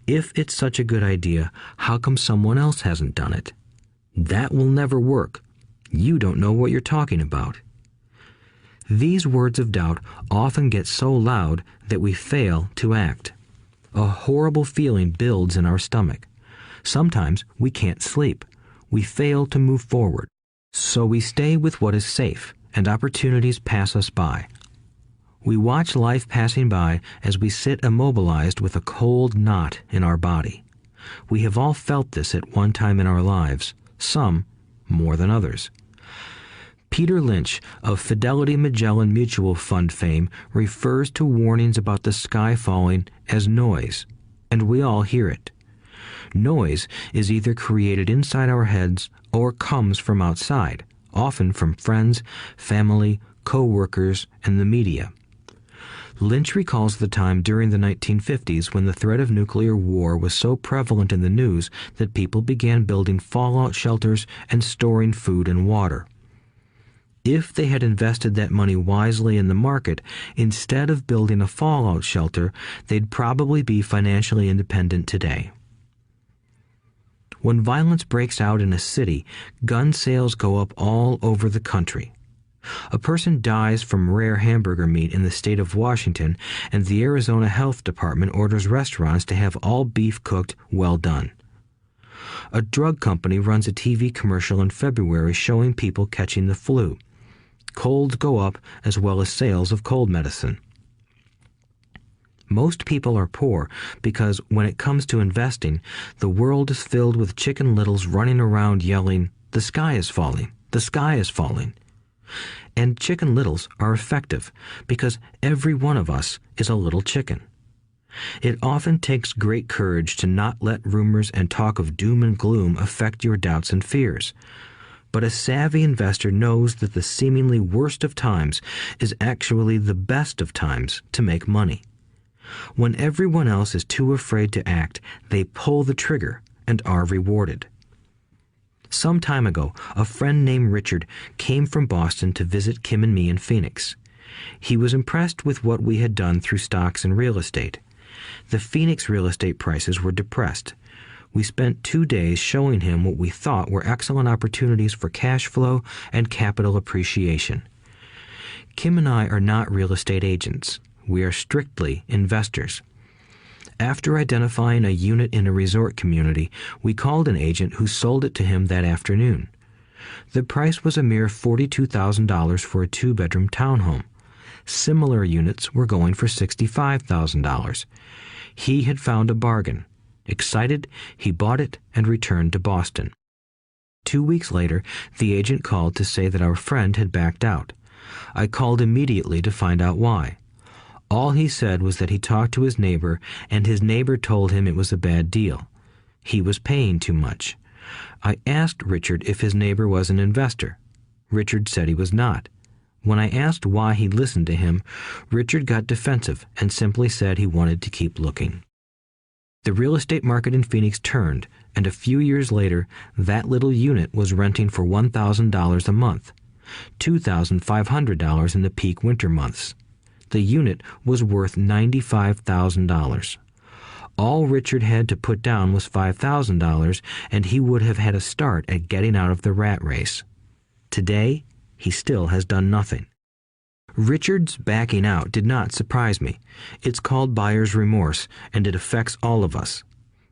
If it's such a good idea, how come someone else hasn't done it? That will never work. You don't know what you're talking about." These words of doubt often get so loud that we fail to act. A horrible feeling builds in our stomach. Sometimes we can't sleep. We fail to move forward. So we stay with what is safe, and opportunities pass us by. We watch life passing by as we sit immobilized with a cold knot in our body. We have all felt this at one time in our lives, some more than others. Peter Lynch of Fidelity Magellan Mutual Fund fame refers to warnings about the sky falling as noise, and we all hear it. Noise is either created inside our heads or comes from outside, often from friends, family, co-workers, and the media. Lynch recalls the time during the 1950s when the threat of nuclear war was so prevalent in the news that people began building fallout shelters and storing food and water. If they had invested that money wisely in the market, instead of building a fallout shelter, they'd probably be financially independent today. When violence breaks out in a city, gun sales go up all over the country. A person dies from rare hamburger meat in the state of Washington, and the Arizona Health Department orders restaurants to have all beef cooked well done. A drug company runs a TV commercial in February showing people catching the flu. Colds go up as well as sales of cold medicine. Most people are poor because when it comes to investing, the world is filled with Chicken Littles running around yelling, "The sky is falling, the sky is falling." And Chicken Littles are effective because every one of us is a little chicken. It often takes great courage to not let rumors and talk of doom and gloom affect your doubts and fears. But a savvy investor knows that the seemingly worst of times is actually the best of times to make money. When everyone else is too afraid to act, they pull the trigger and are rewarded. Some time ago, a friend named Richard came from Boston to visit Kim and me in Phoenix. He was impressed with what we had done through stocks and real estate. The Phoenix real estate prices were depressed. We spent 2 days showing him what we thought were excellent opportunities for cash flow and capital appreciation. Kim and I are not real estate agents. We are strictly investors. After identifying a unit in a resort community, we called an agent who sold it to him that afternoon. The price was a mere $42,000 for a 2-bedroom townhome. Similar units were going for $65,000. He had found a bargain. Excited, he bought it and returned to Boston. 2 weeks later, the agent called to say that our friend had backed out. I called immediately to find out why. All he said was that he talked to his neighbor, and his neighbor told him it was a bad deal. He was paying too much. I asked Richard if his neighbor was an investor. Richard said he was not. When I asked why he listened to him, Richard got defensive and simply said he wanted to keep looking. The real estate market in Phoenix turned, and a few years later, that little unit was renting for $1,000 a month, $2,500 in the peak winter months. The unit was worth $95,000. All Richard had to put down was $5,000, and he would have had a start at getting out of the rat race. Today, he still has done nothing. Richard's backing out did not surprise me. It's called buyer's remorse, and it affects all of us.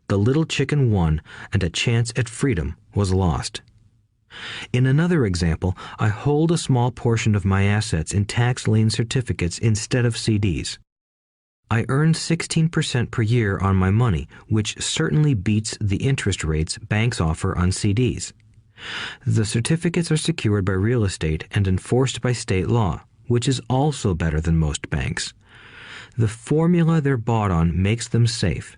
The little chicken won, and a chance at freedom was lost. In another example, I hold a small portion of my assets in tax lien certificates instead of CDs. I earn 16% per year on my money, which certainly beats the interest rates banks offer on CDs. The certificates are secured by real estate and enforced by state law, which is also better than most banks. The formula they're bought on makes them safe.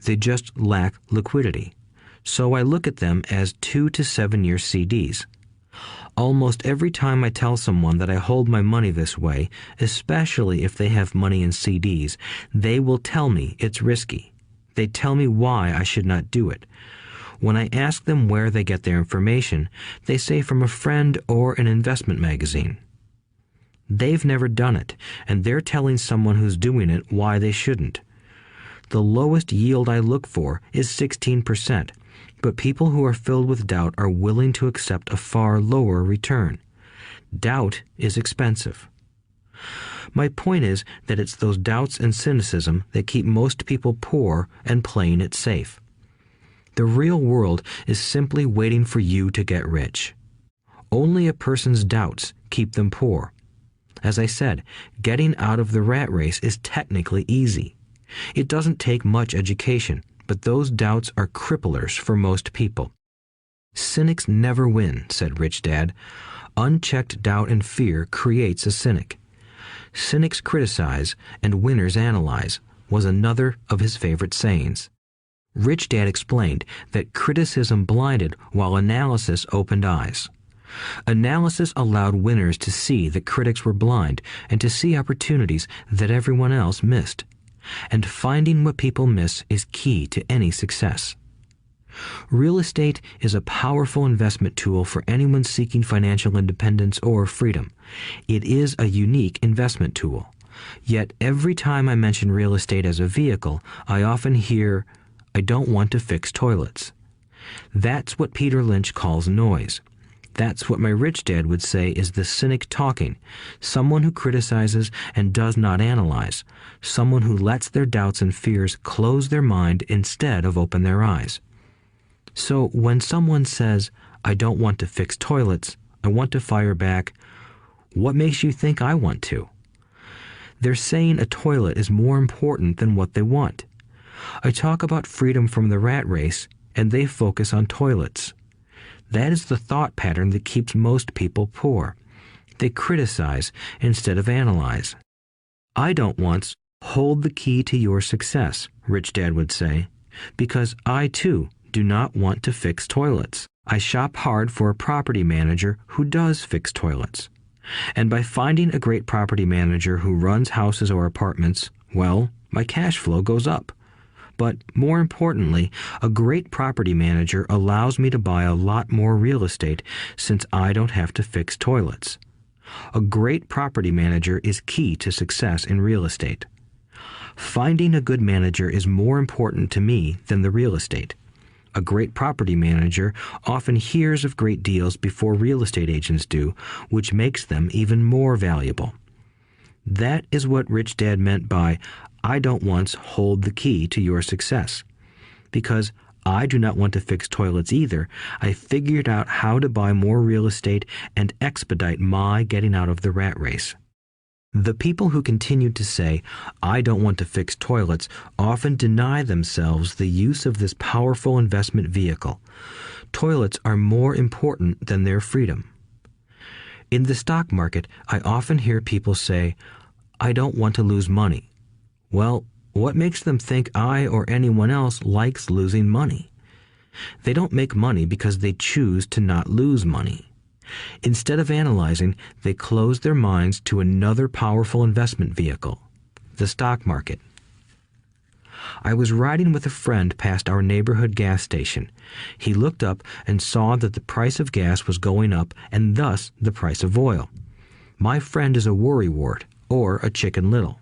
They just lack liquidity. So I look at them as 2 to 7 year CDs. Almost every time I tell someone that I hold my money this way, especially if they have money in CDs, they will tell me it's risky. They tell me why I should not do it. When I ask them where they get their information, they say from a friend or an investment magazine. They've never done it, and they're telling someone who's doing it why they shouldn't. The lowest yield I look for is 16%, but people who are filled with doubt are willing to accept a far lower return. Doubt is expensive. My point is that it's those doubts and cynicism that keep most people poor and playing it safe. The real world is simply waiting for you to get rich. Only a person's doubts keep them poor. As I said, getting out of the rat race is technically easy. It doesn't take much education, but those doubts are cripplers for most people. Cynics never win, said Rich Dad. Unchecked doubt and fear creates a cynic. Cynics criticize and winners analyze was another of his favorite sayings. Rich Dad explained that criticism blinded while analysis opened eyes. Analysis allowed winners to see that critics were blind and to see opportunities that everyone else missed. And finding what people miss is key to any success. Real estate is a powerful investment tool for anyone seeking financial independence or freedom. It is a unique investment tool. Yet every time I mention real estate as a vehicle, I often hear, "I don't want to fix toilets." That's what Peter Lynch calls noise. That's what my rich dad would say is the cynic talking, someone who criticizes and does not analyze, someone who lets their doubts and fears close their mind instead of open their eyes. So when someone says, "I don't want to fix toilets," I want to fire back, "What makes you think I want to?" They're saying a toilet is more important than what they want. I talk about freedom from the rat race, and they focus on toilets. That is the thought pattern that keeps most people poor. They criticize instead of analyze. I don't once hold the key to your success, Rich Dad would say, because I too do not want to fix toilets. I shop hard for a property manager who does fix toilets. And by finding a great property manager who runs houses or apartments, well, my cash flow goes up. But more importantly, a great property manager allows me to buy a lot more real estate since I don't have to fix toilets. A great property manager is key to success in real estate. Finding a good manager is more important to me than the real estate. A great property manager often hears of great deals before real estate agents do, which makes them even more valuable. That is what Rich Dad meant by, I don't once hold the key to your success. Because I do not want to fix toilets either, I figured out how to buy more real estate and expedite my getting out of the rat race. The people who continue to say, I don't want to fix toilets, often deny themselves the use of this powerful investment vehicle. Toilets are more important than their freedom. In the stock market, I often hear people say, I don't want to lose money. Well, what makes them think I or anyone else likes losing money? They don't make money because they choose to not lose money. Instead of analyzing, they close their minds to another powerful investment vehicle, the stock market. I was riding with a friend past our neighborhood gas station. He looked up and saw that the price of gas was going up and thus the price of oil. My friend is a worrywart, or a Chicken Little.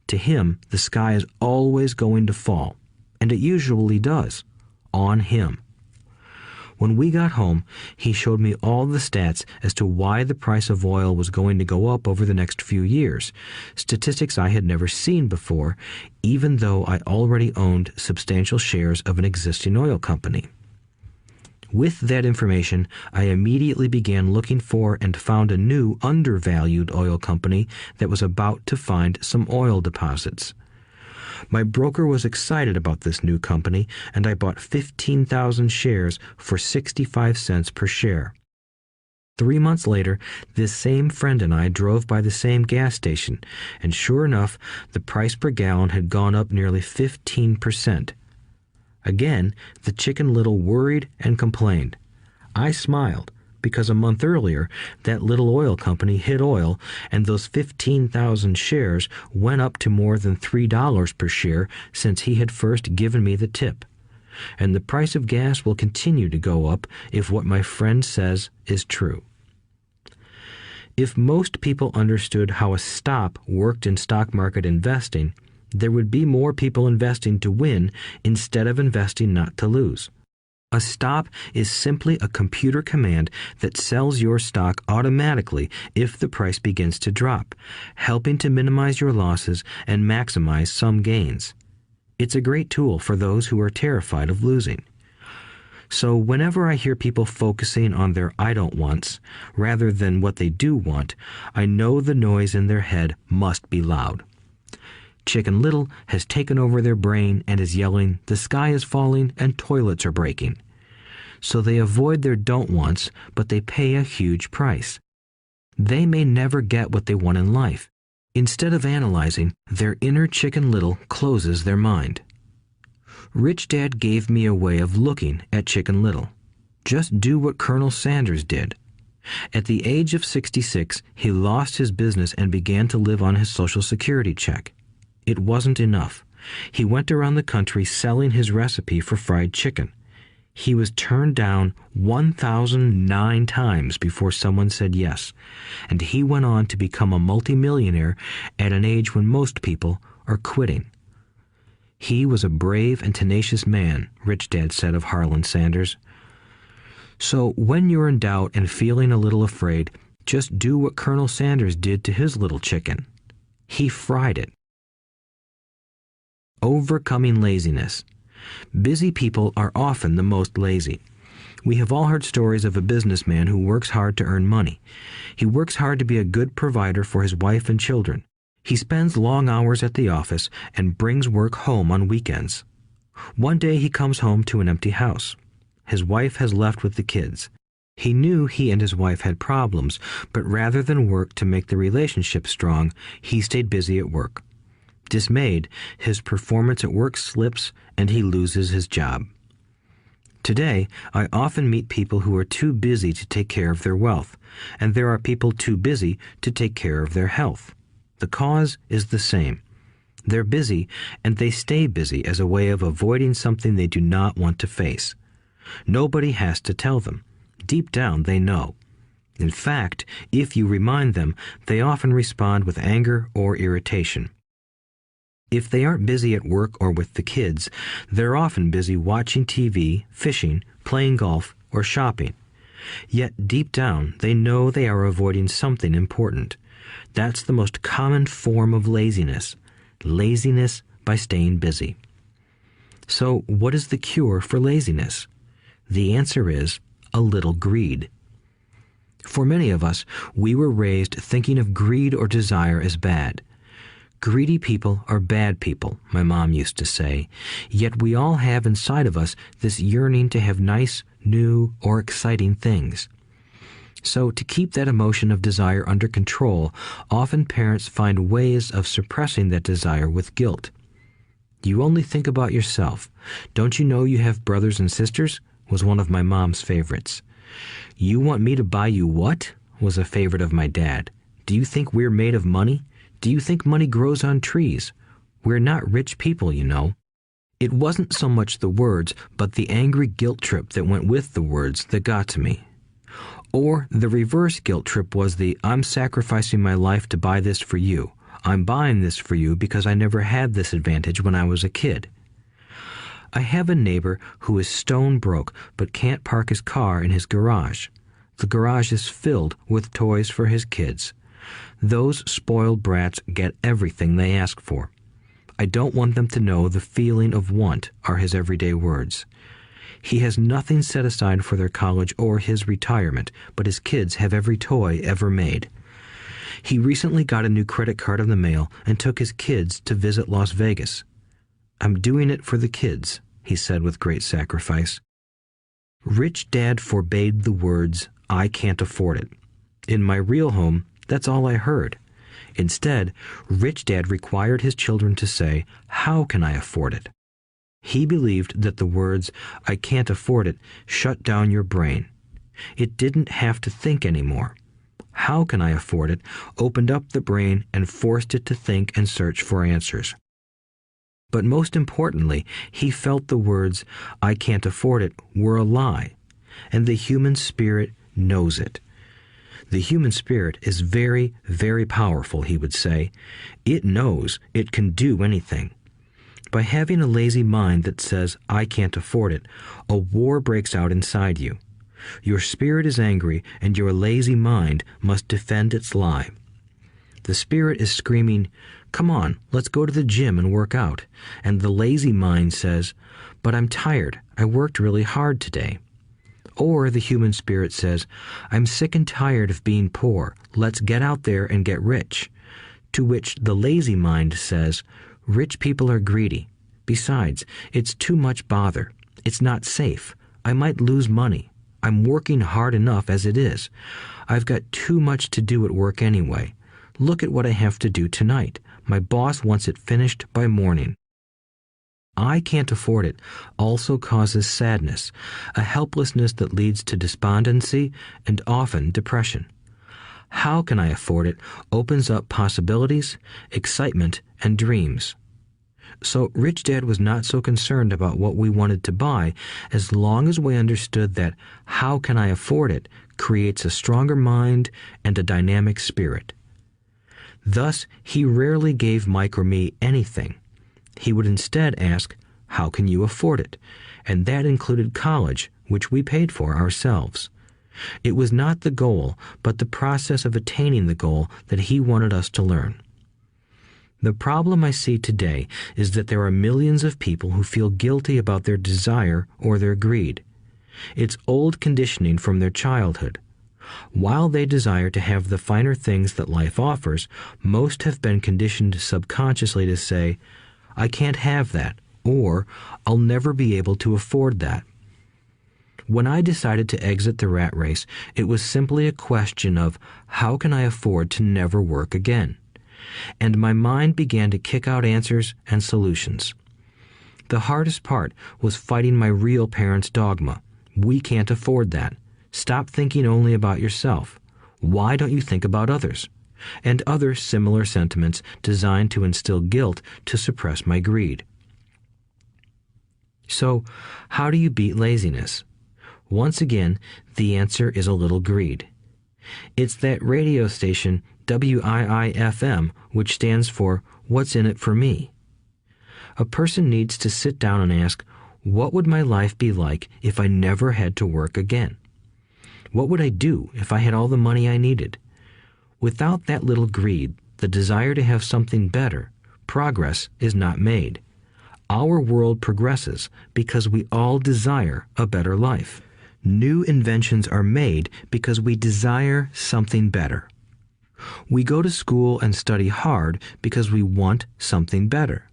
To him, the sky is always going to fall, and it usually does, on him. When we got home, he showed me all the stats as to why the price of oil was going to go up over the next few years, statistics I had never seen before, even though I already owned substantial shares of an existing oil company. With that information, I immediately began looking for and found a new undervalued oil company that was about to find some oil deposits. My broker was excited about this new company, and I bought 15,000 shares for 65 cents per share. 3 months later, this same friend and I drove by the same gas station, and sure enough, the price per gallon had gone up nearly 15%. Again, the Chicken Little worried and complained. I smiled, because a month earlier, that little oil company hit oil, and those 15,000 shares went up to more than $3 per share since he had first given me the tip. And the price of gas will continue to go up if what my friend says is true. If most people understood how a stop worked in stock market investing, there would be more people investing to win instead of investing not to lose. A stop is simply a computer command that sells your stock automatically if the price begins to drop, helping to minimize your losses and maximize some gains. It's a great tool for those who are terrified of losing. So whenever I hear people focusing on their I don't wants rather than what they do want, I know the noise in their head must be loud. Chicken Little has taken over their brain and is yelling, the sky is falling and toilets are breaking. So they avoid their don't wants, but they pay a huge price. They may never get what they want in life. Instead of analyzing, their inner Chicken Little closes their mind. Rich Dad gave me a way of looking at Chicken Little. Just do what Colonel Sanders did. At the age of 66, he lost his business and began to live on his Social Security check. It wasn't enough. He went around the country selling his recipe for fried chicken. He was turned down 1,009 times before someone said yes, and he went on to become a multimillionaire at an age when most people are quitting. He was a brave and tenacious man, Rich Dad said of Harlan Sanders. So when you're in doubt and feeling a little afraid, just do what Colonel Sanders did to his little chicken. He fried it. Overcoming laziness. Busy people are often the most lazy. We have all heard stories of a businessman who works hard to earn money. He works hard to be a good provider for his wife and children. He spends long hours at the office and brings work home on weekends. One day he comes home to an empty house. His wife has left with the kids. He knew he and his wife had problems, but rather than work to make the relationship strong, he stayed busy at work. Dismayed, his performance at work slips and he loses his job. Today, I often meet people who are too busy to take care of their wealth, and there are people too busy to take care of their health. The cause is the same. They're busy, and they stay busy as a way of avoiding something they do not want to face. Nobody has to tell them. Deep down, they know. In fact, if you remind them, they often respond with anger or irritation. If they aren't busy at work or with the kids, they're often busy watching TV, fishing, playing golf, or shopping. Yet deep down, they know they are avoiding something important. That's the most common form of laziness. Laziness by staying busy. So, what is the cure for laziness? The answer is a little greed. For many of us, we were raised thinking of greed or desire as bad. Greedy people are bad people, my mom used to say, yet we all have inside of us this yearning to have nice, new, or exciting things. So to keep that emotion of desire under control, often parents find ways of suppressing that desire with guilt. You only think about yourself. Don't you know you have brothers and sisters? Was one of my mom's favorites. You want me to buy you what? Was a favorite of my dad. Do you think we're made of money? Do you think money grows on trees? We're not rich people, you know. It wasn't so much the words, but the angry guilt trip that went with the words that got to me. Or the reverse guilt trip was the I'm sacrificing my life to buy this for you. I'm buying this for you because I never had this advantage when I was a kid. I have a neighbor who is stone broke but can't park his car in his garage. The garage is filled with toys for his kids. Those spoiled brats get everything they ask for. I don't want them to know the feeling of want are his everyday words. He has nothing set aside for their college or his retirement, but his kids have every toy ever made. He recently got a new credit card in the mail and took his kids to visit Las Vegas. I'm doing it for the kids, he said with great sacrifice. Rich Dad forbade the words, I can't afford it. In my real home, that's all I heard. Instead, Rich Dad required his children to say, how can I afford it? He believed that the words, I can't afford it, shut down your brain. It didn't have to think anymore. How can I afford it opened up the brain and forced it to think and search for answers. But most importantly, he felt the words, I can't afford it, were a lie, and the human spirit knows it. The human spirit is very, very powerful, he would say. It knows it can do anything. By having a lazy mind that says, I can't afford it, a war breaks out inside you. Your spirit is angry, and your lazy mind must defend its lie. The spirit is screaming, come on, let's go to the gym and work out. And the lazy mind says, but I'm tired. I worked really hard today. Or the human spirit says, I'm sick and tired of being poor. Let's get out there and get rich. To which the lazy mind says, rich people are greedy. Besides, it's too much bother. It's not safe. I might lose money. I'm working hard enough as it is. I've got too much to do at work anyway. Look at what I have to do tonight. My boss wants it finished by morning. I can't afford it also causes sadness, a helplessness that leads to despondency and often depression. How can I afford it opens up possibilities, excitement, and dreams. So Rich Dad was not so concerned about what we wanted to buy as long as we understood that how can I afford it creates a stronger mind and a dynamic spirit. Thus, he rarely gave Mike or me anything. He would instead ask, how can you afford it? And that included college, which we paid for ourselves. It was not the goal, but the process of attaining the goal that he wanted us to learn. The problem I see today is that there are millions of people who feel guilty about their desire or their greed. It's old conditioning from their childhood. While they desire to have the finer things that life offers, most have been conditioned subconsciously to say, I can't have that, or I'll never be able to afford that. When I decided to exit the rat race, it was simply a question of how can I afford to never work again? And my mind began to kick out answers and solutions. The hardest part was fighting my real parents' dogma. We can't afford that. Stop thinking only about yourself. Why don't you think about others? And other similar sentiments designed to instill guilt to suppress my greed. So, how do you beat laziness? Once again, the answer is a little greed. It's that radio station WIIFM, which stands for What's in it for me? A person needs to sit down and ask, what would my life be like if I never had to work again? What would I do if I had all the money I needed? Without that little greed, the desire to have something better, progress is not made. Our world progresses because we all desire a better life. New inventions are made because we desire something better. We go to school and study hard because we want something better.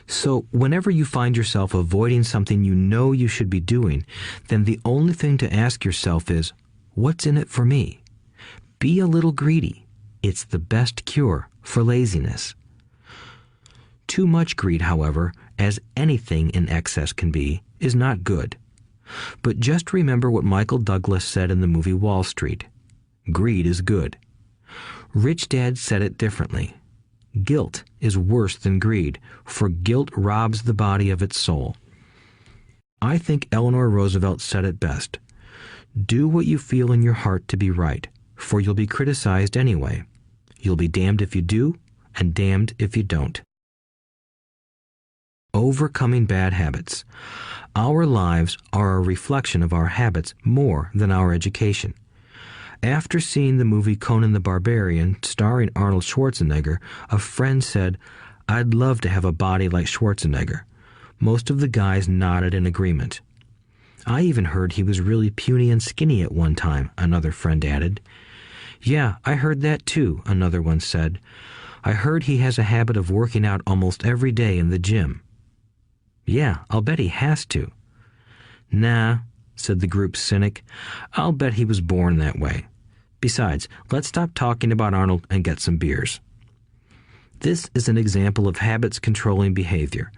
So whenever you find yourself avoiding something you know you should be doing, then the only thing to ask yourself is, what's in it for me? Be a little greedy. It's the best cure for laziness. Too much greed, however, as anything in excess can be, is not good. But just remember what Michael Douglas said in the movie Wall Street. Greed is good. Rich Dad said it differently. Guilt is worse than greed, for guilt robs the body of its soul. I think Eleanor Roosevelt said it best. Do what you feel in your heart to be right, for you'll be criticized anyway. You'll be damned if you do, and damned if you don't. Overcoming bad habits. Our lives are a reflection of our habits more than our education. After seeing the movie Conan the Barbarian, starring Arnold Schwarzenegger, a friend said, "I'd love to have a body like Schwarzenegger." Most of the guys nodded in agreement. "I even heard he was really puny and skinny at one time," another friend added. "Yeah, I heard that too," another one said. "I heard he has a habit of working out almost every day in the gym." "Yeah, I'll bet he has to." "Nah," said the group's cynic. "I'll bet he was born that way. Besides, let's stop talking about Arnold and get some beers." This is an example of habits controlling behavior.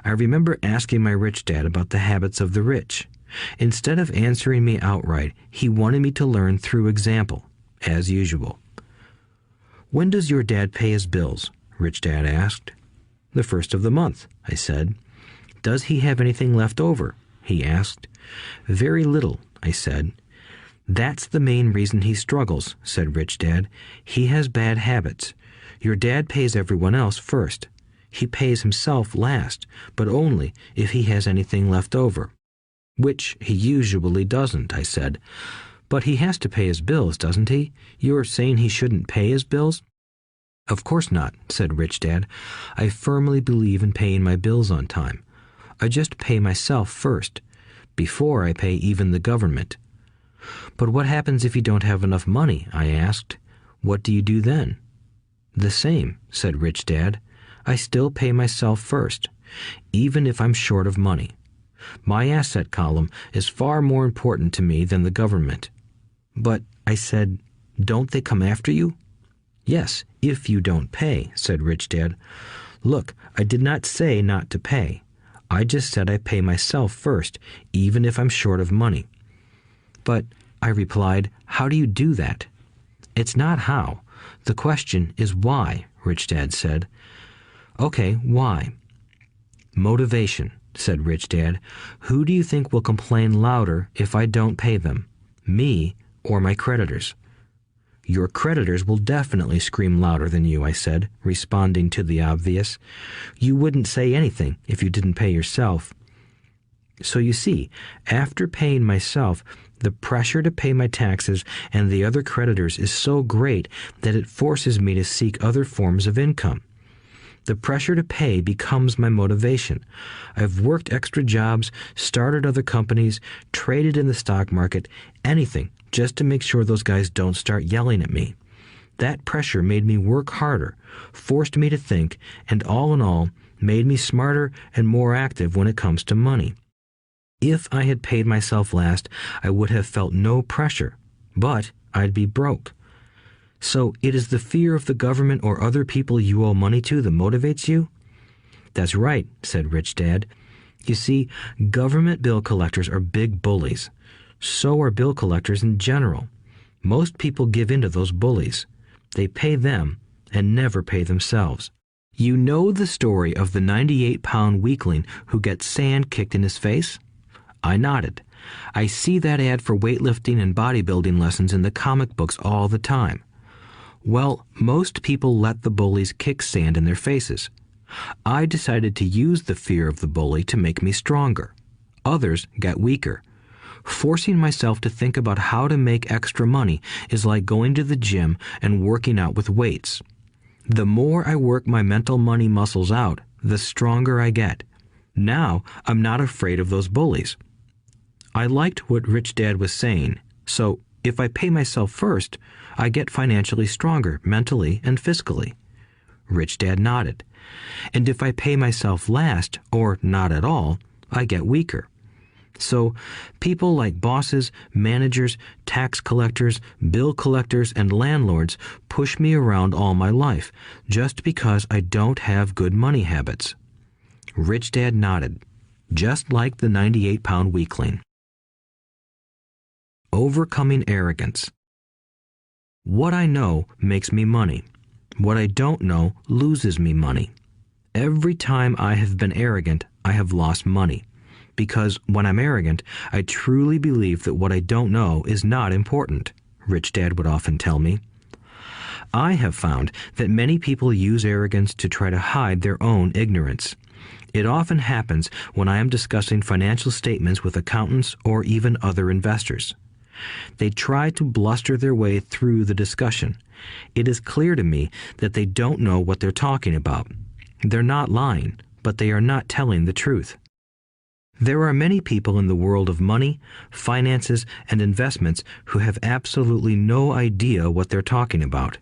I remember asking my rich dad about the habits of the rich. Instead of answering me outright, he wanted me to learn through example, as usual. "When does your dad pay his bills?" Rich Dad asked. "The first of the month," I said. "Does he have anything left over?" he asked. "Very little," I said. "That's the main reason he struggles," said Rich Dad. "He has bad habits. Your dad pays everyone else first. He pays himself last, but only if he has anything left over." "Which he usually doesn't," I said. "But he has to pay his bills, doesn't he? You're saying he shouldn't pay his bills?" "Of course not," said Rich Dad. "I firmly believe in paying my bills on time. I just pay myself first, before I pay even the government." "But what happens if you don't have enough money?" I asked. "What do you do then?" "The same," said Rich Dad. "I still pay myself first, even if I'm short of money. My asset column is far more important to me than the government." "But," I said, "don't they come after you?" "Yes, if you don't pay," said Rich Dad. "Look, I did not say not to pay. I just said I pay myself first, even if I'm short of money." "But," I replied, "how do you do that?" "It's not how. The question is why," Rich Dad said. "Okay, why?" "Motivation," said Rich Dad. "Who do you think will complain louder if I don't pay them? Me or my creditors?" "Your creditors will definitely scream louder than you," I said, responding to the obvious. "You wouldn't say anything if you didn't pay yourself." So you see, after paying myself, the pressure to pay my taxes and the other creditors is so great that it forces me to seek other forms of income. The pressure to pay becomes my motivation. I've worked extra jobs, started other companies, traded in the stock market, anything, just to make sure those guys don't start yelling at me. That pressure made me work harder, forced me to think, and all in all, made me smarter and more active when it comes to money. If I had paid myself last, I would have felt no pressure, but I'd be broke. So it is the fear of the government or other people you owe money to that motivates you? "That's right," said Rich Dad. You see, government bill collectors are big bullies. So are bill collectors in general. Most people give in to those bullies. They pay them and never pay themselves. You know the story of the 98-pound weakling who gets sand kicked in his face? I nodded. I see that ad for weightlifting and bodybuilding lessons in the comic books all the time. Well, most people let the bullies kick sand in their faces. I decided to use the fear of the bully to make me stronger. Others got weaker. Forcing myself to think about how to make extra money is like going to the gym and working out with weights. The more I work my mental money muscles out, the stronger I get. Now, I'm not afraid of those bullies. I liked what Rich Dad was saying, so if I pay myself first, I get financially stronger mentally and fiscally. Rich Dad nodded. And if I pay myself last, or not at all, I get weaker. So people like bosses, managers, tax collectors, bill collectors, and landlords push me around all my life just because I don't have good money habits. Rich Dad nodded, just like the 98-pound weakling. Overcoming arrogance. What I know makes me money. What I don't know loses me money. Every time I have been arrogant, I have lost money. Because when I'm arrogant, I truly believe that what I don't know is not important, Rich Dad would often tell me. I have found that many people use arrogance to try to hide their own ignorance. It often happens when I am discussing financial statements with accountants or even other investors. They try to bluster their way through the discussion. It is clear to me that they don't know what they're talking about. They're not lying, but they are not telling the truth. There are many people in the world of money, finances, and investments who have absolutely no idea what they're talking about.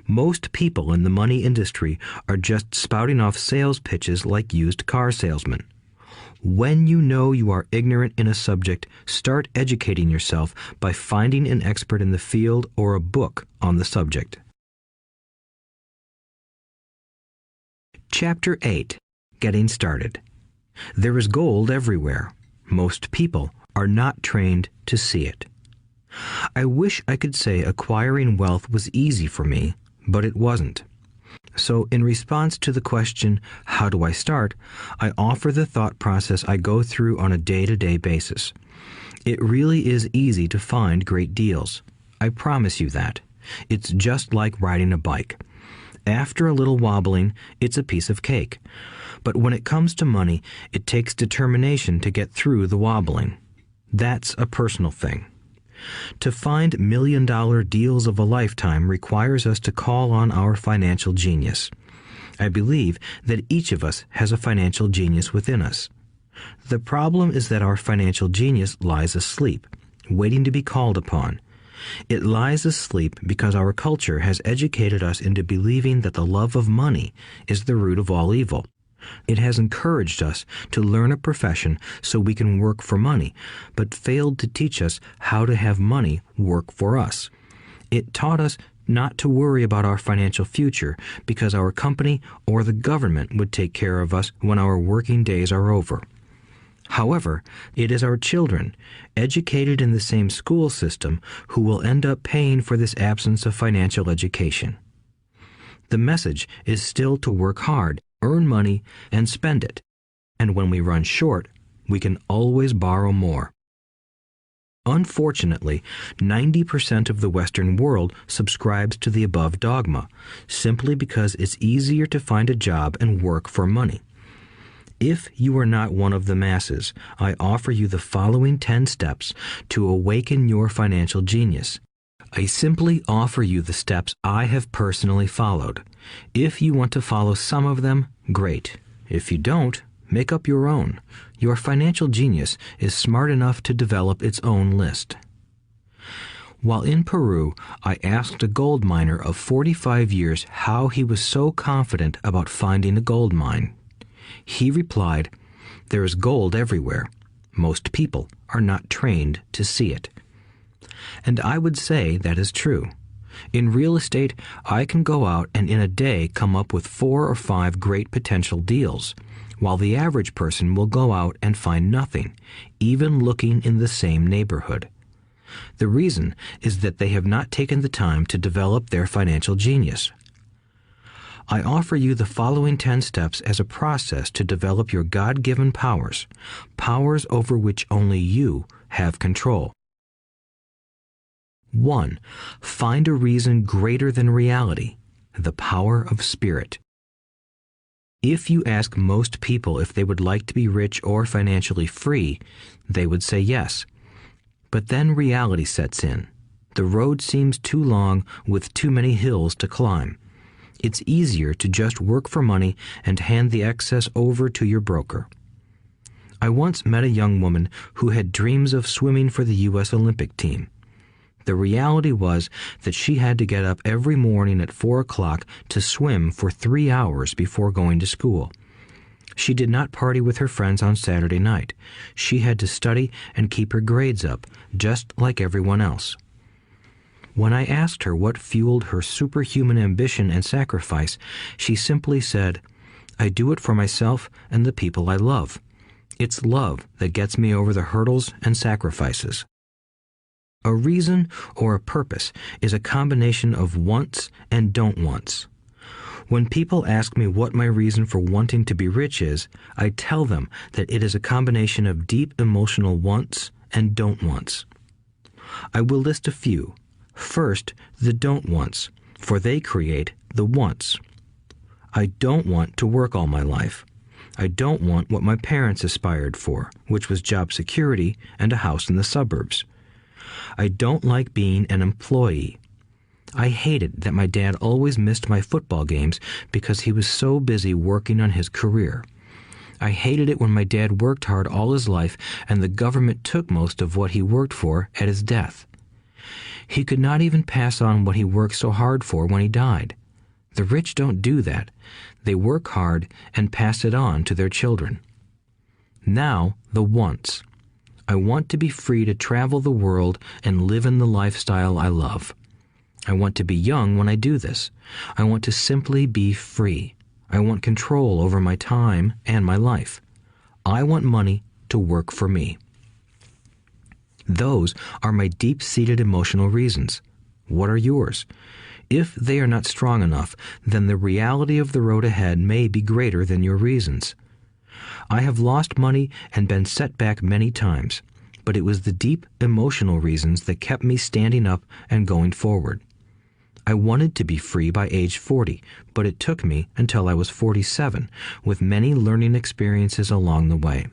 Most people in the money industry are just spouting off sales pitches like used car salesmen. When you know you are ignorant in a subject, start educating yourself by finding an expert in the field or a book on the subject. Chapter 8. Getting Started. There is gold everywhere. Most people are not trained to see it. I wish I could say acquiring wealth was easy for me, but it wasn't. So in response to the question, how do I start, I offer the thought process I go through on a day-to-day basis. It really is easy to find great deals. I promise you that. It's just like riding a bike. After a little wobbling, it's a piece of cake. But when it comes to money, it takes determination to get through the wobbling. That's a personal thing. To find million-dollar deals of a lifetime requires us to call on our financial genius. I believe that each of us has a financial genius within us. The problem is that our financial genius lies asleep, waiting to be called upon. It lies asleep because our culture has educated us into believing that the love of money is the root of all evil. It has encouraged us to learn a profession so we can work for money, but failed to teach us how to have money work for us. It taught us not to worry about our financial future because our company or the government would take care of us when our working days are over. However, it is our children, educated in the same school system, who will end up paying for this absence of financial education. The message is still to work hard, earn money, and spend it. And when we run short, we can always borrow more. Unfortunately, 90% of the Western world subscribes to the above dogma, simply because it's easier to find a job and work for money. If you are not one of the masses, I offer you the following 10 steps to awaken your financial genius. I simply offer you the steps I have personally followed. If you want to follow some of them, great. If you don't, make up your own. Your financial genius is smart enough to develop its own list. While in Peru, I asked a gold miner of 45 years how he was so confident about finding a gold mine. He replied, "There is gold everywhere. Most people are not trained to see it." And I would say that is true. In real estate, I can go out and in a day come up with 4 or 5 great potential deals. while the average person will go out and find nothing, even looking in the same neighborhood. The reason is that they have not taken the time to develop their financial genius. I offer you the following 10 steps as a process to develop your God-given powers, powers over which only you have control. 1. Find a reason greater than reality, the power of spirit. If you ask most people if they would like to be rich or financially free, they would say yes. But then reality sets in. The road seems too long with too many hills to climb. It's easier to just work for money and hand the excess over to your broker. I once met a young woman who had dreams of swimming for the U.S. Olympic team. The reality was that she had to get up every morning at 4 o'clock to swim for 3 hours before going to school. She did not party with her friends on Saturday night. She had to study and keep her grades up, just like everyone else. When I asked her what fueled her superhuman ambition and sacrifice, she simply said, "I do it for myself and the people I love. It's love that gets me over the hurdles and sacrifices." A reason or a purpose is a combination of wants and don't wants. When people ask me what my reason for wanting to be rich is, I tell them that it is a combination of deep emotional wants and don't wants. I will list a few. First, the don't wants, for they create the wants. I don't want to work all my life. I don't want what my parents aspired for, which was job security and a house in the suburbs. I don't like being an employee. I hated that my dad always missed my football games because he was so busy working on his career. I hated it when my dad worked hard all his life and the government took most of what he worked for at his death. He could not even pass on what he worked so hard for when he died. The rich don't do that. They work hard and pass it on to their children. Now, the wants. I want to be free to travel the world and live in the lifestyle I love. I want to be young when I do this. I want to simply be free. I want control over my time and my life. I want money to work for me. Those are my deep-seated emotional reasons. What are yours? If they are not strong enough, then the reality of the road ahead may be greater than your reasons. I have lost money and been set back many times, but it was the deep emotional reasons that kept me standing up and going forward. I wanted to be free by age 40, but it took me until I was 47, with many learning experiences along the way.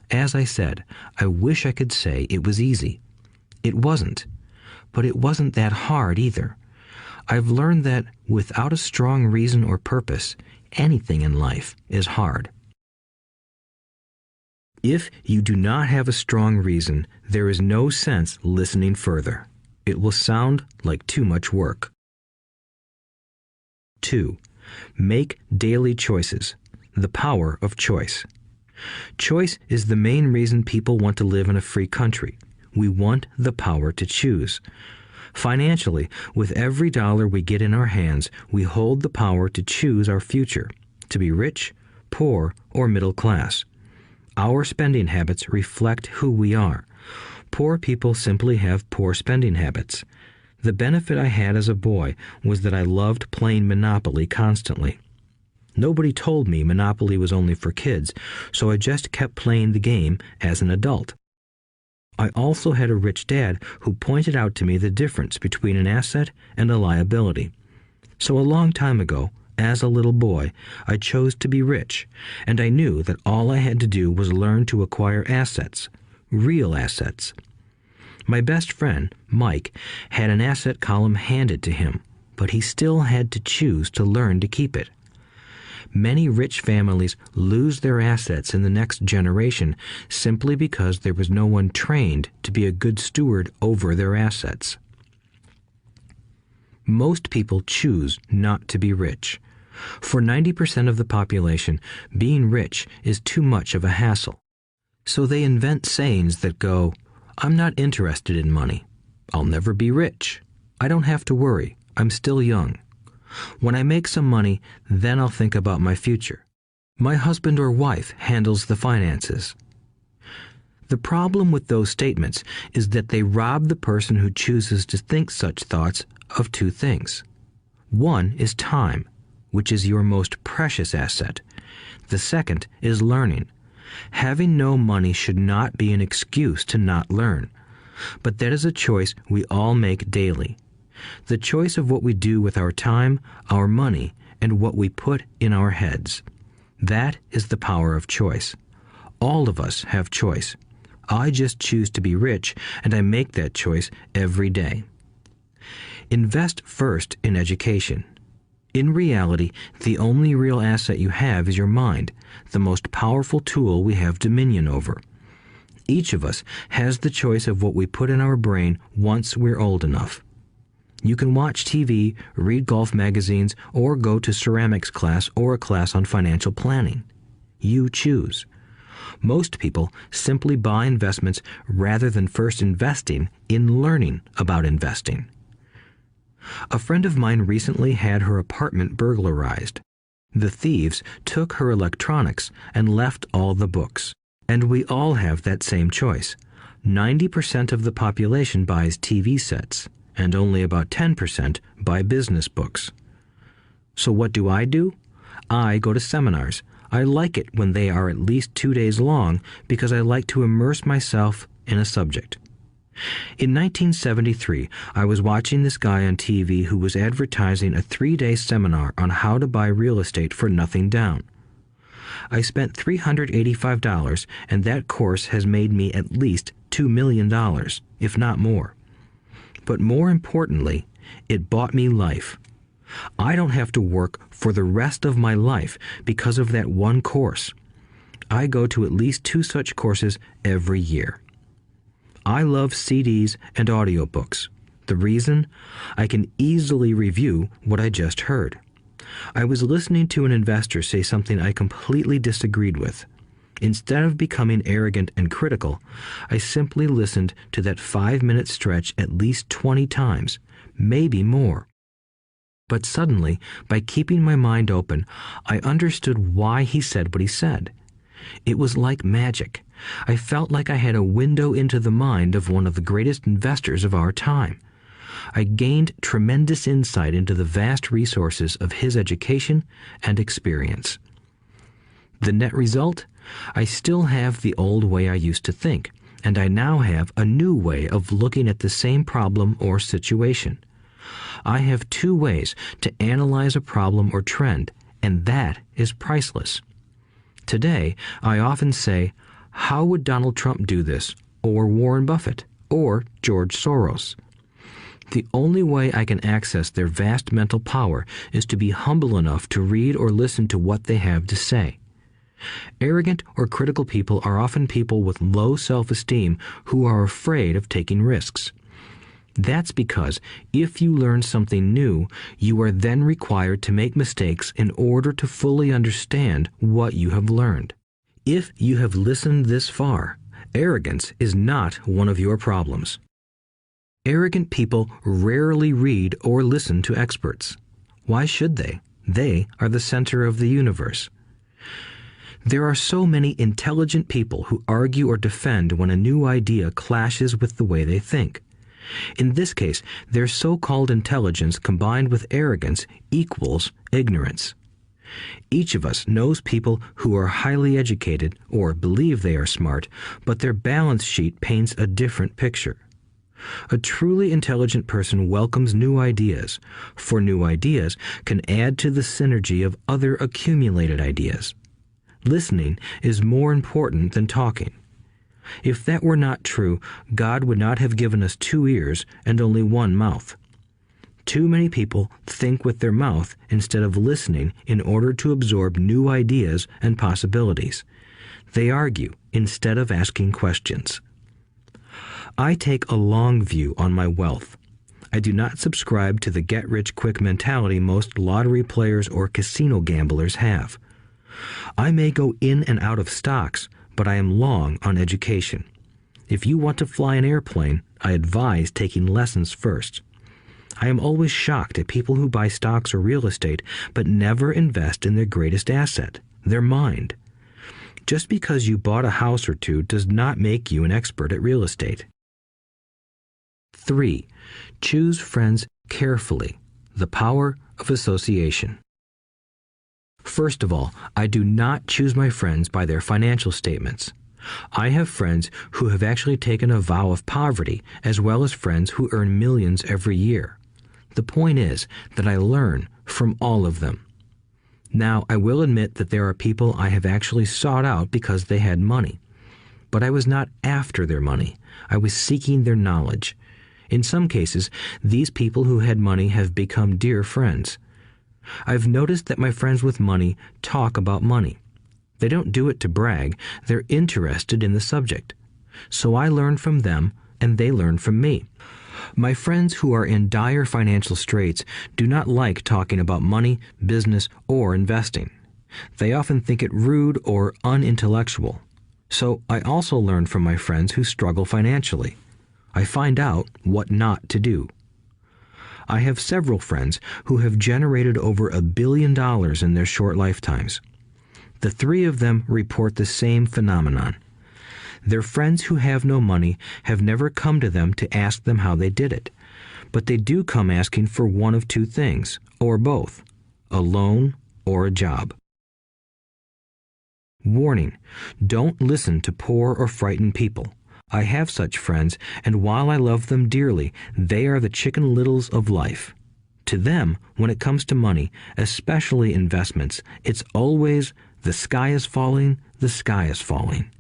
As I said, I wish I could say it was easy. It wasn't, but it wasn't that hard either. I've learned that without a strong reason or purpose, anything in life is hard. If you do not have a strong reason, there is no sense listening further. It will sound like too much work. 2. Make daily choices. The power of choice. Choice is the main reason people want to live in a free country. We want the power to choose. Financially, with every dollar we get in our hands, we hold the power to choose our future, to be rich, poor, or middle class. Our spending habits reflect who we are. Poor people simply have poor spending habits. The benefit I had as a boy was that I loved playing Monopoly constantly. Nobody told me Monopoly was only for kids, so I just kept playing the game as an adult. I also had a rich dad who pointed out to me the difference between an asset and a liability. So a long time ago, as a little boy, I chose to be rich, and I knew that all I had to do was learn to acquire assets, real assets. My best friend, Mike, had an asset column handed to him, but he still had to choose to learn to keep it. Many rich families lose their assets in the next generation simply because there was no one trained to be a good steward over their assets. Most people choose not to be rich. For 90% of the population, being rich is too much of a hassle. So they invent sayings that go, "I'm not interested in money. I'll never be rich. I don't have to worry. I'm still young. When I make some money, then I'll think about my future." My husband or wife handles the finances. The problem with those statements is that they rob the person who chooses to think such thoughts of two things. One is time, which is your most precious asset. The second is learning. Having no money should not be an excuse to not learn, but that is a choice we all make daily. The choice of what we do with our time, our money, and what we put in our heads. That is the power of choice. All of us have choice. I just choose to be rich, and I make that choice every day. Invest first in education. In reality, the only real asset you have is your mind, the most powerful tool we have dominion over. Each of us has the choice of what we put in our brain once we're old enough. You can watch TV, read golf magazines, or go to ceramics class or a class on financial planning. You choose. Most people simply buy investments rather than first investing in learning about investing. A friend of mine recently had her apartment burglarized. The thieves took her electronics and left all the books. And we all have that same choice. 90% of the population buys TV sets, and only about 10% buy business books. So what do? I go to seminars. I like it when they are at least 2 days long because I like to immerse myself in a subject. In 1973, I was watching this guy on TV who was advertising a 3-day seminar on how to buy real estate for nothing down. I spent $385, and that course has made me at least $2 million, if not more. But more importantly, it bought me life. I don't have to work for the rest of my life because of that one course. I go to at least 2 such courses every year. I love CDs and audiobooks. The reason? I can easily review what I just heard. I was listening to an investor say something I completely disagreed with. Instead of becoming arrogant and critical, I simply listened to that 5-minute stretch at least 20 times, maybe more. But suddenly, by keeping my mind open, I understood why he said what he said. It was like magic. I felt like I had a window into the mind of one of the greatest investors of our time. I gained tremendous insight into the vast resources of his education and experience. The net result? I still have the old way I used to think, and I now have a new way of looking at the same problem or situation. I have 2 ways to analyze a problem or trend, and that is priceless. Today, I often say, how would Donald Trump do this, or Warren Buffett, or George Soros? The only way I can access their vast mental power is to be humble enough to read or listen to what they have to say. Arrogant or critical people are often people with low self-esteem who are afraid of taking risks. That's because if you learn something new, you are then required to make mistakes in order to fully understand what you have learned. If you have listened this far, arrogance is not one of your problems. Arrogant people rarely read or listen to experts. Why should they? They are the center of the universe. There are so many intelligent people who argue or defend when a new idea clashes with the way they think. In this case, their so-called intelligence combined with arrogance equals ignorance. Each of us knows people who are highly educated or believe they are smart, but their balance sheet paints a different picture. A truly intelligent person welcomes new ideas, for new ideas can add to the synergy of other accumulated ideas. Listening is more important than talking. If that were not true, God would not have given us 2 ears and only 1 mouth. Too many people think with their mouth instead of listening in order to absorb new ideas and possibilities. They argue instead of asking questions. I take a long view on my wealth. I do not subscribe to the get-rich-quick mentality most lottery players or casino gamblers have. I may go in and out of stocks, but I am long on education. If you want to fly an airplane, I advise taking lessons first. I am always shocked at people who buy stocks or real estate but never invest in their greatest asset, their mind. Just because you bought a house or two does not make you an expert at real estate. 3. Choose friends carefully. The power of association. First of all, I do not choose my friends by their financial statements. I have friends who have actually taken a vow of poverty, as well as friends who earn millions every year. The point is that I learn from all of them. Now, I will admit that there are people I have actually sought out because they had money. But I was not after their money. I was seeking their knowledge. In some cases, these people who had money have become dear friends. I've noticed that my friends with money talk about money. They don't do it to brag. They're interested in the subject. So I learn from them, and they learn from me. My friends who are in dire financial straits do not like talking about money, business, or investing. They often think it rude or unintellectual. So I also learn from my friends who struggle financially. I find out what not to do. I have several friends who have generated over $1 billion in their short lifetimes. The 3 of them report the same phenomenon. Their friends who have no money have never come to them to ask them how they did it, but they do come asking for one of 2 things, or both, a loan or a job. Warning: don't listen to poor or frightened people. I have such friends, and while I love them dearly, they are the Chicken Littles of life. To them, when it comes to money, especially investments, it's always the sky is falling, the sky is falling.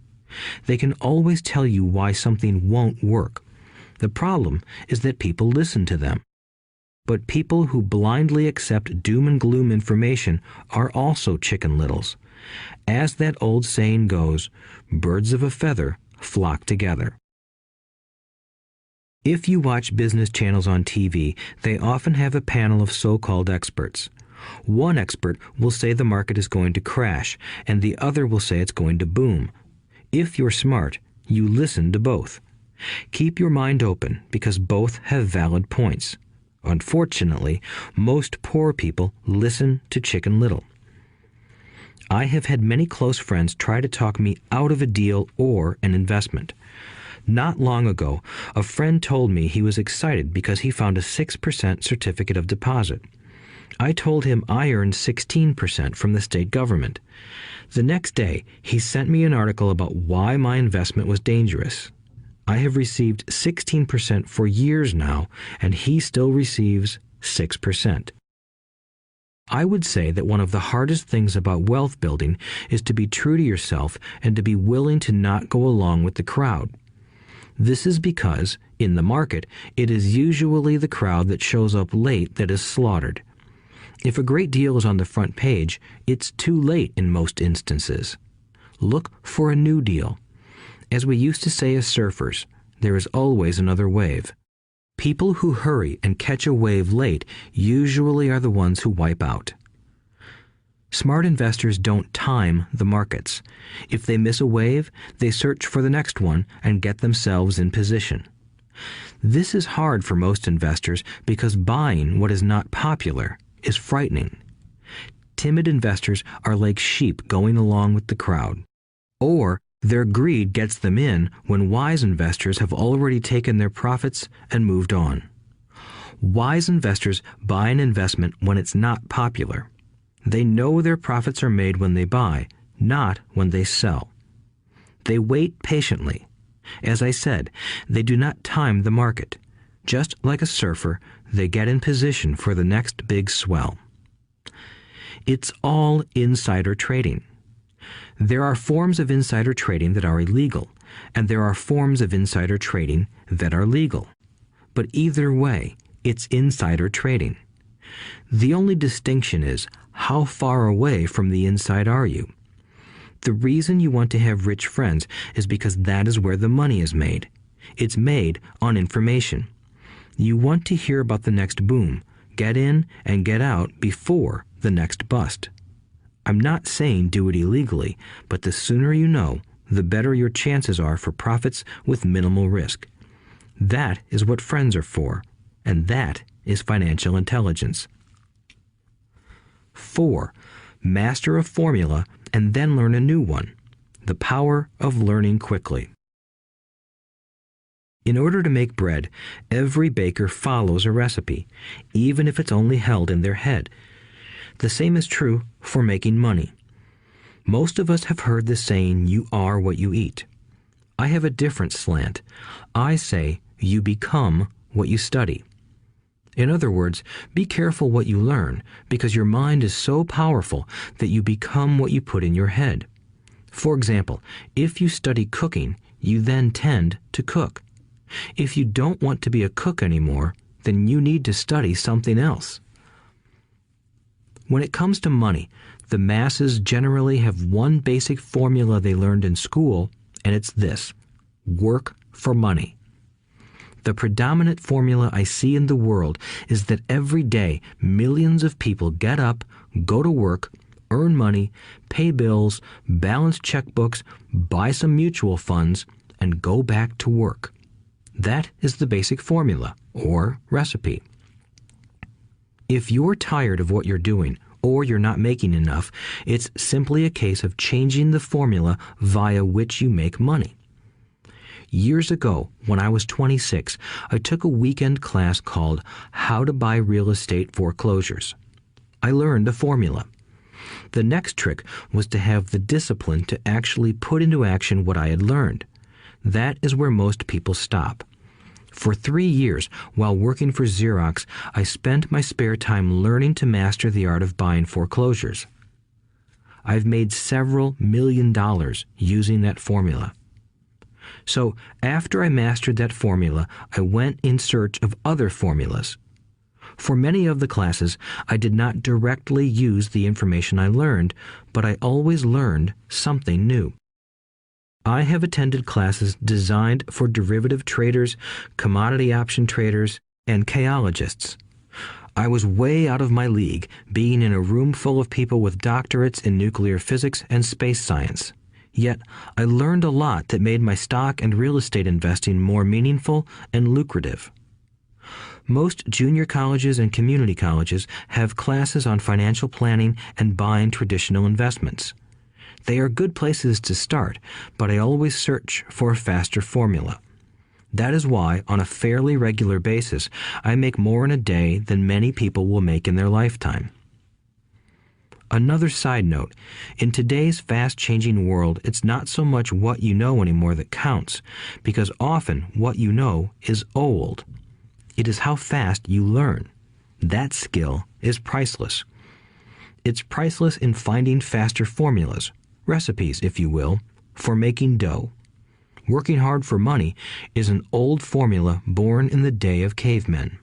They can always tell you why something won't work. The problem is that people listen to them. But people who blindly accept doom and gloom information are also Chicken Littles. As that old saying goes, birds of a feather flock together. If you watch business channels on TV, they often have a panel of so-called experts. One expert will say the market is going to crash, and the other will say it's going to boom. If you're smart, you listen to both. Keep your mind open because both have valid points. Unfortunately, most poor people listen to Chicken Little. I have had many close friends try to talk me out of a deal or an investment. Not long ago, a friend told me he was excited because he found a 6% certificate of deposit. I told him I earned 16% from the state government. The next day, he sent me an article about why my investment was dangerous. I have received 16% for years now, and he still receives 6%. I would say that one of the hardest things about wealth building is to be true to yourself and to be willing to not go along with the crowd. This is because, in the market, it is usually the crowd that shows up late that is slaughtered. If a great deal is on the front page, it's too late in most instances. Look for a new deal. As we used to say as surfers, there is always another wave. People who hurry and catch a wave late usually are the ones who wipe out. Smart investors don't time the markets. If they miss a wave, they search for the next one and get themselves in position. This is hard for most investors because buying what is not popular is frightening. Timid investors are like sheep going along with the crowd. Or their greed gets them in when wise investors have already taken their profits and moved on. Wise investors buy an investment when it's not popular. They know their profits are made when they buy, not when they sell. They wait patiently. As I said, they do not time the market. Just like a surfer, they get in position for the next big swell. It's all insider trading. There are forms of insider trading that are illegal, and there are forms of insider trading that are legal. But either way, it's insider trading. The only distinction is, how far away from the inside are you? The reason you want to have rich friends is because that is where the money is made. It's made on information. You want to hear about the next boom, get in and get out before the next bust. I'm not saying do it illegally, but the sooner you know, the better your chances are for profits with minimal risk. That is what friends are for, and that is financial intelligence. 4. Master a formula and then learn a new one. The power of learning quickly. In order to make bread, every baker follows a recipe, even if it's only held in their head. The same is true for making money. Most of us have heard the saying, "You are what you eat." I have a different slant. I say, "You become what you study." In other words, be careful what you learn, because your mind is so powerful that you become what you put in your head. For example, if you study cooking, you then tend to cook. If you don't want to be a cook anymore, then you need to study something else. When it comes to money, the masses generally have one basic formula they learned in school, and it's this: work for money. The predominant formula I see in the world is that every day millions of people get up, go to work, earn money, pay bills, balance checkbooks, buy some mutual funds, and go back to work. That is the basic formula, or recipe. If you're tired of what you're doing, or you're not making enough, it's simply a case of changing the formula via which you make money. Years ago, when I was 26, I took a weekend class called How to Buy Real Estate Foreclosures. I learned a formula. The next trick was to have the discipline to actually put into action what I had learned. That is where most people stop. For 3 years, while working for Xerox, I spent my spare time learning to master the art of buying foreclosures. I've made several $1 million using that formula. So after I mastered that formula, I went in search of other formulas. For many of the classes, I did not directly use the information I learned, but I always learned something new. I have attended classes designed for derivative traders, commodity option traders, and chaologists. I was way out of my league, being in a room full of people with doctorates in nuclear physics and space science. Yet, I learned a lot that made my stock and real estate investing more meaningful and lucrative. Most junior colleges and community colleges have classes on financial planning and buying traditional investments. They are good places to start, but I always search for a faster formula. That is why, on a fairly regular basis, I make more in a day than many people will make in their lifetime. Another side note, in today's fast-changing world, it's not so much what you know anymore that counts, because often what you know is old. It is how fast you learn. That skill is priceless. It's priceless in finding faster formulas, recipes, if you will, for making dough. Working hard for money is an old formula born in the day of cavemen.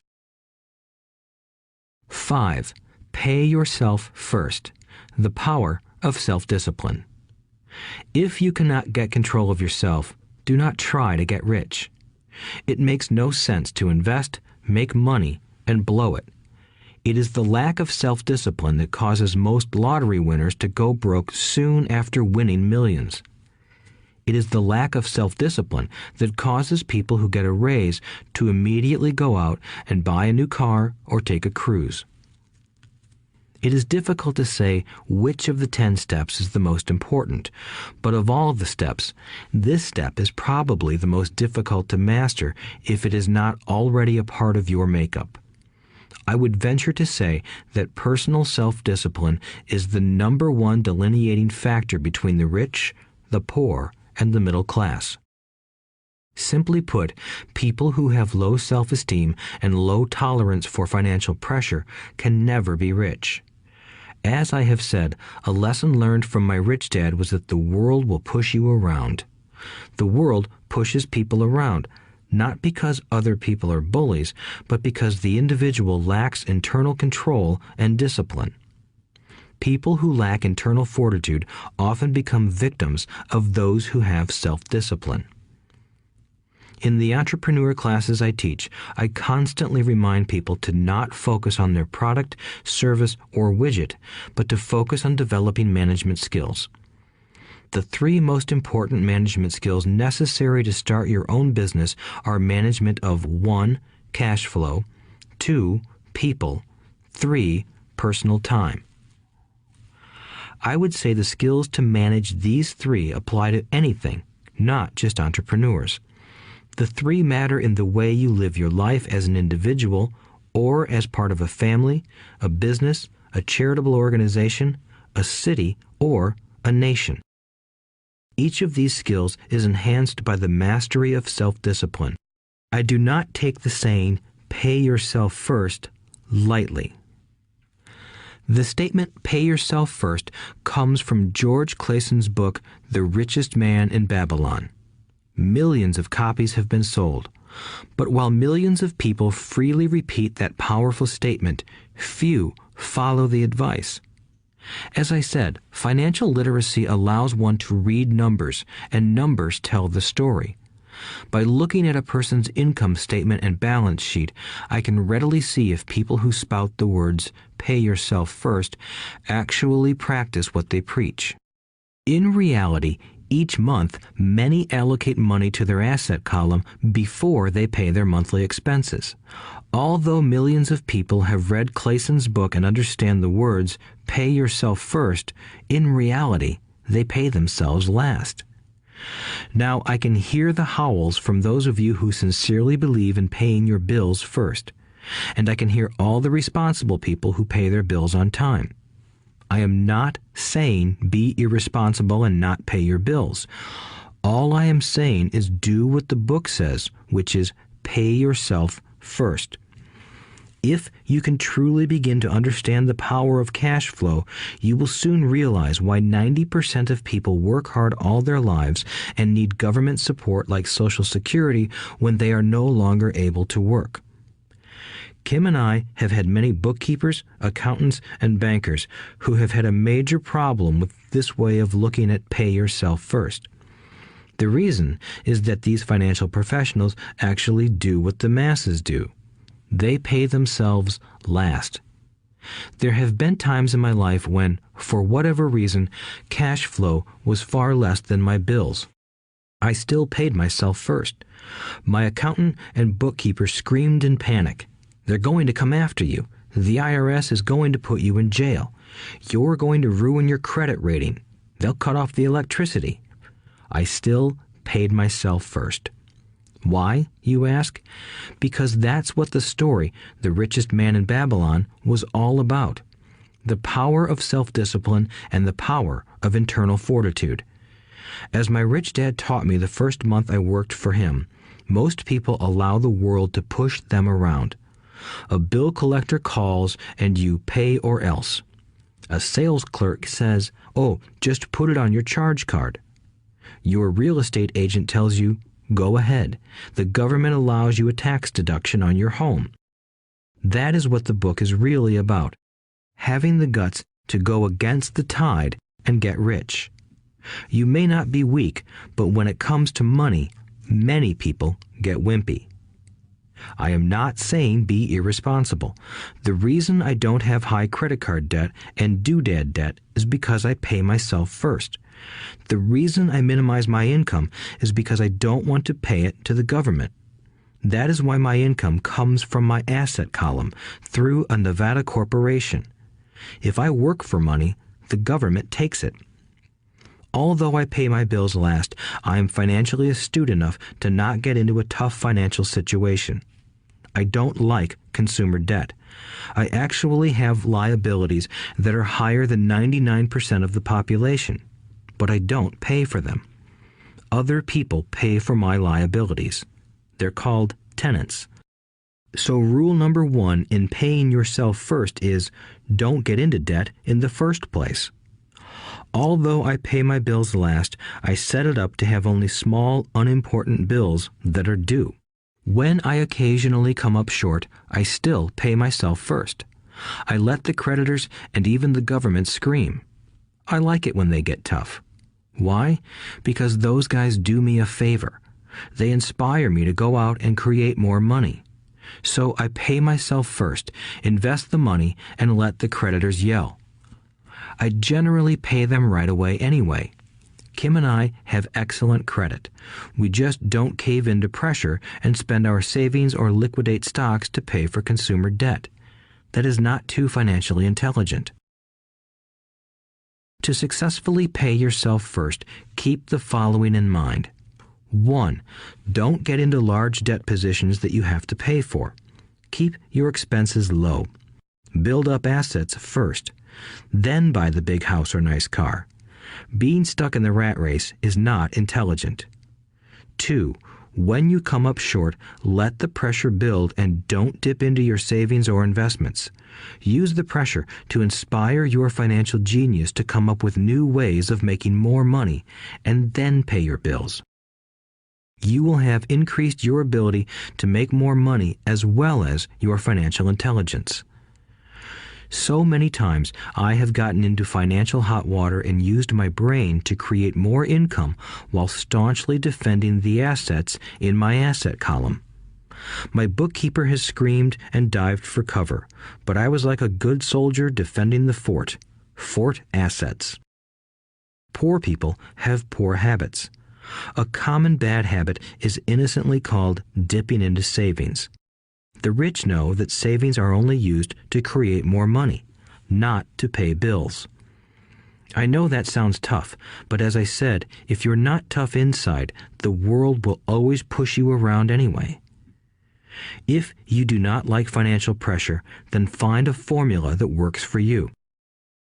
5. Pay yourself first. The power of self-discipline. If you cannot get control of yourself, do not try to get rich. It makes no sense to invest, make money, and blow it. It is the lack of self-discipline that causes most lottery winners to go broke soon after winning millions. It is the lack of self-discipline that causes people who get a raise to immediately go out and buy a new car or take a cruise. It is difficult to say which of the 10 steps is the most important, but of all the steps, this step is probably the most difficult to master if it is not already a part of your makeup. I would venture to say that personal self-discipline is the number one delineating factor between the rich, the poor, and the middle class. Simply put, people who have low self-esteem and low tolerance for financial pressure can never be rich. As I have said, a lesson learned from my rich dad was that the world will push you around. The world pushes people around, not because other people are bullies, but because the individual lacks internal control and discipline. People who lack internal fortitude often become victims of those who have self-discipline. In the entrepreneur classes I teach, I constantly remind people to not focus on their product, service, or widget, but to focus on developing management skills. The 3 most important management skills necessary to start your own business are management of 1. Cash flow, 2. People, 3. Personal time. I would say the skills to manage these three apply to anything, not just entrepreneurs. The three matter in the way you live your life as an individual or as part of a family, a business, a charitable organization, a city, or a nation. Each of these skills is enhanced by the mastery of self-discipline. I do not take the saying, "pay yourself first," lightly. The statement, "pay yourself first," comes from George Clayson's book, The Richest Man in Babylon. Millions of copies have been sold. But while millions of people freely repeat that powerful statement, few follow the advice. As I said, financial literacy allows one to read numbers, and numbers tell the story. By looking at a person's income statement and balance sheet, I can readily see if people who spout the words, "pay yourself first," actually practice what they preach. In reality, each month, many allocate money to their asset column before they pay their monthly expenses. Although millions of people have read Clayson's book and understand the words, "pay yourself first," in reality, they pay themselves last. Now, I can hear the howls from those of you who sincerely believe in paying your bills first, and I can hear all the responsible people who pay their bills on time. I am not saying be irresponsible and not pay your bills. All I am saying is do what the book says, which is pay yourself first. If you can truly begin to understand the power of cash flow, you will soon realize why 90% of people work hard all their lives and need government support like Social Security when they are no longer able to work. Kim and I have had many bookkeepers, accountants, and bankers who have had a major problem with this way of looking at pay yourself first. The reason is that these financial professionals actually do what the masses do. They pay themselves last. There have been times in my life when, for whatever reason, cash flow was far less than my bills. I still paid myself first. My accountant and bookkeeper screamed in panic. "They're going to come after you. The IRS is going to put you in jail. You're going to ruin your credit rating. They'll cut off the electricity." I still paid myself first. Why, you ask? Because that's what the story, The Richest Man in Babylon, was all about. The power of self-discipline and the power of internal fortitude. As my rich dad taught me the first month I worked for him, most people allow the world to push them around. A bill collector calls and you pay or else. A sales clerk says, "Oh, just put it on your charge card." Your real estate agent tells you, "Go ahead. The government allows you a tax deduction on your home." That is what the book is really about. Having the guts to go against the tide and get rich. You may not be weak, but when it comes to money, many people get wimpy. I am not saying be irresponsible. The reason I don't have high credit card debt and doodad debt is because I pay myself first. The reason I minimize my income is because I don't want to pay it to the government. That is why my income comes from my asset column through a Nevada corporation. If I work for money, the government takes it. Although I pay my bills last, I am financially astute enough to not get into a tough financial situation. I don't like consumer debt. I actually have liabilities that are higher than 99% of the population, but I don't pay for them. Other people pay for my liabilities. They're called tenants. So rule number 1 in paying yourself first is don't get into debt in the first place. Although I pay my bills last, I set it up to have only small, unimportant bills that are due. When I occasionally come up short, I still pay myself first. I let the creditors and even the government scream. I like it when they get tough. Why? Because those guys do me a favor. They inspire me to go out and create more money. So I pay myself first, invest the money, and let the creditors yell. I generally pay them right away anyway. Kim and I have excellent credit. We just don't cave into pressure and spend our savings or liquidate stocks to pay for consumer debt. That is not too financially intelligent. To successfully pay yourself first, keep the following in mind. 1. Don't get into large debt positions that you have to pay for. Keep your expenses low. Build up assets first. Then buy the big house or nice car. Being stuck in the rat race is not intelligent. 2. When you come up short, let the pressure build and don't dip into your savings or investments. Use the pressure to inspire your financial genius to come up with new ways of making more money and then pay your bills. You will have increased your ability to make more money as well as your financial intelligence. So many times I have gotten into financial hot water and used my brain to create more income while staunchly defending the assets in my asset column. My bookkeeper has screamed and dived for cover, but I was like a good soldier defending the fort. Fort assets. Poor people have poor habits. A common bad habit is innocently called dipping into savings. The rich know that savings are only used to create more money, not to pay bills. I know that sounds tough, but as I said, if you're not tough inside, the world will always push you around anyway. If you do not like financial pressure, then find a formula that works for you.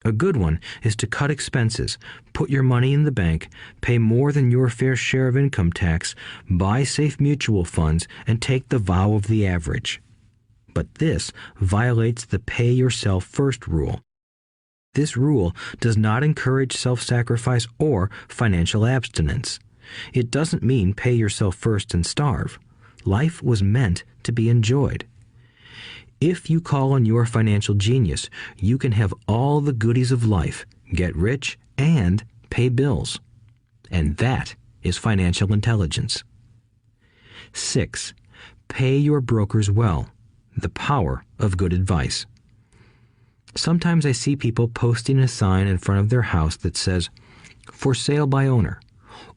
A good one is to cut expenses, put your money in the bank, pay more than your fair share of income tax, buy safe mutual funds, and take the vow of the average. But this violates the pay yourself first rule. This rule does not encourage self-sacrifice or financial abstinence. It doesn't mean pay yourself first and starve. Life was meant to be enjoyed. If you call on your financial genius, you can have all the goodies of life, get rich, and pay bills. And that is financial intelligence. 6. Pay your brokers well. The power of good advice. Sometimes I see people posting a sign in front of their house that says, "For sale by owner."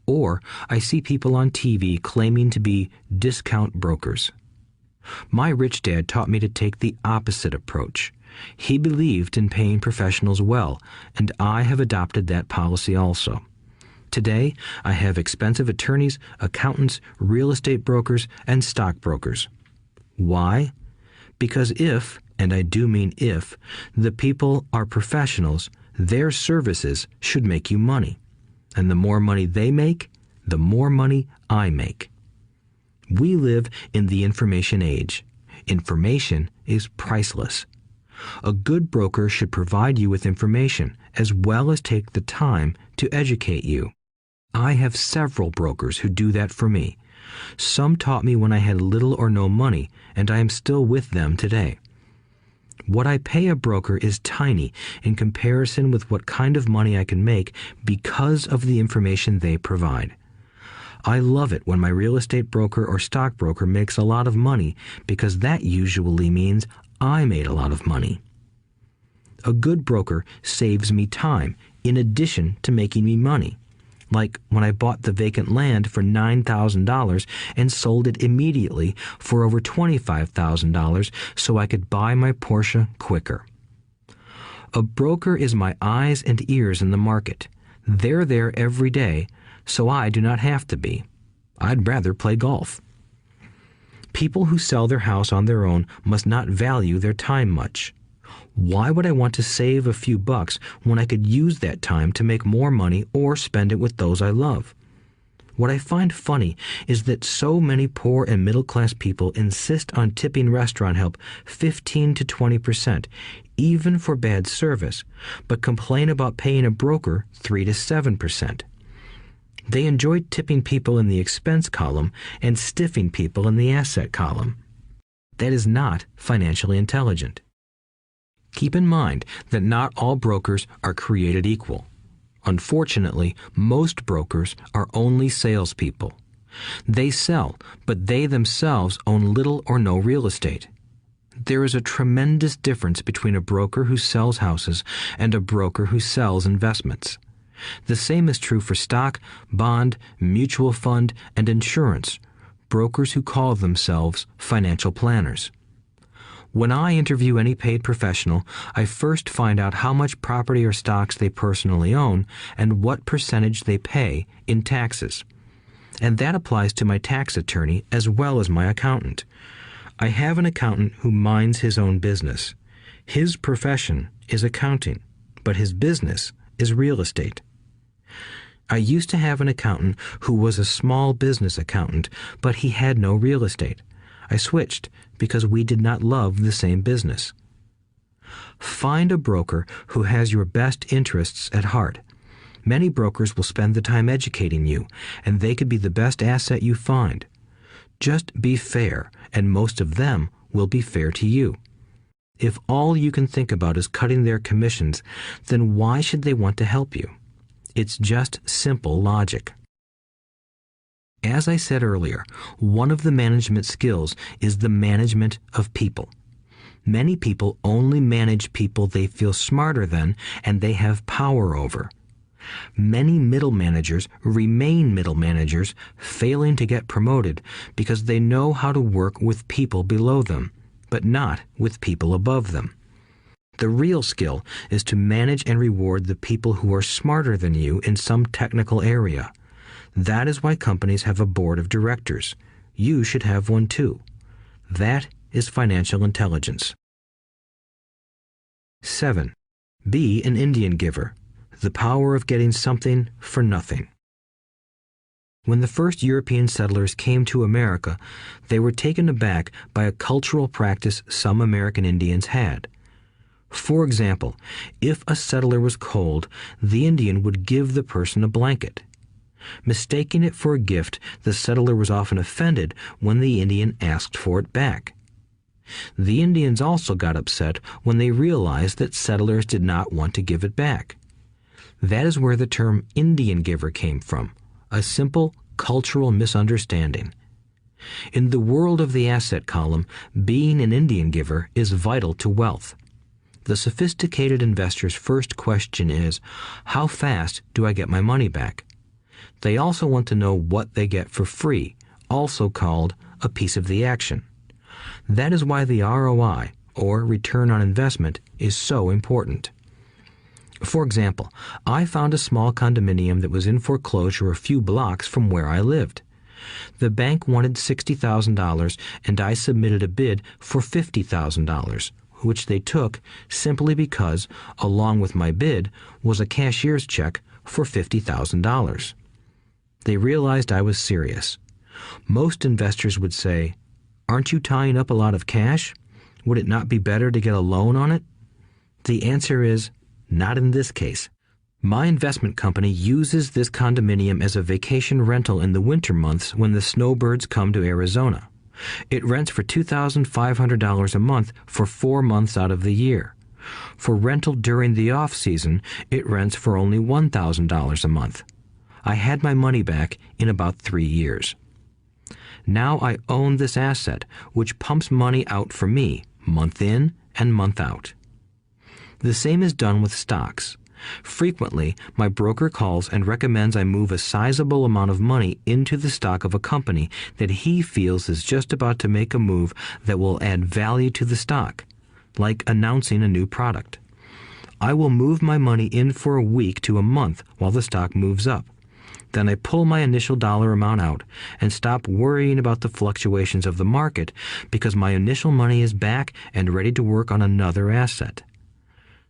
Or I see people on TV claiming to be discount brokers. My rich dad taught me to take the opposite approach. He believed in paying professionals well, and I have adopted that policy also. Today, I have expensive attorneys, accountants, real estate brokers, and stockbrokers. Why? Because if, and I do mean if, the people are professionals, their services should make you money. And the more money they make, the more money I make. We live in the information age. Information is priceless. A good broker should provide you with information as well as take the time to educate you. I have several brokers who do that for me. Some taught me when I had little or no money, and I am still with them today. What I pay a broker is tiny in comparison with what kind of money I can make because of the information they provide. I love it when my real estate broker or stockbroker makes a lot of money because that usually means I made a lot of money. A good broker saves me time in addition to making me money. Like when I bought the vacant land for $9,000 and sold it immediately for over $25,000 so I could buy my Porsche quicker. A broker is my eyes and ears in the market. They're there every day, so I do not have to be. I'd rather play golf. People who sell their house on their own must not value their time much. Why would I want to save a few bucks when I could use that time to make more money or spend it with those I love? What I find funny is that so many poor and middle-class people insist on tipping restaurant help 15 to 20%, even for bad service, but complain about paying a broker 3 to 7%. They enjoy tipping people in the expense column and stiffing people in the asset column. That is not financially intelligent. Keep in mind that not all brokers are created equal. Unfortunately, most brokers are only salespeople. They sell, but they themselves own little or no real estate. There is a tremendous difference between a broker who sells houses and a broker who sells investments. The same is true for stock, bond, mutual fund, and insurance, brokers who call themselves financial planners. When I interview any paid professional, I first find out how much property or stocks they personally own and what percentage they pay in taxes. And that applies to my tax attorney as well as my accountant. I have an accountant who minds his own business. His profession is accounting, but his business is real estate. I used to have an accountant who was a small business accountant, but he had no real estate. I switched because we did not love the same business. Find a broker who has your best interests at heart. Many brokers will spend the time educating you, and they could be the best asset you find. Just be fair, and most of them will be fair to you. If all you can think about is cutting their commissions, then why should they want to help you? It's just simple logic. As I said earlier, one of the management skills is the management of people. Many people only manage people they feel smarter than and they have power over. Many middle managers remain middle managers, failing to get promoted because they know how to work with people below them, but not with people above them. The real skill is to manage and reward the people who are smarter than you in some technical area. That is why companies have a board of directors. You should have one too. That is financial intelligence. 7. Be an Indian giver. The power of getting something for nothing. When the first European settlers came to America, they were taken aback by a cultural practice some American Indians had. For example, if a settler was cold, the Indian would give the person a blanket. Mistaking it for a gift, the settler was often offended when the Indian asked for it back. The Indians also got upset when they realized that settlers did not want to give it back. That is where the term Indian giver came from, a simple cultural misunderstanding. In the world of the asset column, being an Indian giver is vital to wealth. The sophisticated investor's first question is, how fast do I get my money back? They also want to know what they get for free, also called a piece of the action. That is why the ROI, or return on investment, is so important. For example, I found a small condominium that was in foreclosure a few blocks from where I lived. The bank wanted $60,000 and I submitted a bid for $50,000, which they took simply because, along with my bid, was a cashier's check for $50,000. They realized I was serious. Most investors would say, "Aren't you tying up a lot of cash? Would it not be better to get a loan on it?" The answer is, not in this case. My investment company uses this condominium as a vacation rental in the winter months when the snowbirds come to Arizona. It rents for $2,500 a month for 4 months out of the year. For rental during the off-season, it rents for only $1,000 a month. I had my money back in about 3 years. Now I own this asset, which pumps money out for me, month in and month out. The same is done with stocks. Frequently, my broker calls and recommends I move a sizable amount of money into the stock of a company that he feels is just about to make a move that will add value to the stock, like announcing a new product. I will move my money in for a week to a month while the stock moves up. Then I pull my initial dollar amount out and stop worrying about the fluctuations of the market because my initial money is back and ready to work on another asset.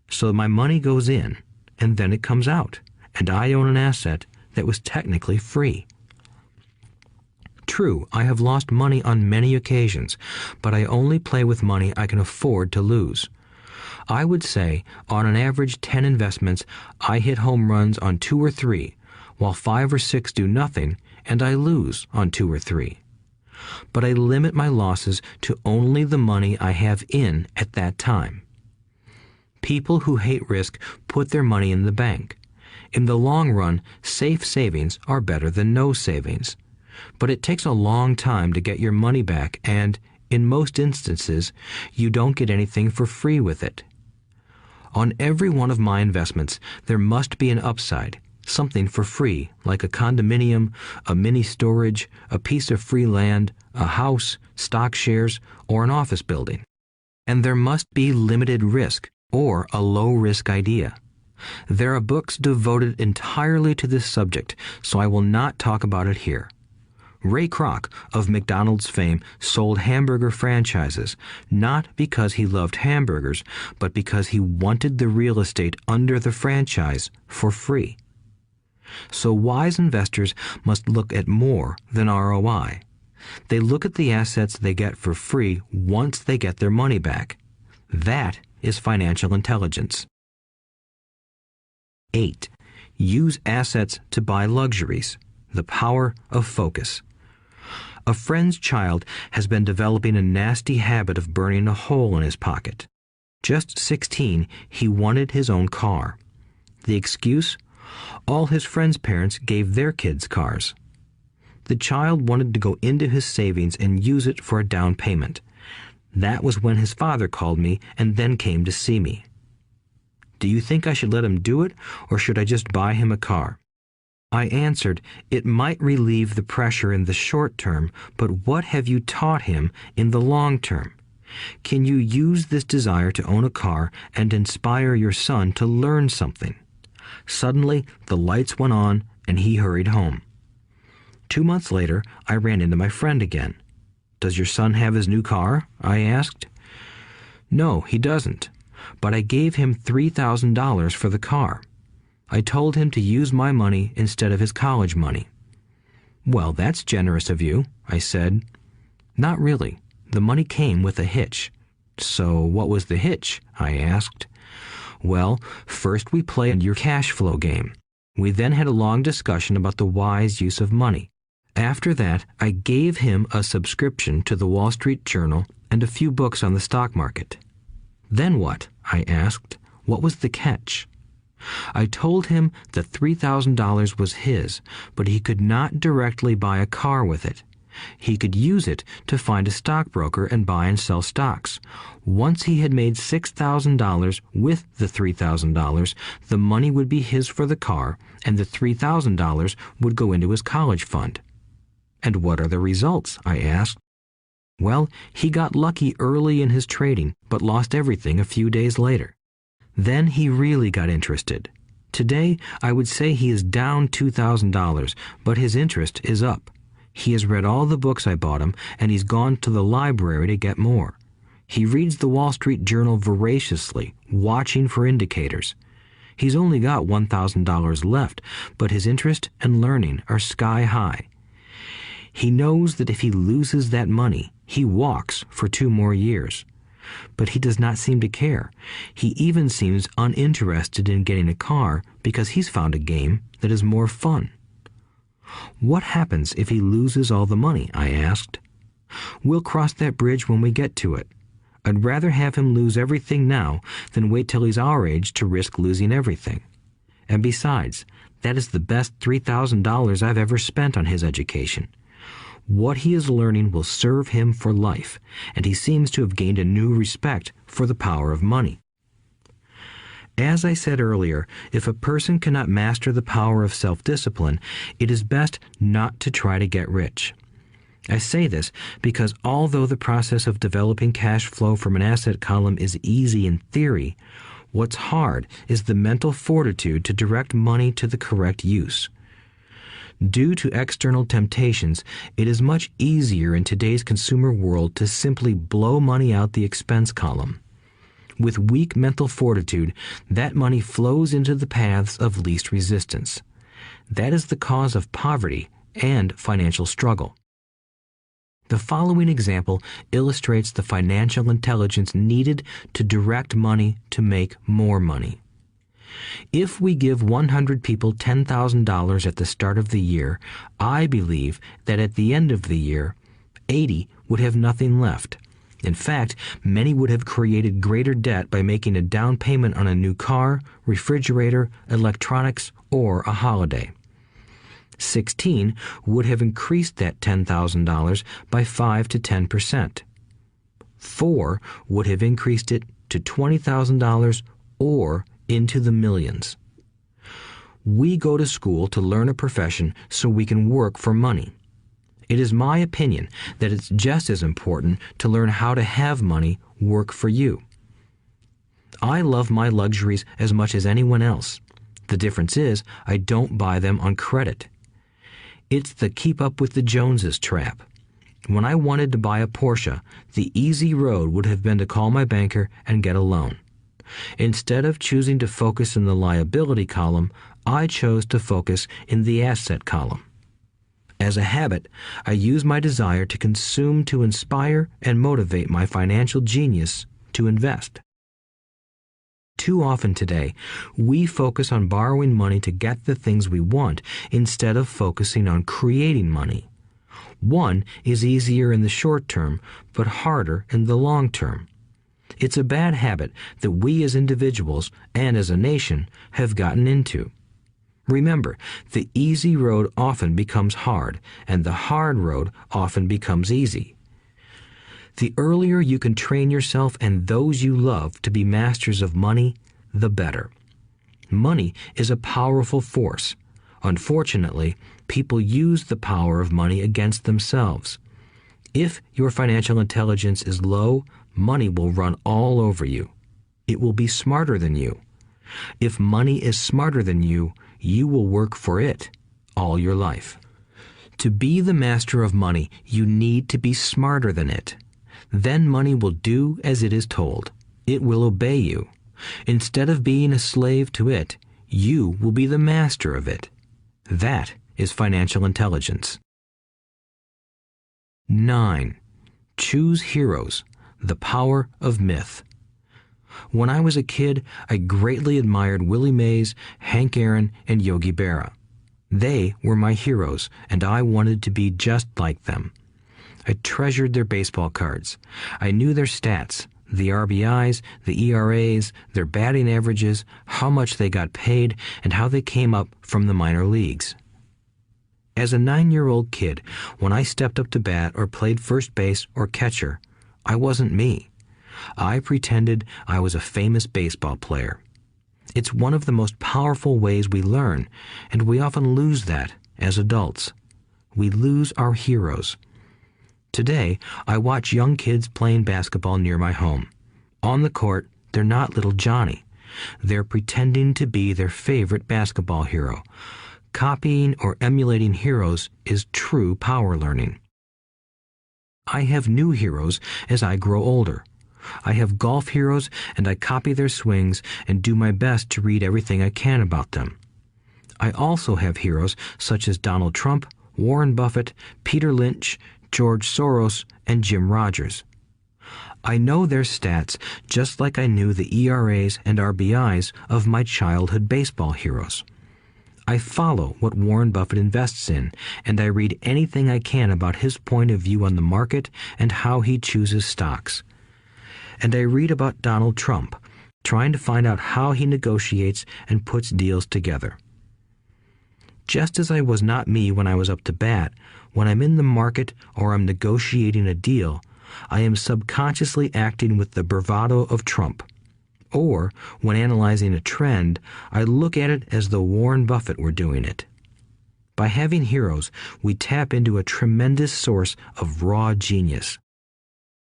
So my money goes in, and then it comes out, and I own an asset that was technically free. True, I have lost money on many occasions, but I only play with money I can afford to lose. I would say, on an average 10 investments, I hit home runs on 2 or 3, while 5 or 6 do nothing, and I lose on 2 or 3. But I limit my losses to only the money I have in at that time. People who hate risk put their money in the bank. In the long run, safe savings are better than no savings. But it takes a long time to get your money back, and, in most instances, you don't get anything for free with it. On every one of my investments, there must be an upside, something for free, like a condominium, a mini storage, a piece of free land, a house, stock shares, or an office building. And there must be limited risk or a low-risk idea. There are books devoted entirely to this subject, so I will not talk about it here. Ray Kroc, of McDonald's fame, sold hamburger franchises, not because he loved hamburgers, but because he wanted the real estate under the franchise for free. So wise investors must look at more than ROI. They look at the assets they get for free once they get their money back. That is financial intelligence. 8. Use assets to buy luxuries. The power of focus. A friend's child has been developing a nasty habit of burning a hole in his pocket. Just 16, he wanted his own car. The excuse? All his friends' parents gave their kids cars. The child wanted to go into his savings and use it for a down payment. That was when his father called me and then came to see me. Do you think I should let him do it, or should I just buy him a car? I answered, it might relieve the pressure in the short term, but what have you taught him in the long term? Can you use this desire to own a car and inspire your son to learn something? Suddenly, the lights went on and he hurried home. 2 months later, I ran into my friend again. Does your son have his new car? I asked. No, he doesn't, but I gave him $3,000 for the car. I told him to use my money instead of his college money. Well, that's generous of you, I said. Not really. The money came with a hitch. So what was the hitch? I asked. Well, first we played your cash flow game. We then had a long discussion about the wise use of money. After that, I gave him a subscription to the Wall Street Journal and a few books on the stock market. Then what? I asked. What was the catch? I told him that $3,000 was his, but he could not directly buy a car with it. He could use it to find a stockbroker and buy and sell stocks. Once he had made $6,000 with the $3,000, the money would be his for the car, and the $3,000 would go into his college fund. And what are the results? I asked. Well, he got lucky early in his trading, but lost everything a few days later. Then he really got interested. Today, I would say he is down $2,000, but his interest is up. He has read all the books I bought him, and he's gone to the library to get more. He reads the Wall Street Journal voraciously, watching for indicators. He's only got $1,000 left, but his interest and learning are sky high. He knows that if he loses that money, he walks for 2 more years. But he does not seem to care. He even seems uninterested in getting a car because he's found a game that is more fun. What happens if he loses all the money? I asked. We'll cross that bridge when we get to it. I'd rather have him lose everything now than wait till he's our age to risk losing everything. And besides, that is the best $3,000 I've ever spent on his education. What he is learning will serve him for life, and he seems to have gained a new respect for the power of money. As I said earlier, if a person cannot master the power of self-discipline, it is best not to try to get rich. I say this because although the process of developing cash flow from an asset column is easy in theory, what's hard is the mental fortitude to direct money to the correct use. Due to external temptations, it is much easier in today's consumer world to simply blow money out the expense column. With weak mental fortitude, that money flows into the paths of least resistance. That is the cause of poverty and financial struggle. The following example illustrates the financial intelligence needed to direct money to make more money. If we give 100 people $10,000 at the start of the year, I believe that at the end of the year, 80 would have nothing left. In fact, many would have created greater debt by making a down payment on a new car, refrigerator, electronics, or a holiday. 16 would have increased that $10,000 by 5 to 10%. 4 would have increased it to $20,000 or into the millions. We go to school to learn a profession so we can work for money. It is my opinion that it's just as important to learn how to have money work for you. I love my luxuries as much as anyone else. The difference is I don't buy them on credit. It's the keep up with the Joneses trap. When I wanted to buy a Porsche, the easy road would have been to call my banker and get a loan. Instead of choosing to focus in the liability column, I chose to focus in the asset column. As a habit, I use my desire to consume to inspire and motivate my financial genius to invest. Too often today, we focus on borrowing money to get the things we want instead of focusing on creating money. One is easier in the short term, but harder in the long term. It's a bad habit that we as individuals and as a nation have gotten into. Remember, the easy road often becomes hard, and the hard road often becomes easy. The earlier you can train yourself and those you love to be masters of money, the better. Money is a powerful force. Unfortunately, people use the power of money against themselves. If your financial intelligence is low, money will run all over you. It will be smarter than you. If money is smarter than you, you will work for it all your life. To be the master of money, you need to be smarter than it. Then money will do as it is told. It will obey you. Instead of being a slave to it, you will be the master of it. That is financial intelligence. 9. Choose heroes. The power of myth. When I was a kid, I greatly admired Willie Mays, Hank Aaron, and Yogi Berra. They were my heroes, and I wanted to be just like them. I treasured their baseball cards. I knew their stats, the RBIs, the ERAs, their batting averages, how much they got paid, and how they came up from the minor leagues. As a 9-year-old kid, when I stepped up to bat or played first base or catcher, I wasn't me. I pretended I was a famous baseball player. It's one of the most powerful ways we learn, and we often lose that as adults. We lose our heroes. Today, I watch young kids playing basketball near my home. On the court, they're not little Johnny. They're pretending to be their favorite basketball hero. Copying or emulating heroes is true power learning. I have new heroes as I grow older. I have golf heroes, and I copy their swings and do my best to read everything I can about them. I also have heroes such as Donald Trump, Warren Buffett, Peter Lynch, George Soros, and Jim Rogers. I know their stats just like I knew the ERAs and RBIs of my childhood baseball heroes. I follow what Warren Buffett invests in, and I read anything I can about his point of view on the market and how he chooses stocks. And I read about Donald Trump, trying to find out how he negotiates and puts deals together. Just as I was not me when I was up to bat, when I'm in the market or I'm negotiating a deal, I am subconsciously acting with the bravado of Trump. Or, when analyzing a trend, I look at it as though Warren Buffett were doing it. By having heroes, we tap into a tremendous source of raw genius.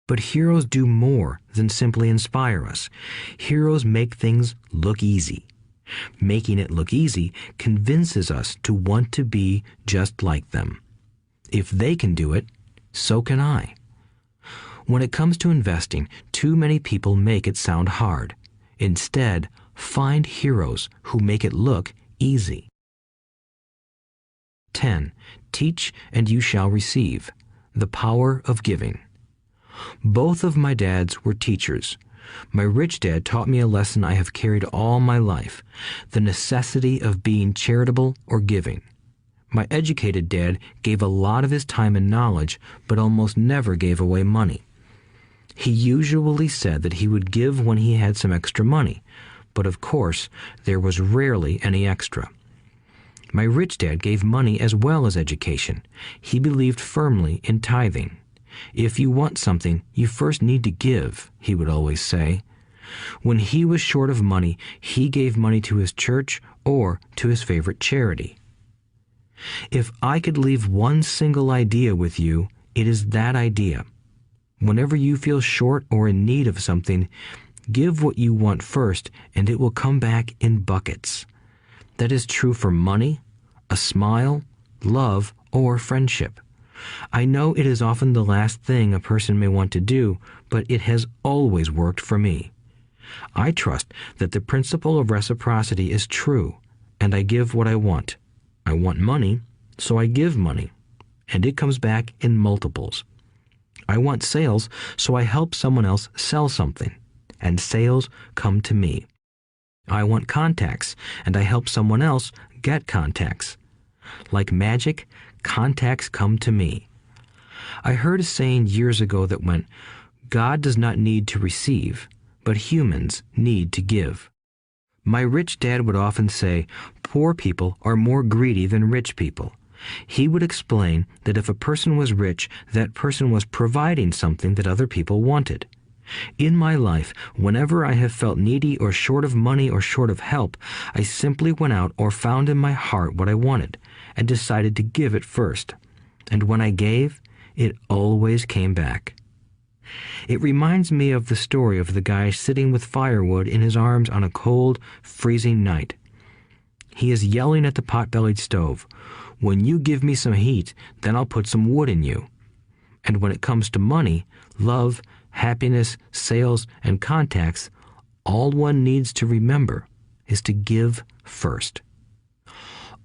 But heroes do more than simply inspire us. Heroes make things look easy. Making it look easy convinces us to want to be just like them. If they can do it, so can I. When it comes to investing, too many people make it sound hard. Instead, find heroes who make it look easy. 10. Teach and you shall receive. The power of giving. Both of my dads were teachers. My rich dad taught me a lesson I have carried all my life, the necessity of being charitable or giving. My educated dad gave a lot of his time and knowledge, but almost never gave away money. He usually said that he would give when he had some extra money, but of course, there was rarely any extra. My rich dad gave money as well as education. He believed firmly in tithing. If you want something, you first need to give, he would always say. When he was short of money, he gave money to his church or to his favorite charity. If I could leave one single idea with you, it is that idea. Whenever you feel short or in need of something, give what you want first, and it will come back in buckets. That is true for money, a smile, love, or friendship. I know it is often the last thing a person may want to do, but it has always worked for me. I trust that the principle of reciprocity is true, and I give what I want. I want money, so I give money, and it comes back in multiples. I want sales, so I help someone else sell something, and sales come to me. I want contacts, and I help someone else get contacts. Like magic, contacts come to me. I heard a saying years ago that went, "God does not need to receive, but humans need to give." My rich dad would often say, poor people are more greedy than rich people. He would explain that if a person was rich, that person was providing something that other people wanted. In my life, whenever I have felt needy or short of money or short of help, I simply went out or found in my heart what I wanted and decided to give it first. And when I gave, it always came back. It reminds me of the story of the guy sitting with firewood in his arms on a cold, freezing night. He is yelling at the pot-bellied stove, "When you give me some heat, then I'll put some wood in you." And when it comes to money, love, happiness, sales, and contacts, all one needs to remember is to give first.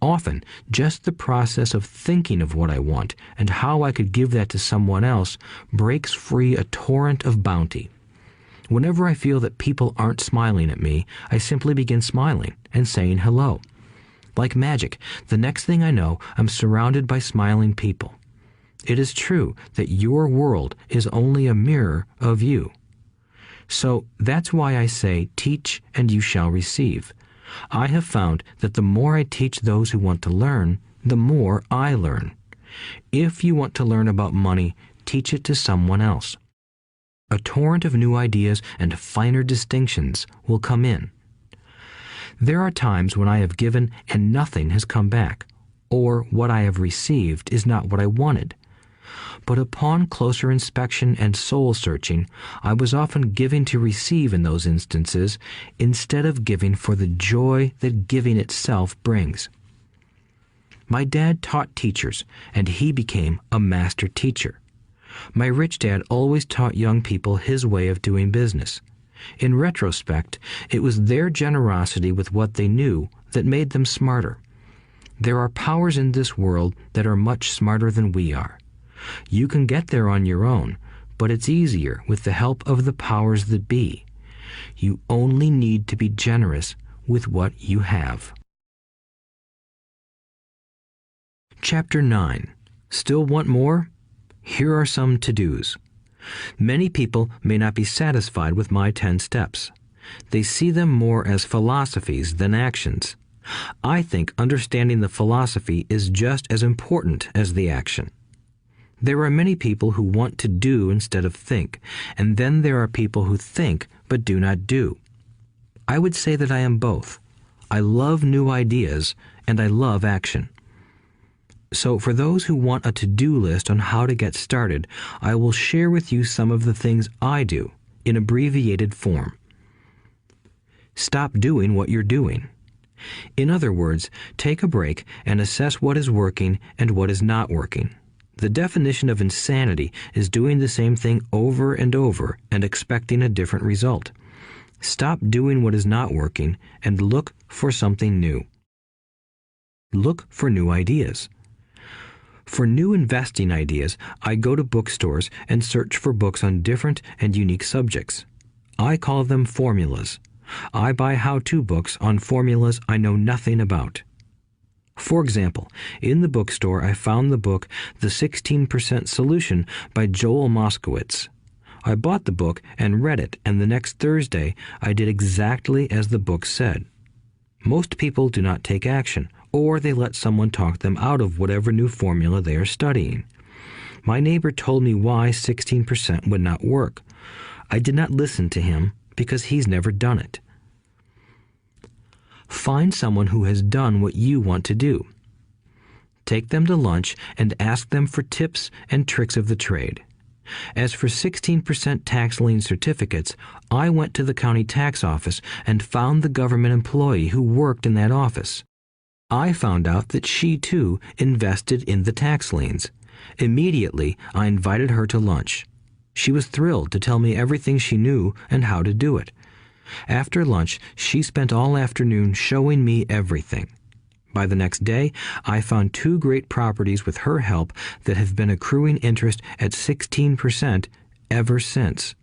Often, just the process of thinking of what I want and how I could give that to someone else breaks free a torrent of bounty. Whenever I feel that people aren't smiling at me, I simply begin smiling and saying hello. Like magic, the next thing I know, I'm surrounded by smiling people. It is true that your world is only a mirror of you. So that's why I say, teach and you shall receive. I have found that the more I teach those who want to learn, the more I learn. If you want to learn about money, teach it to someone else. A torrent of new ideas and finer distinctions will come in. There are times when I have given and nothing has come back, or what I have received is not what I wanted. But upon closer inspection and soul-searching, I was often giving to receive in those instances, instead of giving for the joy that giving itself brings. My dad taught teachers, and he became a master teacher. My rich dad always taught young people his way of doing business. In retrospect, it was their generosity with what they knew that made them smarter. There are powers in this world that are much smarter than we are. You can get there on your own, but it's easier with the help of the powers that be. You only need to be generous with what you have. Chapter 9. Still want more? Here are some to-dos. Many people may not be satisfied with my 10 steps. They see them more as philosophies than actions. I think understanding the philosophy is just as important as the action. There are many people who want to do instead of think, and then there are people who think but do not do. I would say that I am both. I love new ideas, and I love action. So for those who want a to-do list on how to get started, I will share with you some of the things I do in abbreviated form. Stop doing what you're doing. In other words, take a break and assess what is working and what is not working. The definition of insanity is doing the same thing over and over and expecting a different result. Stop doing what is not working and look for something new. Look for new ideas. For new investing ideas, I go to bookstores and search for books on different and unique subjects. I call them formulas. I buy how-to books on formulas I know nothing about. For example, in the bookstore I found the book The 16% Solution by Joel Moskowitz. I bought the book and read it, and the next Thursday I did exactly as the book said. Most people do not take action, or they let someone talk them out of whatever new formula they are studying. My neighbor told me why 16% would not work. I did not listen to him because he's never done it. Find someone who has done what you want to do. take them to lunch, and ask them for tips and tricks of the trade. As for 16% tax lien certificates, I went to the county tax office and found the government employee who worked in that office. I found out that she, too, invested in the tax liens. Immediately, I invited her to lunch. She was thrilled to tell me everything she knew and how to do it. After lunch, she spent all afternoon showing me everything. By the next day, I found 2 great properties with her help that have been accruing interest at 16% ever since.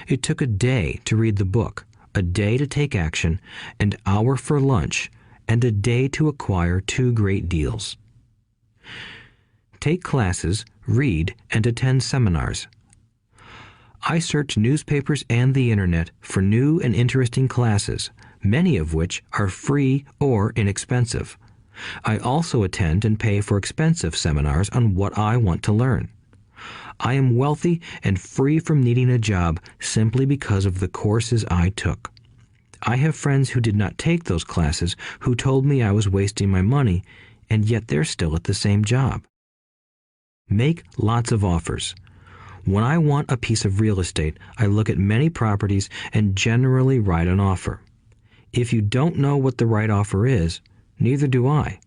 It took a day to read the book, a day to take action, an hour for lunch, and a day to acquire 2 great deals. Take classes, read, and attend seminars. I search newspapers and the internet for new and interesting classes, many of which are free or inexpensive. I also attend and pay for expensive seminars on what I want to learn. I am wealthy and free from needing a job simply because of the courses I took. I have friends who did not take those classes who told me I was wasting my money, and yet they're still at the same job. Make lots of offers. When I want a piece of real estate, I look at many properties and generally write an offer. If you don't know what the right offer is, neither do I.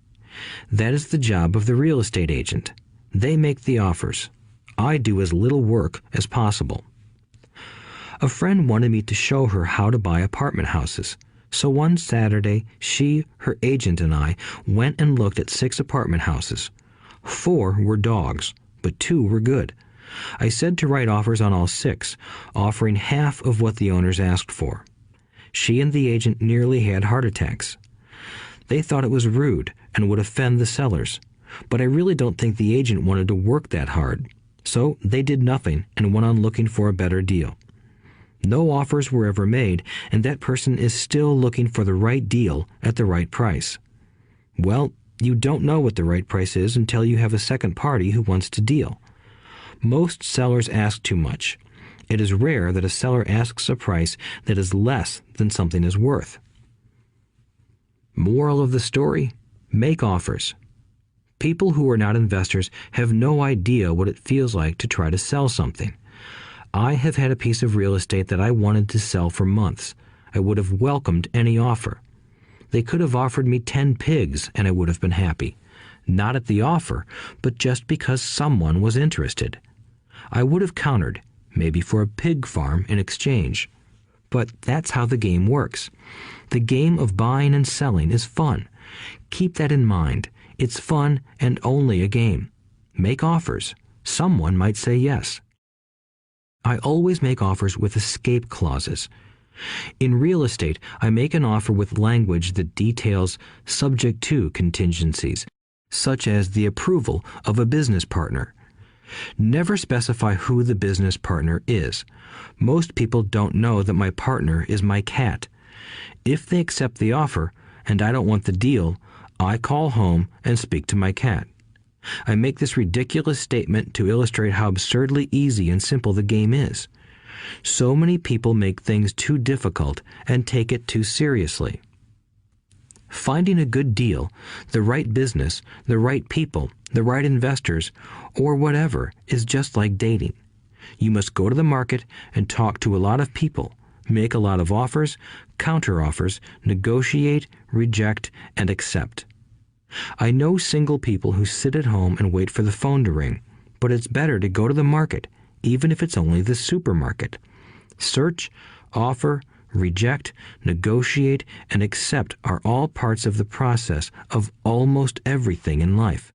That is the job of the real estate agent. They make the offers. I do as little work as possible. A friend wanted me to show her how to buy apartment houses. So one Saturday, she, her agent, and I went and looked at 6 apartment houses. 4 were dogs, but 2 were good. I said to write offers on all 6, offering half of what the owners asked for. She and the agent nearly had heart attacks. They thought it was rude and would offend the sellers, but I really don't think the agent wanted to work that hard. So they did nothing and went on looking for a better deal. No offers were ever made, and that person is still looking for the right deal at the right price. Well, you don't know what the right price is until you have a second party who wants to deal. Most sellers ask too much. It is rare that a seller asks a price that is less than something is worth. Moral of the story: make offers. People who are not investors have no idea what it feels like to try to sell something. I have had a piece of real estate that I wanted to sell for months. I would have welcomed any offer. They could have offered me 10 pigs and I would have been happy. Not at the offer, but just because someone was interested. I would have countered, maybe for a pig farm in exchange. But that's how the game works. The game of buying and selling is fun. Keep that in mind. It's fun and only a game. Make offers. Someone might say yes. I always make offers with escape clauses. In real estate, I make an offer with language that details subject to contingencies, such as the approval of a business partner. Never specify who the business partner is. Most people don't know that my partner is my cat. If they accept the offer, and I don't want the deal, I call home and speak to my cat. I make this ridiculous statement to illustrate how absurdly easy and simple the game is. So many people make things too difficult and take it too seriously. Finding a good deal, the right business, the right people, the right investors, or whatever is just like dating. You must go to the market and talk to a lot of people, make a lot of offers, counter-offers, negotiate, reject, and accept. I know single people who sit at home and wait for the phone to ring, but it's better to go to the market, even if it's only the supermarket. Search, offer, reject, negotiate, and accept are all parts of the process of almost everything in life.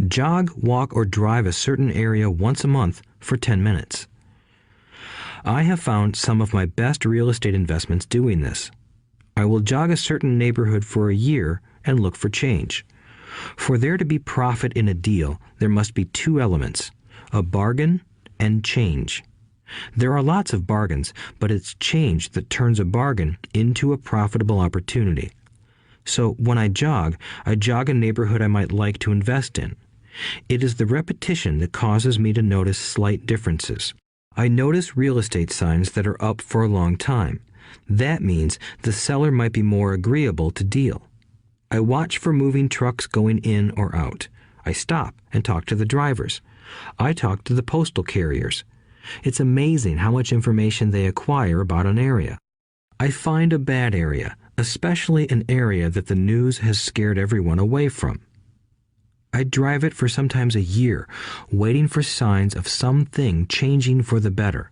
Jog, walk, or drive a certain area once a month for 10 minutes. I have found some of my best real estate investments doing this. I will jog a certain neighborhood for a year and look for change. For there to be profit in a deal, there must be 2 elements, a bargain and change. There are lots of bargains, but it's change that turns a bargain into a profitable opportunity. So when I jog a neighborhood I might like to invest in. It is the repetition that causes me to notice slight differences. I notice real estate signs that are up for a long time. That means the seller might be more agreeable to deal. I watch for moving trucks going in or out. I stop and talk to the drivers. I talk to the postal carriers. It's amazing how much information they acquire about an area. I find a bad area, especially an area that the news has scared everyone away from. I drive it for sometimes a year, waiting for signs of something changing for the better.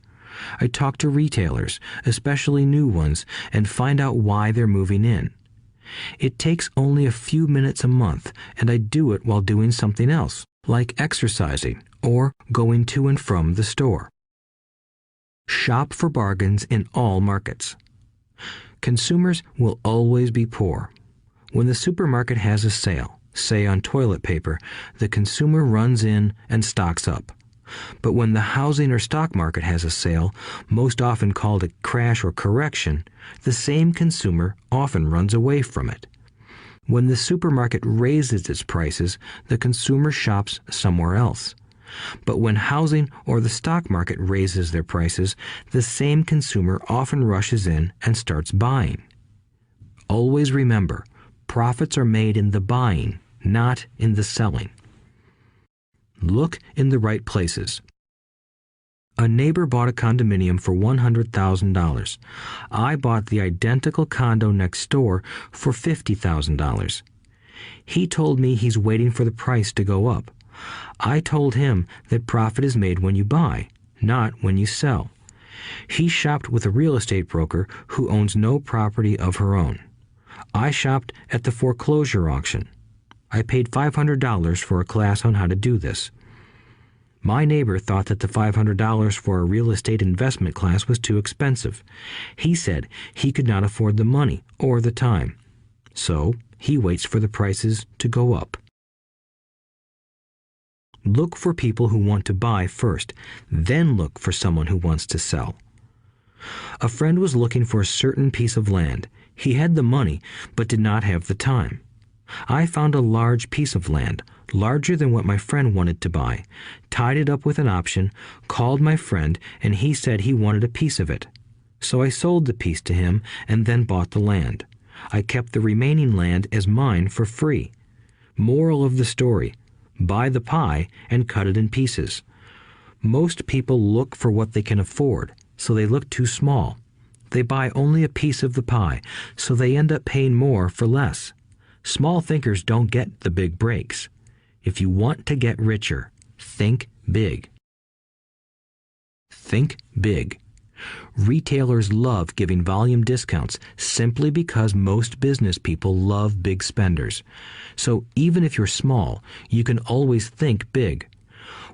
I talk to retailers, especially new ones, and find out why they're moving in. It takes only a few minutes a month, and I do it while doing something else, like exercising or going to and from the store. Shop for bargains in all markets. Consumers will always be poor. When the supermarket has a sale, say on toilet paper, the consumer runs in and stocks up. But when the housing or stock market has a sale, most often called a crash or correction, the same consumer often runs away from it. When the supermarket raises its prices, the consumer shops somewhere else. But when housing or the stock market raises their prices, the same consumer often rushes in and starts buying. Always remember, profits are made in the buying, not in the selling. Look in the right places. A neighbor bought a condominium for $100,000. I bought the identical condo next door for $50,000. He told me he's waiting for the price to go up. I told him that profit is made when you buy, not when you sell. He shopped with a real estate broker who owns no property of her own. I shopped at the foreclosure auction. I paid $500 for a class on how to do this. My neighbor thought that the $500 for a real estate investment class was too expensive. He said he could not afford the money or the time. So he waits for the prices to go up. Look for people who want to buy first, then look for someone who wants to sell. A friend was looking for a certain piece of land. He had the money, but did not have the time. I found a large piece of land, larger than what my friend wanted to buy, tied it up with an option, called my friend, and he said he wanted a piece of it. So I sold the piece to him and then bought the land. I kept the remaining land as mine for free. Moral of the story: buy the pie and cut it in pieces. Most people look for what they can afford, so they look too small. They buy only a piece of the pie, so they end up paying more for less. Small thinkers don't get the big breaks. If you want to get richer, think big. Think big. Retailers love giving volume discounts simply because most business people love big spenders. So even if you're small, you can always think big.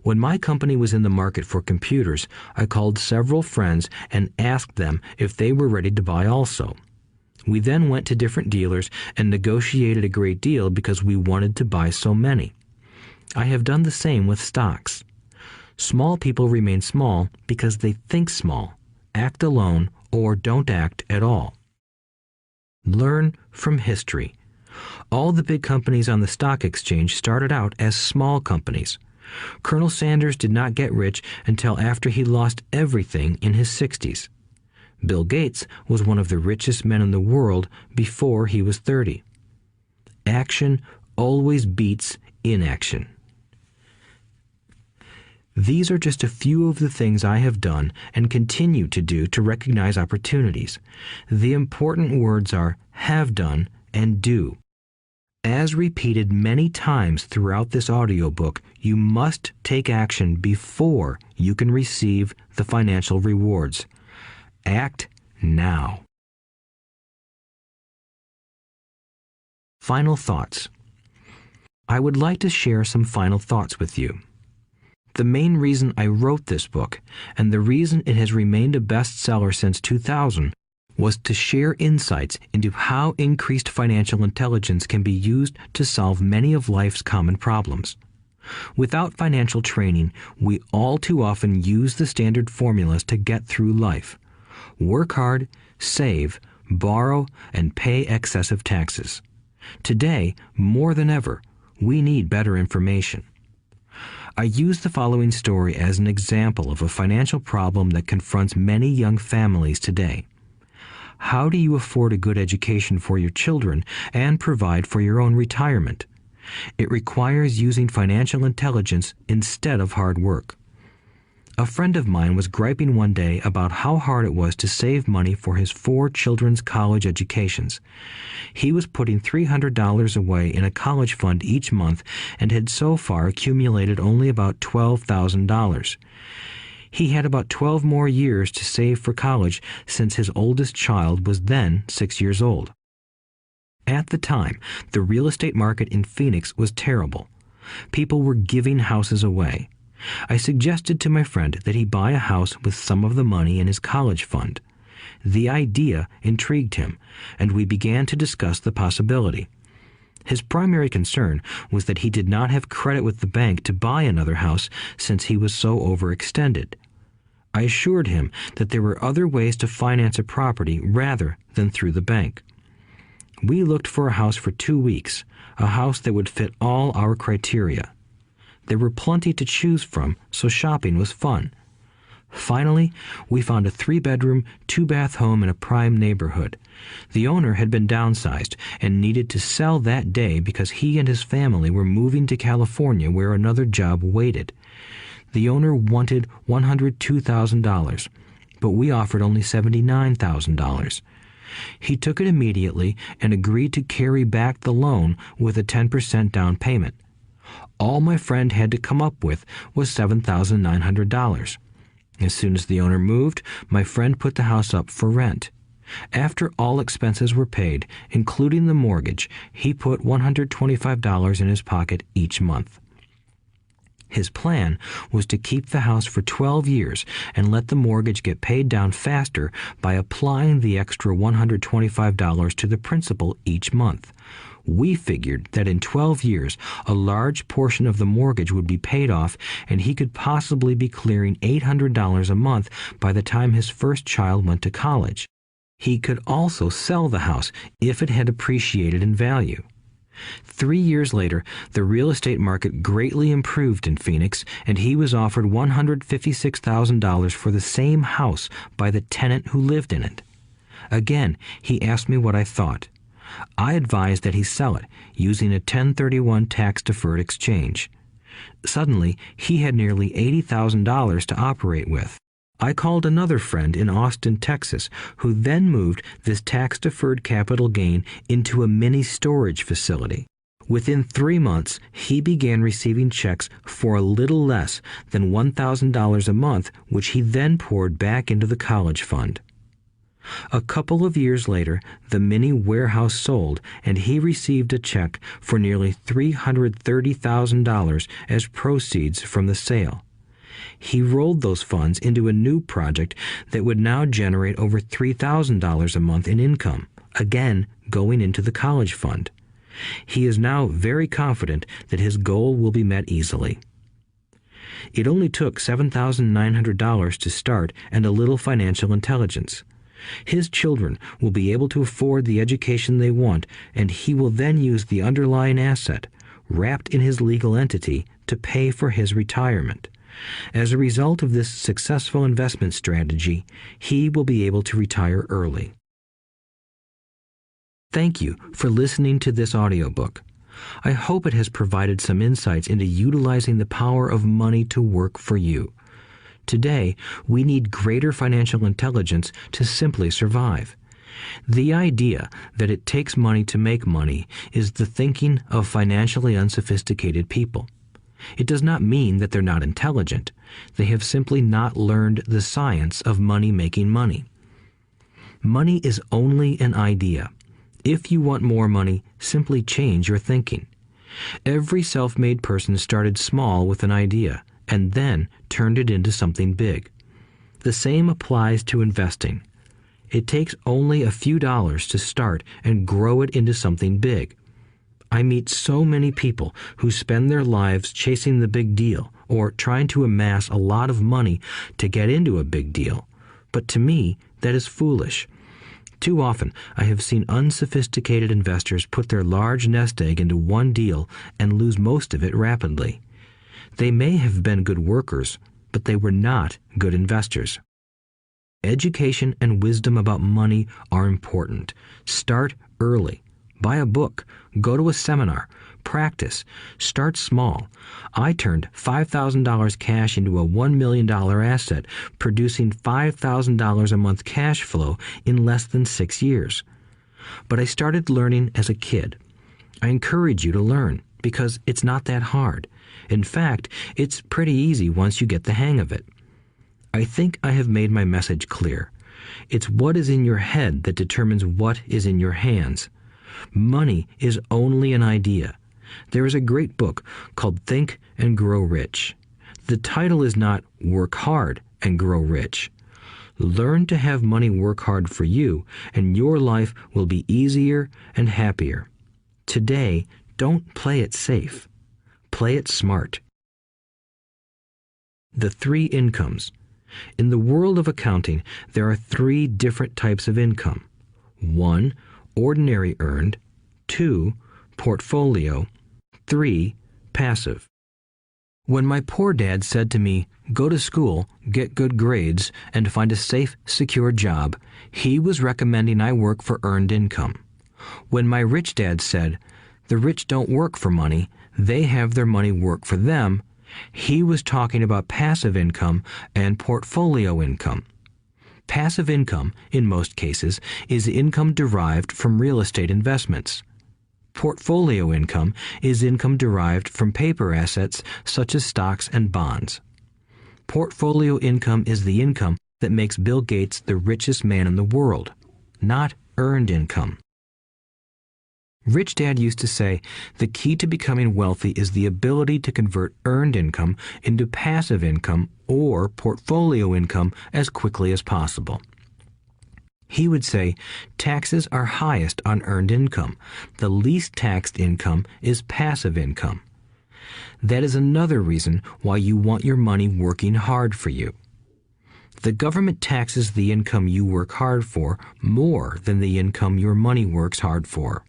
When my company was in the market for computers, I called several friends and asked them if they were ready to buy also. We then went to different dealers and negotiated a great deal because we wanted to buy so many. I have done the same with stocks. Small people remain small because they think small, act alone, or don't act at all. Learn from history. All the big companies on the stock exchange started out as small companies. Colonel Sanders did not get rich until after he lost everything in his 60s. Bill Gates was one of the richest men in the world before he was 30. Action always beats inaction. These are just a few of the things I have done and continue to do to recognize opportunities. The important words are have done and do. As repeated many times throughout this audiobook, you must take action before you can receive the financial rewards. Act now. Final thoughts. I would like to share some final thoughts with you. The main reason I wrote this book, and the reason it has remained a bestseller since 2000, was to share insights into how increased financial intelligence can be used to solve many of life's common problems. Without financial training, we all too often use the standard formulas to get through life. Work hard, save, borrow, and pay excessive taxes. Today, more than ever, we need better information. I use the following story as an example of a financial problem that confronts many young families today. How do you afford a good education for your children and provide for your own retirement? It requires using financial intelligence instead of hard work. A friend of mine was griping one day about how hard it was to save money for his 4 children's college educations. He was putting $300 away in a college fund each month and had so far accumulated only about $12,000. He had about 12 more years to save for college since his oldest child was then 6 years old. At the time, the real estate market in Phoenix was terrible. People were giving houses away. I suggested to my friend that he buy a house with some of the money in his college fund. The idea intrigued him, and we began to discuss the possibility. His primary concern was that he did not have credit with the bank to buy another house since he was so overextended. I assured him that there were other ways to finance a property rather than through the bank. We looked for a house for 2 weeks, a house that would fit all our criteria. There were plenty to choose from, so shopping was fun. Finally, we found a 3-bedroom, 2-bath home in a prime neighborhood. The owner had been downsized and needed to sell that day because he and his family were moving to California where another job waited. The owner wanted $102,000, but we offered only $79,000. He took it immediately and agreed to carry back the loan with a 10% down payment. All my friend had to come up with was $7,900. As soon as the owner moved, my friend put the house up for rent. After all expenses were paid, including the mortgage, he put $125 in his pocket each month. His plan was to keep the house for 12 years and let the mortgage get paid down faster by applying the extra $125 to the principal each month. We figured that in 12 years, a large portion of the mortgage would be paid off and he could possibly be clearing $800 a month by the time his first child went to college. He could also sell the house if it had appreciated in value. 3 years later, the real estate market greatly improved in Phoenix, and he was offered $156,000 for the same house by the tenant who lived in it. Again, he asked me what I thought. I advised that he sell it, using a 1031 tax-deferred exchange. Suddenly, he had nearly $80,000 to operate with. I called another friend in Austin, Texas, who then moved this tax-deferred capital gain into a mini storage facility. Within 3 months, he began receiving checks for a little less than $1,000 a month, which he then poured back into the college fund. A couple of years later, the mini warehouse sold, and he received a check for nearly $330,000 as proceeds from the sale. He rolled those funds into a new project that would now generate over $3,000 a month in income, again going into the college fund. He is now very confident that his goal will be met easily. It only took $7,900 to start and a little financial intelligence. His children will be able to afford the education they want, and he will then use the underlying asset, wrapped in his legal entity, to pay for his retirement. As a result of this successful investment strategy, he will be able to retire early. Thank you for listening to this audiobook. I hope it has provided some insights into utilizing the power of money to work for you. Today, we need greater financial intelligence to simply survive. The idea that it takes money to make money is the thinking of financially unsophisticated people. It does not mean that they're not intelligent. They have simply not learned the science of money making money. Money is only an idea. If you want more money, simply change your thinking. Every self-made person started small with an idea and then turned it into something big. The same applies to investing. It takes only a few dollars to start and grow it into something big. I meet so many people who spend their lives chasing the big deal or trying to amass a lot of money to get into a big deal. But to me, that is foolish. Too often, I have seen unsophisticated investors put their large nest egg into one deal and lose most of it rapidly. They may have been good workers, but they were not good investors. Education and wisdom about money are important. Start early. Buy a book. Go to a seminar. Practice. Start small. I turned $5,000 cash into a $1 million asset, producing $5,000 a month cash flow in less than 6 years. But I started learning as a kid. I encourage you to learn because it's not that hard. In fact, it's pretty easy once you get the hang of it. I think I have made my message clear. It's what is in your head that determines what is in your hands. Money is only an idea. There is a great book called Think and Grow Rich. The title is not Work Hard and Grow Rich. Learn to have money work hard for you, and your life will be easier and happier. Today, don't play it safe. Play it smart. The 3 incomes. In the world of accounting, there are 3 different types of income. 1, ordinary earned. 2, portfolio. 3, passive. When my poor dad said to me, "Go to school, get good grades, and find a safe, secure job," he was recommending I work for earned income. When my rich dad said, "The rich don't work for money, they have their money work for them," he was talking about passive income and portfolio income. Passive income, in most cases, is income derived from real estate investments. Portfolio income is income derived from paper assets such as stocks and bonds. Portfolio income is the income that makes Bill Gates the richest man in the world, not earned income. Rich Dad used to say, the key to becoming wealthy is the ability to convert earned income into passive income or portfolio income as quickly as possible. He would say, taxes are highest on earned income. The least taxed income is passive income. That is another reason why you want your money working hard for you. The government taxes the income you work hard for more than the income your money works hard for.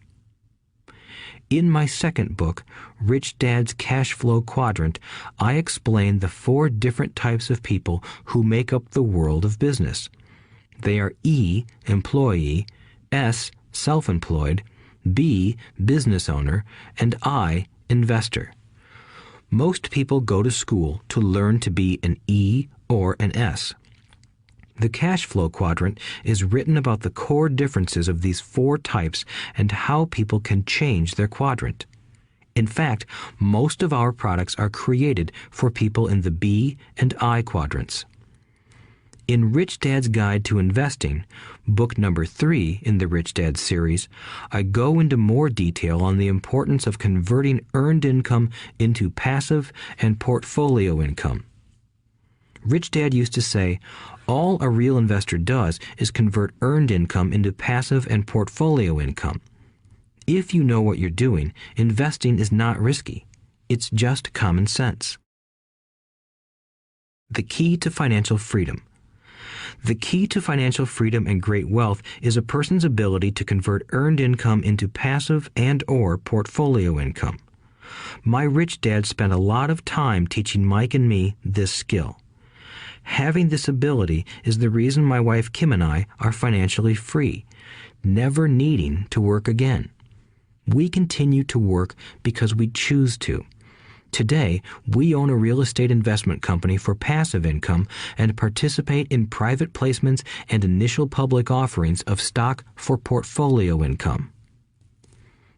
In my second book, Rich Dad's Cash Flow Quadrant, I explain the 4 different types of people who make up the world of business. They are E, employee, S, self-employed, B, business owner, and I, investor. Most people go to school to learn to be an E or an S. The cash flow quadrant is written about the core differences of these 4 types and how people can change their quadrant. In fact, most of our products are created for people in the B and I quadrants. In Rich Dad's Guide to Investing, book number 3 in the Rich Dad series, I go into more detail on the importance of converting earned income into passive and portfolio income. Rich Dad used to say, all a real investor does is convert earned income into passive and portfolio income. If you know what you're doing, investing is not risky. It's just common sense. The key to financial freedom. The key to financial freedom and great wealth is a person's ability to convert earned income into passive and/or portfolio income. My rich dad spent a lot of time teaching Mike and me this skill. Having this ability is the reason my wife Kim and I are financially free, never needing to work again. We continue to work because we choose to. Today, we own a real estate investment company for passive income and participate in private placements and initial public offerings of stock for portfolio income.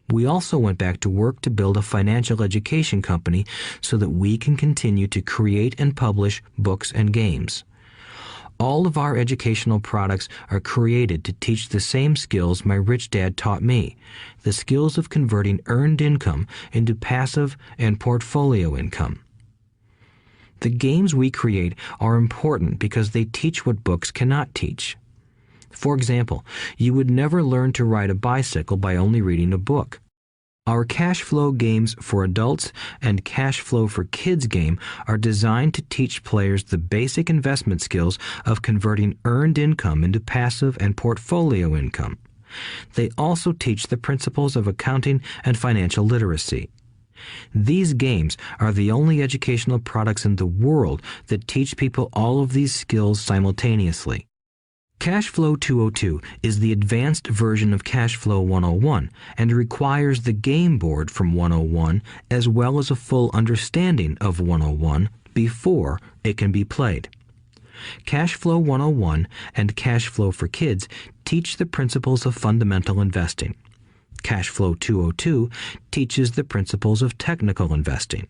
We also went back to work to build a financial education company so that we can continue to create and publish books and games. All of our educational products are created to teach the same skills my rich dad taught me, the skills of converting earned income into passive and portfolio income. The games we create are important because they teach what books cannot teach. For example, you would never learn to ride a bicycle by only reading a book. Our cash flow games for adults and cash flow for kids game are designed to teach players the basic investment skills of converting earned income into passive and portfolio income. They also teach the principles of accounting and financial literacy. These games are the only educational products in the world that teach people all of these skills simultaneously. Cash Flow 202 is the advanced version of Cash Flow 101 and requires the game board from 101 as well as a full understanding of 101 before it can be played. Cash Flow 101 and Cash Flow for Kids teach the principles of fundamental investing. Cash Flow 202 teaches the principles of technical investing.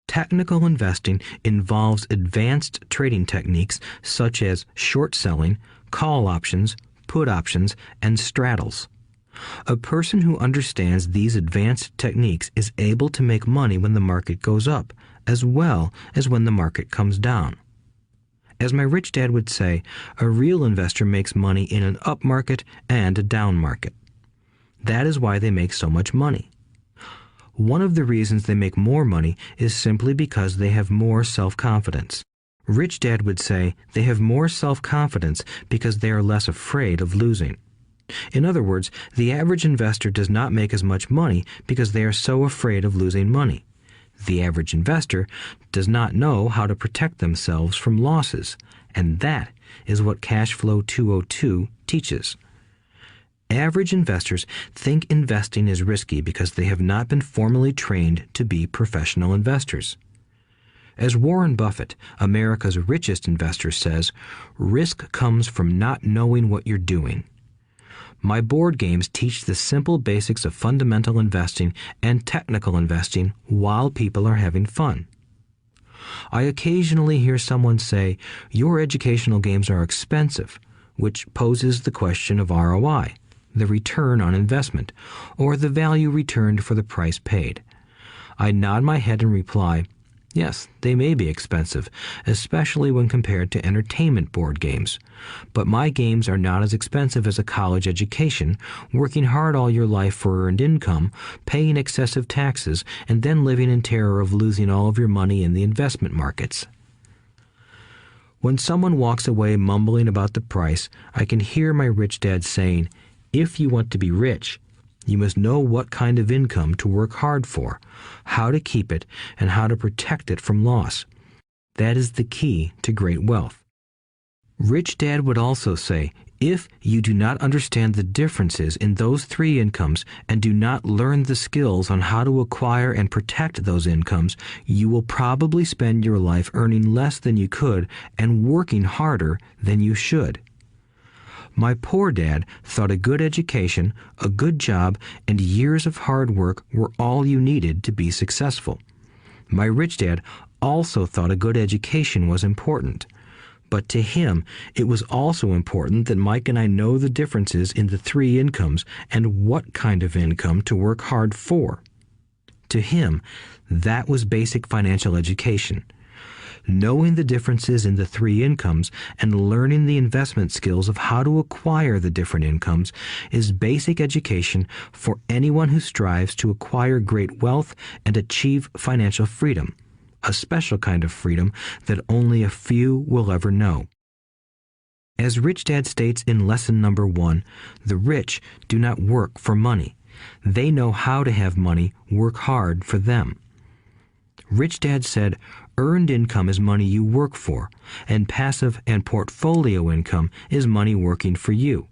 Technical investing involves advanced trading techniques such as short selling, call options, put options, and straddles. A person who understands these advanced techniques is able to make money when the market goes up, as well as when the market comes down. As my rich dad would say, a real investor makes money in an up market and a down market. That is why they make so much money. One of the reasons they make more money is simply because they have more self-confidence. Rich Dad would say they have more self-confidence because they are less afraid of losing. In other words, the average investor does not make as much money because they are so afraid of losing money. The average investor does not know how to protect themselves from losses, and that is what Cash Flow 202 teaches. Average investors think investing is risky because they have not been formally trained to be professional investors. As Warren Buffett, America's richest investor, says, risk comes from not knowing what you're doing. My board games teach the simple basics of fundamental investing and technical investing while people are having fun. I occasionally hear someone say, your educational games are expensive, which poses the question of ROI, the return on investment, or the value returned for the price paid. I nod my head and reply, yes, they may be expensive, especially when compared to entertainment board games. But my games are not as expensive as a college education, working hard all your life for earned income, paying excessive taxes, and then living in terror of losing all of your money in the investment markets. When someone walks away mumbling about the price, I can hear my rich dad saying, if you want to be rich, you must know what kind of income to work hard for, how to keep it, and how to protect it from loss. That is the key to great wealth. Rich Dad would also say, if you do not understand the differences in those three incomes and do not learn the skills on how to acquire and protect those incomes, you will probably spend your life earning less than you could and working harder than you should. My poor dad thought a good education, a good job, and years of hard work were all you needed to be successful. My rich dad also thought a good education was important. But to him, it was also important that Mike and I know the differences in the three incomes and what kind of income to work hard for. To him, that was basic financial education. Knowing the differences in the three incomes and learning the investment skills of how to acquire the different incomes is basic education for anyone who strives to acquire great wealth and achieve financial freedom, a special kind of freedom that only a few will ever know. As Rich Dad states in lesson number 1, the rich do not work for money. They know how to have money work hard for them. Rich Dad said, earned income is money you work for, and passive and portfolio income is money working for you.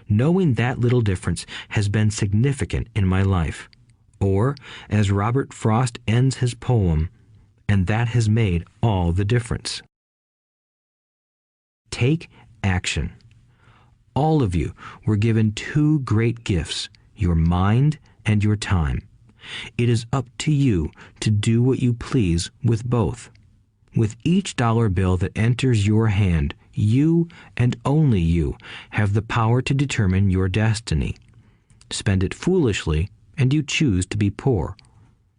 Knowing that little difference has been significant in my life. Or, as Robert Frost ends his poem, and that has made all the difference. Take action. All of you were given two great gifts, your mind and your time. It is up to you to do what you please with both. With each dollar bill that enters your hand, you and only you have the power to determine your destiny. Spend it foolishly, and you choose to be poor.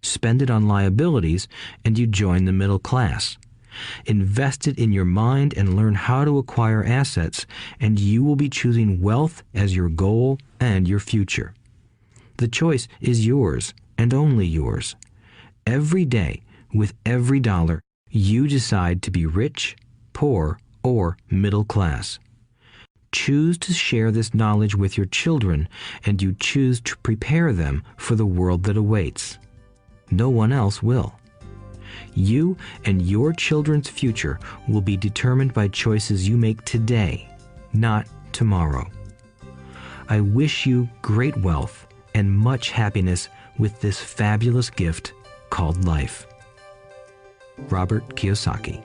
Spend it on liabilities, and you join the middle class. Invest it in your mind and learn how to acquire assets, and you will be choosing wealth as your goal and your future. The choice is yours, and only yours. Every day, with every dollar, you decide to be rich, poor, or middle class. Choose to share this knowledge with your children, and you choose to prepare them for the world that awaits. No one else will. You and your children's future will be determined by choices you make today, not tomorrow. I wish you great wealth and much happiness with this fabulous gift called life. Robert Kiyosaki.